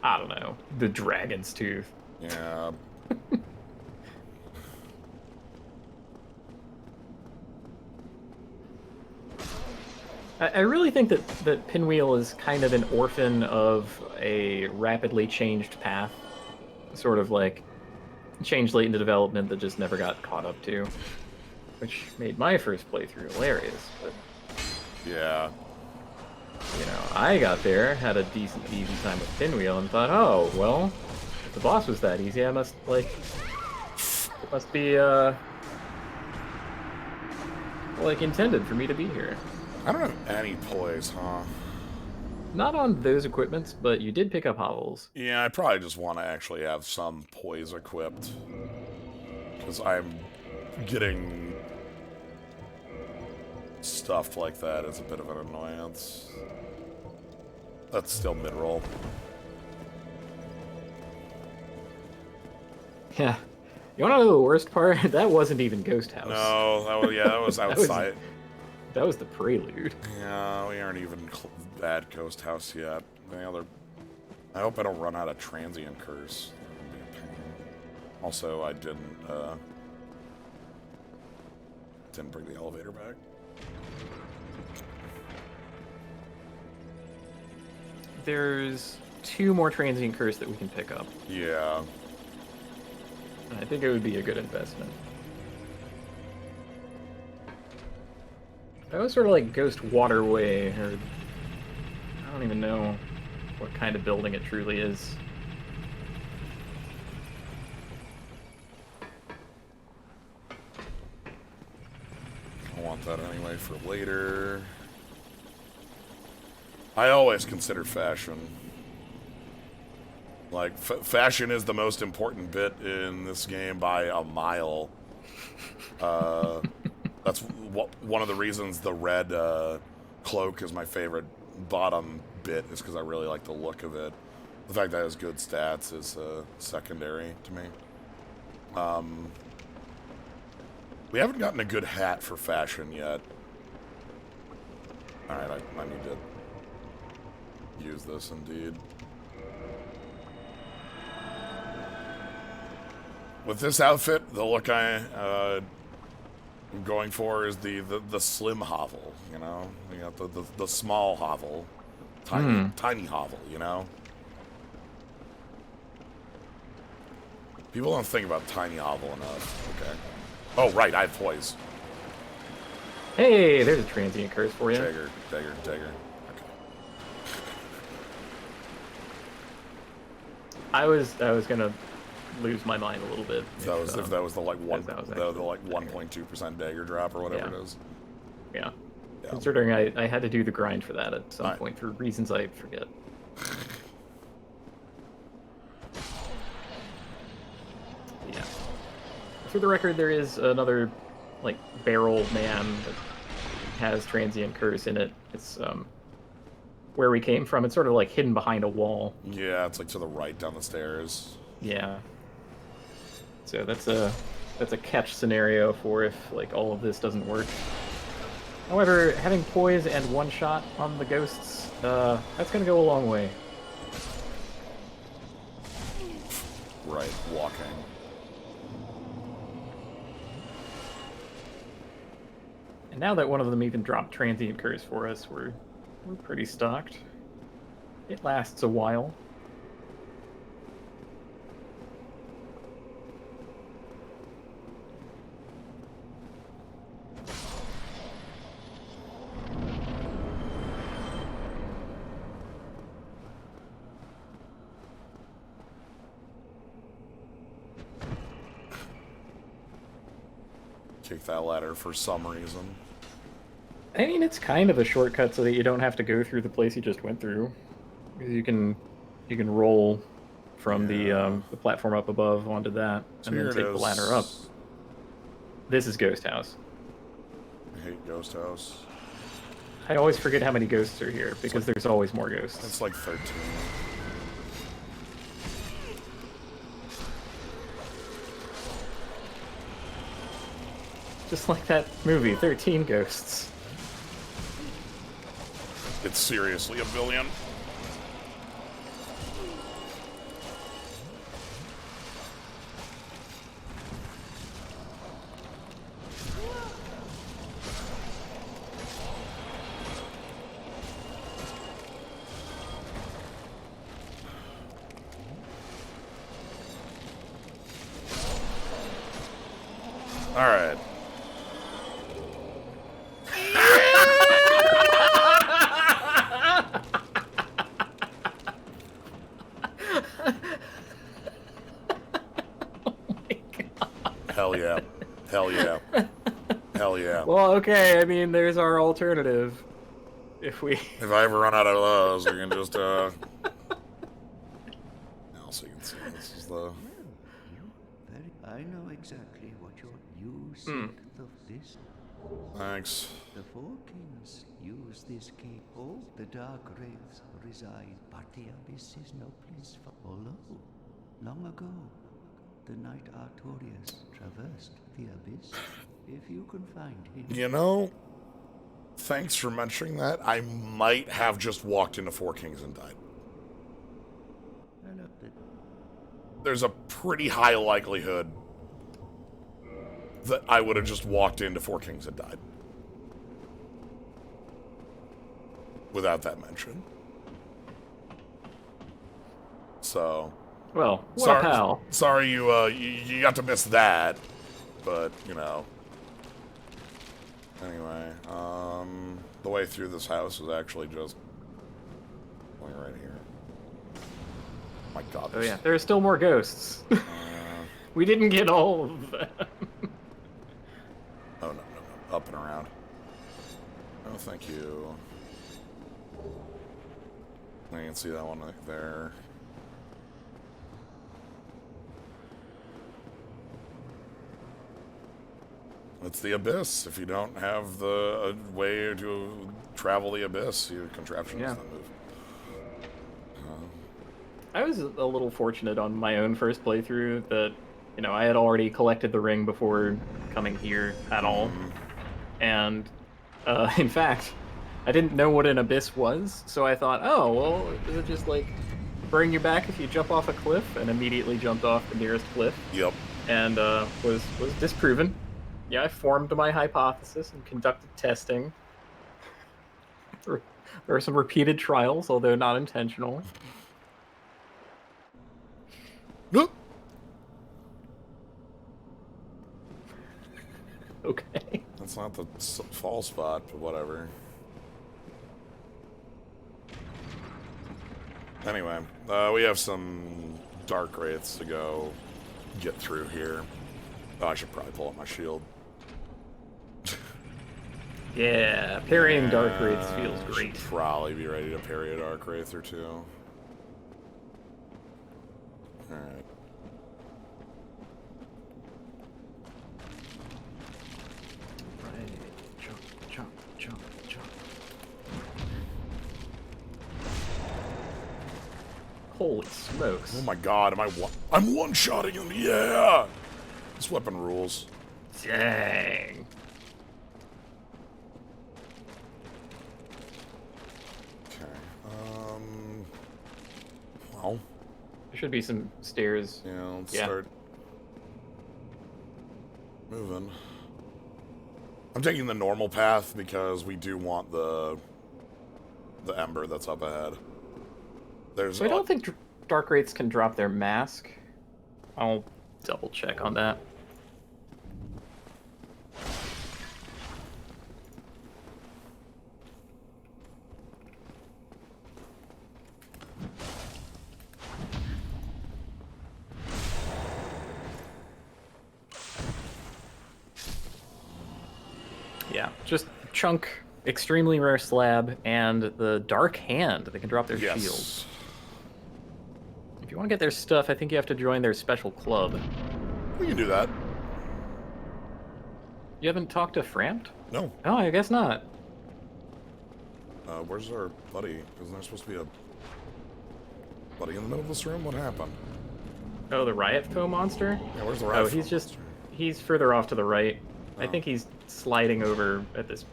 I don't know, the dragon's tooth. Yeah. I really think that Pinwheel is kind of an orphan of a rapidly changed path. Sort of like changed late into development that just never got caught up to. Which made my first playthrough hilarious, but Yeah. you know, I got there, had a decent easy time with Pinwheel, and thought, oh, well, if the boss was that easy, I must, like, it must be, like, intended for me to be here. I don't have any poise, huh? Not on those equipments, but you did pick up hovels. Yeah, I probably just want to actually have some poise equipped. Because I'm getting stuffed like that is a bit of an annoyance. That's still mid-roll. Yeah. You wanna know the worst part? That wasn't even Ghost House. No, that was outside. That was the prelude. Yeah, we aren't even at Ghost House yet. I hope I don't run out of transient curse. That would be a pain. Also, I didn't bring the elevator back. There's 2 more transient curse that we can pick up. Yeah. I think it would be a good investment. That was sort of like Ghost Waterway, or I don't even know what kind of building it truly is. I want that anyway for later. I always consider fashion. Like, fashion is the most important bit in this game by a mile. That's one of the reasons the red cloak is my favorite bottom bit, is because I really like the look of it. The fact that it has good stats is secondary to me. We haven't gotten a good hat for fashion yet. Alright, I need to use this indeed. With this outfit, the look I'm going for is the slim hovel, you know? You got the small hovel. Tiny hovel, you know? People don't think about tiny hovel enough. Okay. Oh, right, I have toys. Hey, there's a transient curse for you. Dagger. Okay. I was gonna lose my mind a little bit. If that was the like that was actually 1.2% dagger drop or whatever it is. Yeah. Yeah. Considering I had to do the grind for that at some point for reasons I forget. Yeah. For the record, there is another like barrel man that has transient curse in it. It's where we came from. It's sort of like hidden behind a wall. Yeah, it's like to the right down the stairs. Yeah. So that's a catch scenario for if like all of this doesn't work. However, having poise and one shot on the ghosts, that's gonna go a long way. Right, walking. And now that one of them even dropped transient curse for us, we're pretty stocked. It lasts a while. Kick that ladder for some reason. I mean, it's kind of a shortcut so that you don't have to go through the place you just went through. You can roll from the platform up above onto that, So and then take the ladder up. This is Ghost House. I hate Ghost House. I always forget how many ghosts are here because there's always more ghosts. It's like 13. Just like that movie, 13 Ghosts. It's seriously a billion. All right. Hell yeah. Hell yeah. Hell yeah. Well, okay, I mean, there's our alternative. If we... If I ever run out of those, we can just, now, so you can see, this is the... I know exactly what you said of this. Thanks. The four kings use this cave. All the dark wraiths reside, but the abyss is no place for. Although, long ago, the knight Artorias traversed the abyss. If you can find him. You know, thanks for mentioning that. I might have just walked into Four Kings and died. There's a pretty high likelihood that I would have just walked into Four Kings and died. Without that mention. So... Well, what a pal. Sorry you got to miss that, but, you know. Anyway, the way through this house is actually just going right here. My God. Oh yeah, there are still more ghosts. We didn't get all of them. Oh, no. Up and around. Oh, thank you. I can see that one right there. It's the Abyss. If you don't have the way to travel the Abyss, your contraption doesn't move. I was a little fortunate on my own first playthrough that, you know, I had already collected the ring before coming here at all. And, in fact, I didn't know what an abyss was, so I thought, oh, well, is it just like bring you back if you jump off a cliff? And immediately jumped off the nearest cliff. Yep. And was disproven. Yeah, I formed my hypothesis and conducted testing. There were some repeated trials, although not intentional. Nope. Okay. That's not the fall spot, but whatever. Anyway, we have some dark wraiths to go get through here. Oh, I should probably pull up my shield. Yeah, parrying dark wraiths feels Should great. probably be ready to parry a dark wraith or two. Alright. Jump, jump, jump, jump. Holy smokes. Oh my god, I'm one-shotting him, yeah! This weapon rules. Dang. Okay, well, There should be some stairs. yeah, let's start moving. I'm taking the normal path because we do want the ember that's up ahead. There's So I don't think dark wraiths can drop their mask. I'll double check on that. Yeah, just chunk, extremely rare slab, and the dark hand. They can drop their shield. If you want to get their stuff, I think you have to join their special club. We can do that. You haven't talked to Frampt? No. Oh, I guess not. Where's our buddy? Isn't there supposed to be a buddy in the middle of this room? What happened? Oh, the riot foe monster? Yeah, where's the riot Oh, he's further off to the right. Oh. I think he's sliding over at this.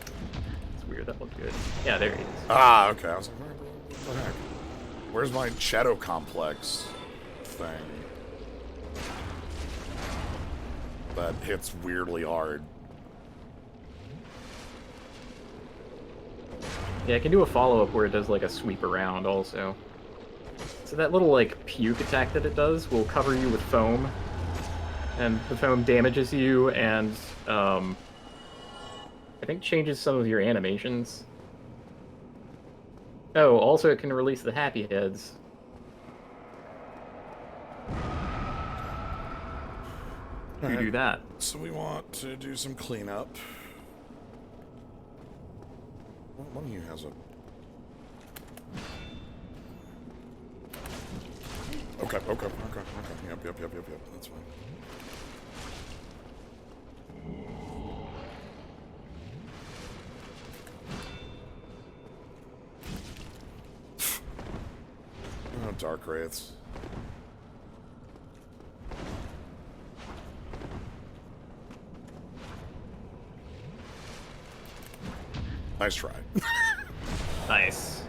It's weird. That looked good. Yeah, there he is. Ah, okay. I was like, what the heck? Where's my shadow complex thing? That hits weirdly hard. Yeah, I can do a follow-up where it does like a sweep around also. So that little like puke attack that it does will cover you with foam. And the foam damages you and I think changes some of your animations. Oh, also it can release the happy heads. You do that. So we want to do some cleanup. One of you has a... Okay. Yep. That's fine. Oh, dark wraiths. Nice try. Nice.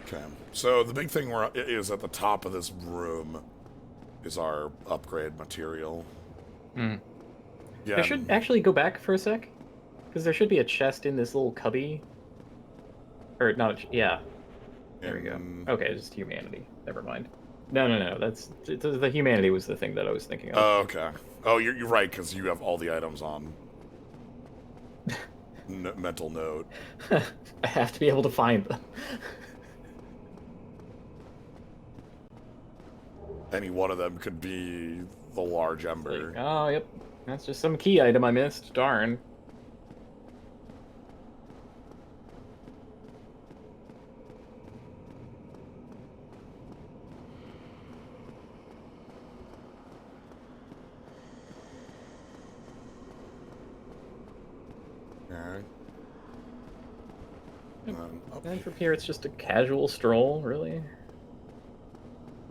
Okay, so the big thing is at the top of this room is our upgrade material. Yeah. I should actually go back for a sec, because there should be a chest in this little cubby. Or not? Yeah. There we go. Okay, just humanity. Never mind. No. That's the humanity was the thing that I was thinking of. Oh, okay. Oh, you're right, because you have all the items on mental note. I have to be able to find them. Any one of them could be the large ember. Oh, yep. That's just some key item I missed. Darn. Alright. And from here, it's just a casual stroll, really.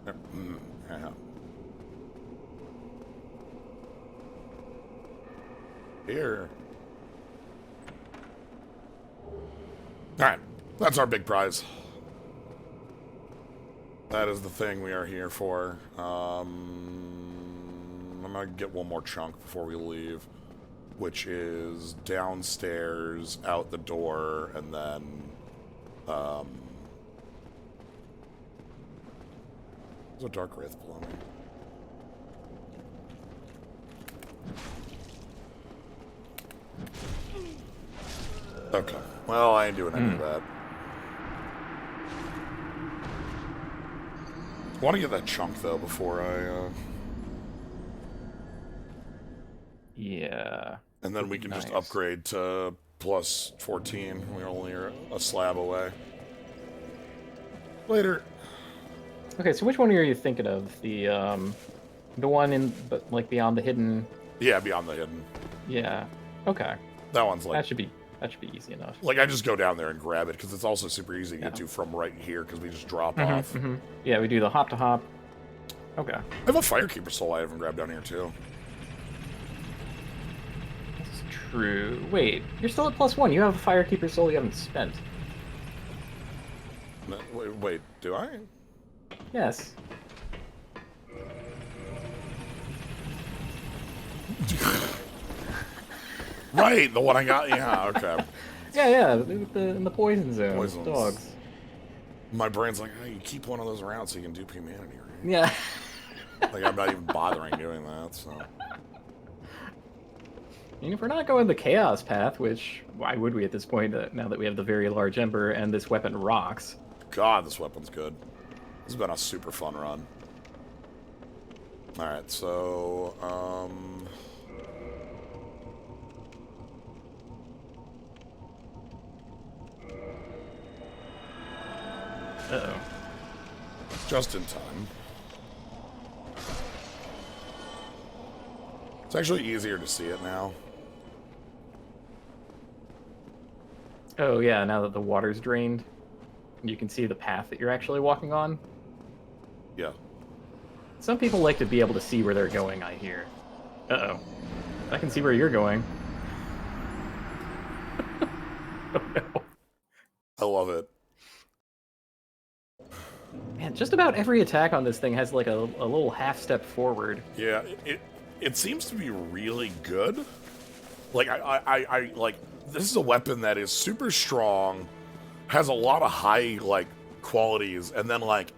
Yeah. Here. Alright. That's our big prize. That is the thing we are here for. I'm gonna get one more chunk before we leave, which is downstairs, out the door, and then, there's a dark wraith below me. Okay. Well, I ain't doing any of that. I want to get that chunk, though, before I, Yeah. And then we can just upgrade to plus 14. We're only a slab away. Later. Okay, so which one are you thinking of? The one in, but like beyond the hidden. Yeah, beyond the hidden. Yeah. Okay. That one's like That should be easy enough. I just go down there and grab it because it's also super easy to get to from right here because we just drop off. Yeah, we do the hop to hop. Okay. I have a Firekeeper soul I haven't grabbed down here too. That's true. Wait, you're still at +1. You have a Firekeeper soul you haven't spent. Wait, do I? Yes. Right, the one I got. Yeah, okay. Yeah, in the poison zone. Poisons. Dogs. My brain's like, hey, you keep one of those around so you can dupe humanity, right? Yeah. Like, I'm not even bothering doing that, so. And if we're not going the chaos path, which why would we at this point? Now that we have the very large ember and this weapon rocks. God, this weapon's good. This has been a super fun run. All right, so Uh-oh. just in time. It's actually easier to see it now. Oh yeah, now that the water's drained, you can see the path that you're actually walking on. Yeah. Some people like to be able to see where they're going, I hear. Uh-oh. I can see where you're going. Oh no. I love it. Man, just about every attack on this thing has like a little half step forward. Yeah, it seems to be really good. Like I like this is a weapon that is super strong, has a lot of high like qualities, and then like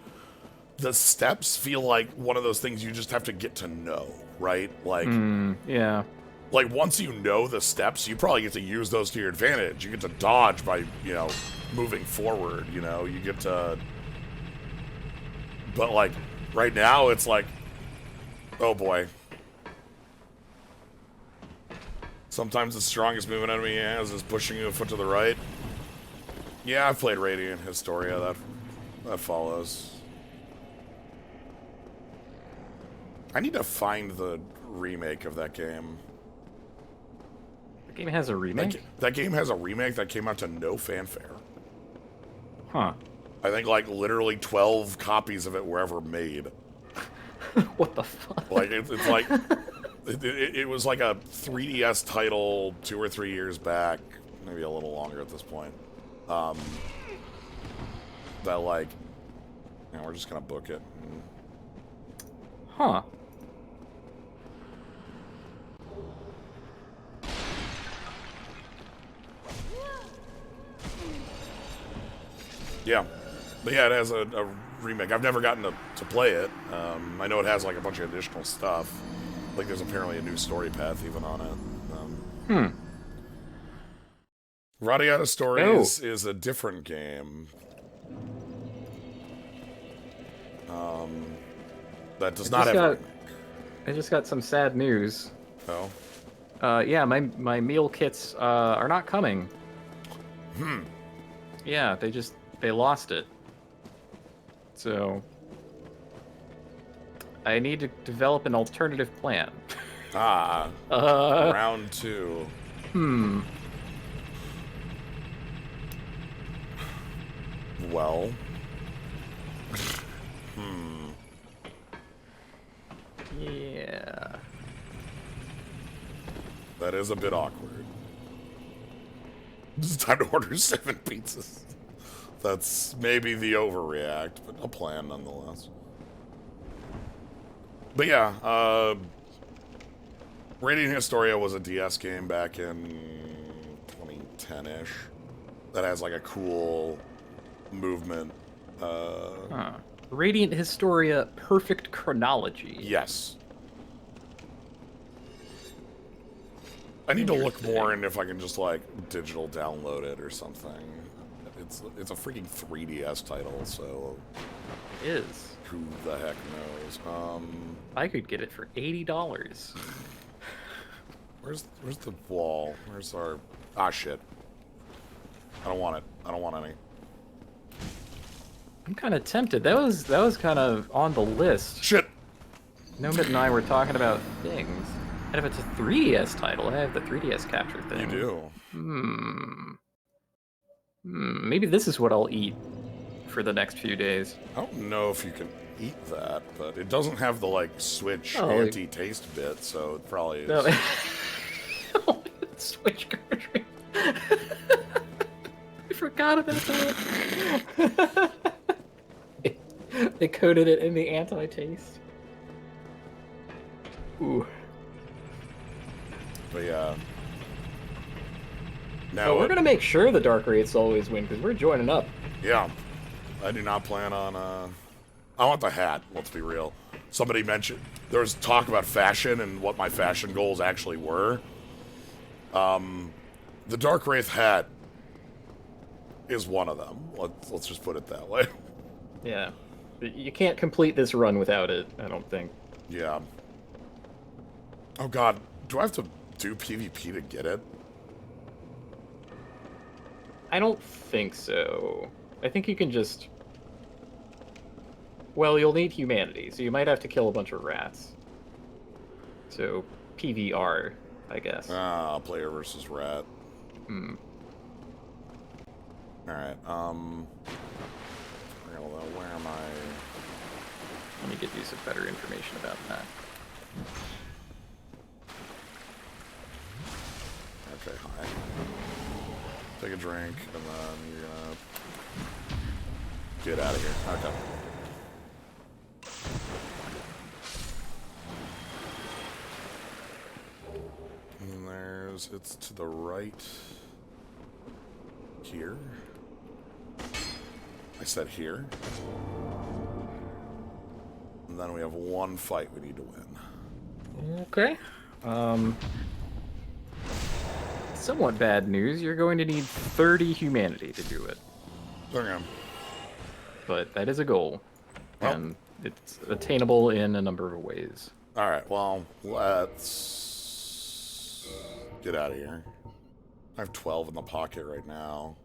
the steps feel like one of those things you just have to get to know, right? Like Yeah. like once you know the steps, you probably get to use those to your advantage. You get to dodge by, you know, moving forward, you know, you get to. But like right now it's like, oh boy. Sometimes the strongest move an enemy has is pushing you a foot to the right. Yeah, I've played Radiant Historia, that follows. I need to find the remake of that game. The game has a remake? That game has a remake that came out to no fanfare. Huh. I think like literally 12 copies of it were ever made. What the fuck? Like it's like it was like a 3DS title 2 or 3 years back, maybe a little longer at this point. That like, you know, we're just gonna book it. Huh. Yeah. But yeah, it has a remake. I've never gotten to play it. I know it has like a bunch of additional stuff. Like there's apparently a new story path even on it. Radiata Stories is a different game. That does not have a remake. I just got some sad news. Oh. Yeah, my meal kits are not coming. Yeah, they lost it. So I need to develop an alternative plan. Round 2. Well. Yeah. That is a bit awkward. It's time to order 7 pizzas. That's maybe the overreact, but a plan nonetheless. But yeah, Radiant Historia was a DS game back in 2010-ish that has like a cool movement. Radiant Historia Perfect Chronology. Yes. I need to look more into if I can just like digital download it or something. It's a freaking 3DS title, so It is. who the heck knows? I could get it for $80. Where's the wall? Where's our... Ah, shit. I don't want it. I don't want any. I'm kind of tempted. That was kind of on the list. Shit! Gnomebitten and I were talking about things. And if it's a 3DS title, I have the 3DS capture thing. You do. Maybe this is what I'll eat for the next few days. I don't know if you can eat that, but it doesn't have the, like, Switch Oh, anti-taste bit, so it probably is. No. Switch cartridge. I forgot about that. They coated it in the anti-taste. Ooh. But yeah. Now Oh, we're gonna make sure the Dark Wraiths always win, because we're joining up. Yeah. I do not plan on, I want the hat, let's be real. Somebody mentioned, there was talk about fashion and what my fashion goals actually were. The Dark Wraith hat is one of them. Let's just put it that way. Yeah. You can't complete this run without it, I don't think. Yeah. Oh god, do I have to do PvP to get it? I don't think so. I think you can just... Well, you'll need humanity, so you might have to kill a bunch of rats. So, PVR, I guess. Ah, player versus rat. Alright, where am I? Let me get you some better information about that. Okay, hi. Take a drink, and then you're gonna get out of here. Okay. And it's to the right here. I said here. And then we have one fight we need to win. Okay. Somewhat bad news. You're going to need 30 humanity to do it. Okay. But that is a goal. Well. And it's attainable in a number of ways. Alright, well, let's get out of here. I have 12 in the pocket right now.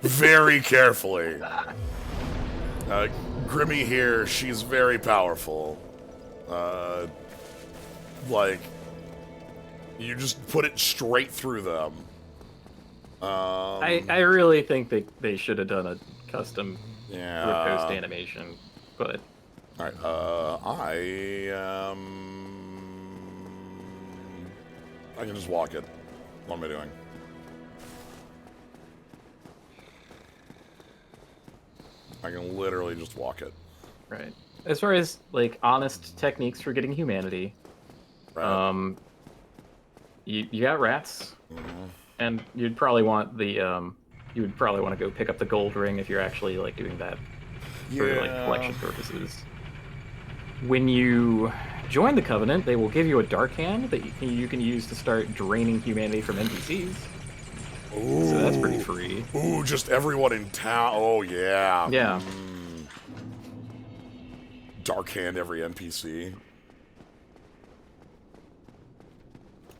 Very carefully. Grimmy here, she's very powerful. Like, you just put it straight through them. I really think they should have done a custom riposte animation, but... Alright, I can just walk it. What am I doing? I can literally just walk it. Right. As far as, like, honest techniques for getting humanity, Right. you got rats, and you'd probably want the, you would probably want to go pick up the gold ring if you're actually, like, doing that for, like, collection purposes. When you join the Covenant, they will give you a Dark Hand that you can use to start draining humanity from NPCs. Ooh. So that's pretty free. Ooh, just everyone in town. Oh, yeah. Yeah. Dark Hand every NPC.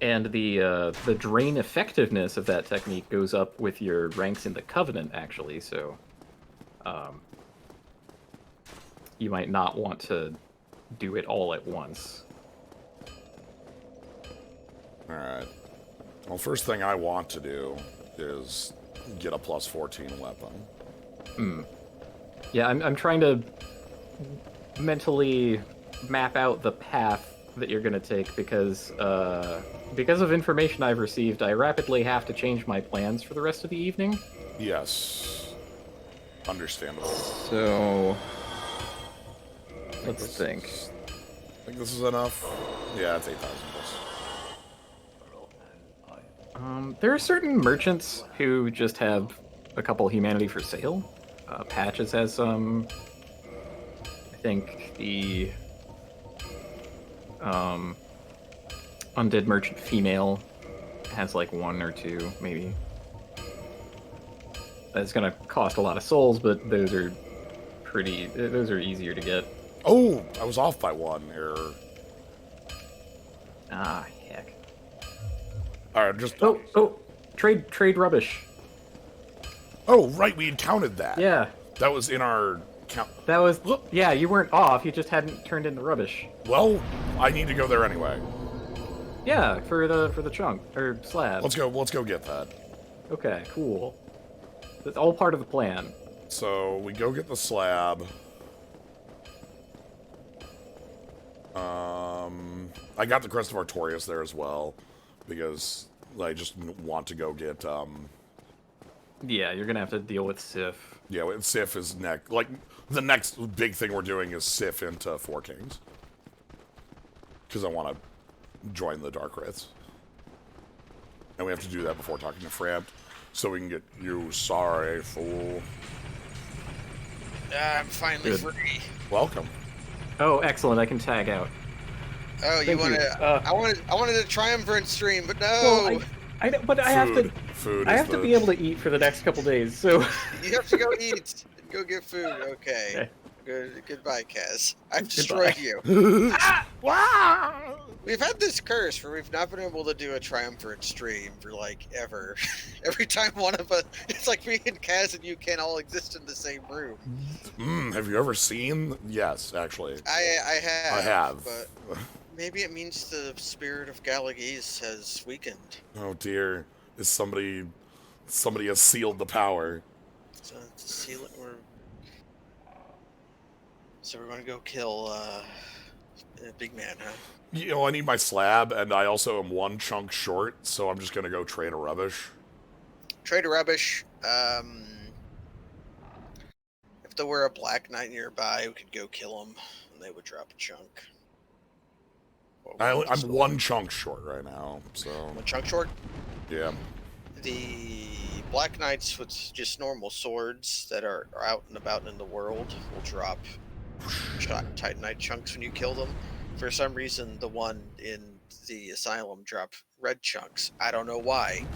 And the drain effectiveness of that technique goes up with your ranks in the Covenant, actually, so you might not want to do it all at once. Alright. Well, first thing I want to do is get a plus 14 weapon. Yeah, I'm trying to mentally map out the path that you're gonna take because of information I've received, I rapidly have to change my plans for the rest of the evening. Yes. Understandable. So let's think. I think this is enough. Yeah, it's 8,000 plus. There are certain merchants who just have a couple humanity for sale. Patches has some. I think the undead merchant female has like 1 or 2, maybe. That's gonna cost a lot of souls, but those are easier to get. Oh, I was off by 1 error. Ah, heck. Alright, just... Trade rubbish. Oh, right, we had counted that. Yeah. That was in our count. That was, yeah, you weren't off, you just hadn't turned in the rubbish. Well, I need to go there anyway. Yeah, for the chunk, or slab. Let's go get that. Okay, cool. That's all part of the plan. So, we go get the slab. I got the Crest of Artorias there as well, because I just want to go get, Yeah, you're gonna have to deal with Scythe. yeah, Scythe is next. Like, the next big thing we're doing is Scythe into Four Kings. Because I want to join the Dark Wraiths. And we have to do that before talking to Frampt, so we can get you, sorry, fool. I'm finally Good. free. Welcome. Oh, excellent, I can tag out. Oh, you Thank want you. to? I wanted to triumvirate stream, but no. Well, I have to. Food I is have to be able to eat for the next couple days, so. You have to go eat. Go get food. Okay. Goodbye, Kaz. I've destroyed you. Wow! We've had this curse where we've not been able to do a triumvirate stream for like ever. Every time one of us, it's like me and Kaz and you can't all exist in the same room. Have you ever seen? Yes, actually. I have. I have. But maybe it means the spirit of Galagese has weakened. Oh dear. Is somebody has sealed the power. So to seal it, so we're gonna go kill a big man, huh? You know, I need my slab, and I also am 1 chunk short, so I'm just gonna go trade a rubbish. Trade a rubbish. If there were a Black Knight nearby, we could go kill him, and they would drop a chunk. I'm 1 chunk short right now, so... 1 chunk short? Yeah. The Black Knights with just normal swords that are out and about in the world will drop Titanite chunks when you kill them. For some reason, the one in the Asylum dropped red chunks. I don't know why.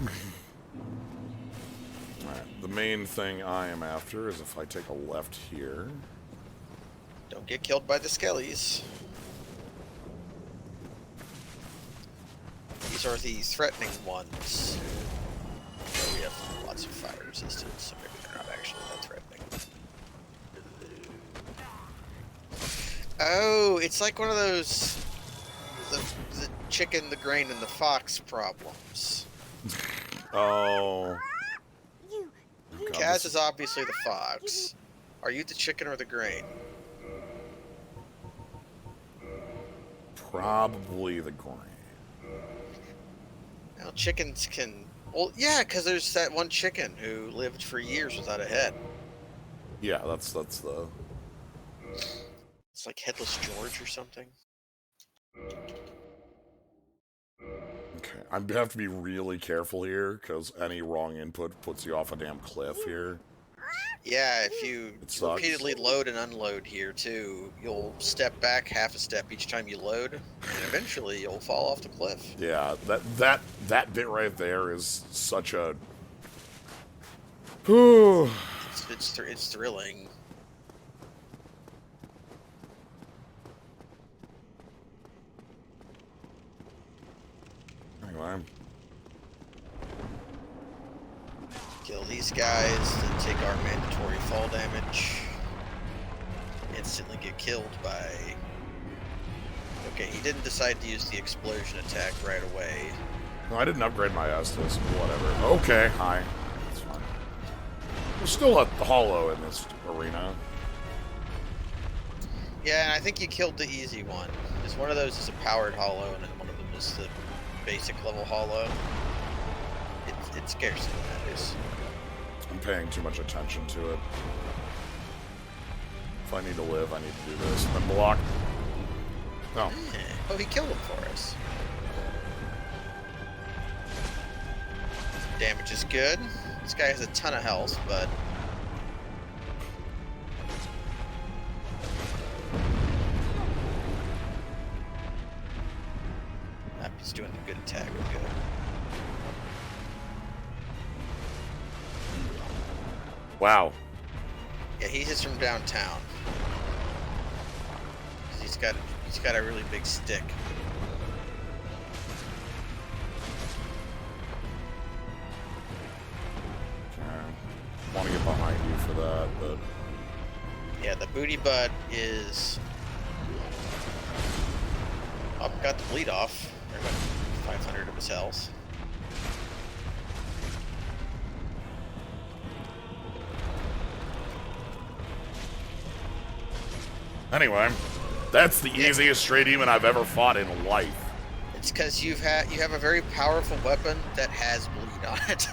Alright, the main thing I am after is if I take a left here... Don't get killed by the skellies. These are the threatening ones. So we have lots of fire resistance, so maybe they're not actually that threatening. Oh, it's like one of those the chicken, the grain, and the fox problems. Oh. God, Kaz is obviously the fox. Are you the chicken or the grain? Probably the grain. Now, chickens can... Well, yeah, because there's that one chicken who lived for years without a head. Yeah, that's the... It's like Headless George or something. Okay, I have to be really careful here, because any wrong input puts you off a damn cliff here. Yeah, if you sucks. repeatedly load and unload here, too, you'll step back half a step each time you load, and eventually you'll fall off the cliff. Yeah, that bit right there is such a... Whew. It's thrilling. Anyway. Kill these guys, then take our mandatory fall damage. Instantly get killed by Okay, he didn't decide to use the explosion attack right away. No, I didn't upgrade my Estus. Whatever. Okay, hi. That's fine. We're still at the hollow in this arena. Yeah, and I think you killed the easy one. Because one of those is a powered hollow, and then one of them is the basic level hollow. It scarcely matters. I'm paying too much attention to it. If I need to live, I need to do this. And then block. Oh. Oh, he killed him for us. Damage is good. This guy has a ton of health, but... he's doing a good attack. Good. Wow. Yeah, he hits from downtown. He's got a really big stick. Okay. Want to get behind you for that, but Yeah, the booty butt is. Oh, got the bleed off. They're about 500 of his health. anyway, that's the easiest stray demon I've ever fought in life. It's because you have a very powerful weapon that has bleed on it.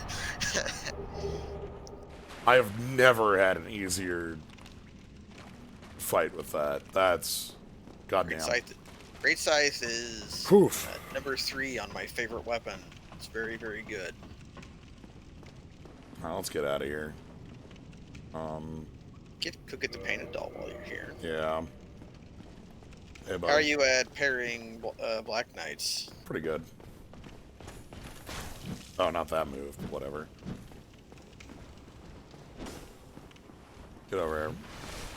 I have never had an easier fight with that. That's goddamn. Great Scythe is number 3 on my favorite weapon. It's very, very good. Well, let's get out of here. Go get the painted doll while you're here. Yeah. Hey, How are you at pairing Black Knights? Pretty good. Oh, not that move, but whatever. Get over here.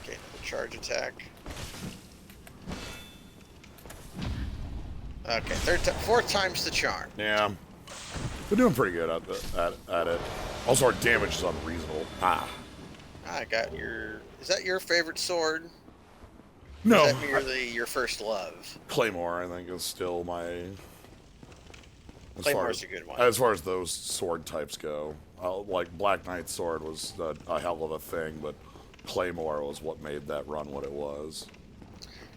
Okay, the charge attack. Okay, fourth time's the charm. Yeah. We're doing pretty good at it. Also, our damage is unreasonable. I got your... Is that your favorite sword? No. Or is that merely your first love? Claymore, I think, is still my... Claymore's a good one. As far as those sword types go. Like, Black Knight's sword was a hell of a thing, but Claymore was what made that run what it was.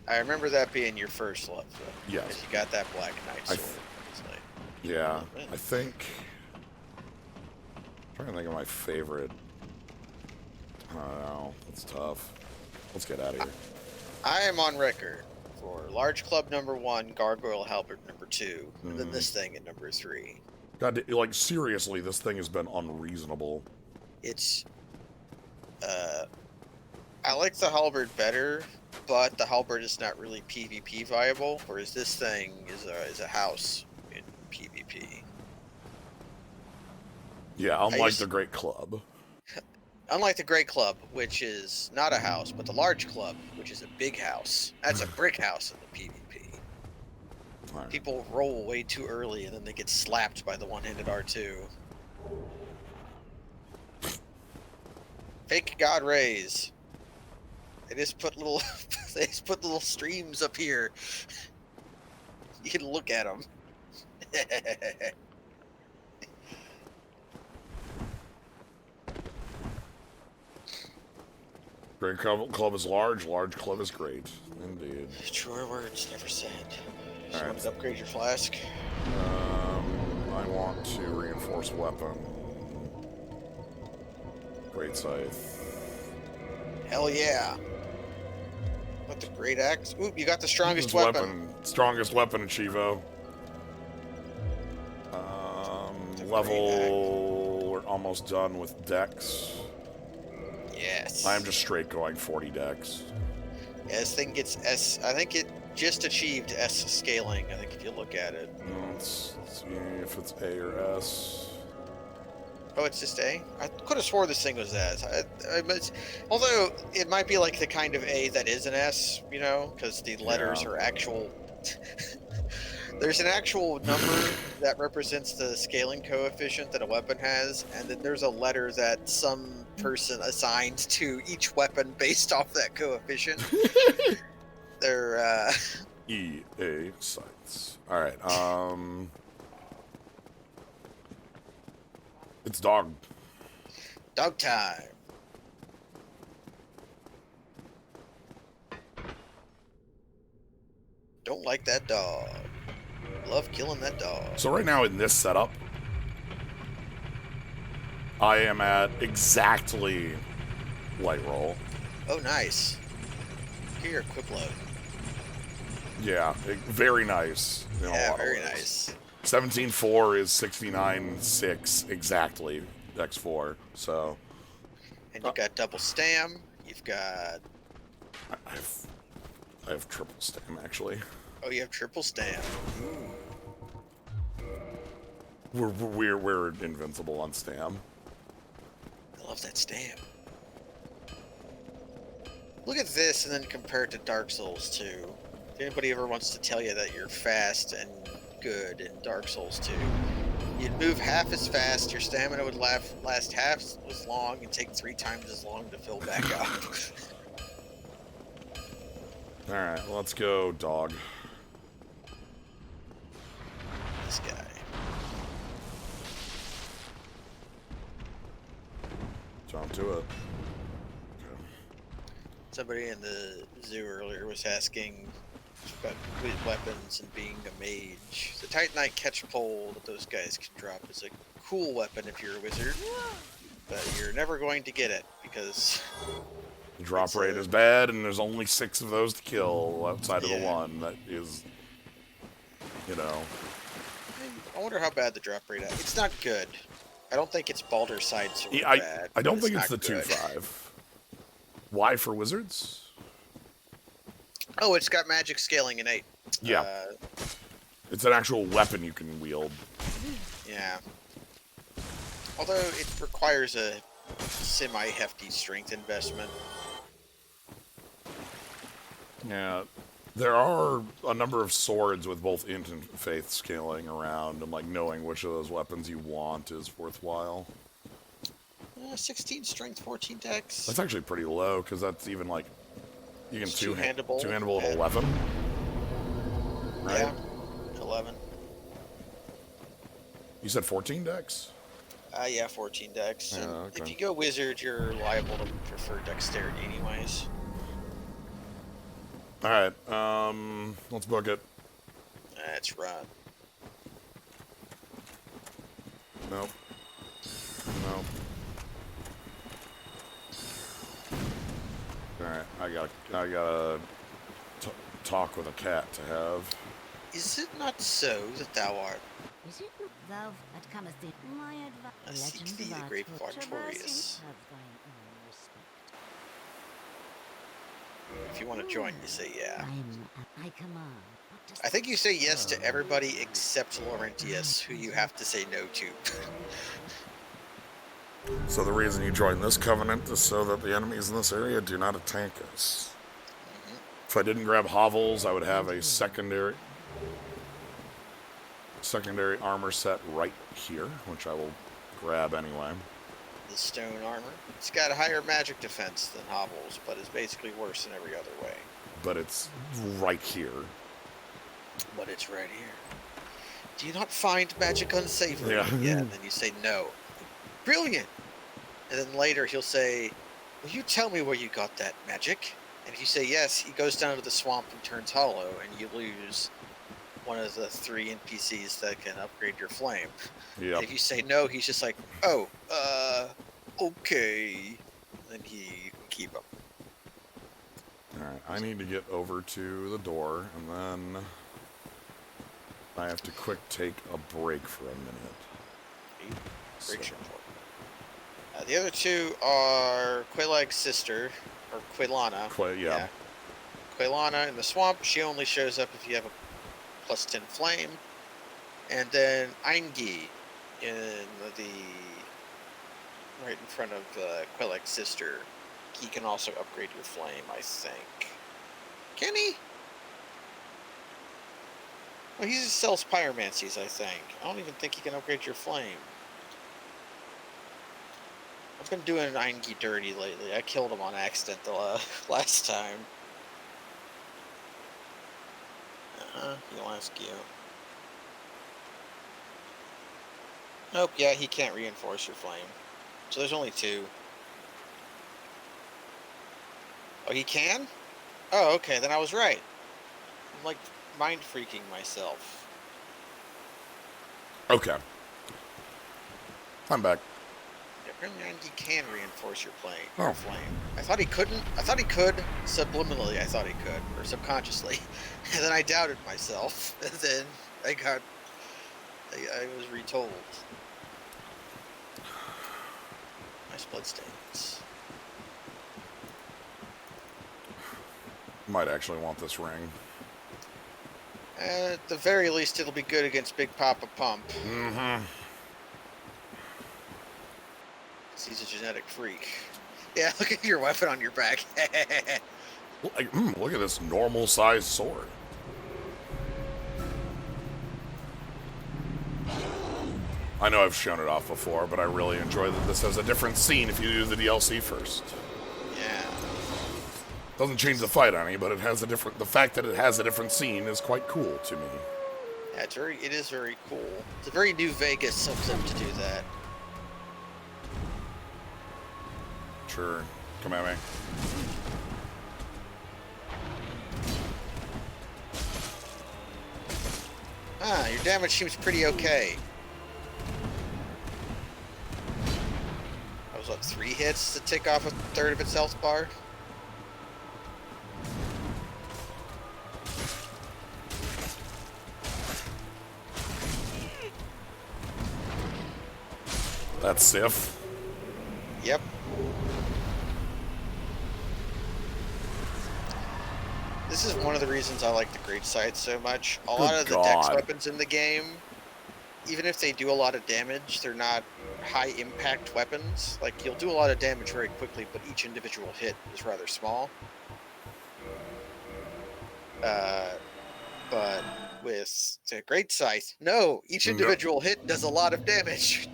I remember that being your first love, though. Yes. Because you got that Black Knight sword. Yeah, I think... I'm trying to think of my favorite. I don't know. It's tough. Let's get out of here. I am on record for Large Club number 1, Gargoyle Halberd number 2, and then this thing at number 3. God, like, seriously, this thing has been unreasonable. It's... I like the halberd better, but the halberd is not really PvP viable, whereas this thing is a house in PvP. Yeah, unlike the Great Club. Unlike the Great Club, which is not a house, but the Large Club, which is a big house. That's a brick house in the PvP. Right. People roll way too early, and then they get slapped by the one-handed R2. Fake God rays. They just put little, streams up here. You can look at them. Great Club is large, Large Club is great. Indeed. Truer words never said. All right. Want to upgrade your flask? I want to reinforce weapon. Great Scythe. Hell yeah. What, the great axe? Ooh, you got the strongest weapon. Strongest weapon in Chivo. Level... We're almost done with Dex. Yes. I'm just straight going 40 Dex. Yeah, this thing gets S... I think it just achieved S scaling, I think, if you look at it. Let's see if it's A or S. Oh, it's just A? I could have swore this thing was S. Although, it might be like the kind of A that is an S, you know? Because the letters are actual... There's an actual number that represents the scaling coefficient that a weapon has, and then there's a letter that some person assigns to each weapon based off that coefficient. They're, EA Scythes. Alright, it's dog. Dog time. Don't like that dog. Love killing that dog. So right now in this setup, I am at exactly light roll. Oh, nice. Here, equip load. Yeah, very nice. In a Yeah, lot very of ways. nice. 17.4 is 69.6 exactly. X4. So And you got double stam. You've got. I have triple stam actually. Oh, you have triple stam. We're invincible on stam. I love that stam. Look at this and then compare it to Dark Souls 2. If anybody ever wants to tell you that you're fast and good in Dark Souls 2, you'd move half as fast, your stamina would last half as long, and take 3 times as long to fill back up. Alright, let's go, dog. This guy. Jump to it. Somebody in the zoo earlier was asking about weapons and being a mage. The Titanite catch pole that those guys can drop is a cool weapon if you're a wizard, but you're never going to get it because The drop rate is bad, and there's only 6 of those to kill outside of the one that is, you know. I wonder how bad the drop rate is. It's not good. I don't think it's Baldur's Side sword Yeah, bad. I don't but think it's the not good. 2.5. Why for wizards? Oh, it's got magic scaling innate. Yeah. It's an actual weapon you can wield. Yeah. Although it requires a semi-hefty strength investment. Yeah. There are a number of swords with both int and faith scaling around, and like knowing which of those weapons you want is worthwhile. 16 strength, 14 dex. That's actually pretty low, because that's even like you can two-handable. Two-handable at 11. Right? Yeah. 11. You said 14 dex? Yeah, 14 dex. Yeah, And okay. if you go wizard, you're liable to prefer dexterity anyways. Alright, let's book it. Let's run. Nope. Nope. Alright, I gotta talk with a cat to have. Is it not so that thou art Is it not thou that comest in my a advice? seek thee the grape of Artorias? If you want to join, you say yeah. I command. I think you say yes to everybody except Laurentius, who you have to say no to. So the reason you join this covenant is so that the enemies in this area do not attack us. If I didn't grab hovels, I would have a secondary armor set right here, which I will grab anyway. The stone armor. It's got a higher magic defense than hovels, but is basically worse in every other way. But it's right here. But it's right here. Do you not find magic unsavory? Yeah. And then you say no. Brilliant! And then later he'll say, will you tell me where you got that magic? And if you say yes, he goes down to the swamp and turns hollow, and you lose one of the 3 NPCs that can upgrade your flame. Yep. And if you say no, he's just like, oh, okay. Then he can keep him. Alright, I need to get over to the door, and then I have to quick take a break for a minute. Breaks your important. The other 2 are Quaylag's sister, or Quaylana. Yeah. Quaylana in the swamp, she only shows up if you have a +10 flame. And then Eingi in the right in front of Quaylag's sister. He can also upgrade your flame, I think. Can he? Well, he just sells pyromancies, I think. I don't even think he can upgrade your flame. I've been doing Eingi dirty lately. I killed him on accident the last time. He'll ask you. Nope, yeah, he can't reinforce your flame. So there's only 2. Oh, he can? Oh, okay, then I was right. I'm like mind freaking myself. Okay. I'm back. Apparently he can reinforce your flame. Oh. Your flame. I thought he couldn't. I thought he could. Subliminally, I thought he could. Or subconsciously. And then I doubted myself. And then I was retold. Nice bloodstains. Might actually want this ring. At the very least, it'll be good against Big Papa Pump. Mm-hmm. He's a genetic freak. Yeah, look at your weapon on your back. Look at this normal-sized sword. I know I've shown it off before, but I really enjoy that this has a different scene if you do the DLC first. Yeah. Doesn't change the fight any, but it has a different. The fact that it has a different scene is quite cool to me. Yeah, it is very cool. It's a very New Vegas of them to do that. Sure, come at me. Ah, your damage seems pretty okay. That was what, 3 hits to tick off a third of its health bar? That's Scythe. Yep. This is one of the reasons I like the Great Scythe so much. A lot of the dex weapons in the game, even if they do a lot of damage, they're not high impact weapons. Like, you'll do a lot of damage very quickly, but each individual hit is rather small. But with the Great Scythe, no, each individual hit does a lot of damage.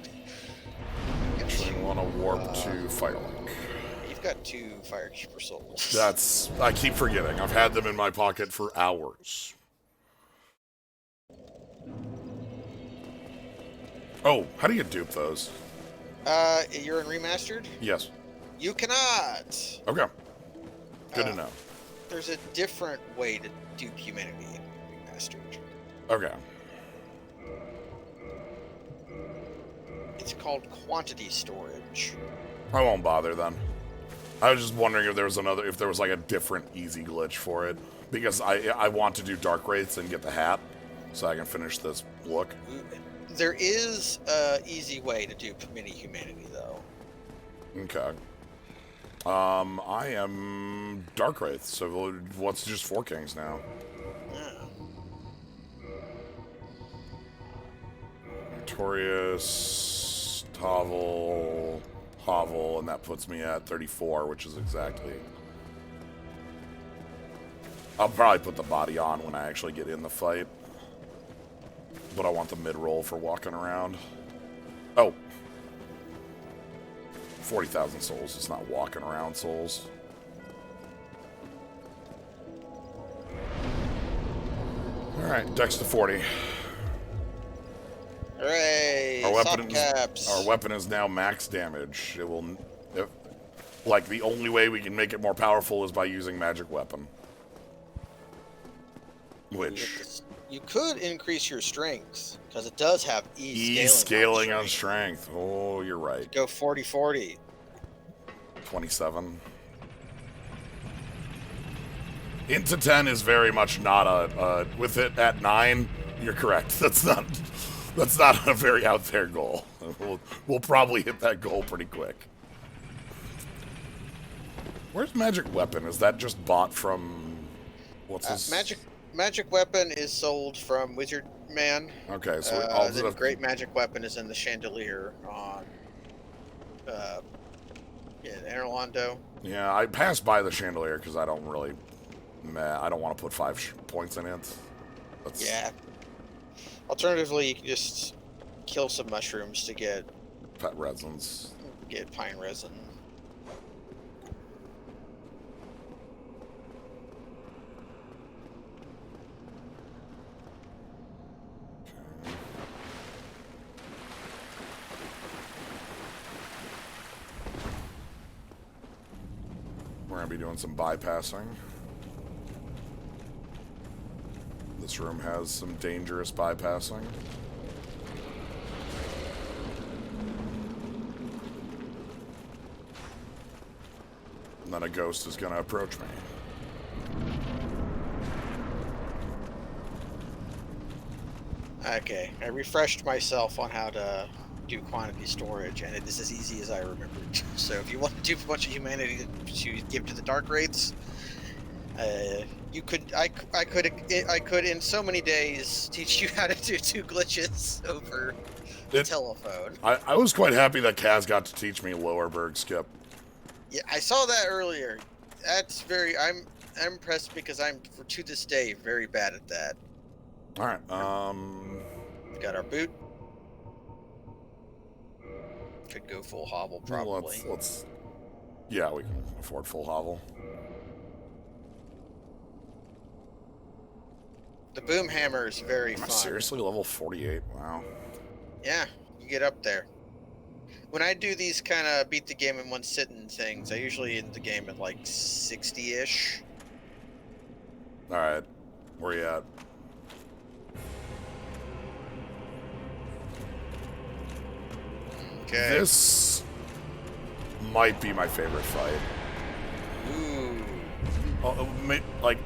Actually, I want to warp to Firelink. You've got 2 Firekeeper souls. I keep forgetting. I've had them in my pocket for hours. Oh, how do you dupe those? You're in Remastered? Yes. You cannot! Okay. Good to know. There's a different way to dupe humanity in Remastered. Okay. It's called quantity storage. I won't bother then. I was just wondering if there was like a different easy glitch for it. Because I want to do Dark Wraiths and get the hat, so I can finish this look. There is a easy way to dupe mini humanity, though. Okay. I am Dark Wraith, so what's just 4 kings now? Yeah. Notorious, Hovel, and that puts me at 34, which is exactly... I'll probably put the body on when I actually get in the fight. But I want the mid-roll for walking around. Oh. 40,000 souls. It's not walking around souls. Alright, dex to 40. Hooray! Our weapon is now max damage. It will... like, the only way we can make it more powerful is by using magic weapon. Which... You could increase your strength, because it does have scaling on strength. Oh, you're right. Go 40-40. 27. Into 10 is very much not a with it at 9, you're correct. That's not a very out there goal. We'll probably hit that goal pretty quick. Where's Magic Weapon? Is that just bought from what's his Magic Weapon is sold from Wizard Man. Okay, so the Great Magic Weapon is in the Chandelier on in Erlondo. Yeah, I passed by the Chandelier because I don't really I don't want to put 5 points in it. Yeah. Alternatively, you can just kill some mushrooms to get pet resins. Get pine resin. We're gonna be doing some bypassing. This room has some dangerous bypassing. And then a ghost is gonna approach me. Okay, I refreshed myself on how to do quantity storage, and it is as easy as I remembered. So if you want to do a bunch of humanity to give to the dark wraiths, you could, I could in so many days teach you how to do 2 glitches over the telephone. I was quite happy that Kaz got to teach me Lowerberg skip. Yeah, I saw that earlier. That's very. I'm impressed because I'm to this day very bad at that. All right. We got our boot. Could go full hovel probably. Let's. Yeah, we can afford full hovel. The boom hammer is very fun. Seriously, level 48. Wow. Yeah, you get up there. When I do these kind of beat the game in one sitting things, I usually end the game at like 60-ish. All right, where you at? Okay. This might be my favorite fight. Ooh. Like,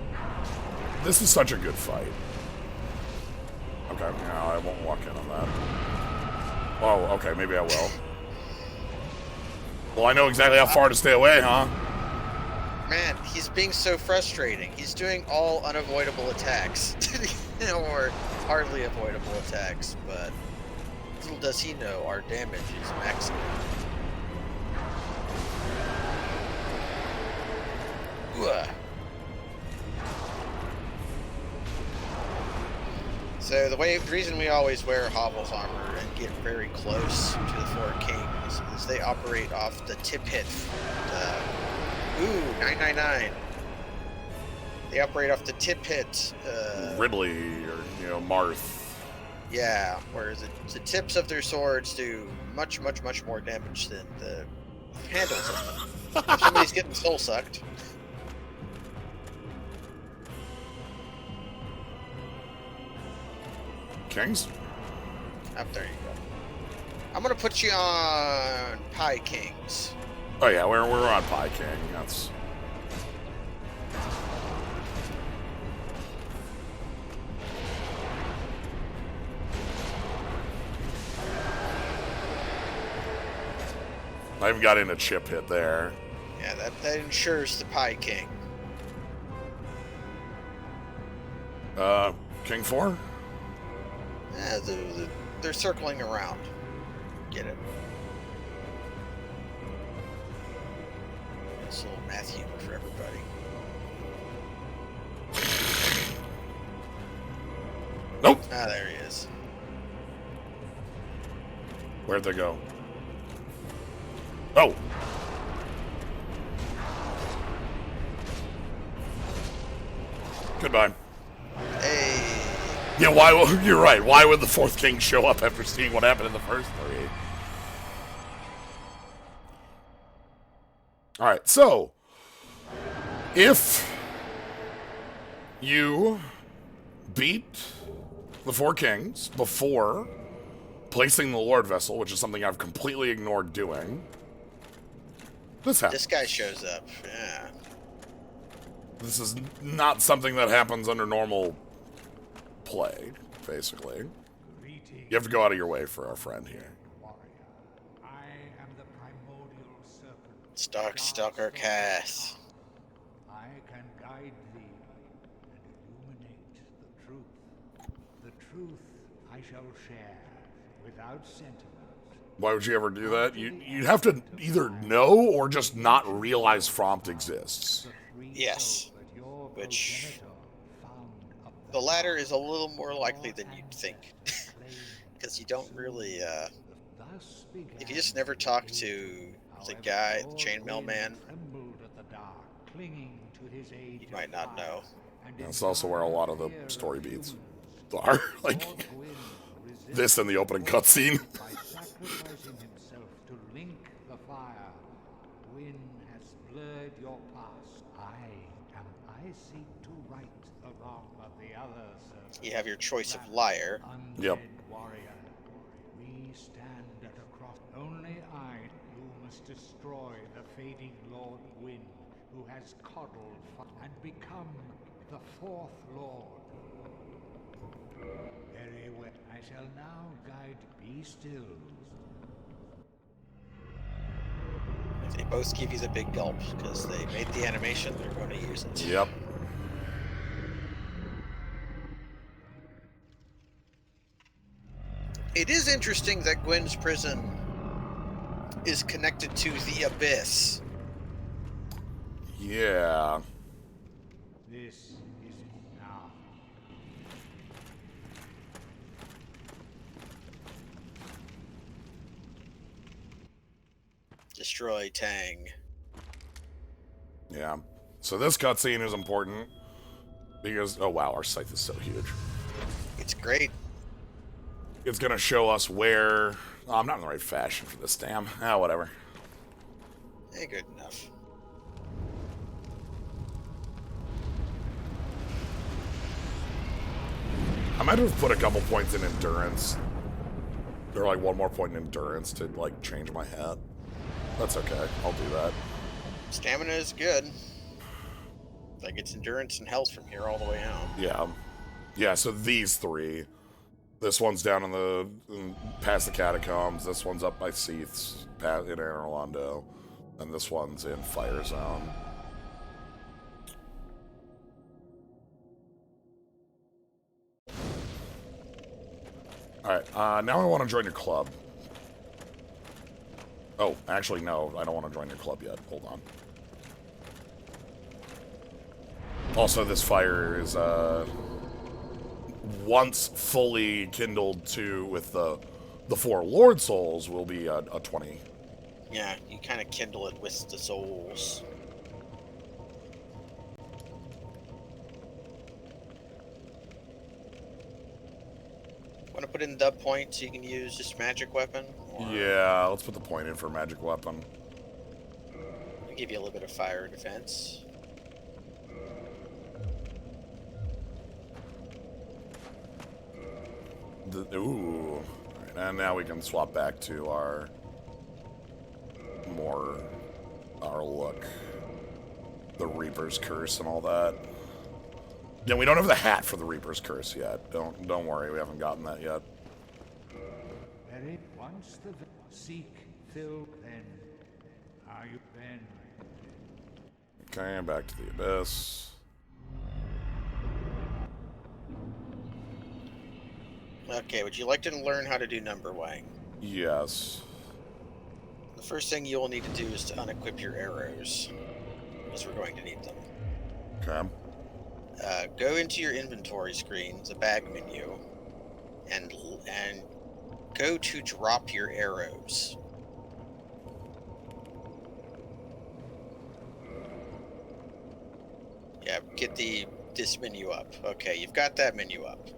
this is such a good fight. Okay, no, I won't walk in on that. Oh, okay, maybe I will. Well, I know exactly how far to stay away, huh? Man, he's being so frustrating. He's doing all unavoidable attacks. Or hardly avoidable attacks, but little does he know our damage is maximum. So the reason we always wear Hovel's armor and get very close to the 4 Kings is they operate off the tip hit. 999. They operate off the tip hit. Ridley or Marth. Yeah, whereas the tips of their swords do much more damage than the handles of them. If somebody's getting soul sucked. Kings? Up there you go. I'm gonna put you on Pie Kings. Oh yeah, we're on Pie King. That's. I even got in a chip hit there. Yeah, that ensures the Pie King. King 4? Yeah, they're circling around. Get it. It's a little math humor for everybody. Nope. Ah, there he is. Where'd they go? Oh. Goodbye. Hey. Yeah, why? You're right. Why would the 4th King show up after seeing what happened in the first 3? All right, so if you beat the 4 Kings before placing the Lord Vessel, which is something I've completely ignored doing, this happens. This guy shows up. Yeah. This is not something that happens under normal play, basically. You have to go out of your way for our friend here. Stalker Cass. I can guide thee and illuminate the truth. The truth I shall share without sentiment. Why would you ever do that? You'd have to either know or just not realize Frompt exists. Yes. Which the latter is a little more likely than you'd think. Because you don't really, if you just never talk to the guy, the chainmail man, you might not know. That's also where a lot of the story beats are. Like, this in the opening cutscene. By sacrificing himself to link the fire, Gwyn has blurred your your past. I seek to right the wrong of the others. You have your choice of liar. Yep. Warrior, we stand at a cross. Only you must destroy the fading Lord Gwyn, who has coddled and become the fourth Lord. Very well. I shall now guide. Be still. If they both give you the big gulp because they made the animation, they're going to use it. Yep. It is interesting that Gwyn's prison is connected to the Abyss. Yeah. This is now. Destroy Tang. Yeah. So this cutscene is important because, oh wow, our Scythe is so huge. It's great. It's gonna show us where... Oh, I'm not in the right fashion for this, damn. Ah, whatever. Good enough. I might have put a couple points in endurance. Or like one more point in endurance to like change my hat. That's okay. I'll do that. Stamina is good. Like it's endurance and health from here all the way home. Yeah. Yeah, so these three. This one's down past the catacombs. This one's up by Scythes in Anor Londo. And this one's in Fire Zone. Alright, now I want to join your club. Oh, actually, no, I don't want to join your club yet. Hold on. Also, this fire is, once fully kindled with the 4 Lord Souls, will be a 20. Yeah, you kind of kindle it with the souls. Want to put in the point so you can use just magic weapon? Or Yeah, let's put the point in for magic weapon. I'll give you a little bit of fire defense. Ooh. Alright, and now we can swap back to our look. The Reaper's Curse and all that. Yeah, we don't have the hat for the Reaper's Curse yet. Don't worry, we haven't gotten that yet. Very once the seek, fill, then are you then? Okay, back to the Abyss. Okay, would you like to learn how to do number weighing? Yes. The first thing you will need to do is to unequip your arrows, because we're going to need them. Okay. Go into your inventory screen, the bag menu, and go to drop your arrows. Yeah, get this menu up. Okay, you've got that menu up.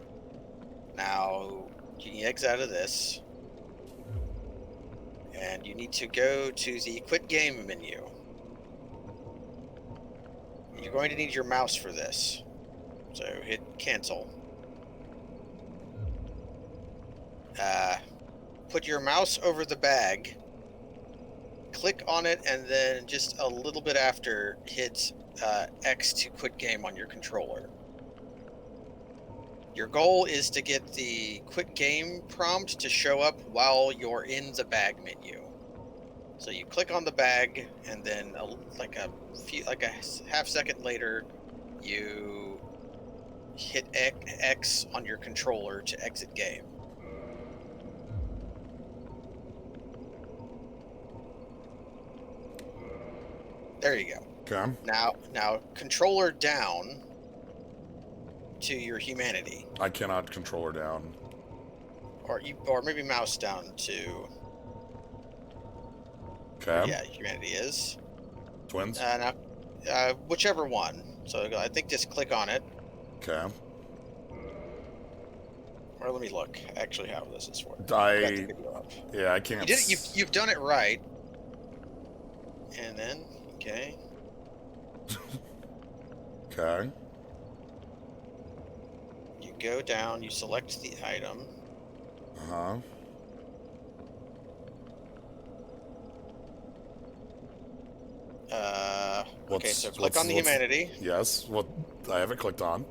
Now you can exit out of this, and you need to go to the quit game menu. You're going to need your mouse for this, so hit cancel. Put your mouse over the bag, click on it, and then just a little bit after hit X to quit game on your controller. Your goal is to get the quit game prompt to show up while you're in the bag menu. So you click on the bag, and then like a half second later, you hit X on your controller to exit game. There you go. Okay. Now controller down to your humanity. I cannot control her down. Or maybe mouse down to. Okay. Yeah, humanity is. Twins? Now, whichever one. So I think just click on it. Okay. Or let me look actually how this is for. Yeah, I can't. You've done it right. And then, okay. Okay. You go down, you select the item. Uh-huh. Okay, so click on the humanity. Yes, what I haven't clicked on.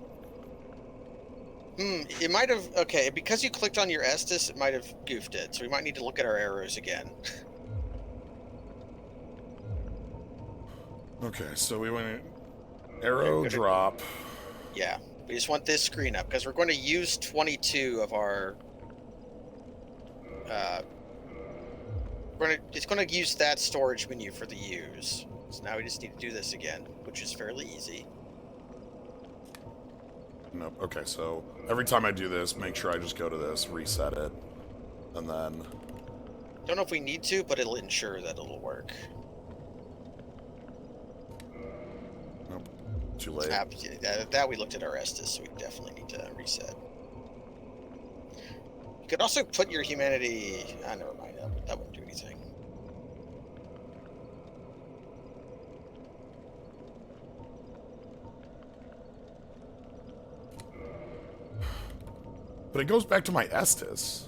It might have... Okay, because you clicked on your Estus, it might have goofed it. So we might need to look at our arrows again. Okay, so we went arrow drop. Yeah, we just want this screen up, because we're going to use 22 of our... it's going to use that storage menu for the use. So now we just need to do this again, which is fairly easy. Nope. Okay, so every time I do this, make sure I just go to this, reset it, and then... Don't know if we need to, but it'll ensure that it'll work. Nope. Too late. That we looked at our Estus, so we definitely need to reset. You could also put your humanity... never mind. That wouldn't do anything. But it goes back to my Estus.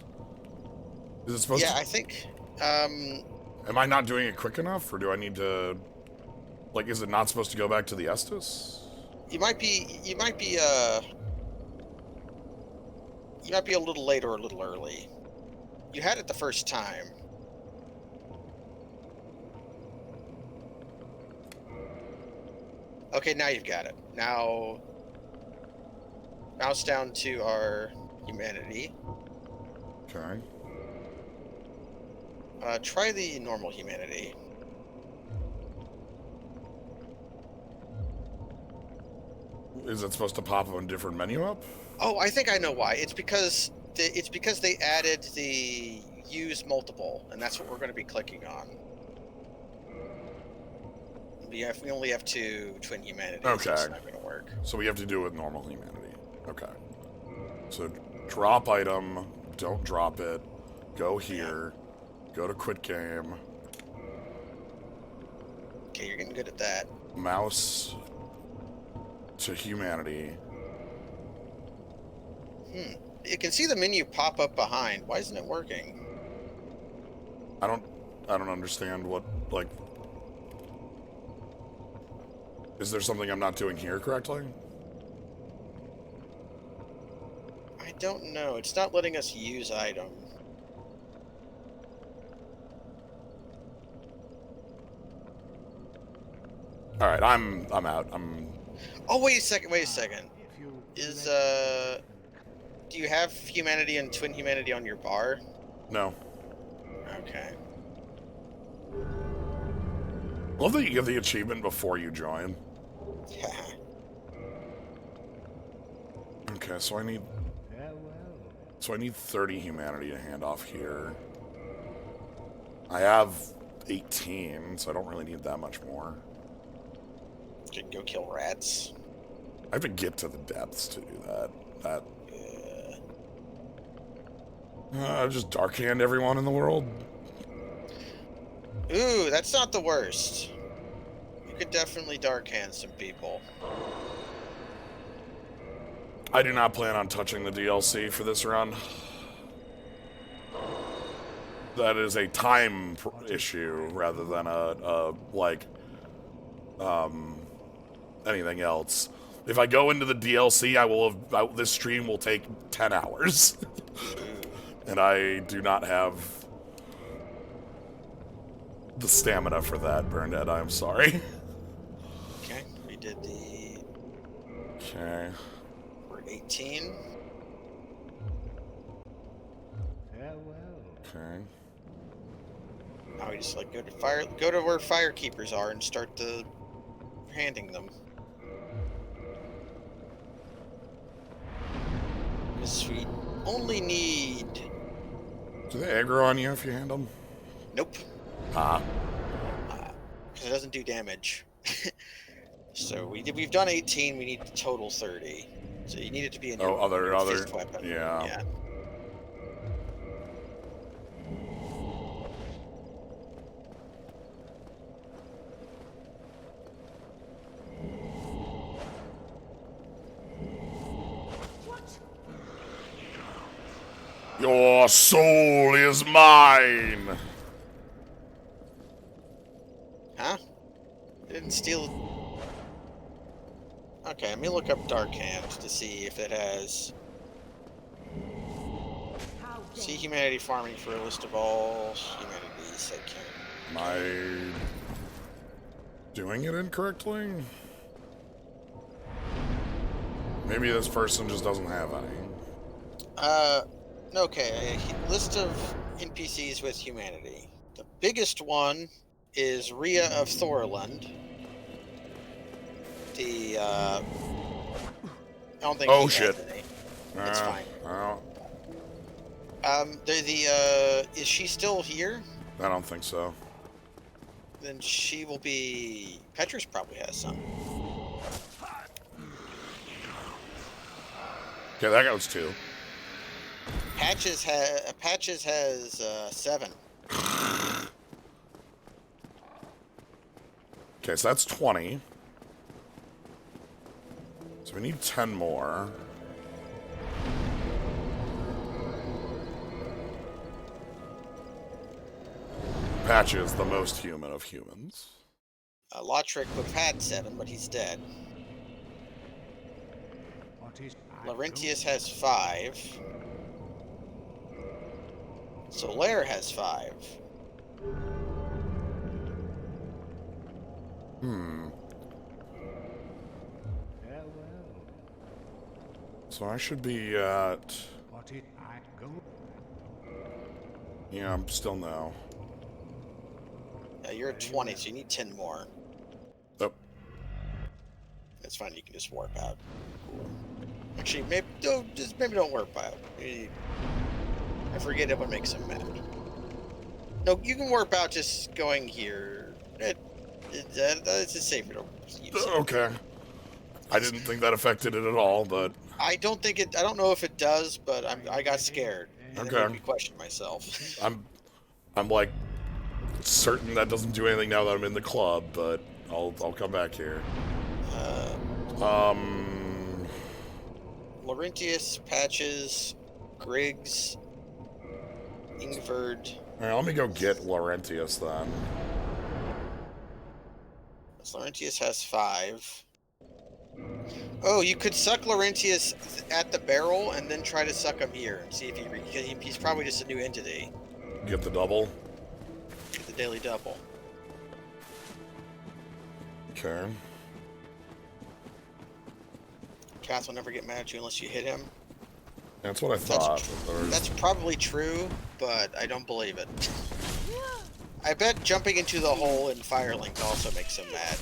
Is it supposed to... Yeah, I think... Am I not doing it quick enough, or do I need to... Like, is it not supposed to go back to the Estus? You might be a little late or a little early. You had it the first time. Okay, now you've got it. Now, mouse down to our humanity. Okay. Try the normal humanity. Is it supposed to pop a different menu up? Oh, I think I know why. It's because they added the use multiple, and that's what we're going to be clicking on. We only have 2 twin humanities. Okay. It's not going to work. So we have to do it with normal humanity. Okay. So drop item, don't drop it, go here, go to quit game. Okay, you're getting good at that. Mouse to humanity. You can see the menu pop up behind. Why isn't it working? I don't understand what, like... Is there something I'm not doing here correctly? I don't know. It's not letting us use item. Alright, I'm out. Oh, wait a second. Do you have humanity and twin humanity on your bar? No. Okay. Love that you get the achievement before you join. Okay, so I need 30 humanity to hand off here. I have 18, so I don't really need that much more. You can go kill rats. I have to get to the depths to do that. Just dark hand everyone in the world. Ooh, that's not the worst. You could definitely dark hand some people. I do not plan on touching the DLC for this run. That is a time issue rather than anything else. If I go into the DLC, this stream will take 10 hours. And I do not have the stamina for that, Burndead. I'm sorry. Okay, we did the... Okay. We're 18. Okay. Now we just go to where firekeepers are and start handing them. Because we only need... Do they aggro on you if you hand them? Nope. Ah. Because it doesn't do damage. So we've done 18, we need a total 30. So you need it to be in your other fifth weapon. Yeah. Your soul is mine! Huh? Didn't steal. Okay, let me look up Dark Hand to see if it has. See humanity farming for a list of all humanities. I can't. Am I doing it incorrectly? Maybe this person just doesn't have any. Okay. A list of NPCs with humanity. The biggest one is Rhea of Thorland. I don't think Oh, he shit. has any. That's fine. Well, Is she still here? I don't think so. Then she will be. Petrus probably has some. Okay, that goes 2. Patches has 7. Okay, so that's 20. So we need 10 more. Patches, the most human of humans. Lotric would have had 7, but he's dead. What is Laurentius has 5. Solaire has 5. Farewell. So I should be at... What is I go? Yeah, I'm still no. Yeah, you're at 20, so you need 10 more. Oh, That's fine. You can just warp out. Cool. Actually, maybe don't warp out. I forget it what makes him mad. No, you can warp out just going here. It's just safer to use it. okay. I didn't think that affected it at all, but... I don't think it. I don't know if it does, but I got scared. And Okay. it made me question myself. I'm like certain that doesn't do anything now that I'm in the club, but I'll come back here. Laurentius, Patches, Griggs, Ingverd. Alright, let me go get Laurentius then. Laurentius has 5. Oh, you could suck Laurentius at the barrel and then try to suck him here and see if he's probably just a new entity. Get the double. Get the daily double. Okay. Cath will never get mad at you unless you hit him. That's what I thought. That's probably true, but I don't believe it. I bet jumping into the hole in Firelink also makes him mad.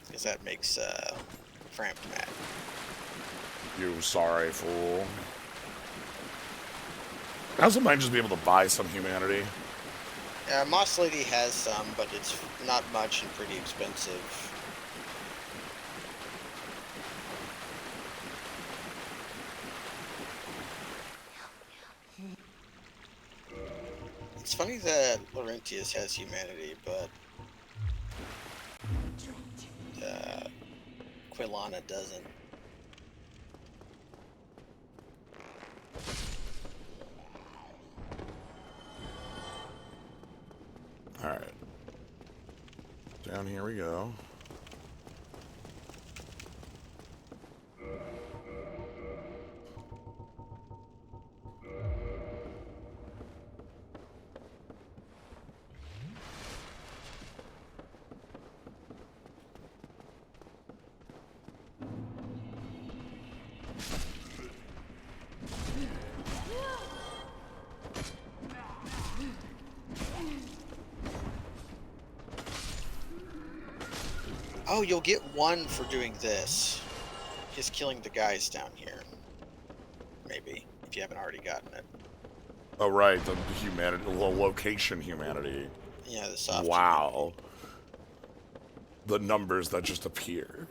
Because that makes Frampt mad. You sorry fool. I also might just be able to buy some humanity. Moss Lady has some, but it's not much and pretty expensive. It's funny that Laurentius has humanity, but Quilana doesn't. Alright. Down here we go. Oh, you'll get 1 for doing this. Just killing the guys down here. Maybe, if you haven't already gotten it. Oh, right, the humanity, the location humanity. Yeah, the soft. Wow. The numbers that just appear.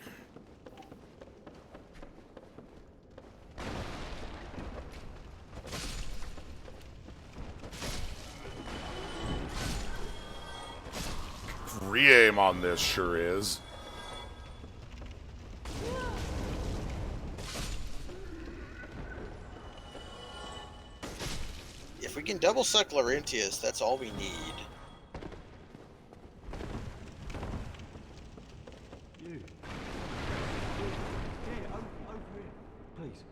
Re-aim on this sure is. can double suck Laurentius. That's all we need. You. Yeah, over here. Please.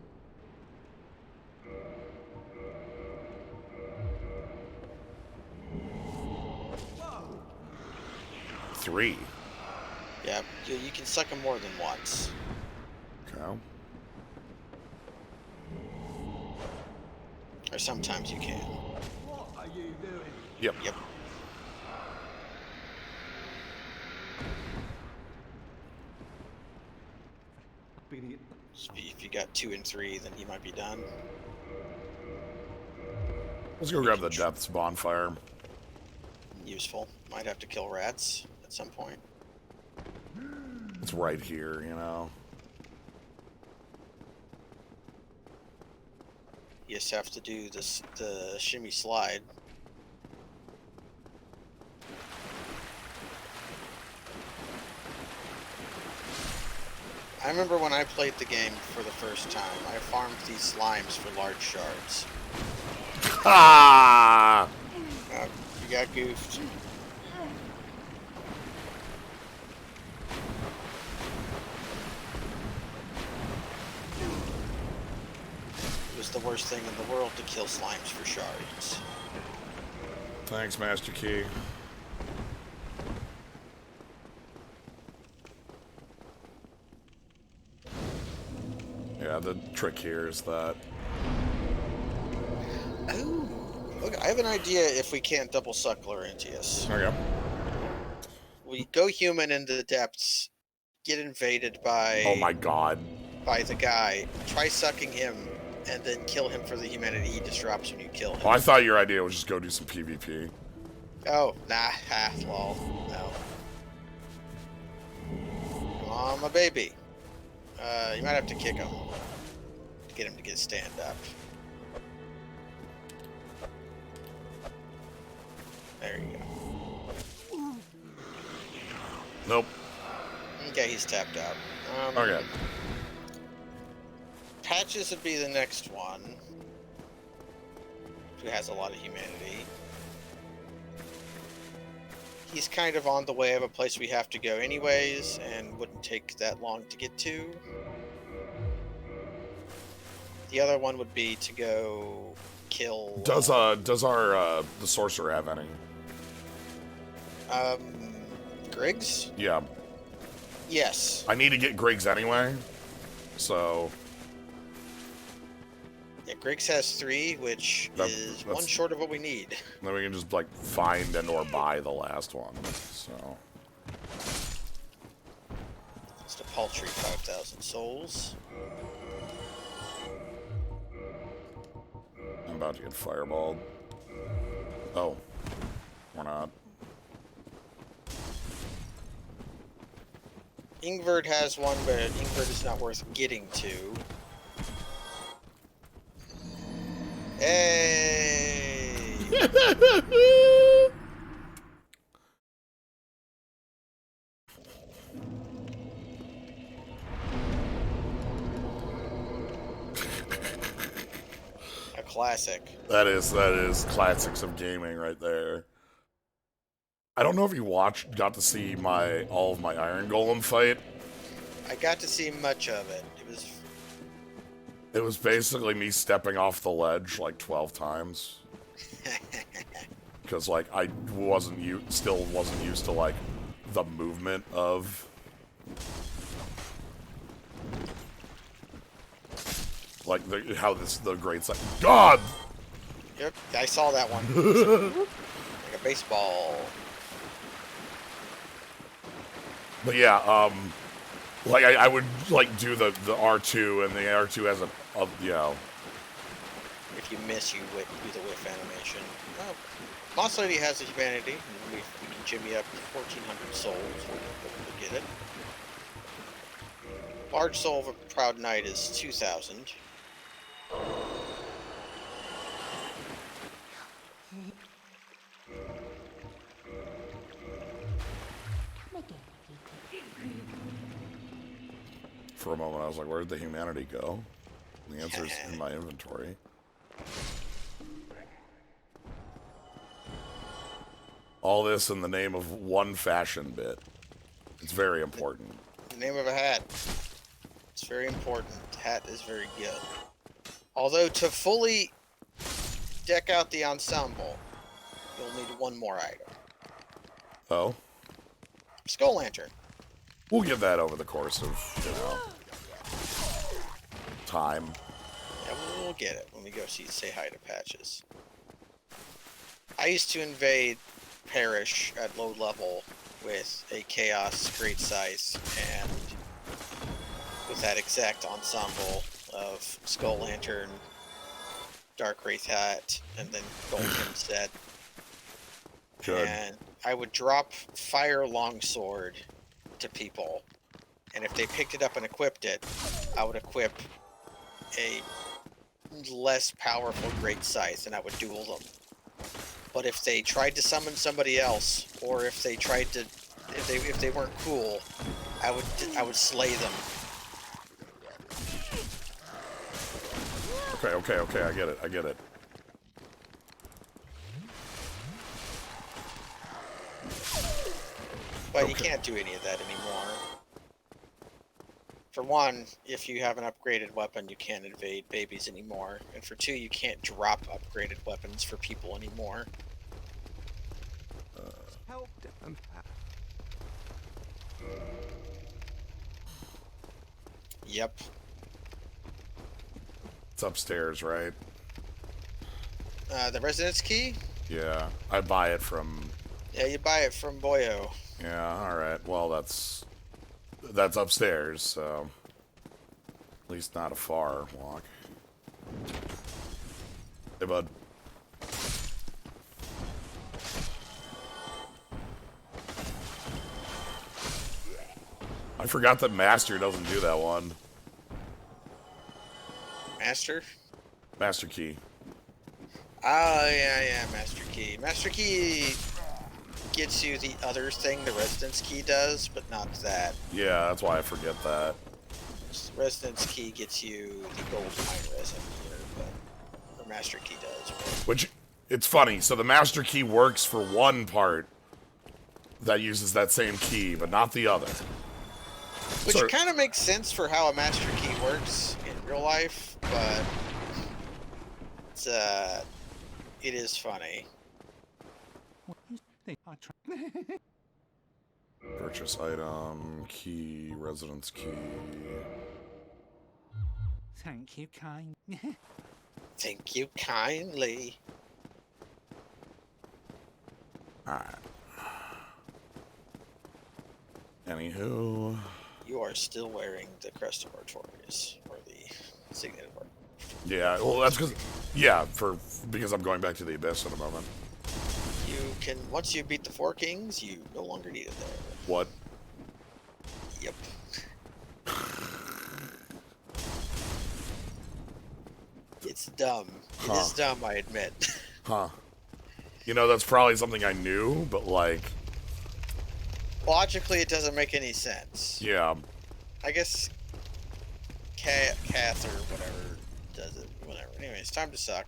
3. Yeah, you can suck him more than once. Okay. Or sometimes you can. What are you doing? Yep. Yep. Beginning it. If you got 2 and 3, then you might be done. Let's go grab the Depths bonfire. Useful. Might have to kill rats at some point. It's right here, you know. You just have to do this, the shimmy slide. I remember when I played the game for the first time, I farmed these slimes for large shards. Ah! You got goofed. It was the worst thing in the world to kill slimes for shards. Thanks, Master Key. Yeah, the trick here is that... Oh, look, I have an idea if we can't double suck Laurentius. Okay. We go human into the depths, get invaded by... Oh my god. By the guy, try sucking him, and then kill him for the humanity he just drops when you kill him. Oh, I thought your idea was just go do some PvP. Oh, nah, ha, lol, no. Come on, my baby. You might have to kick him to get him to stand up. There you go. Nope. Okay, he's tapped out. Okay. Patches would be the next one. Who has a lot of humanity. He's kind of on the way of a place we have to go anyways, and wouldn't take that long to get to. The other one would be to go kill... Does our the sorcerer have any? Griggs? Yeah. Yes. I need to get Griggs anyway, so... Yeah, Griggs has 3, which is that's 1 short of what we need. Then we can just, like, find and or buy the last one, so... It's a paltry 5,000 souls. I'm about to get fireballed. Oh. Or not. Ingverd has 1, but Ingverd is not worth getting to. Hey! A classic. That is classics of gaming right there. I don't know if you got to see all of my Iron Golem fight. I got to see much of it. It was basically me stepping off the ledge like 12 times. Because like I still wasn't used to like the movement of like how the great's like God. Yep, I saw that one. Like a baseball. But yeah, like I would like do the R2, and the R2 has a you know. If you miss, you do the whiff animation. Oh, Moss Lady has the humanity. And we can jimmy up 1,400 souls. We'll get it. Large soul of a proud knight is 2,000. For a moment, I was like, "Where did the humanity go?" The answer is in my inventory. All this in the name of one fashion bit. It's very important. The name of a hat. It's very important. Hat is very good. Although to fully deck out the ensemble, you'll need one more item. Oh? Skull Lantern. We'll get that over the course of, time. Yeah, we'll get it when we go say hi to Patches. I used to invade Parish at low level with a Chaos Great Scythe and with that exact ensemble of Skull Lantern, Dark Wraith Hat, and then Golden Set. Good. And I would drop Fire Longsword to people, and if they picked it up and equipped it, I would equip a less powerful Great Scythe, and I would duel them. But if they tried to summon somebody else, or if they tried to, if they weren't cool, I would slay them. Okay, I get it. But you can't do any of that anymore. For one, if you have an upgraded weapon, you can't invade babies anymore. And for two, you can't drop upgraded weapons for people anymore. Help them. Yep. It's upstairs, right? The residence key? Yeah, I buy it from... Yeah, you buy it from Boyo. Yeah, alright. Well, that's upstairs, so... At least not a far walk. Hey, bud. I forgot that Master doesn't do that one. Master? Master Key. Oh, yeah, Master Key. Master Key gets you the other thing the Residence Key does, but not that. Yeah, that's why I forget that. Residence Key gets you the gold mine resin here, but the Master Key does. Which, it's funny, so the Master Key works for one part that uses that same key, but not the other. Which kind of makes sense for how a Master Key works in real life, but it's, it is funny. Purchase item, key, residence key. Thank you, kind. Thank you kindly. Alright. Anywho... You are still wearing the Crest of Artorias, or the Signet of Artorias. Yeah, well, that's because... Yeah, because I'm going back to the Abyss in a moment. You can, once you beat the Four Kings, you no longer need it there. What? Yep. It's dumb. It is dumb, I admit. Huh. You know, that's probably something I knew, but like... Logically, it doesn't make any sense. Yeah. I guess Kath or whatever does it. Whatever. Anyway, it's time to suck.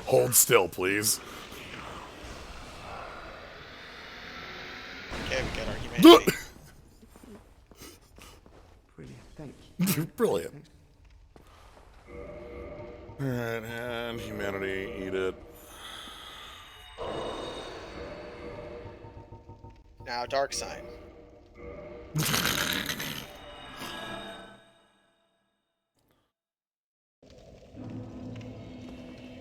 Hold still, please. Okay, we got our humanity. Brilliant, thank you. Brilliant. Alright, and humanity, eat it. Now, Dark Sign.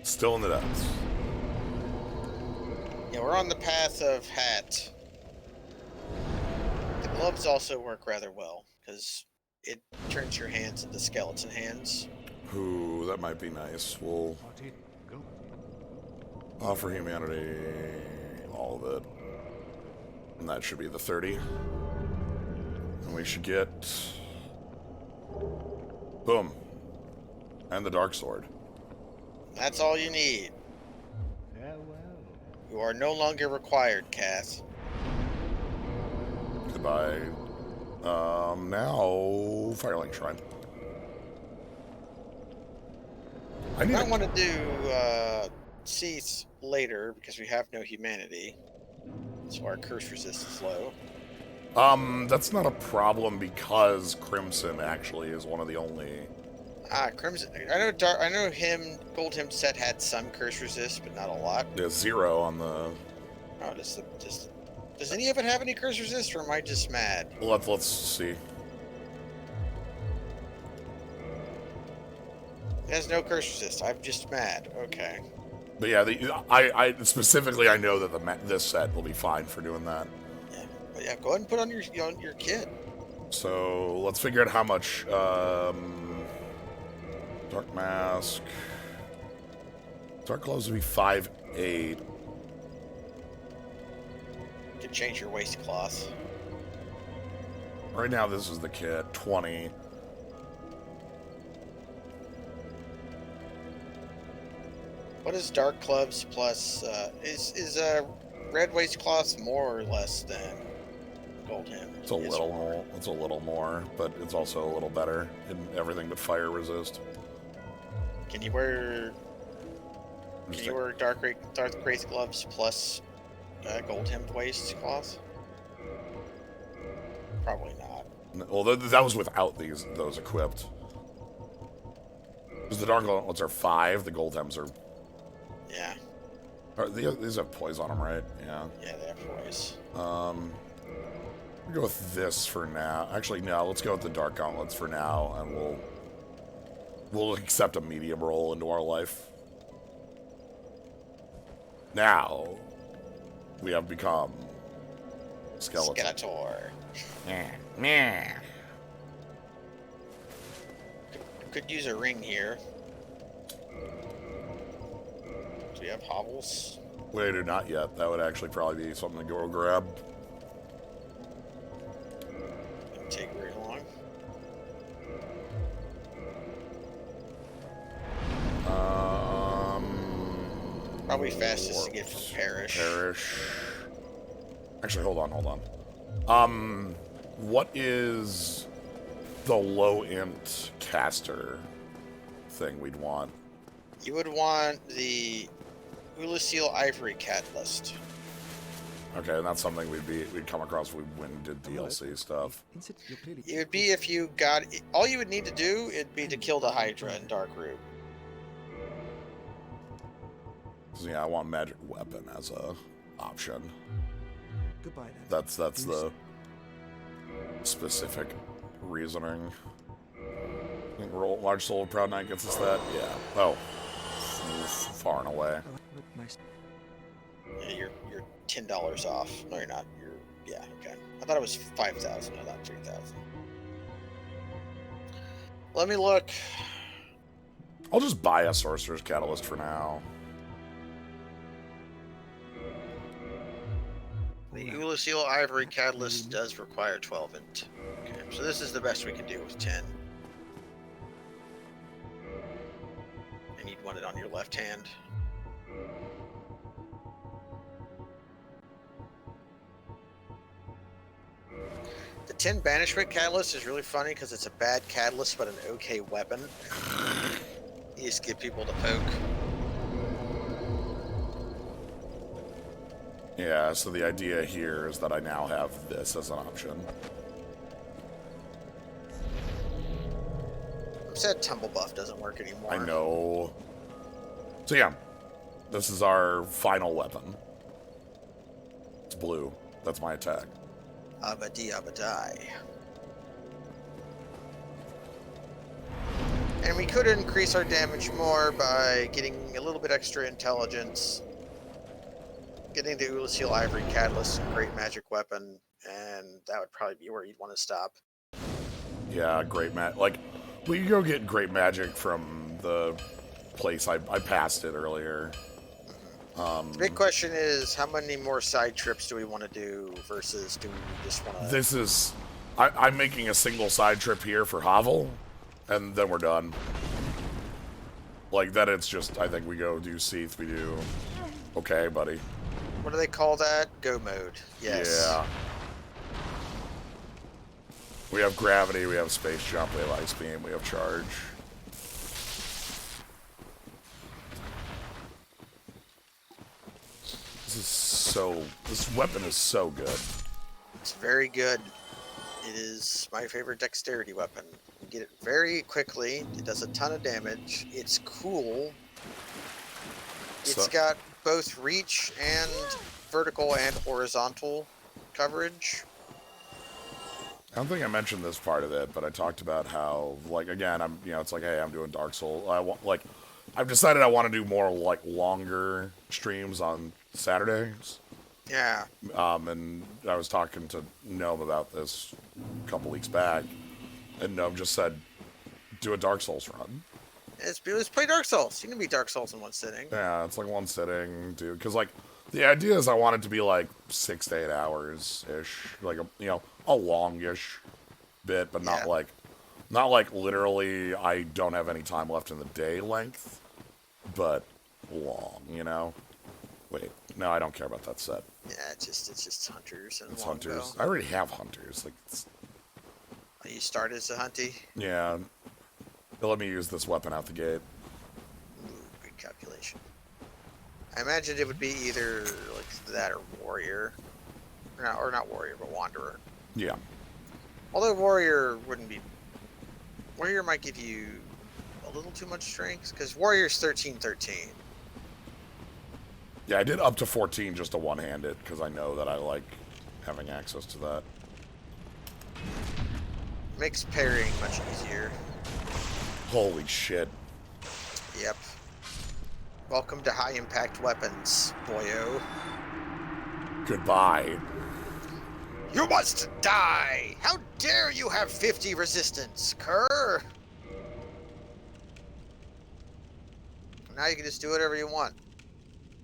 Still in the depths. Yeah, we're on the path of Hat. The gloves also work rather well, because it turns your hands into skeleton hands. Ooh, that might be nice. We'll offer humanity all of it. And that should be the 30. And we should get... Boom. And the Dark Sword. That's all you need. Farewell. You are no longer required, Kath. Goodbye. Now... Firelink Shrine. I don't want to do Scythes later because we have no humanity. So our curse resist is low. That's not a problem because Crimson actually is one of the only... Crimson. I know him, Gold Him set had some curse resist, but not a lot. There's 0 on the... Oh, does any of it have any curse resist, or am I just mad? Let's see. It has no curse resist. I'm just mad. Okay. But yeah, I specifically I know that this set will be fine for doing that. Yeah. But yeah, go ahead and put on your kit. So let's figure out how much Dark Mask. Dark Gloves would be 5/8. You can change your waistcloth. Right now this is the kit, 20. What is Dark Clubs plus? Is red waistcloth more or less than Gold Him? It's a little more, but it's also a little better in everything but fire resist. Can you wear dark grace gloves plus gold hemmed waistcloth? Probably not. Well, that was without those equipped. Because the dark gauntlets are 5, the gold hems are... Yeah. These have poise on them, right? Yeah. Yeah, they have poise. We'll go with this for now. Actually, no, let's go with the dark gauntlets for now, and we'll accept a medium roll into our life. Now, we have become Skeletor. Meh. Could use a ring here. Do we have hovels? Wait, or not yet. That would actually probably be something to go grab. Didn't take very long. Probably fastest to get from Parish. Actually, hold on. What is the low int caster thing we'd want? You would want the Ulysseal Ivory Catalyst. Okay, and that's something we'd come across if we went and did DLC stuff. It would be if you got... All you would need to do, it'd be to kill the Hydra in Dark Root. So yeah, I want magic weapon as a option. Goodbye then. That's the specific reasoning. I think Large Soul of Proud Knight gets us that. Yeah. Oh, far and away. Nice. Yeah, you're $10 off. No, you're not. Yeah. Okay. I thought it was 5,000. I thought 3,000. Let me look. I'll just buy a Sorcerer's Catalyst for now. The Ulysseal Ivory Catalyst does require 12 int. Okay, so this is the best we can do with 10. And you'd want it on your left hand. The 10 Banishment Catalyst is really funny because it's a bad catalyst but an okay weapon. You just give people the poke. Yeah, so the idea here is that I now have this as an option. Said tumble buff doesn't work anymore. I know. So yeah, this is our final weapon. It's blue. That's my attack. Abadi abadai. And we could increase our damage more by getting a little bit extra intelligence. Getting the Ulysseal Ivory Catalyst, a great magic weapon, and that would probably be where you'd want to stop. Yeah, great like, we could go get great magic from the place I passed it earlier. The big question is, how many more side trips do we want to do versus do we just want to... This is... I'm making a single side trip here for Havel, and then we're done. Like, then it's just, I think we go do Scythe, we do... Okay, buddy. What do they call that? Go mode. Yes. Yeah. We have gravity, we have space jump, we have ice beam, we have charge. This weapon is so good. It's very good. It is my favorite dexterity weapon. You get it very quickly. It does a ton of damage. It's cool. It's got both reach and vertical and horizontal coverage. I don't think I mentioned this part of it, but I talked about how, like, again, it's like, hey, I'm doing Dark Souls. I've decided I want to do more, like, longer streams on Saturdays. Yeah. And I was talking to Gnome about this a couple weeks back, and Gnome just said, do a Dark Souls run. Let's play Dark Souls. You can beat Dark Souls in one sitting. Yeah, it's like one sitting, dude. Because, like, the idea is I want it to be, like, 6 to 8 hours-ish. Like, a longish bit, but not like literally I don't have any time left in the day length, but long, you know? Wait, no, I don't care about that set. Yeah, it's just hunters and it's hunters. I already have hunters. Like, you start as a hunty? Yeah. They'll let me use this weapon out the gate. Ooh, good calculation. I imagine it would be either like that or warrior, or not warrior, but wanderer. Yeah. Although warrior wouldn't be. Warrior might give you a little too much strength because warrior's 13/13. Yeah, I did up to 14 just to one-hand it because I know that I like having access to that. Makes parrying much easier. Holy shit. Yep. Welcome to high impact weapons, boyo. Goodbye. You must die! How dare you have 50 resistance, cur! Now you can just do whatever you want.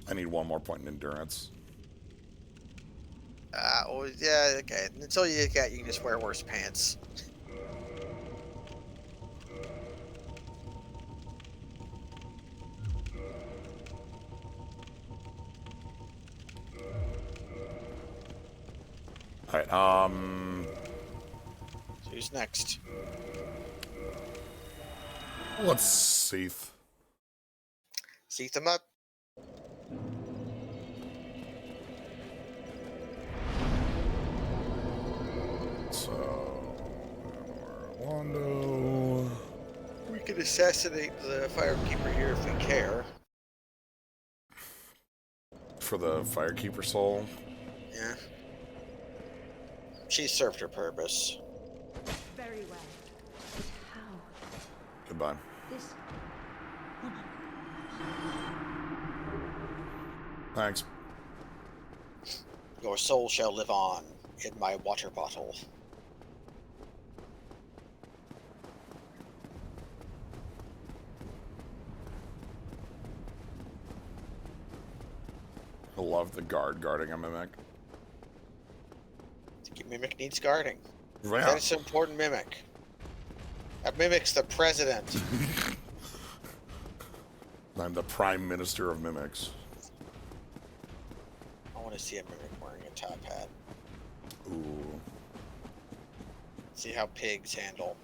I need one more point in endurance. Well, yeah, okay. Until you get, you can just wear worse pants. Alright, So who's next? Let's Scythe. Scythe them up? So, Wando. We could assassinate the Firekeeper here if we care. For the Firekeeper soul? Yeah. She served her purpose. Very well. But how? Goodbye. This woman. Thanks. Your soul shall live on in my water bottle. I love the guarding a mimic. The mimic needs guarding. Yeah. That's an important mimic. That mimic's the president. I'm the Prime Minister of Mimics. I want to see a mimic wearing a top hat. Ooh. See how pigs handle.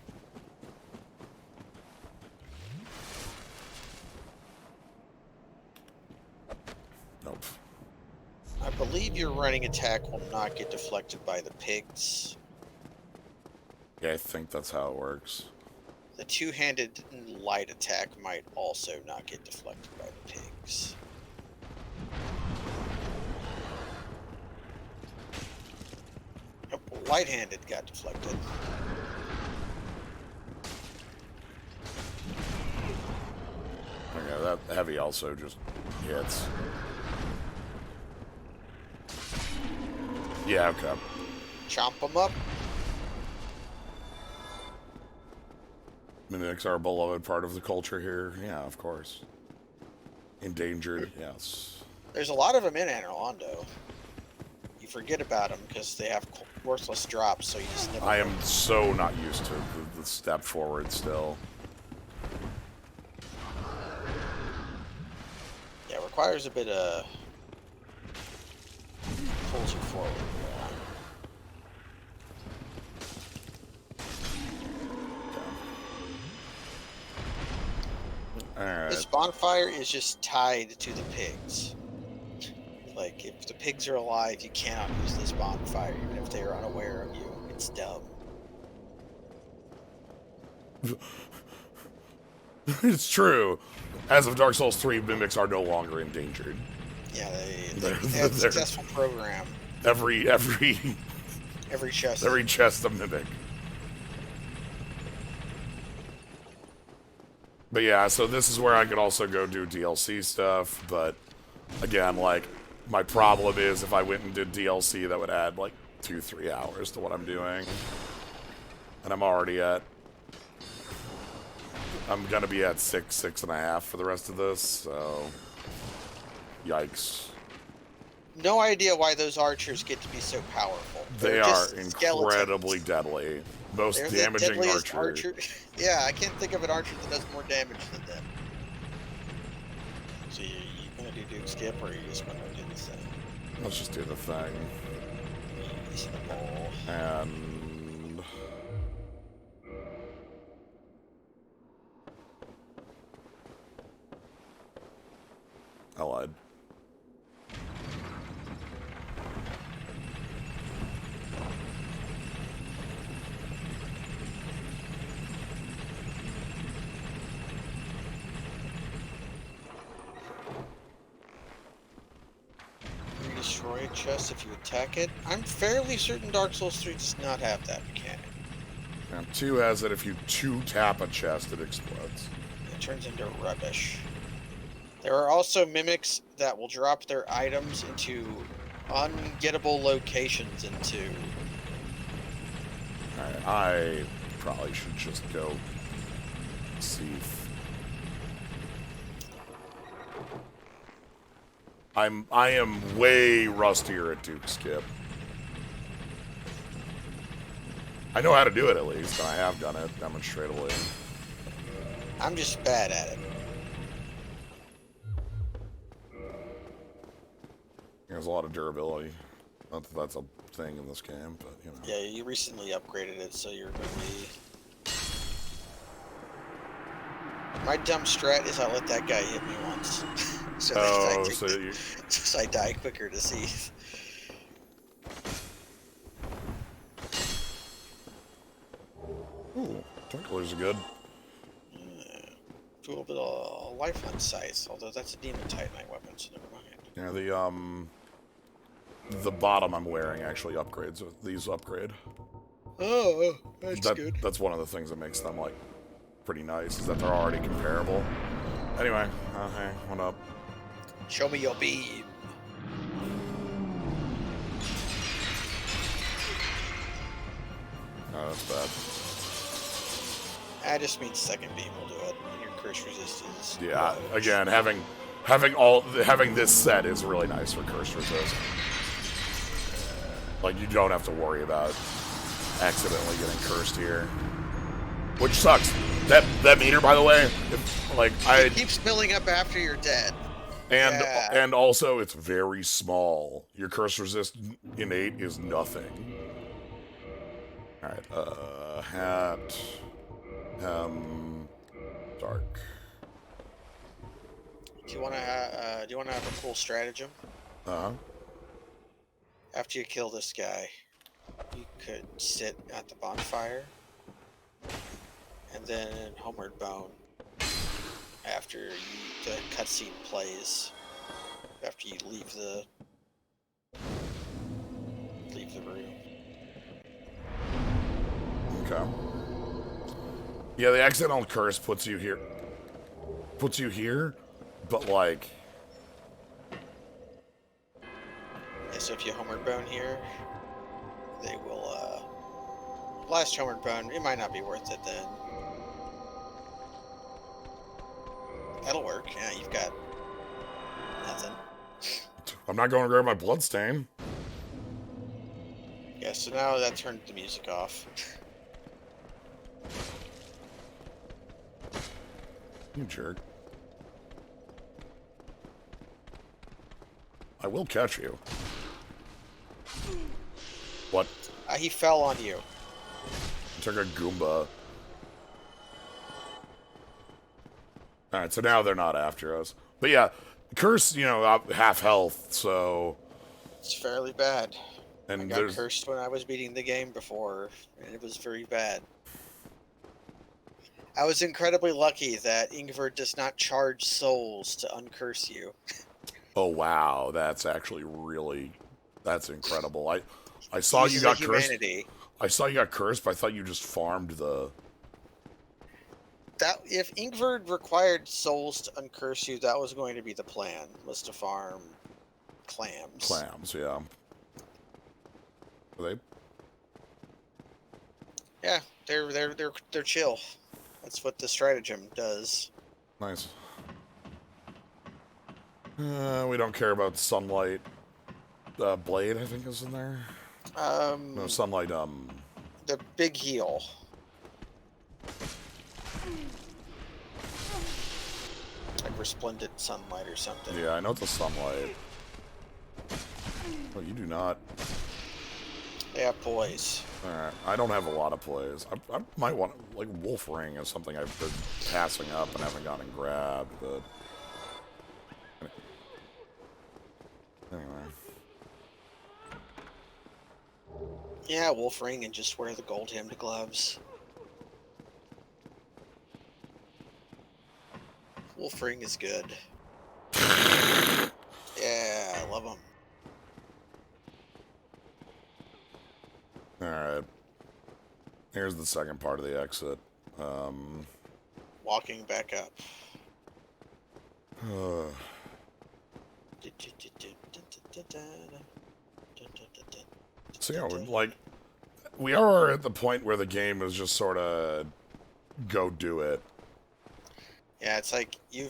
Nope. I believe your running attack will not get deflected by the pigs. Yeah, I think that's how it works. The two-handed light attack might also not get deflected by the pigs. Nope, light-handed got deflected. Okay, that heavy also just hits. Yeah, okay. Chomp them up. Mimics are a beloved part of the culture here. Yeah, of course. Endangered, yes. There's a lot of them in Anor Londo. You forget about them because they have worthless drops, so you just never... I am so not used to the step forward still. Yeah, it requires a bit of... pulls you forward. Alright. This bonfire is just tied to the pigs. Like, if the pigs are alive, you cannot use this bonfire, even if they are unaware of you. It's dumb. It's true. As of Dark Souls 3, mimics are no longer endangered. Yeah, they had a successful program. Every chest. Every chest a mimic. But yeah, so this is where I could also go do DLC stuff, but again, like, my problem is if I went and did DLC, that would add like 2-3 hours to what I'm doing. And I'm already at... I'm gonna be at 6.5 for the rest of this, so... Yikes. No idea why those archers get to be so powerful. They are incredibly skeletons. deadly. Most They're damaging the deadliest archer. Yeah, I can't think of an archer that does more damage than them. So you gonna do Duke Skip, or you just gonna do the thing? Let's just do the thing. Reasonable. And... I lied. Destroy a chest if you attack it. I'm fairly certain Dark Souls 3 does not have that mechanic. And 2 has it if you 2-tap a chest, it explodes. It turns into rubbish. There are also mimics that will drop their items into ungettable locations into... Alright, I probably should just go Scythe. I am way rustier at Duke Skip. I know how to do it at least, and I have done it demonstratively. I'm just bad at it. There's a lot of durability. Not that that's a thing in this game, but you know. Yeah, you recently upgraded it, so you're really... My dumb strat is I let that guy hit me once. so I die quicker to see. Ooh, Twinklers are good. Do a little bit of life on Scythe, although that's a demon titanite weapon, so never mind. Yeah, the bottom I'm wearing actually upgrades. These upgrade. Oh, that's good. That's one of the things that makes them like pretty nice, is that they're already comparable. Anyway, hey, what up? Show me your beam. Oh, that's bad. I just mean second beam will do it. And your curse resistance. Yeah, again, having this set is really nice for curse resist. Like, you don't have to worry about accidentally getting cursed here, which sucks. That meter, by the way, it keeps filling up after you're dead. And also it's very small. Your curse resist innate is nothing. All right, hat, dark. Do you want to have a cool stratagem? After you kill this guy, you could sit at the bonfire, and then Homeward Bone after the cutscene plays. After you leave the room. Okay. Yeah, the accidental curse puts you here. But like. Yeah, so if you Homeward Bone here, they will last Homeward Bone. It might not be worth it then. That'll work. Yeah, you've got nothing. I'm not going to grab my bloodstain. Yeah, so now that turned the music off. You jerk. I will catch you. What? He fell on you. I took a Goomba. Alright, so now they're not after us. But yeah, Curse, half health, so... It's fairly bad. And I got cursed when I was beating the game before, and it was very bad. I was incredibly lucky that Ingvar does not charge souls to uncurse you. Oh, wow. That's actually really... That's incredible. I saw you Uses got a cursed. humanity. I saw you got cursed, but I thought you just farmed the... That if Ingvar required souls to uncurse you, that was going to be the plan, was to farm clams. Clams, yeah. Are they? Yeah, they're chill. That's what the stratagem does. Nice. We don't care about sunlight. Blade, I think, is in there. No, sunlight. The big heal. Like resplendent sunlight or something. Yeah, I know it's a sunlight. Oh, you do not. They have poise. Alright, I don't have a lot of plays. I might want, like, Wolf Ring is something I've been passing up and haven't gotten grabbed, but... Anyway. Yeah, Wolf Ring and just wear the gold-hemmed gloves. Wolf Ring is good. Yeah, I love them. Alright. Here's the second part of the exit. Walking back up. So, like, we are at the point where the game is just sort of go do it. Yeah, it's like you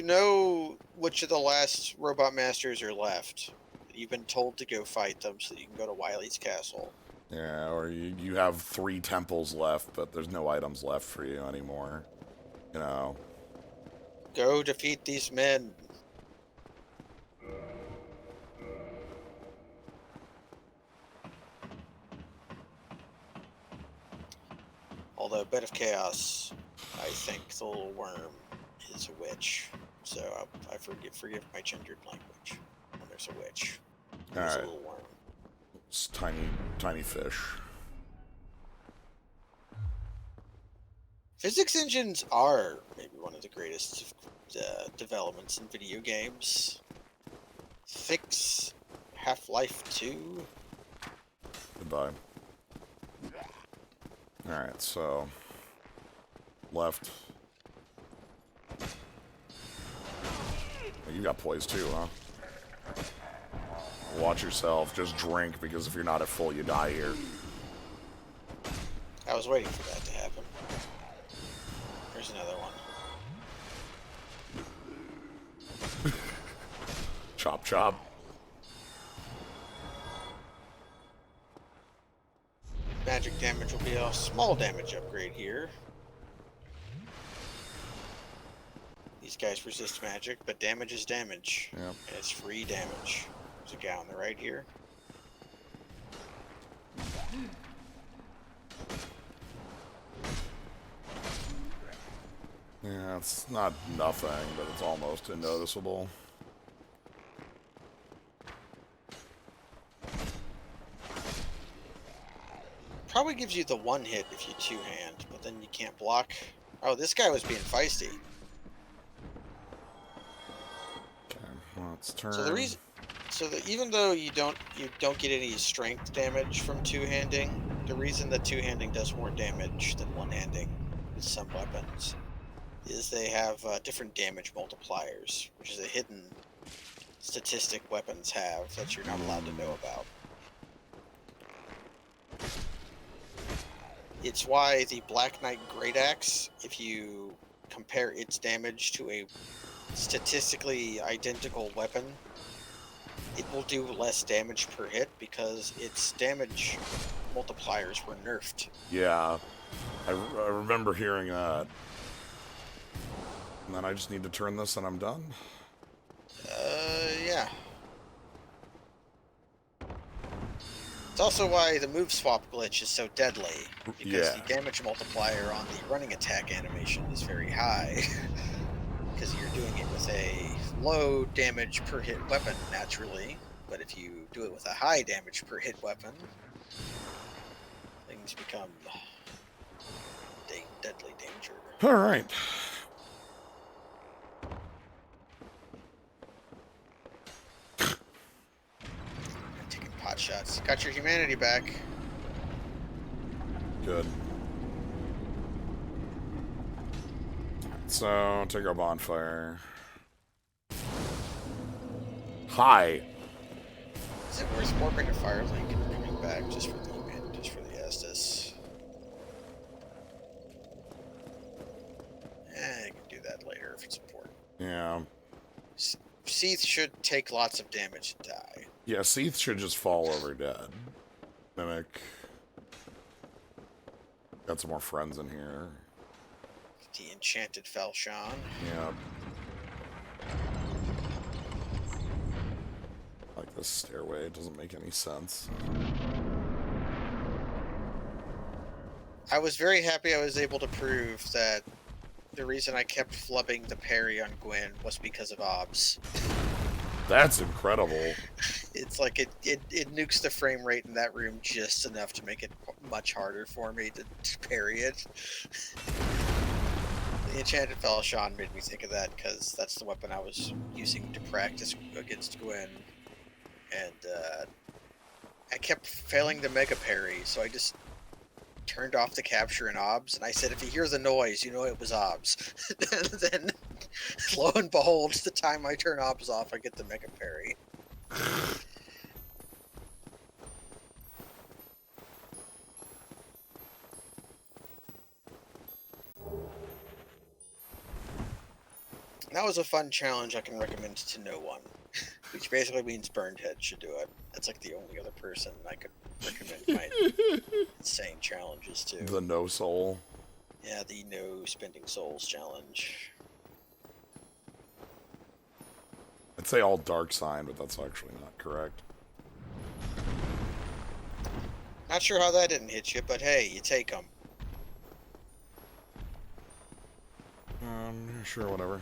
know which of the last robot masters are left. You've been told to go fight them so that you can go to Wily's castle. Yeah, or you have 3 temples left, but there's no items left for you anymore. You know. Go defeat these men. Although, Bed of Chaos, I think the little worm is a witch. So I forgive my gendered language when there's a witch. There's a little worm. It's tiny fish. Physics engines are maybe one of the greatest developments in video games. Fix Half-Life 2. Goodbye. Alright, so... Left. You got poise too, huh? Watch yourself. Just drink, because if you're not at full, you die here. I was waiting for that to happen. There's another one. Chop, chop. Magic damage will be a small damage upgrade here. These guys resist magic, but damage is damage. Yep. And it's free damage. There's a guy on the right here. Yeah, it's not nothing, but it's almost unnoticeable. Probably gives you the one hit if you two-hand, but then you can't block. Oh, this guy was being feisty. Okay, well, let's turn. So the reason, even though you don't get any strength damage from two-handing, the reason that two-handing does more damage than one-handing with some weapons is they have different damage multipliers, which is a hidden statistic weapons have that you're not allowed to know about. It's why the Black Knight Great Axe, if you compare its damage to a statistically identical weapon, it will do less damage per hit because its damage multipliers were nerfed. Yeah, I remember hearing that. And then I just need to turn this and I'm done? Yeah. It's also why the move swap glitch is so deadly, because the damage multiplier on the running attack animation is very high. because you're doing it with a low damage per hit weapon naturally. But if you do it with a high damage per hit weapon, things become deadly danger. All right. Taking pot shots. Got your humanity back. Good. So, take our bonfire. Hi. Is it worth warping a fire link and coming back just for the Estus? I can do that later if it's important. Yeah. Scythe should take lots of damage and die. Yeah, Scythe should just fall over dead. Mimic. Got some more friends in here. The enchanted Falchion. Yeah. Like this stairway, it doesn't make any sense. I was very happy I was able to prove that the reason I kept flubbing the parry on Gwen was because of OBS. That's incredible. It's like it nukes the frame rate in that room just enough to make it much harder for me to parry it. The enchanted Falchion made me think of that because that's the weapon I was using to practice against Gwen. And I kept failing the mega parry, so I just turned off the capture in OBS, and I said, if you hear the noise, you know it was OBS. And then, lo and behold, the time I turn OBS off, I get the mega parry. That was a fun challenge I can recommend to no one. Which basically means Burned Head should do it. That's like the only other person I could recommend my insane challenges to. The no soul. Yeah, the no spending souls challenge. I'd say all dark sign, but that's actually not correct. Not sure how that didn't hit you, but hey, you take them. Sure, whatever.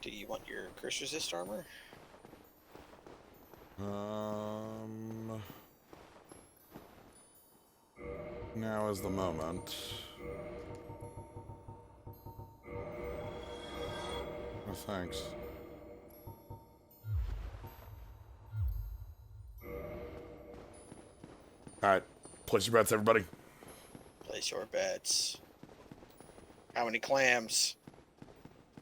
Do you want your curse resist armor? Now is the moment. Oh, thanks. Alright, place your bets, everybody. Place your bets. How many clams?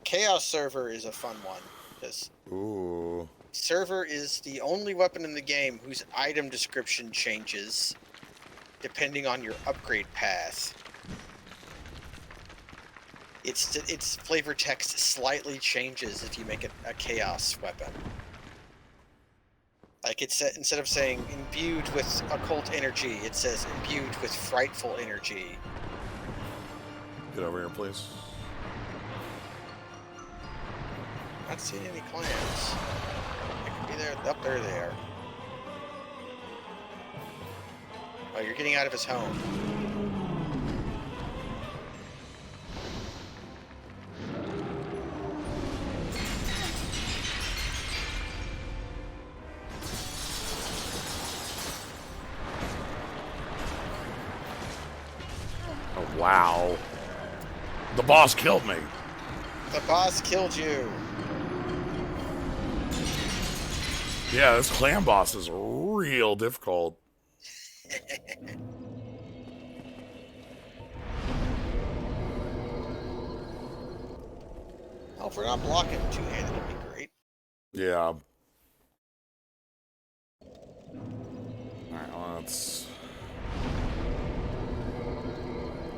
Chaos Server is a fun one. Because Ooh. Server is the only weapon in the game whose item description changes depending on your upgrade path. Its flavor text slightly changes if you make it a chaos weapon. Like instead of saying imbued with occult energy, it says imbued with frightful energy. Get over here, please. Not seeing any clams. They could be there. Up there they are. Oh, you're getting out of his home. Oh, wow. The boss killed me. The boss killed you. Yeah, this clam boss is real difficult. Oh, if we're not blocking two-handed, it'd be great. Yeah. Alright, well, let's...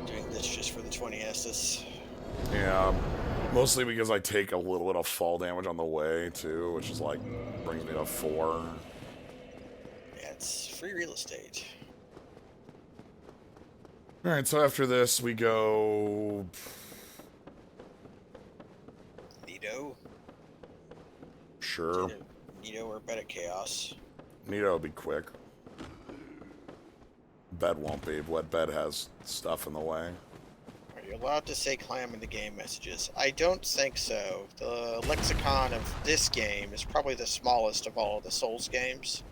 Doing this just for the 20 Estus. Yeah, mostly because I take a little bit of fall damage on the way, too, which is like, brings me to 4. Yeah, it's free real estate. Alright, so after this, we go... Nito? Sure. Nito or Bet at Chaos? Nito will be quick. Bed won't be. Wet Bed has stuff in the way. Are You're allowed to say clam in the game messages. I don't think so. The lexicon of this game is probably the smallest of all of the Souls games,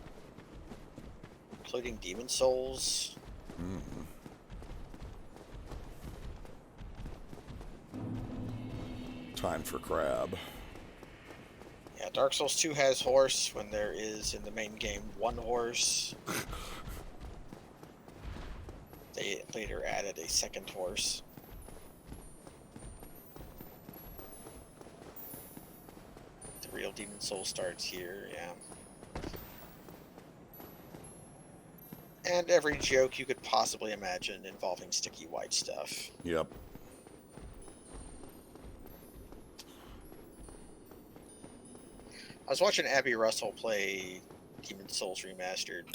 including Demon Souls. Time for crab. Yeah, Dark Souls 2 has horse when there is in the main game one horse. They later added a second horse. The real Demon Soul starts here, yeah. And every joke you could possibly imagine involving sticky white stuff. Yep. I was watching Abby Russell play Demon Souls Remastered.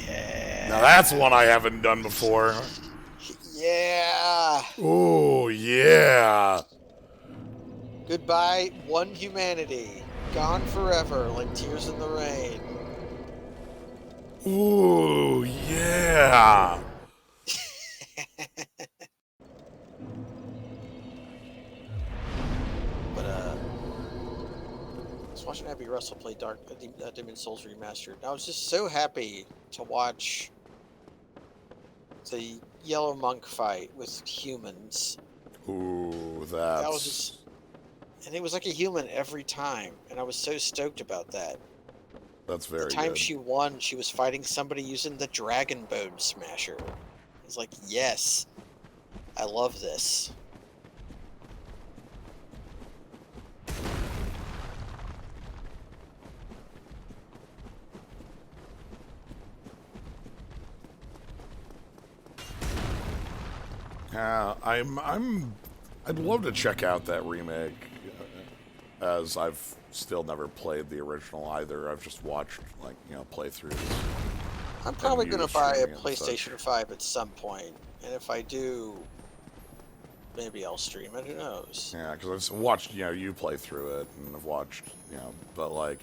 Yeah. Now that's one I haven't done before. Yeah. Oh, yeah. Goodbye, one humanity. Gone forever, like tears in the rain. Ooh, yeah. But, I was watching Abby Russell play Demon Souls Remastered, and I was just so happy to watch the Yellow Monk fight with humans. Ooh, That was just... And it was like a human every time, and I was so stoked about that. That's very good. The time good. she won, she was fighting somebody using the Dragon Bone Smasher. I was like, yes, I love this. Yeah, I'd love to check out that remake, as I've still never played the original either. I've just watched, like, playthroughs. I'm probably going to buy a PlayStation 5 at some point, and if I do, maybe I'll stream it, who knows? Yeah, because I've watched, you play through it, and I've watched, but, like...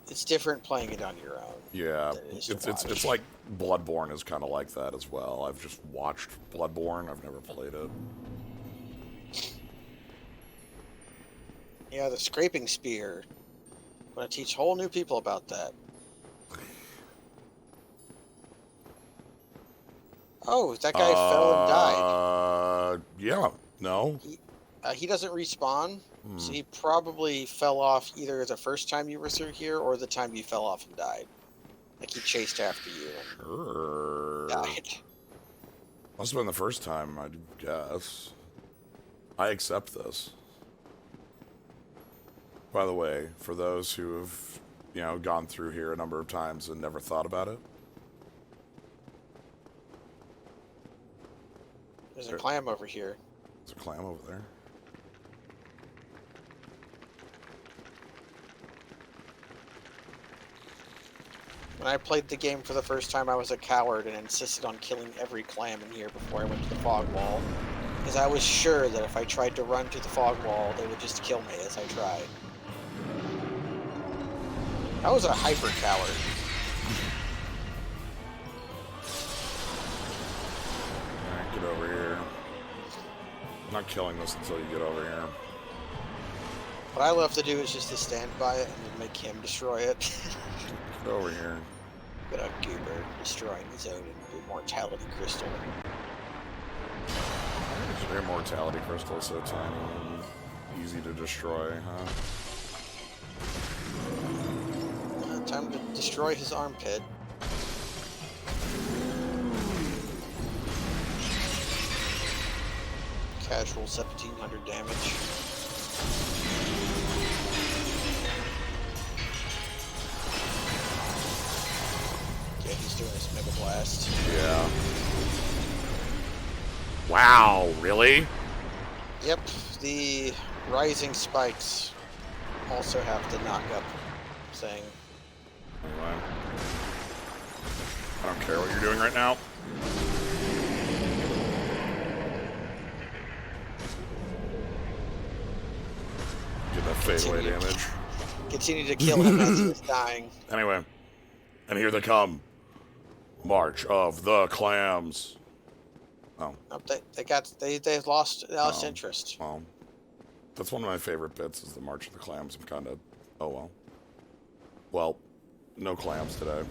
It's different playing it on your own. Yeah, it's like Bloodborne is kind of like that as well. I've just watched Bloodborne, I've never played it. Yeah, the scraping spear. I'm going to teach whole new people about that. Oh, that guy fell and died. Yeah, no. He doesn't respawn, so he probably fell off either the first time you were through here or the time you fell off and died. Like he chased after you and died. Must have been the first time, I guess. I accept this. By the way, for those who have, gone through here a number of times and never thought about it. There's a clam over here. There's a clam over there. When I played the game for the first time, I was a coward and insisted on killing every clam in here before I went to the fog wall. Because I was sure that if I tried to run to the fog wall, they would just kill me as I tried. I was a hyper coward. Alright, get over here. I'm not killing this until you get over here. What I love to do is just to stand by it and then make him destroy it. Get over here. Look at Goober destroying his own immortality crystal. Your immortality crystal is so tiny and easy to destroy, huh? Time to destroy his armpit. Casual 1700 damage. Yeah, he's doing his Mega Blast. Yeah. Wow, really? Yep, the rising spikes also have the knock-up thing. Anyway. I don't care what you're doing right now. Get that fadeaway damage. Continue to kill him as he is dying. Anyway. And here they come. March of the Clams. Oh. Nope, they lost interest. Well, that's one of my favorite bits is the March of the Clams. I'm kind of, oh well. Well, no clams today.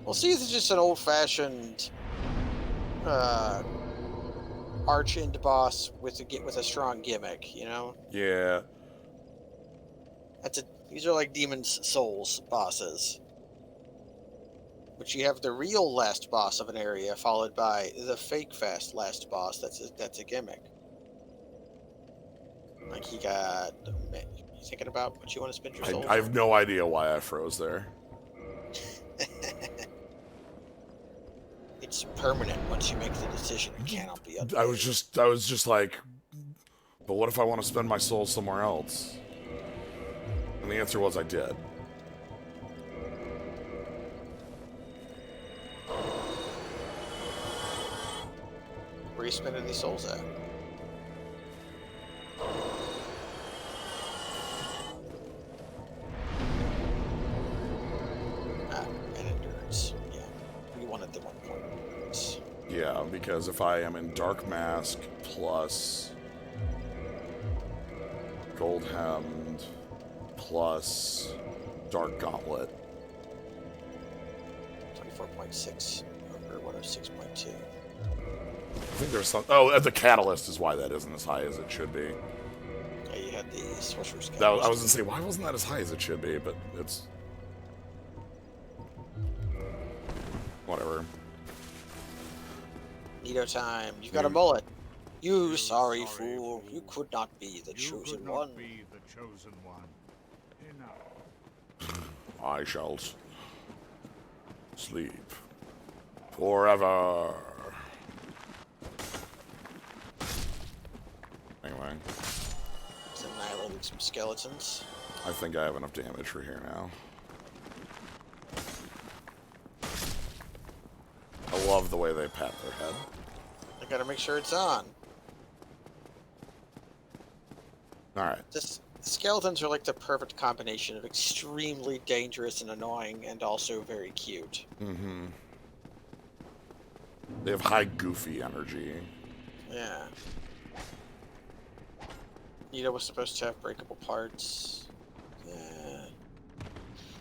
Well, Scythe is just an old-fashioned arch end boss with a strong gimmick, you know. Yeah. These are like Demon's Souls bosses. But you have the real last boss of an area, followed by the fake fast last boss. That's a gimmick. Like you thinking about what you want to spend your soul? I have no idea why I froze there. It's permanent once you make the decision. It cannot be updated. I was just like, but what if I want to spend my soul somewhere else? And the answer was I did. Where are you spending these souls at? And endurance. Yeah. You wanted the 1 point endurance. Yeah, because if I am in Dark Mask plus Gold Hemmed plus Dark Gauntlet. 24.6 over 106.2. I think there's some. Oh, the Catalyst is why that isn't as high as it should be. Yeah, you had the Sorcerer's Catalyst. I was gonna say, why wasn't that as high as it should be? But it's whatever. Nito time. You've got a mullet. You sorry fool. You could not be the chosen one. Be the chosen one. Enough. I shall sleep forever. Anyway. Just annihilating some skeletons. I think I have enough damage for here now. I love the way they pat their head. I gotta make sure it's on. Alright. The skeletons are like the perfect combination of extremely dangerous and annoying and also very cute. Mm-hmm. They have high goofy energy. Yeah. Nito was supposed to have breakable parts. Yeah.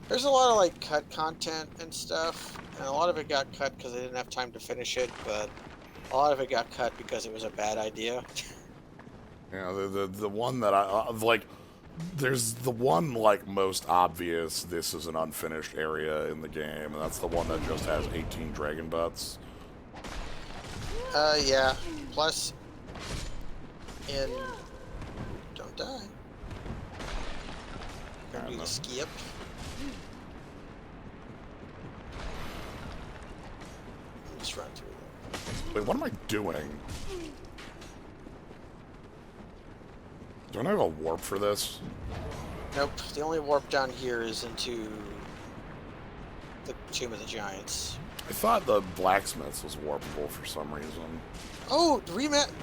There's a lot of like cut content and stuff, and a lot of it got cut because they didn't have time to finish it, but a lot of it got cut because it was a bad idea. Yeah, the one that I like, there's the one like most obvious. This is an unfinished area in the game, and that's the one that just has 18 dragon butts. Yeah. Plus, don't die. Gonna do the skip. Just run through there. Wait, what am I doing? Don't I have a warp for this? Nope. The only warp down here is into the Tomb of the Giants. I thought the Blacksmiths was warpable for some reason. Oh,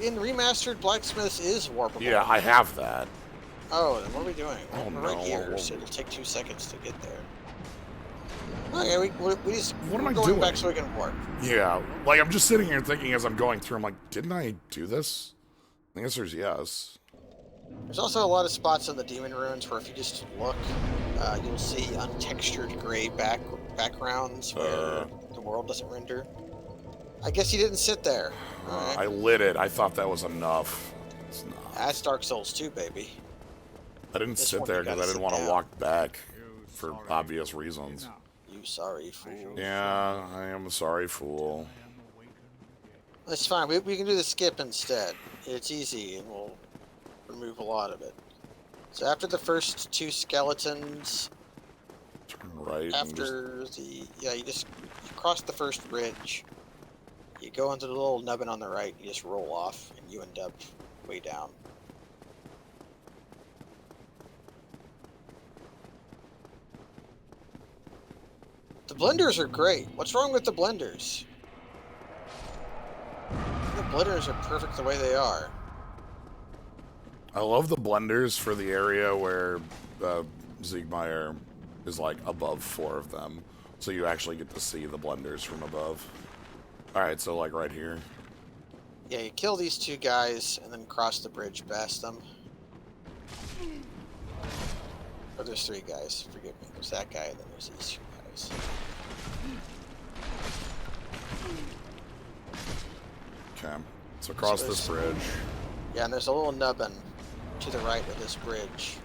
in remastered Blacksmiths is warpable. Yeah, I have that. Oh, then what are we doing? Oh, We're no. right here, so it'll take 2 seconds to get there. Okay, we just What am I going doing? back so we can warp. Yeah, like I'm just sitting here thinking as I'm going through, I'm like, didn't I do this? The answer is yes. There's also a lot of spots in the Demon Ruins where if you just look, you'll see untextured gray backgrounds where the world doesn't render. I guess you didn't sit there. Right. I lit it. I thought that was enough. It's not. That's Dark Souls 2, baby. I didn't sit there because I didn't want to walk back for obvious reasons. You sorry fool. Yeah, I am a sorry fool. That's fine. We can do the skip instead. It's easy, and we'll remove a lot of it. So after the first 2 skeletons, Turn right. after you cross the first ridge, you go into the little nubbin on the right, you just roll off, and you end up way down. The blenders are great. What's wrong with the blenders? The blenders are perfect the way they are. I love the blenders for the area where Siegmeyer is like above 4 of them, so you actually get to see the blenders from above. All right, so like right here. Yeah, you kill these two guys and then cross the bridge past them. Oh, there's 3 guys. Forgive me. There's that guy, and then there's these 2 guys. Okay. So across this bridge. Yeah, and there's a little nubbin to the right of this bridge.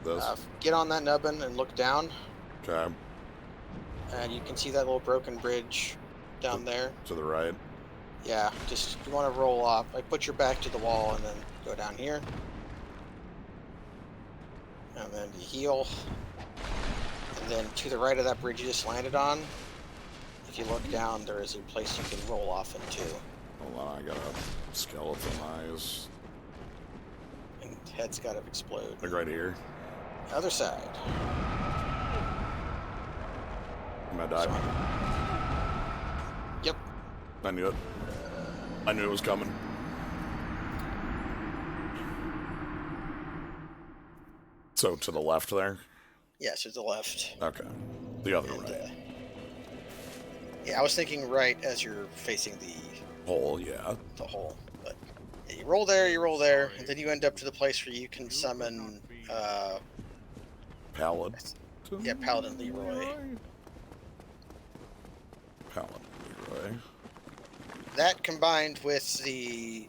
This? Get on that nubbin and look down. Okay. And you can see that little broken bridge down there. To the right? Yeah, just you want to roll off. Like, put your back to the wall and then go down here. And then you heal. And then to the right of that bridge you just landed on, if you look down, there is a place you can roll off into. Hold on, I got a skeleton eyes. And head's got to explode. Like right here? Other side. I'm gonna die. Yep. I knew it. I knew it was coming. So to the left there? Yeah, to the left. Okay. The other And, right. Yeah, I was thinking right as you're facing the Hole, yeah. hole. But yeah, you roll there, and then you end up to the place where you can summon Paladin. yeah, Paladin Leroy. Paladin Leroy. That combined with the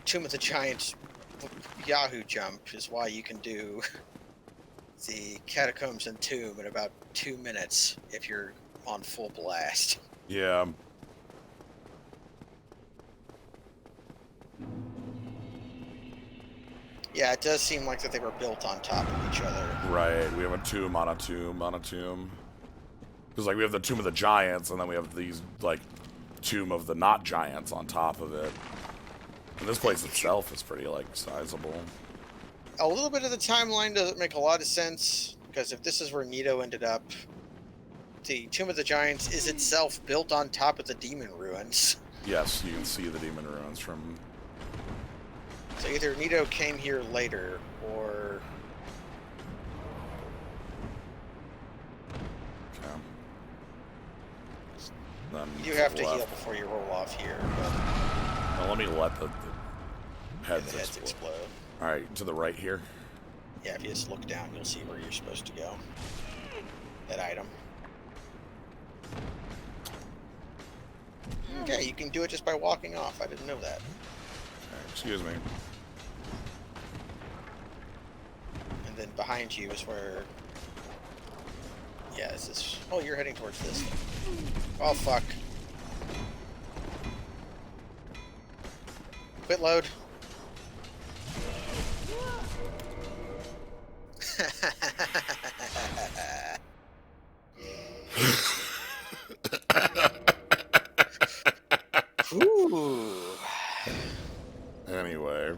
Tomb of the Giants Yahoo jump is why you can do the Catacombs and Tomb in about 2 minutes if you're on full blast. Yeah. Yeah, it does seem like that they were built on top of each other. Right. We have a tomb on a tomb on a tomb. Because, like, we have the Tomb of the Giants, and then we have these, like, Tomb of the Not Giants on top of it. And this place itself is pretty, like, sizable. A little bit of the timeline doesn't make a lot of sense, because if this is where Nito ended up, the Tomb of the Giants is itself built on top of the demon ruins. Yes, you can see the demon ruins from... So either Nito came here later, or... Okay. Then You have to left. heal before you roll off here, but Now let me let the heads the heads explode. explode. Alright, to the right here. Yeah, if you just look down, you'll see where you're supposed to go. That item. Okay, you can do it just by walking off. I didn't know that. Okay, excuse me. And then behind you is where... Yeah, this is... Oh, you're heading towards this thing. Oh, fuck. Quit load. Ooh. Anyway,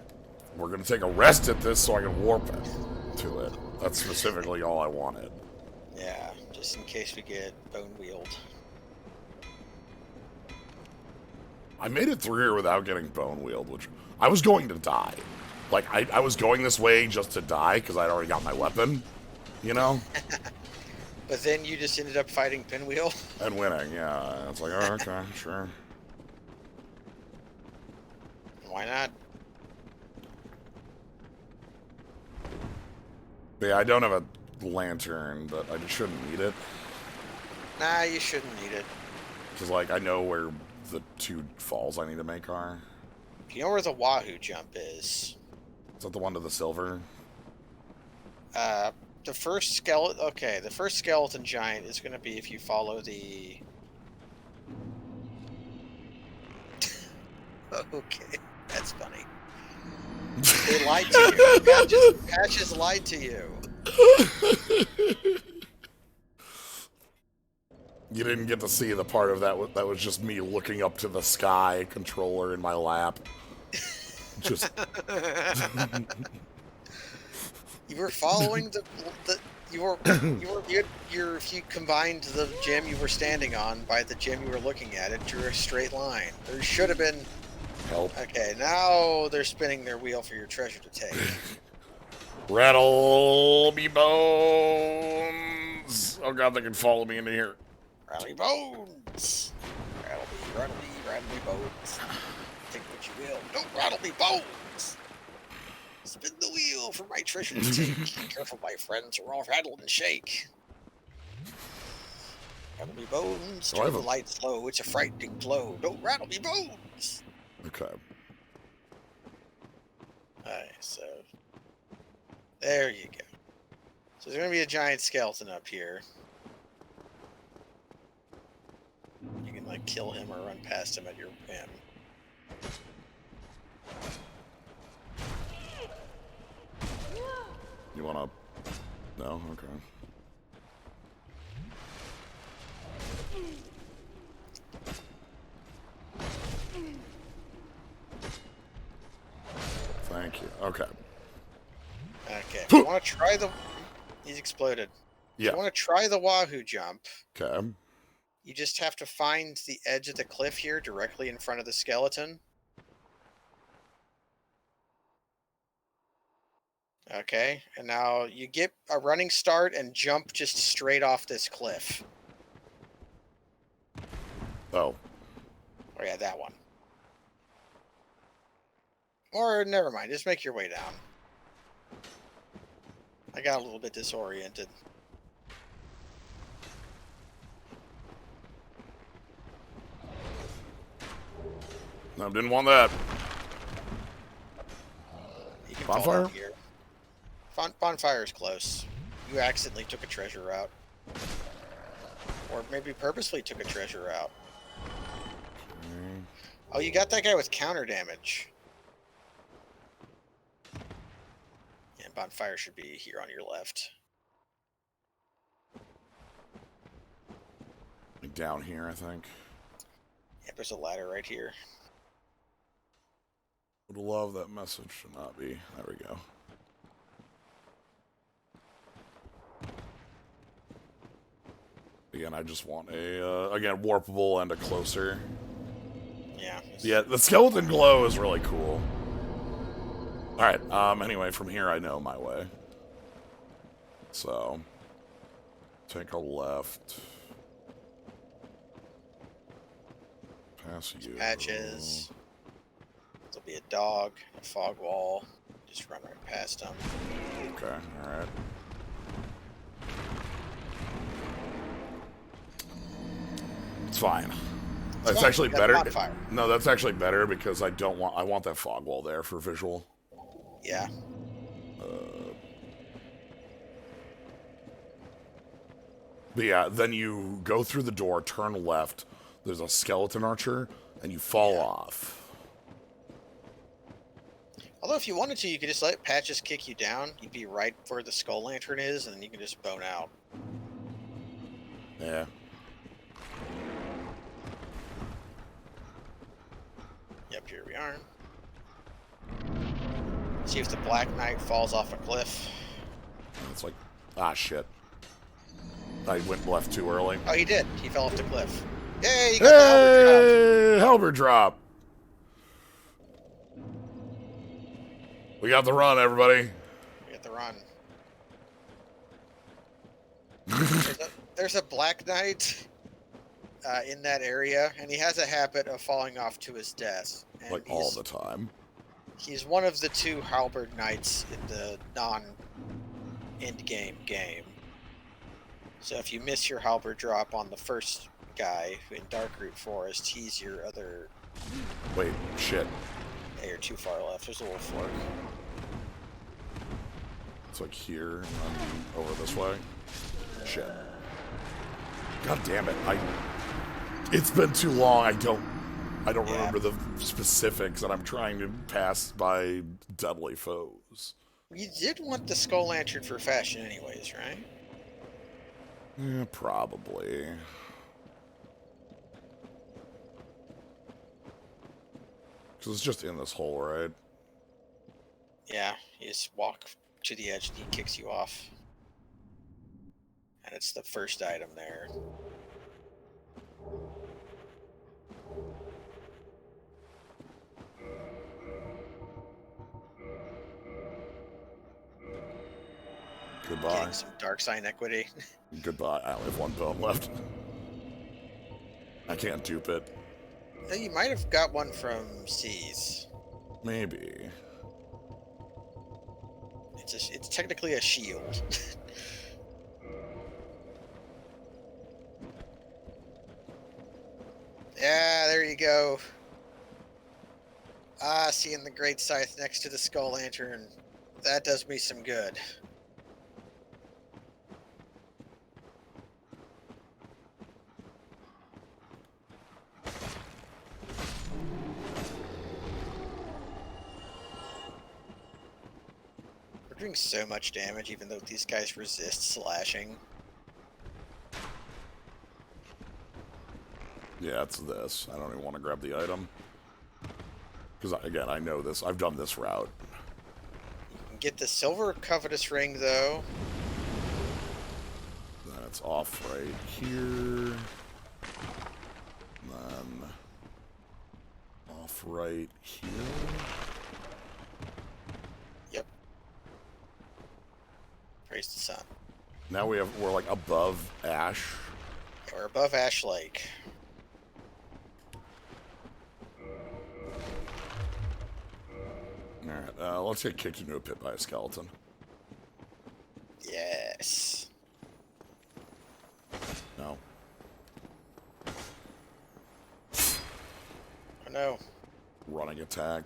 we're gonna take a rest at this so I can warp it to it. That's specifically all I wanted. Yeah, just in case we get bone wheeled. I made it through here without getting bone wheeled, which I was going to die. Like, I was going this way just to die because I'd already got my weapon, you know? But then you just ended up fighting Pinwheel. And winning, yeah. It's like, oh, okay, sure. Why not? But yeah, I don't have a lantern, but I just shouldn't need it. Nah, you shouldn't need it. Because, like, I know where the 2 falls I need to make are. You know where the Wahoo jump is? Is that the one to the silver? The first skeleton... Okay, the first skeleton giant is going to be if you follow the... Okay, that's funny. They lied to you. Patches lied to you. You didn't get to see the part of that that was just me looking up to the sky, controller in my lap. Just... You were following the if you combined the gem you were standing on by the gem you were looking at, it drew a straight line. There should have been... Help. Okay, now they're spinning their wheel for your treasure to take. Rattle me bones! Oh god, they can follow me into here. Rattle me bones! Rattle me bones. me bones! Spin the wheel for my treasure to take. Careful, my friends, or I'll rattle and shake. Rattle me bones, turn the lights low. It's a frightening glow. Don't rattle me bones! Okay. Alright, so... there you go. So there's going to be a giant skeleton up here. You can, like, kill him or run past him at your whim. You wanna... no? Okay. Thank you. Okay. Okay, if you want to try the... he's exploded. If Yeah. you want to try the Wahoo jump, Okay. you just have to find the edge of the cliff here, directly in front of the skeleton. Okay, and now you get a running start and jump just straight off this cliff. Oh. Oh yeah, that one. Or, never mind, just make your way down. I got a little bit disoriented. No, didn't want that. You can fall Bonfire? down here. Bonfire's close. You accidentally took a treasure route. Or maybe purposely took a treasure route. Oh, you got that guy with counter damage. Yeah, bonfire should be here on your left. Like down here, I think. Yeah, there's a ladder right here. Would love that message to not be. There we go. Again, I just want a, again, warpable and a closer. Yeah. Yeah, the skeleton glow is really cool. Alright, anyway, from here I know my way. So, take a left. Pass you. Patches. There'll be a dog, a fog wall. Just run right past them. Okay, alright. It's fine. It's actually better. No, that's actually better because I want that fog wall there for visual. Yeah. But yeah, then you go through the door, turn left. There's a skeleton archer, and you fall off. Although if you wanted to, you could just let Patches kick you down. You'd be right where the skull lantern is, and you can just bone out. Yeah. Yep, here we are. See if the Black Knight falls off a cliff. It's like, ah, shit. I went left too early. Oh, he did. He fell off the cliff. Yay, you got the halberd drop. We got the run, everybody. We got the run. There's a Black Knight in that area, and he has a habit of falling off to his death. And Like all the time. He's one of the two halberd knights in the non-endgame game. So if you miss your halberd drop on the first guy in Darkroot Forest, he's your other... Wait, shit. Yeah, you're too far left. There's a little fork. It's like here, and then over this way. Shit. God damn it. It's been too long. I don't remember the specifics, and I'm trying to pass by deadly foes. You did want the skull lantern for fashion anyways, right? Yeah, probably. Because it's just in this hole, right? Yeah, you just walk to the edge and he kicks you off. And it's the first item there. Goodbye. Getting some dark sign equity. Goodbye. I only have one bone left. I can't dupe it. No, you might have got one from Scythes. Maybe. It's technically a shield. Yeah, there you go. Ah, seeing the Great Scythe next to the Skull Lantern. That does me some good. We're doing so much damage even though these guys resist slashing. Yeah, it's this. I don't even want to grab the item. Because, again, I know this. I've done this route. You can get the Silver Covetous Ring, though. That's off right here. Then off right here. Yep. Praise the sun. Now we're like above Ash. Yeah, we're above Ash Lake. Alright, let's get kicked into a pit by a skeleton. Yes. No. Oh no. Running attack.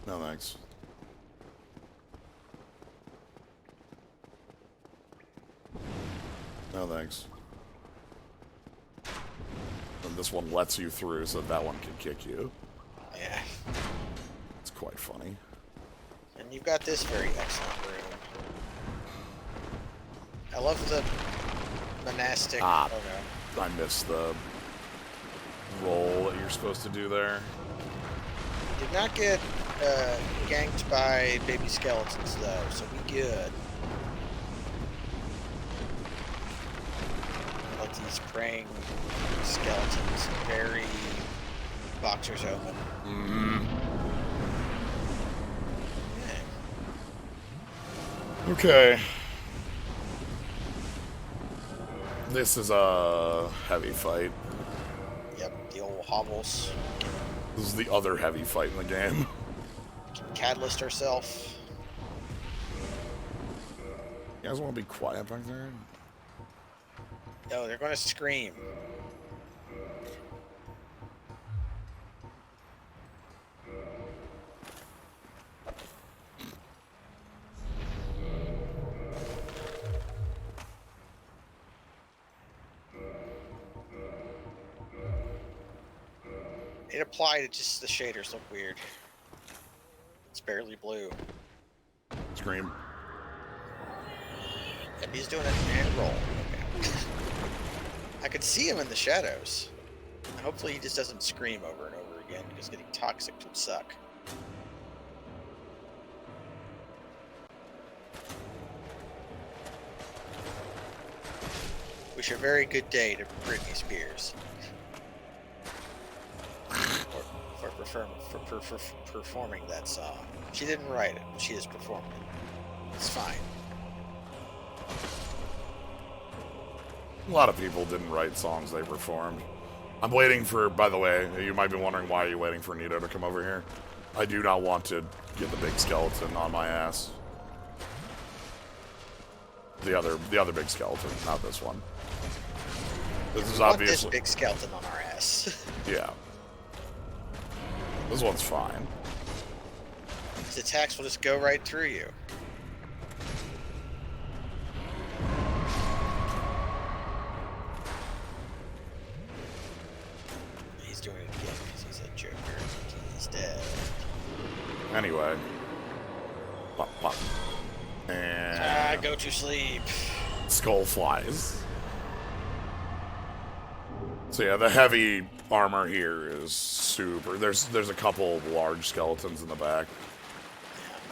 No thanks. No thanks. And this one lets you through so that one can kick you. Yeah. It's quite funny. And you've got this very excellent room. I love the monastic. Ah, Oh no. I missed the roll that you're supposed to do there. Did not get ganked by baby skeletons though, so we good. Like these praying skeletons, very boxers open. Mm-hmm. Yeah. Okay. This is a heavy fight. Yep, the old hobbles. This is the other heavy fight in the game. Can catalyst herself. You guys want to be quiet back there? No, they're gonna scream. It applied, it just the shaders look weird. It's barely blue. Scream. Yep, he's doing an hand roll. Okay. I could see him in the shadows. Hopefully he just doesn't scream over and over again, because getting toxic would suck. Wish a very good day to Britney Spears. For performing that song. She didn't write it, but she has performed it. It's fine. A lot of people didn't write songs they performed. I'm waiting for, by the way, you might be wondering why you're waiting for Nito to come over here. I do not want to get the big skeleton on my ass. The other big skeleton, not this one. This is obviously this big skeleton on our ass. Yeah. This one's fine. His attacks will just go right through you. He's doing it again because he's a joker. He's dead. Anyway. Pop, pop. And Go to sleep. skull flies. So yeah, the heavy armor here is super. There's a couple large skeletons in the back.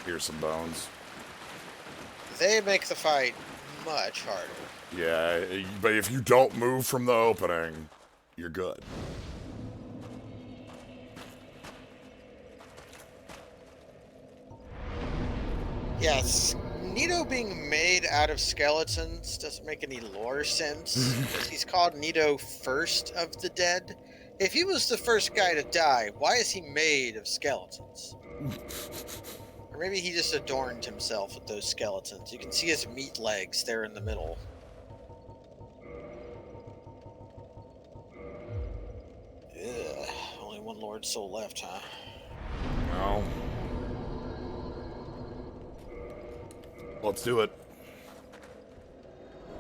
Here's some bones. They make the fight much harder. Yeah, but if you don't move from the opening, you're good. Yes, Nito being made out of skeletons doesn't make any lore sense. Because he's called Nito First of the Dead. If he was the first guy to die, why is he made of skeletons? Or maybe he just adorned himself with those skeletons. You can see his meat legs there in the middle. Ugh, only one Lord Soul left, huh? No. Let's do it.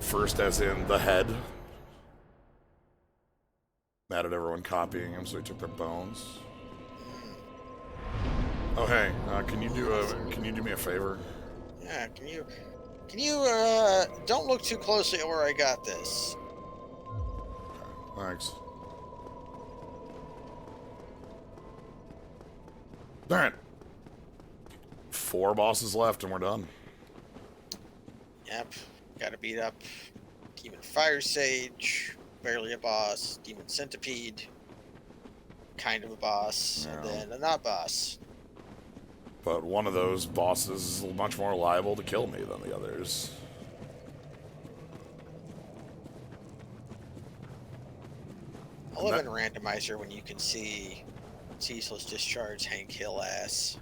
First, as in the head. Mad at everyone copying him, so he took their bones. Oh hey, can you do me a favor? Yeah, can you don't look too closely at where I got this. Thanks. Alright. 4 bosses left and we're done. Yep, gotta beat up Demon Fire Sage, barely a boss, Demon Centipede, kind of a boss, and then a not boss. But one of those bosses is much more liable to kill me than the others. I love in randomizer when you can see Ceaseless Discharge Hank Hill ass.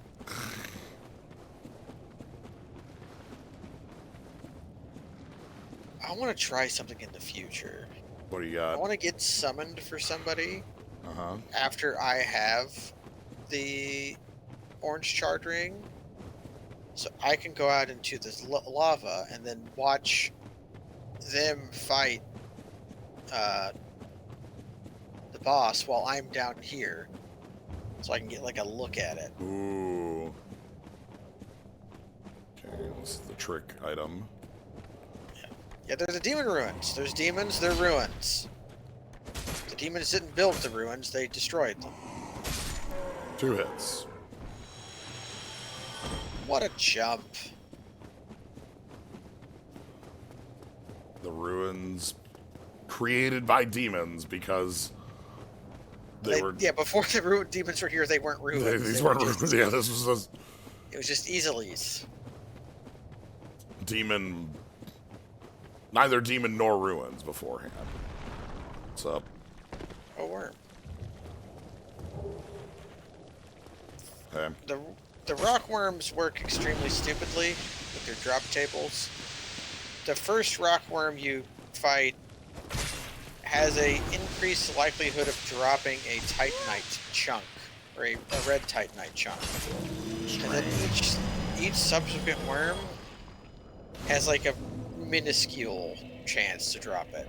I want to try something in the future. What do you got? I want to get summoned for somebody Uh-huh. after I have the orange charred ring, so I can go out into this lava and then watch them fight the boss while I'm down here, so I can get like a look at it. Ooh. Okay, this is the trick item. Yeah, they're the demon ruins. There's demons, they're ruins. The demons didn't build the ruins, they destroyed them. 2 hits. What a jump. The ruins created by demons because they were... Yeah, before the demons were here, they weren't ruins. These weren't ruins. Yeah, this was It was just easilies. demon... Neither demon nor ruins beforehand. What's up? Oh, worm. Hey. The rock worms work extremely stupidly with their drop tables. The first rock worm you fight has a increased likelihood of dropping a Titanite chunk, or a red Titanite chunk. And then each subsequent worm has like a minuscule chance to drop it.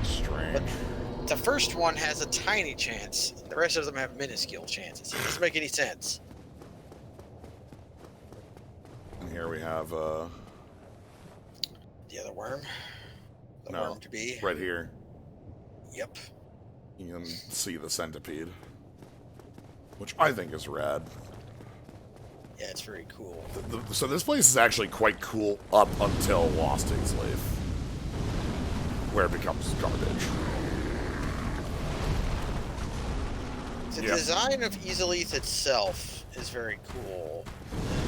Strange. But the first one has a tiny chance. The rest of them have minuscule chances. It doesn't make any sense. And here we have The other worm. The worm to be. Right here. Yep. You can see the centipede. Which I think is rad. Yeah, it's very cool. So this place is actually quite cool up until Lost Slave, where it becomes garbage. The design of Easilith itself is very cool.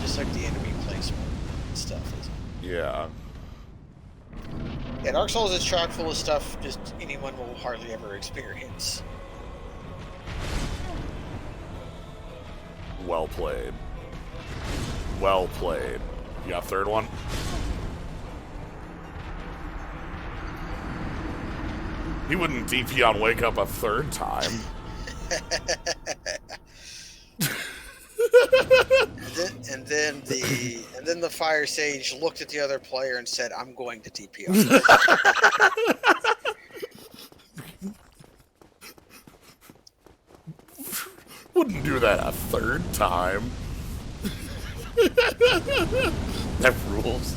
Just like the enemy placement and stuff. Yeah. Yeah, Dark Souls is chock full of stuff just anyone will hardly ever experience. Well played. Well played. You got a third one? He wouldn't DP on Wake Up a third time. and then the Fire Sage looked at the other player and said, "I'm going to DP on this." Wouldn't do that a third time. That rules.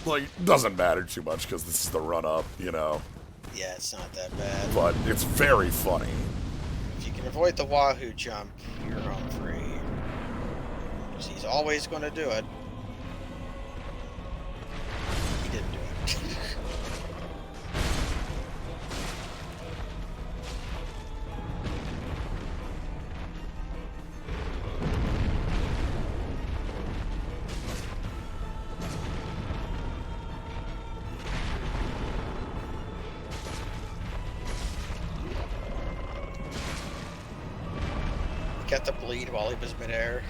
Like, doesn't matter too much because this is the run-up, you know. Yeah, it's not that bad. But it's very funny. If you can avoid the Wahoo jump, you're home free. 'Cause he's always going to do it. He didn't do it. got the bleed while he was midair.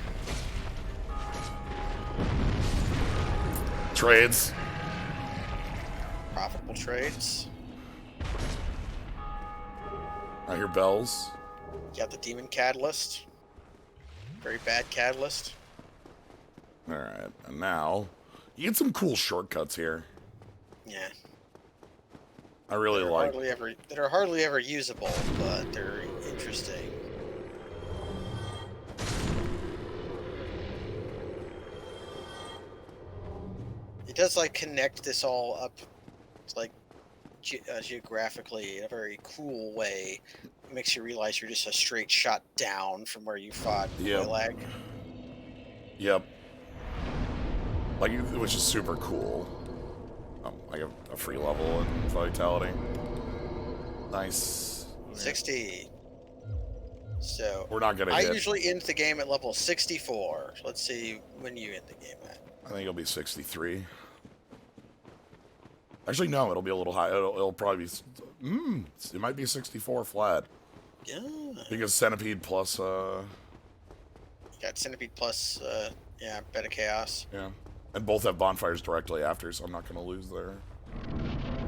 Trades. Profitable trades. I hear bells. You got the demon catalyst. Very bad catalyst. Alright, and now, you get some cool shortcuts here. Yeah. I really like... That are hardly ever usable, but they're interesting. It does, like, connect this all up, like, geographically in a very cool way. It makes you realize you're just a straight shot down from where you fought Lag. Yep. Like, which is super cool. Like a free level in Vitality. Nice. 60. So we're not gonna I usually end the game at level 64. Let's see when you end the game at. I think it'll be 63. Actually, no, it'll be a little high. It'll probably be... it might be 64 flat. Yeah. Because Centipede plus... You got Centipede plus, yeah, Beta Chaos. Yeah. And both have bonfires directly after, so I'm not going to lose there.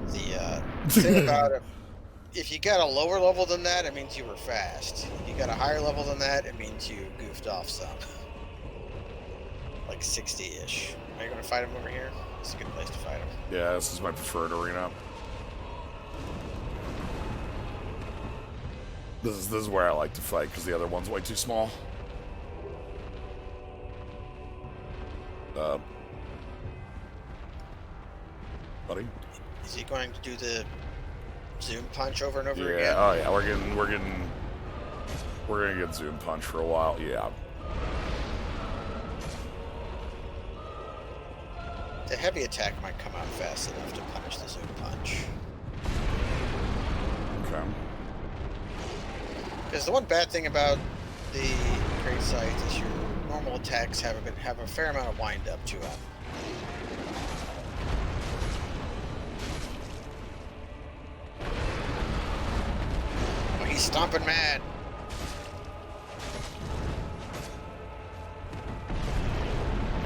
The thing about it, if you got a lower level than that, it means you were fast. If you got a higher level than that, it means you goofed off some. Like 60-ish. Are you going to fight him over here? It's a good place to fight him. Yeah, this is my preferred arena. This is where I like to fight, because the other one's way too small. Buddy? Is he going to do the zoom punch over and over again? Yeah, oh yeah, we're gonna get zoom punch for a while, yeah. The heavy attack might come out fast enough to punish the zoom punch. Okay. Because the one bad thing about the Great Scythe is your normal attacks have a fair amount of wind up to them. Oh, he's stomping mad.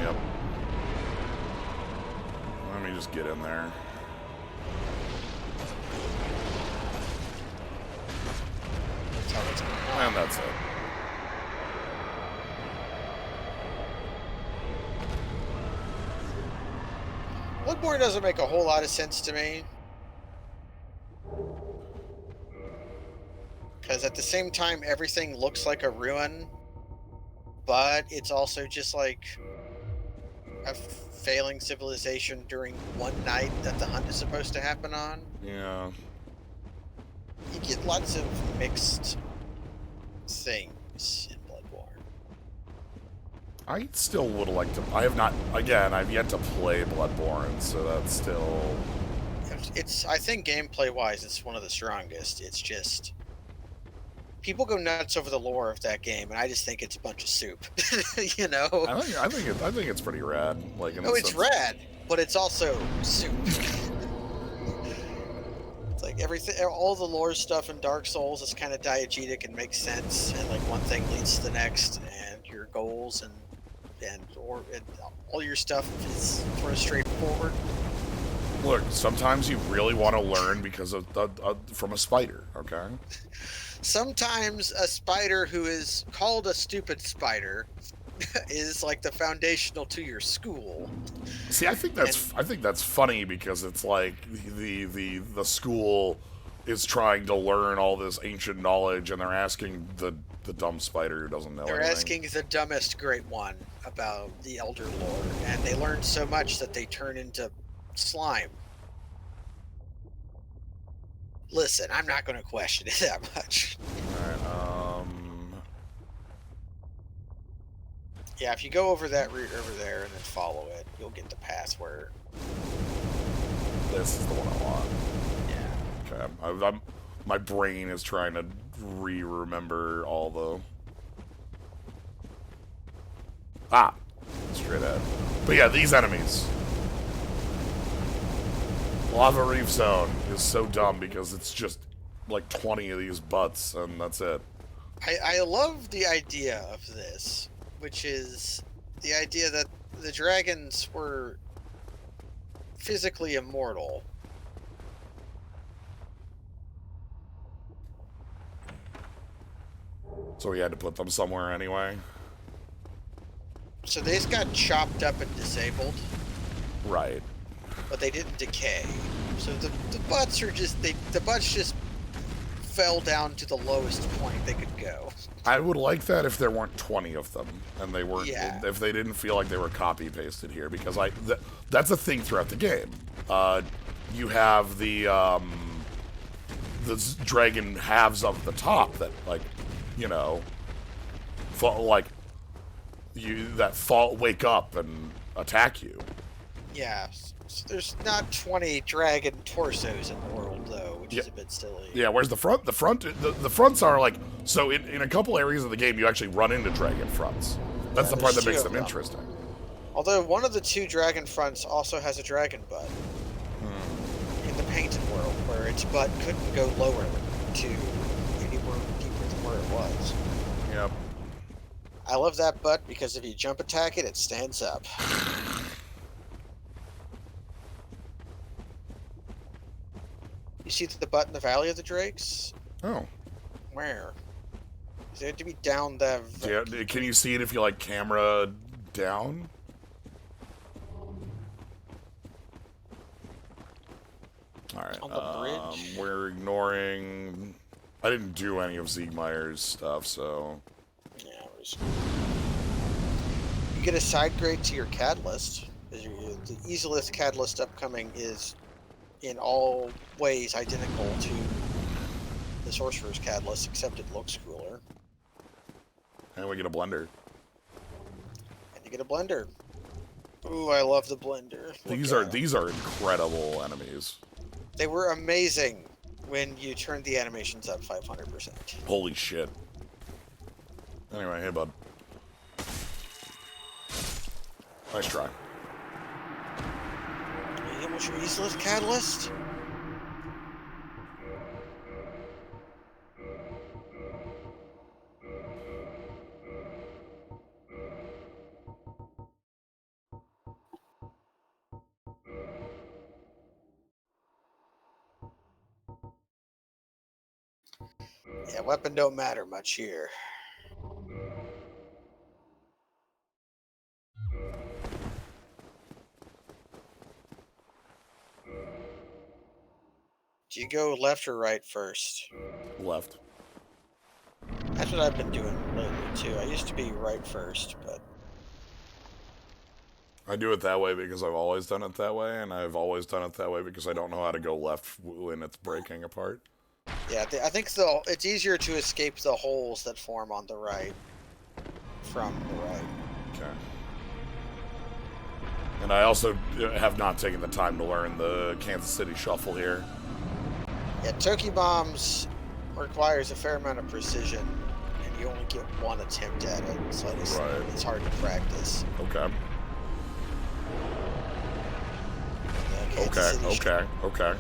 Yep. Let me just get in there. And that's it. Bloodborne doesn't make a whole lot of sense to me. Because at the same time, everything looks like a ruin, but it's also just like a failing civilization during one night that the hunt is supposed to happen on. Yeah. You get lots of mixed things in Bloodborne. I still would like to... I have not... Again, I've yet to play Bloodborne, so that's still... I think gameplay-wise, it's one of the strongest. It's just... People go nuts over the lore of that game, and I just think it's a bunch of soup. You know? I think it's pretty rad. Like, in it's rad, but it's also soup. It's like everything, all the lore stuff in Dark Souls is kind of diegetic and makes sense, and like one thing leads to the next, and your goals and all your stuff is sort of straightforward. Look, sometimes you really want to learn because of from a spider, okay? Sometimes a spider who is called a stupid spider is like the foundational to your school. See, I think that's funny because it's like the school is trying to learn all this ancient knowledge, and they're asking the dumb spider who doesn't know anything. They're asking the dumbest great one about the Elder Lore, and they learn so much that they turn into slime. Listen, I'm not going to question it that much. Alright, yeah, if you go over that route over there and then follow it, you'll get the path where... This is the one I want. Yeah. Okay, my brain is trying to remember all the... Straight ahead. But yeah, these enemies. Lava Reef Zone is so dumb because it's just like 20 of these butts, and that's it. I love the idea of this, which is the idea that the dragons were physically immortal. So we had to put them somewhere anyway. So they just got chopped up and disabled. Right. But they didn't decay. So the butts are just the butts just fell down to the lowest point they could go. I would like that if there weren't 20 of them, and they weren't. Yeah. If they didn't feel like they were copy pasted here, because that's a thing throughout the game. You have the dragon halves up at the top that, like, you know, wake up and attack you. Yeah. So there's not 20 dragon torsos in the world, though, which is a bit silly. Yeah, whereas the fronts are like, so in a couple areas of the game you actually run into dragon fronts. That's the part that makes them interesting. Although one of the 2 dragon fronts also has a dragon butt. In the painted world, where its butt couldn't go lower to anywhere deeper than where it was. Yep. I love that butt because if you jump attack it, it stands up. You see the butt in the Valley of the Drakes? Oh. Where? They have to be down the... Yeah, can you see it if you, like, camera down? Alright, on the bridge? We're ignoring... I didn't do any of Siegmeyer's stuff, so... Yeah, you get a side grade to your CAD list. The easy list CAD list upcoming is in all ways identical to the Sorcerer's CAD list, except it looks cooler. And we get a blender. And you get a blender. Ooh, I love the blender. These are incredible enemies. They were amazing when you turned the animations up 500%. Holy shit. Anyway, hey bud. Nice try. What's your easy list CAD list? Yeah, weapon don't matter much here. Do you go left or right first? Left. That's what I've been doing lately too. I used to be right first, but... I do it that way because I've always done it that way, and I've always done it that way because I don't know how to go left when it's breaking apart. Yeah, I think it's easier to escape the holes that form on the right from the right. Okay. And I also have not taken the time to learn the Kansas City Shuffle here. Yeah, Toki Bombs requires a fair amount of precision, and you only get one attempt at it, so it's hard to practice. Okay. Okay.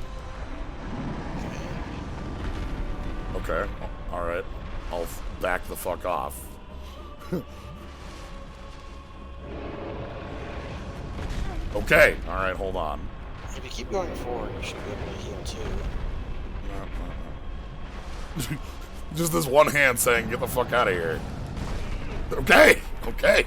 Okay. Alright. I'll back the fuck off. Okay. Alright, hold on. If you keep going forward, you should be able to heal too. Just this one hand saying, get the fuck out of here. Okay. Okay.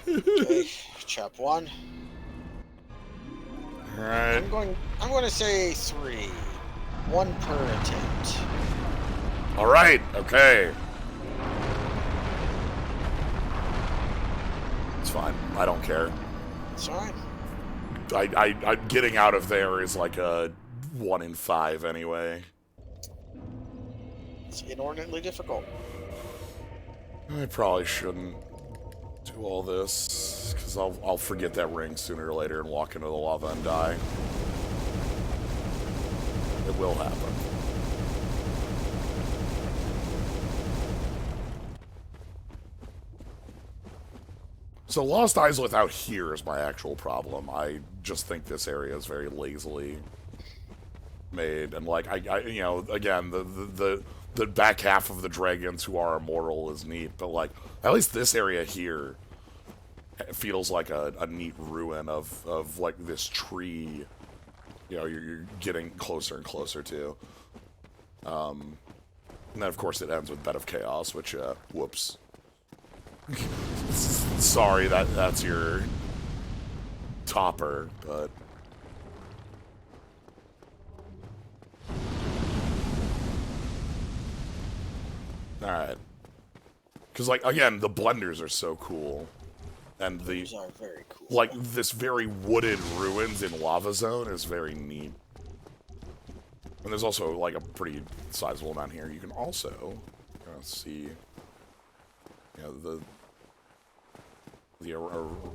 Okay, chop one. Alright. I'm going to say 3. 1 per attempt. Alright, okay. It's fine. I don't care. It's fine. I'm getting out of there is like a 1 in 5 anyway. It's inordinately difficult. I probably shouldn't do all this, because I'll forget that ring sooner or later and walk into the lava and die. It will happen. So Lost Islet out here is my actual problem. I just think this area is very lazily made, and like I you know, again, the back half of the dragons who are immortal is neat, but like at least this area here feels like a neat ruin of like this tree. You know, you're getting closer and closer to. And then of course it ends with Bed of Chaos, which whoops. Sorry, that's your topper, but alright. Because, like, again, the blenders are so cool. And Those are very cool. like, this very wooded ruins in Lava Zone is very neat. And there's also, like, a pretty sizable amount here. You can also see, you know, the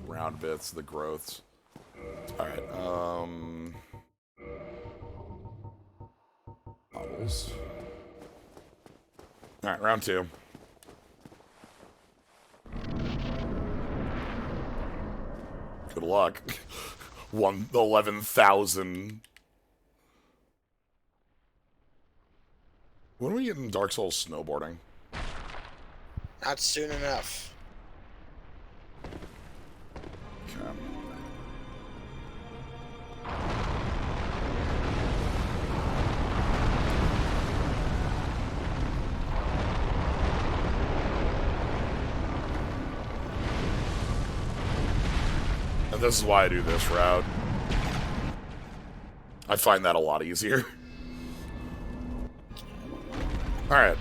round bits, the growths. Alright, models. Alright, round 2. Good luck. 11,000. When are we getting Dark Souls snowboarding? Not soon enough. Okay. And this is why I do this route. I find that a lot easier. Alright.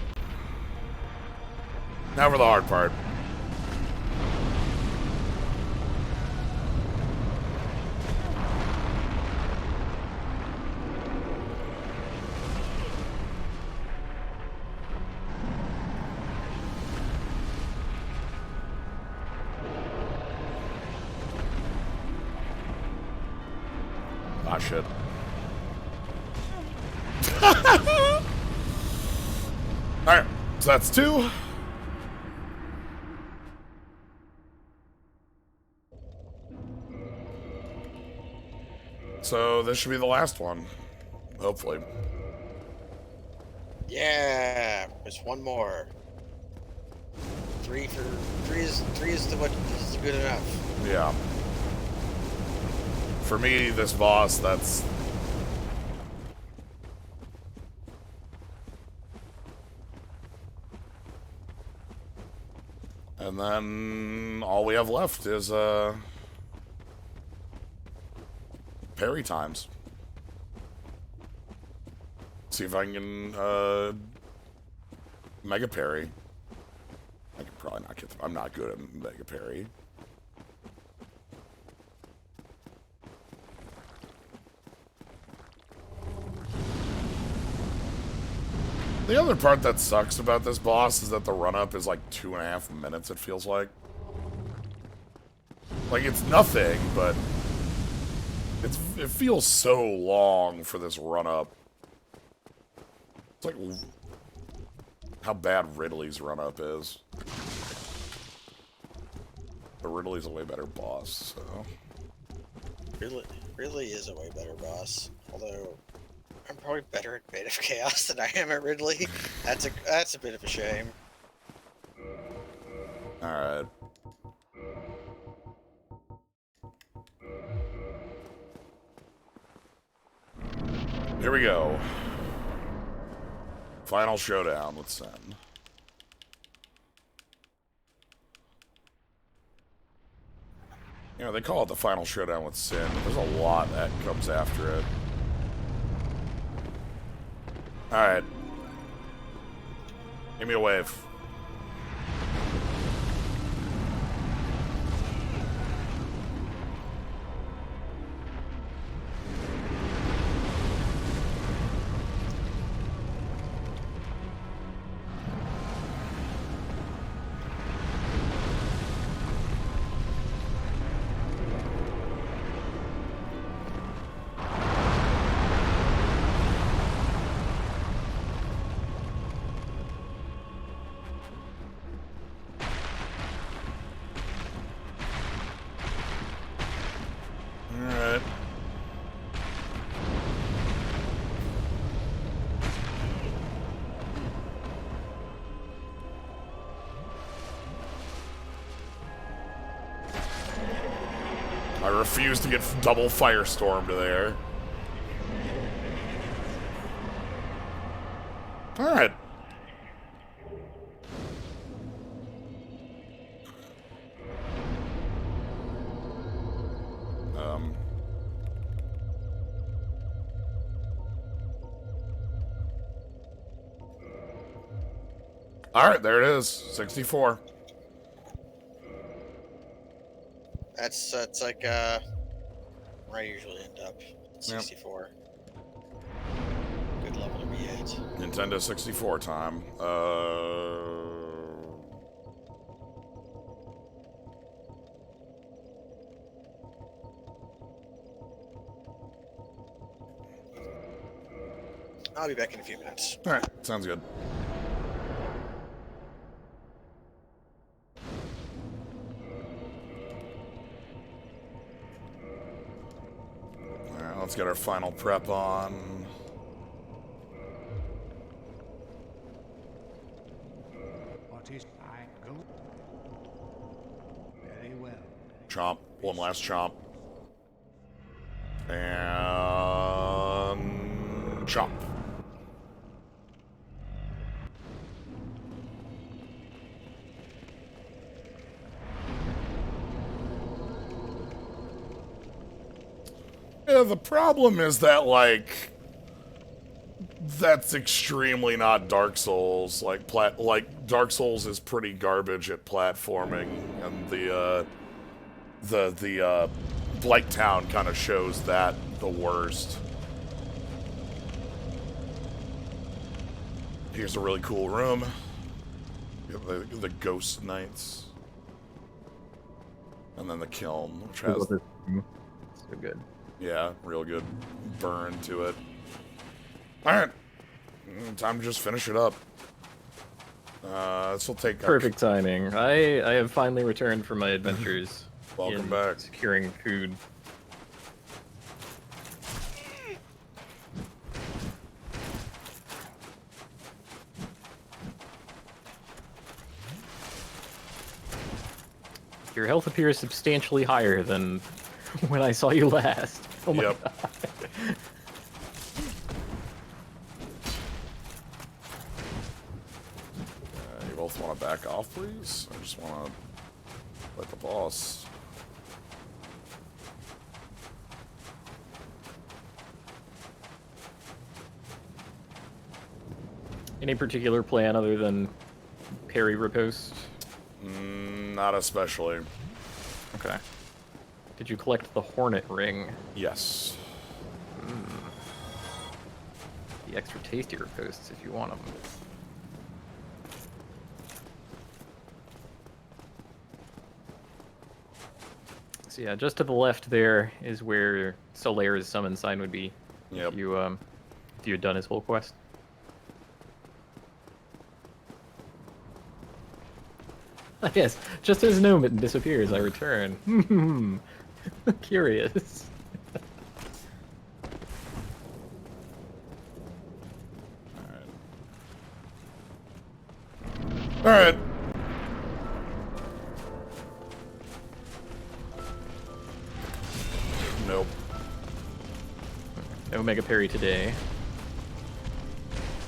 Now for the hard part. Ah, shit. Alright, so that's 2. So this should be the last one. Hopefully. Yeah, there's one more. 3 is good enough. Yeah. For me, this boss, that's... And then all we have left is, parry times. See if I can, mega parry. I can probably not get... I'm not good at mega parry. The other part that sucks about this boss is that the run-up is like 2.5 minutes, it feels like. Like, it's nothing, but it feels so long for this run-up. It's like how bad Ridley's run-up is. But Ridley's a way better boss, so... Ridley is a way better boss, although... I'm probably better at Bed of Chaos than I am at Ridley. That's a bit of a shame. Alright. Here we go. Final showdown with Sen. You know, they call it the final showdown with Sin, but there's a lot that comes after it. Alright. Give me a wave. I refuse to get double firestormed there. Alright. Alright, there it is. 64. That's like where I usually end up. 64. Good level to be at. Nintendo 64 time. I'll be back in a few minutes. Alright, sounds good. Alright, let's get our final prep on. What is I go? Very well. Chomp. One last chomp. And chomp. Yeah, the problem is that, like, that's extremely not Dark Souls. Like, Dark Souls is pretty garbage at platforming, and the Blight Town kind of shows that the worst. Here's a really cool room. The Ghost Knights. And then the Kiln, which has... So good. Yeah, real good burn to it. Alright. Time to just finish it up. This will take... Perfect timing. I have finally returned from my adventures. Welcome in back. Securing food. Your health appears substantially higher than when I saw you last. Oh my Yep. god. You both want to back off, please? I just want to let the boss. Any particular plan other than parry riposte? Not especially. Okay. Did you collect the Hornet Ring? Yes. The extra tasty ripostes if you want them. So yeah, just to the left there is where Solaire's summon sign would be. Yep. If you had done his whole quest. Yes, just as Gnome disappears, I return. Curious. Alright. Nope. No Mega Parry today.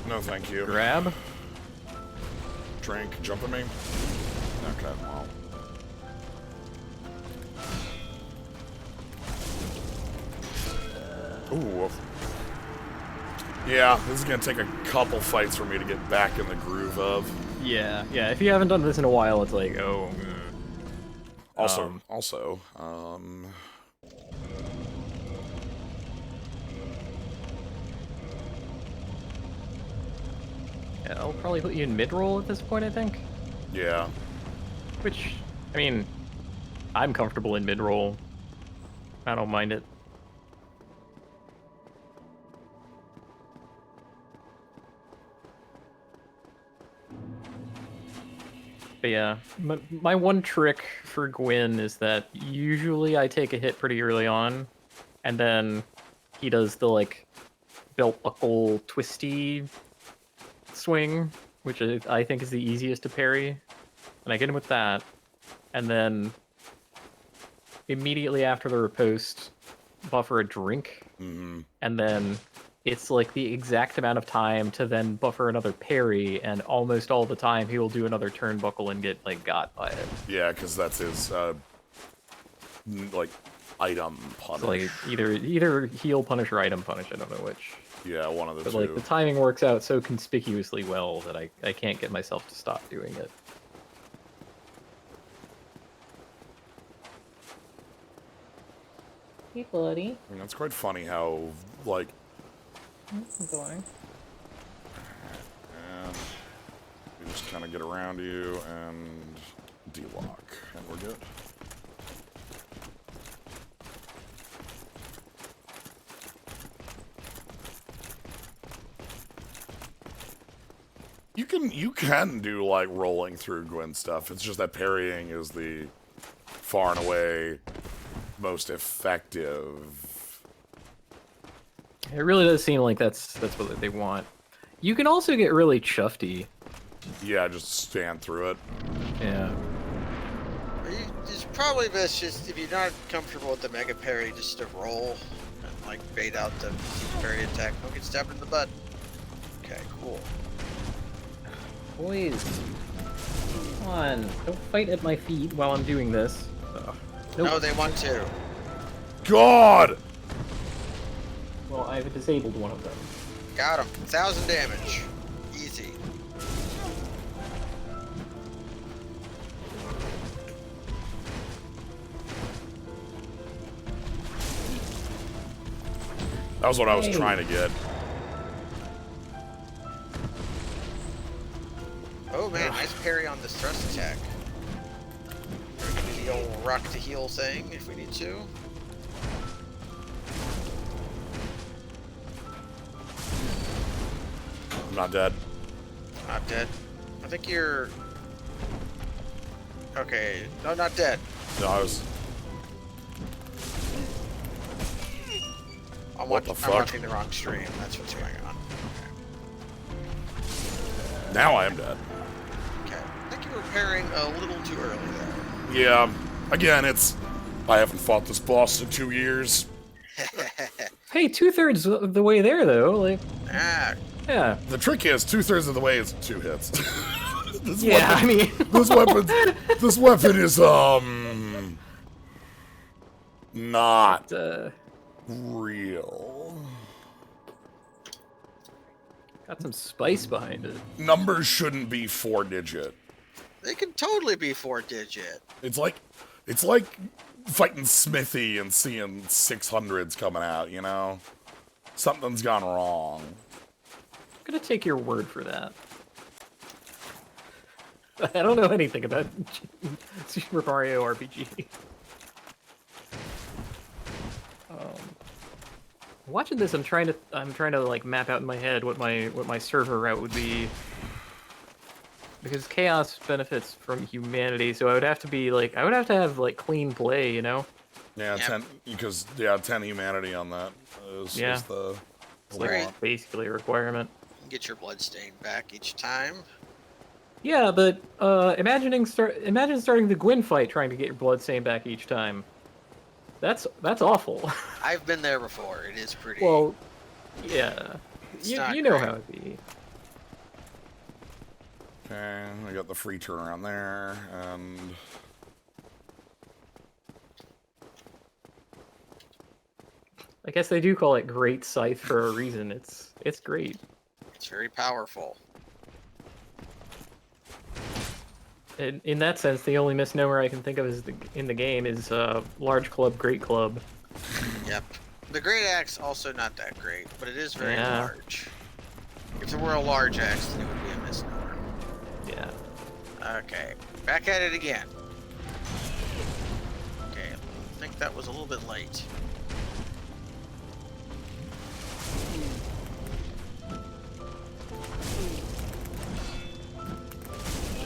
No, thank you. Grab. Drink, jump at me. Okay, well. Ooh. Yeah, this is gonna take a couple fights for me to get back in the groove of. Yeah, if you haven't done this in a while, it's like, oh. Also, Yeah, I'll probably put you in mid-roll at this point, I think. yeah. Which, I mean, I'm comfortable in mid-roll. I don't mind it. But yeah, my one trick for Gwyn is that usually I take a hit pretty early on, and then he does the, like, belt buckle twisty swing, which I think is the easiest to parry. And I get him with that, and then immediately after the riposte, buffer a drink, and then it's like the exact amount of time to then buffer another parry, and almost all the time he will do another turnbuckle and get like got by it. Yeah, because that's his like item punish. So, like either heal punish or item punish. I don't know which. Yeah, one of the But two. like the timing works out so conspicuously well that I can't get myself to stop doing it. Hey, buddy. I mean, it's quite funny how, like... I'm going. And we just kind of get around you and delock, and we're good. You can do, like, rolling through Gwyn stuff. It's just that parrying is the far and away most effective. It really does seem like that's what they want. You can also get really chuffy. Yeah, just stand through it. Yeah. It's probably best just, if you're not comfortable with the mega parry, just to roll and like bait out the parry attack. Don't get stabbed in the butt. Okay, cool. Boys, come on, don't fight at my feet while I'm doing this. Nope. No, they want to. God! Well, I've disabled one of them. Got him. 1,000 damage. Easy. That was what I was trying to get. Oh man, nice parry on this thrust attack. We're gonna do the old rock to heal thing if we need to. I'm not dead. Not dead. I think you're... Okay, no, not dead. No, I was... I'm What the I'm fuck? watching the wrong stream. That's what's going on. Now I am dead. Okay. I think you were parrying a little too early there. Yeah. Again, it's... I haven't fought this boss in 2 years. Hey, 2/3 of the way there though. Like, Ah, yeah. The trick is 2/3 of the way is 2 hits. This Yeah, weapon, I mean, this weapon is not real. got some spice behind it. Numbers shouldn't be 4-digit. they can totally be 4-digit. It's like fighting Smithy and seeing 600s coming out, you know? Something's gone wrong. I'm gonna take your word for that. I don't know anything about Super Mario RPG. Watching this, I'm trying to like map out in my head what my server route would be, because chaos benefits from humanity, so I would have to have like clean play, you know? Yeah, Yep. 10 humanity on that is Yeah. the It's like Right. basically a requirement. Get your bloodstain back each time. Yeah, but imagine starting the Gwyn fight trying to get your bloodstain back each time. That's awful. I've been there before. It is pretty... Well, yeah, It's you not know great. how it'd be. Okay, I got the free turnaround there, and I guess they do call it Great Scythe for a reason. It's great. It's very powerful. In that sense, the only misnomer I can think of in the game is Large Club, Great Club. Yep. The Great Axe also not that great, but it is very Yeah. large. If it were a large axe, then it would be a misnomer. Yeah. Okay, back at it again. Okay, I think that was a little bit late.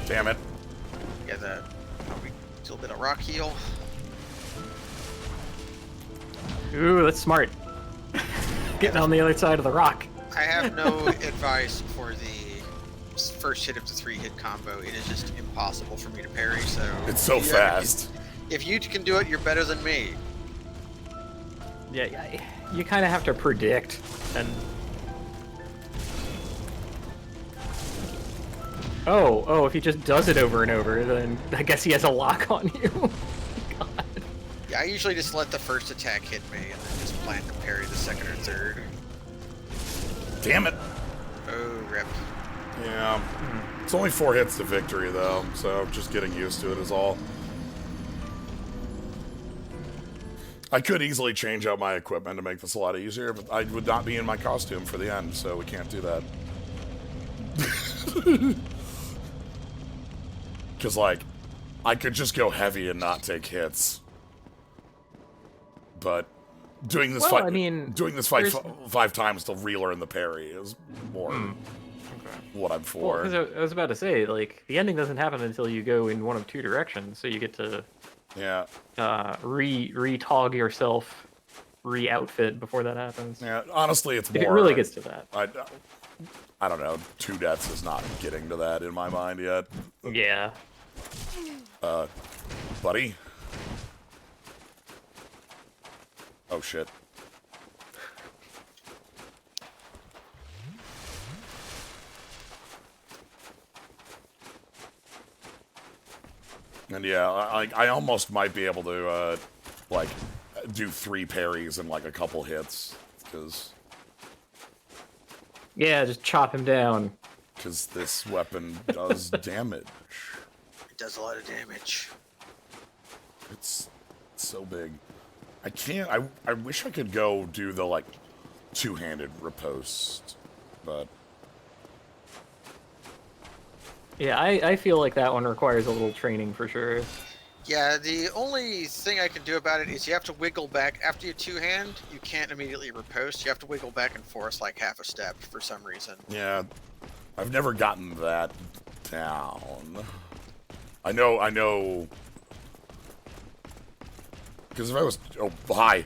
damn it. Get a little bit of rock heal. Ooh, that's smart. Getting on the other side of the rock. I have no advice for the first hit of the 3-hit combo. It is just impossible for me to parry, so... It's so fast. If you can do it, you're better than me. Yeah, you kind of have to predict, and if he just does it over and over, then I guess he has a lock on you. God. Yeah, I usually just let the first attack hit me and then just plan to parry the second or third. Damn it. Oh, rip. Yeah. It's only 4 hits to victory, though, so just getting used to it is all. I could easily change out my equipment to make this a lot easier, but I would not be in my costume for the end, so we can't do that. Because, like, I could just go heavy and not take hits. But doing this fight, five times to re-learn the parry is more what I'm for. Well, because I was about to say, like, the ending doesn't happen until you go in one of 2 directions, so you get to re-tog yourself, re-outfit before that happens. Yeah, honestly, it's more. If it really gets to that. I don't know. 2 deaths is not getting to that in my mind yet. Yeah. Buddy. Oh shit. And yeah, I almost might be able to, like, do 3 parries in, like, a couple hits, because... Yeah, just chop him down. Because this weapon does damage. It does a lot of damage. It's so big. I can't... I wish I could go do the, like, 2-handed riposte, but... Yeah, I feel like that one requires a little training for sure. Yeah, the only thing I can do about it is you have to wiggle back. After you 2-hand, you can't immediately riposte. You have to wiggle back and forth like half a step for some reason. Yeah, I've never gotten that down. I know... Because if I was... Oh, hi.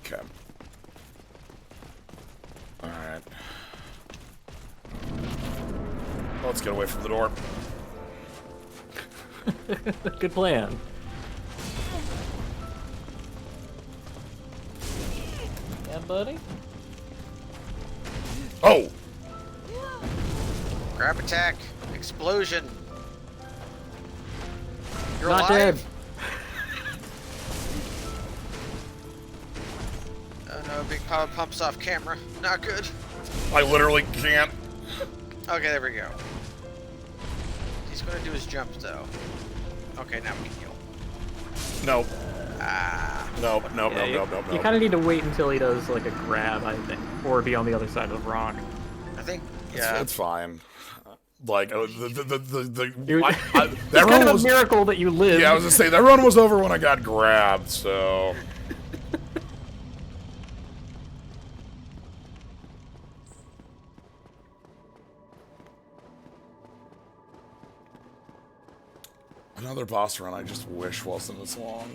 Okay. Alright. Let's get away from the door. Good plan. Yeah, buddy? Oh! Grab attack. Explosion. You're Not alive? dead. Oh no, big power pumps off camera. Not good. I literally can't. Okay, there we go. He's gonna do his jump though. Okay, now we can heal. No. No. You kind of need to wait until he does like a grab, I think, or be on the other side of the rock. I think, yeah. It's fine. Like, that It's run kind of a was, miracle that you lived. Yeah, I was gonna say, that run was over when I got grabbed, so... Another boss run I just wish wasn't as long.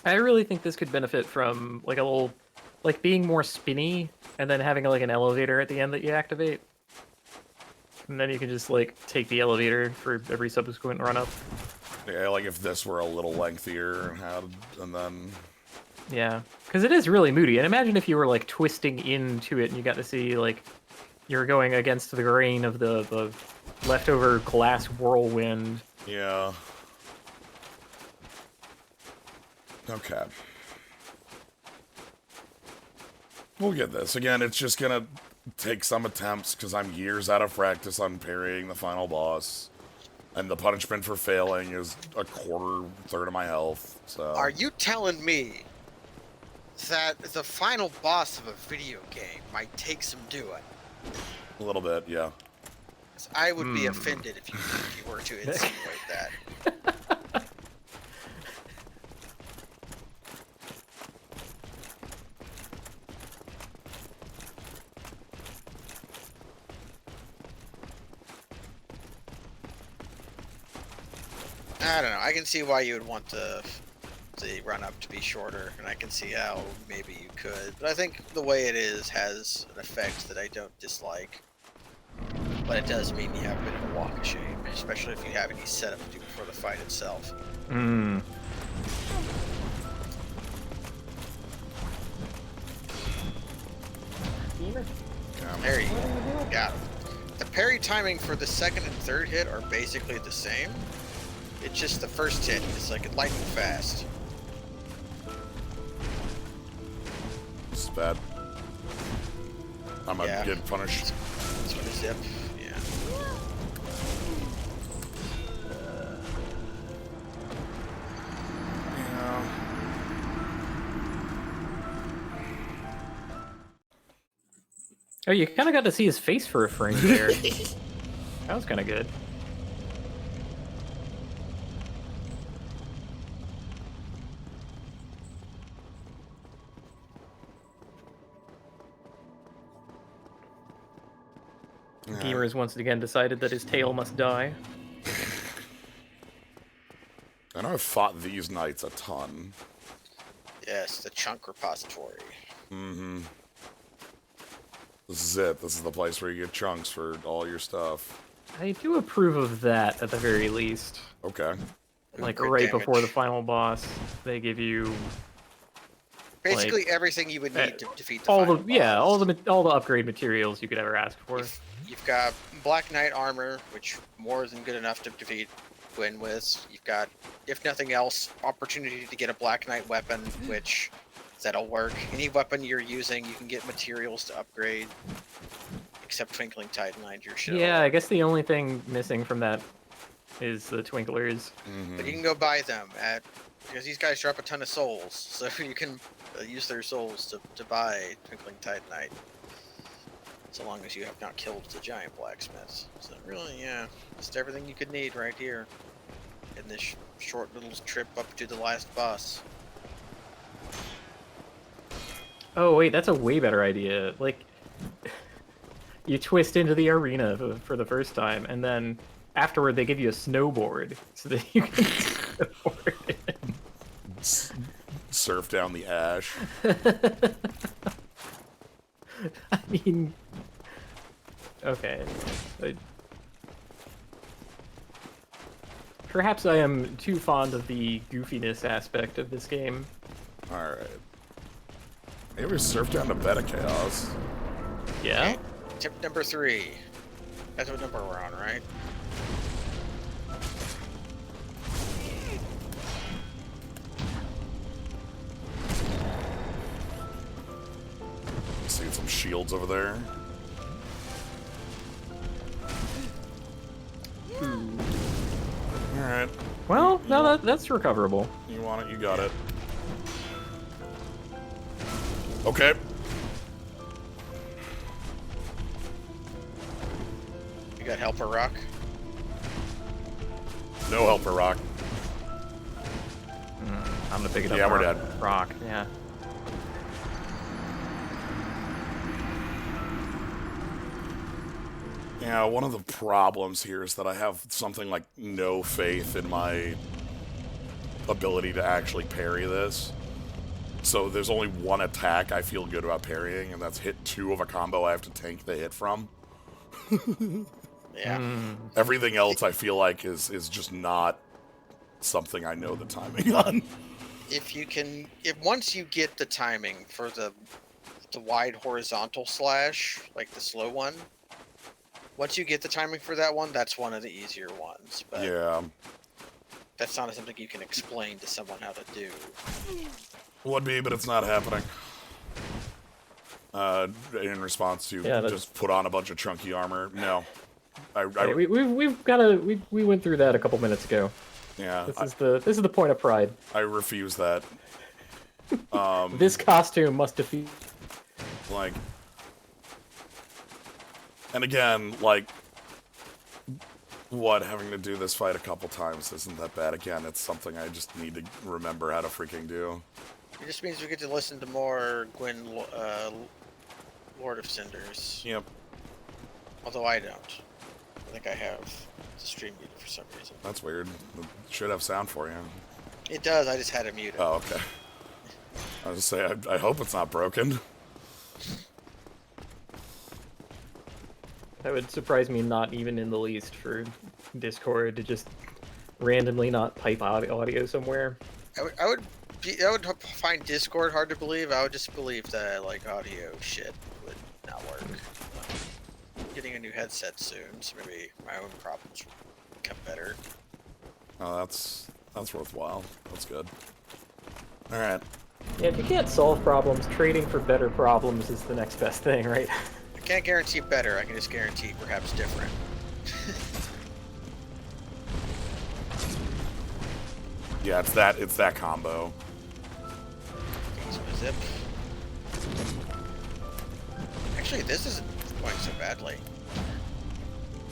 I really think this could benefit from like a little, like being more spinny, and then having like an elevator at the end that you activate, and then you can just like take the elevator for every subsequent run up. Yeah, like if this were a little lengthier, and then... Yeah, because it is really moody. And imagine if you were like twisting into it, and you got to see like you're going against the grain of the leftover glass whirlwind. Yeah. Okay. We'll get this. Again, it's just gonna take some attempts, because I'm years out of practice on parrying the final boss. And the punishment for failing is a third of my health, so... Are you telling me that the final boss of a video game might take some doing? A little bit, yeah. I would be offended if you were to insinuate that. I don't know. I can see why you would want to the run up to be shorter, and I can see how maybe you could. But I think the way it is has an effect that I don't dislike. But it does mean you have a bit of a walk of shame, especially if you have any setup to do before the fight itself. Hmm. Parry. Got him. The parry timing for the second and third hit are basically the same. It's just the first hit is like lightning fast. This is bad. I'm gonna get punished. That's what a zip. Yeah. Oh, you kind of got to see his face for a frame there. That was kind of good. Gamer has once again decided that his tail must die. I know I've fought these knights a ton. Yes, the chunk repository. Mm-hmm. This is it. This is the place where you get chunks for all your stuff. I do approve of that at the very least. Okay. Like Crit right damage. before the final boss, they give you Basically like, everything you would need to defeat the all final the yeah boss. all the upgrade materials you could ever ask for. You've got Black Knight armor, which more than good enough to defeat Gwyn with. You've got, if nothing else, opportunity to get a Black Knight weapon, which that'll work. Any weapon you're using, you can get materials to upgrade. Except Twinkling Titanite, your show. Yeah, I guess the only thing missing from that is the Twinklers. But you can go buy them because these guys drop a ton of souls, so you can use their souls to buy Twinkling Titanite. So long as you have not killed the giant blacksmiths. So really, yeah, just everything you could need right here in this short little trip up to the last boss. Oh wait, that's a way better idea. Like, you twist into the arena for the first time, and then afterward they give you a snowboard so that you can snowboard in. Surf down the ash. I mean, okay. Perhaps I am too fond of the goofiness aspect of this game. Alright. Maybe we surf down to Bed of Chaos. Yeah? Okay. Tip number 3. That's what number we're on, right? See some shields over there. Alright. Well, no, that's recoverable. You want it, you got it. Okay. You got Helper Rock? No Helper Rock. I'm gonna pick it up. Yeah, we're dead. Rock, yeah. Yeah, one of the problems here is that I have something like no faith in my ability to actually parry this. So there's only one attack I feel good about parrying, and that's hit 2 of a combo I have to tank the hit from. Yeah. Everything else I feel like is just not something I know the timing on. Once you get the timing for the wide horizontal slash, like the slow one, once you get the timing for that one, that's one of the easier ones. But Yeah. that's not something you can explain to someone how to do. Would be, but it's not happening. In response to just put on a bunch of chunky armor. No. We went through that a couple minutes ago. Yeah. This is the point of pride. I refuse that. This costume must defeat. Like, and again, like, having to do this fight a couple times isn't that bad. Again, it's something I just need to remember how to freaking do. It just means we get to listen to more Gwyn, Lord of Cinders. Yep. Although I don't. I think I have the stream muted for some reason. That's weird. It should have sound for you. It does. I just had it muted. Oh, okay. I was just say, I hope it's not broken. That would surprise me not even in the least for Discord to just randomly not pipe audio somewhere. I would find Discord hard to believe. I would just believe that like audio shit would not work. I'm getting a new headset soon, so maybe my own problems will become better. Oh, that's worthwhile. That's good. All right. Yeah, if you can't solve problems, trading for better problems is the next best thing, right? I can't guarantee better. I can just guarantee perhaps different. Yeah, it's that combo. Use my zip. Actually, this isn't going so badly.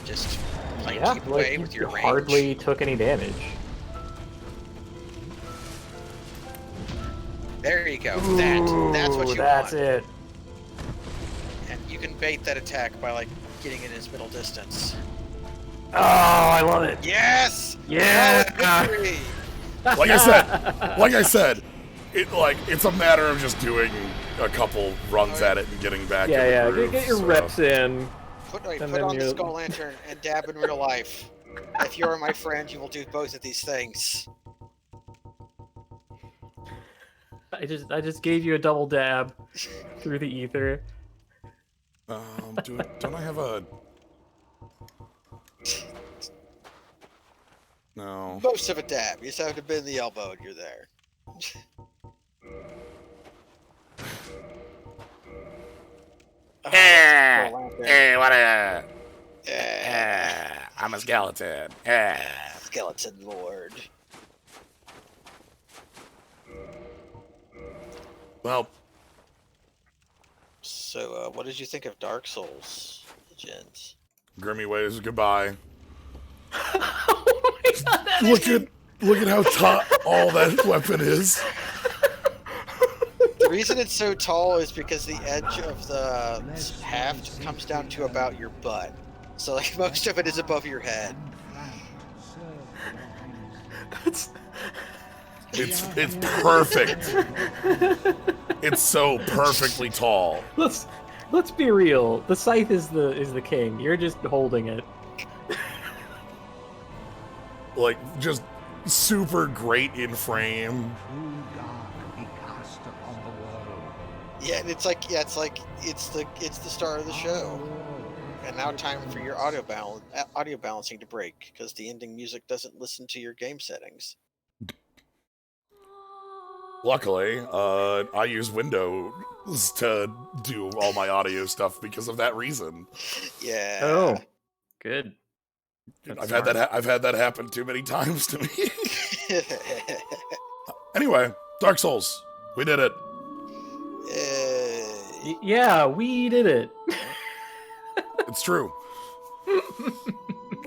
Just playing keep away with your range. Hardly took any damage. There you go. Ooh, that's what you that's want. it. And you can bait that attack by like getting in his middle distance. Oh, I love it. Yes! Yeah! Victory! Like I said, it's a matter of just doing a couple runs at it and getting back. Yeah, in the groove, get your reps in. Put on the Skull Lantern and dab in real life. If you are my friend, you will do both of these things. I just gave you a double dab through the ether. Don't I have a? No. Most of a dab. You just have to bend the elbow and you're there. Hey, what a... I'm a skeleton. Skeleton Lord. Well. So, what did you think of Dark Souls, Legends? Grimmy ways, goodbye. Oh my God, look at how tall that weapon is. The reason it's so tall is because the edge of the haft comes down to about your butt. So like most of it is above your head. It's perfect. It's so perfectly tall. Let's be real. The Scythe is the king. You're just holding it. Like just super great in frame. Yeah, and it's the star of the show. And now time for your audio balancing to break because the ending music doesn't listen to your game settings. Luckily, I use Windows to do all my audio stuff because of that reason. Yeah. Oh, good. I've had that happen too many times to me. Anyway, Dark Souls, we did it. Yeah, we did it. It's true.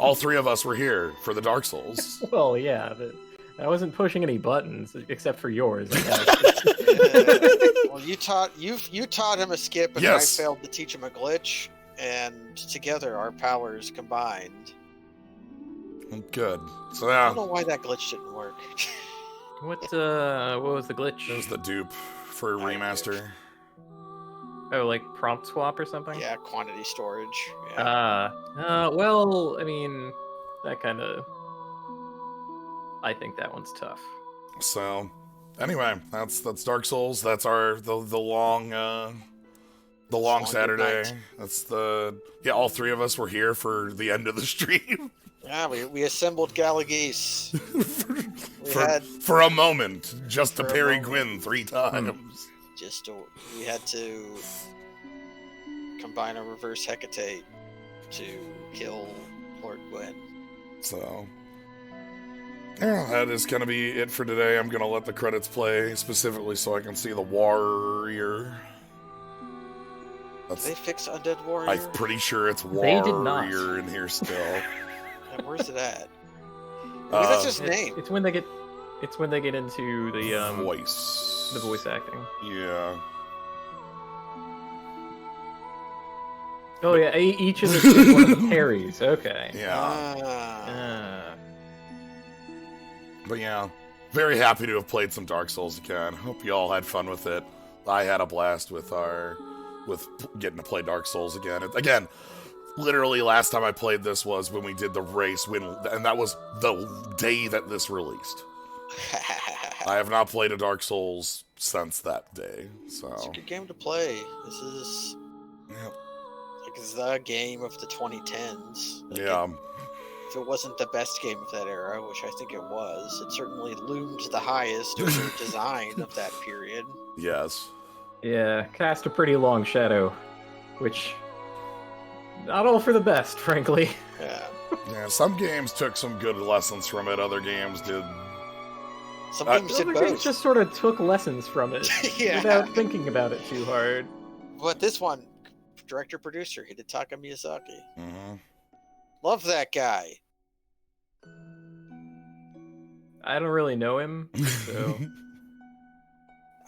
All three of us were here for the Dark Souls. Well, yeah, but I wasn't pushing any buttons except for yours, I guess. Well, you taught him a skip, and yes. I failed to teach him a glitch, and together our powers combined. Good. So yeah. I don't know why that glitch didn't work. What was the glitch? It was the dupe for remaster. Oh, like prompt swap or something? Yeah, quantity storage. Yeah. Well, I mean, that kind of... I think that one's tough. So, anyway, that's Dark Souls. That's the long Saturday. Night. That's all three of us were here for the end of the stream. Yeah, we assembled Galageese. For a moment, just to parry Gwyn 3 times. We had to combine a reverse Hecate to kill Lord Gwyn. So, yeah, that is going to be it for today. I'm going to let the credits play specifically so I can see the warrior. Did they fix Undead Warrior? I'm pretty sure it's They did not. warrior in here still. And where's it at? Maybe that's his name. It's when they get into the voice. The voice acting. Yeah. Oh yeah, each of the is one of the parries. Okay. Yeah. But yeah, very happy to have played some Dark Souls again. Hope you all had fun with it. I had a blast with getting to play Dark Souls again. Again, literally last time I played this was when we did the race, and that was the day that this released. I have not played a Dark Souls since that day. So it's a good game to play. This is like the game of the 2010s. Like if it wasn't the best game of that era, which I think it was, it certainly loomed the highest over design of that period. Yes. Yeah, cast a pretty long shadow, which not all for the best, frankly. Yeah, some games took some good lessons from it. Other games did. Some games did Other both. games just sort of took lessons from it without thinking about it too hard. But this one, director-producer Hidetaka Miyazaki. Mm-hmm. Love that guy. I don't really know him, so...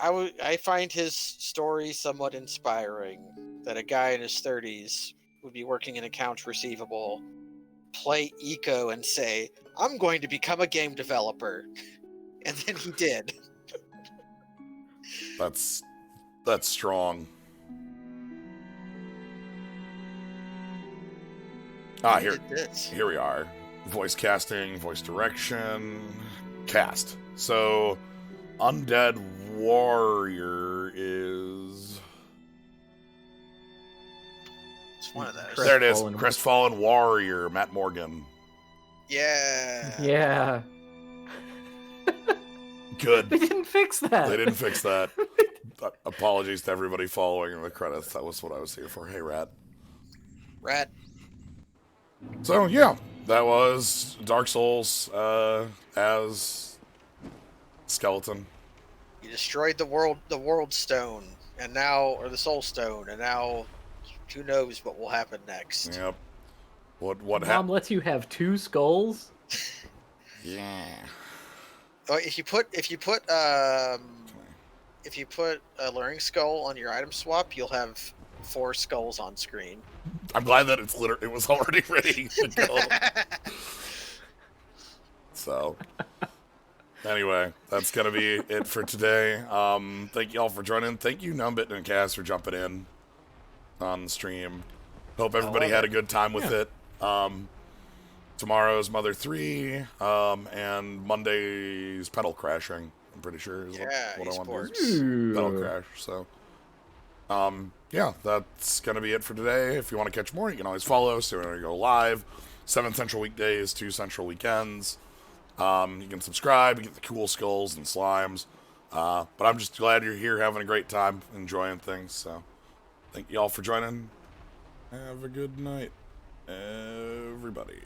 I find his story somewhat inspiring. That a guy in his 30s would be working in accounts receivable, play Eco and say, I'm going to become a game developer. And then he did. That's strong. Here we are. Voice casting, voice direction, cast. So, Undead Warrior is... It's one of those. There it is. Crestfallen Warrior, Matt Morgan. Yeah. Yeah. Good. They didn't fix that. They didn't fix that. Apologies to everybody following the credits. That was what I was here for. Hey, Rat. So, yeah. That was Dark Souls as Skeleton. You destroyed the world stone, and now, or the soul stone, and now who knows what will happen next. Yep. What Mom lets you have 2 skulls? Yeah. Oh, if you put a luring skull on your item swap, you'll have 4 skulls on screen. I'm glad that it was already ready to go. So, anyway, that's gonna be it for today. Thank you all for joining. Thank you, Gnomebitten and Cass, for jumping in on the stream. Hope everybody had a good time with it. Tomorrow's Mother 3, and Monday's Pedal Crashing. I'm pretty sure is what I want to do. Pedal Crash. So, yeah, that's gonna be it for today. If you want to catch more, you can always follow us. So we're gonna go live 7 Central weekdays, 2 Central weekends. You can subscribe, you get the cool skulls and slimes. But I'm just glad you're here having a great time, enjoying things. So, thank you all for joining. Have a good night, everybody.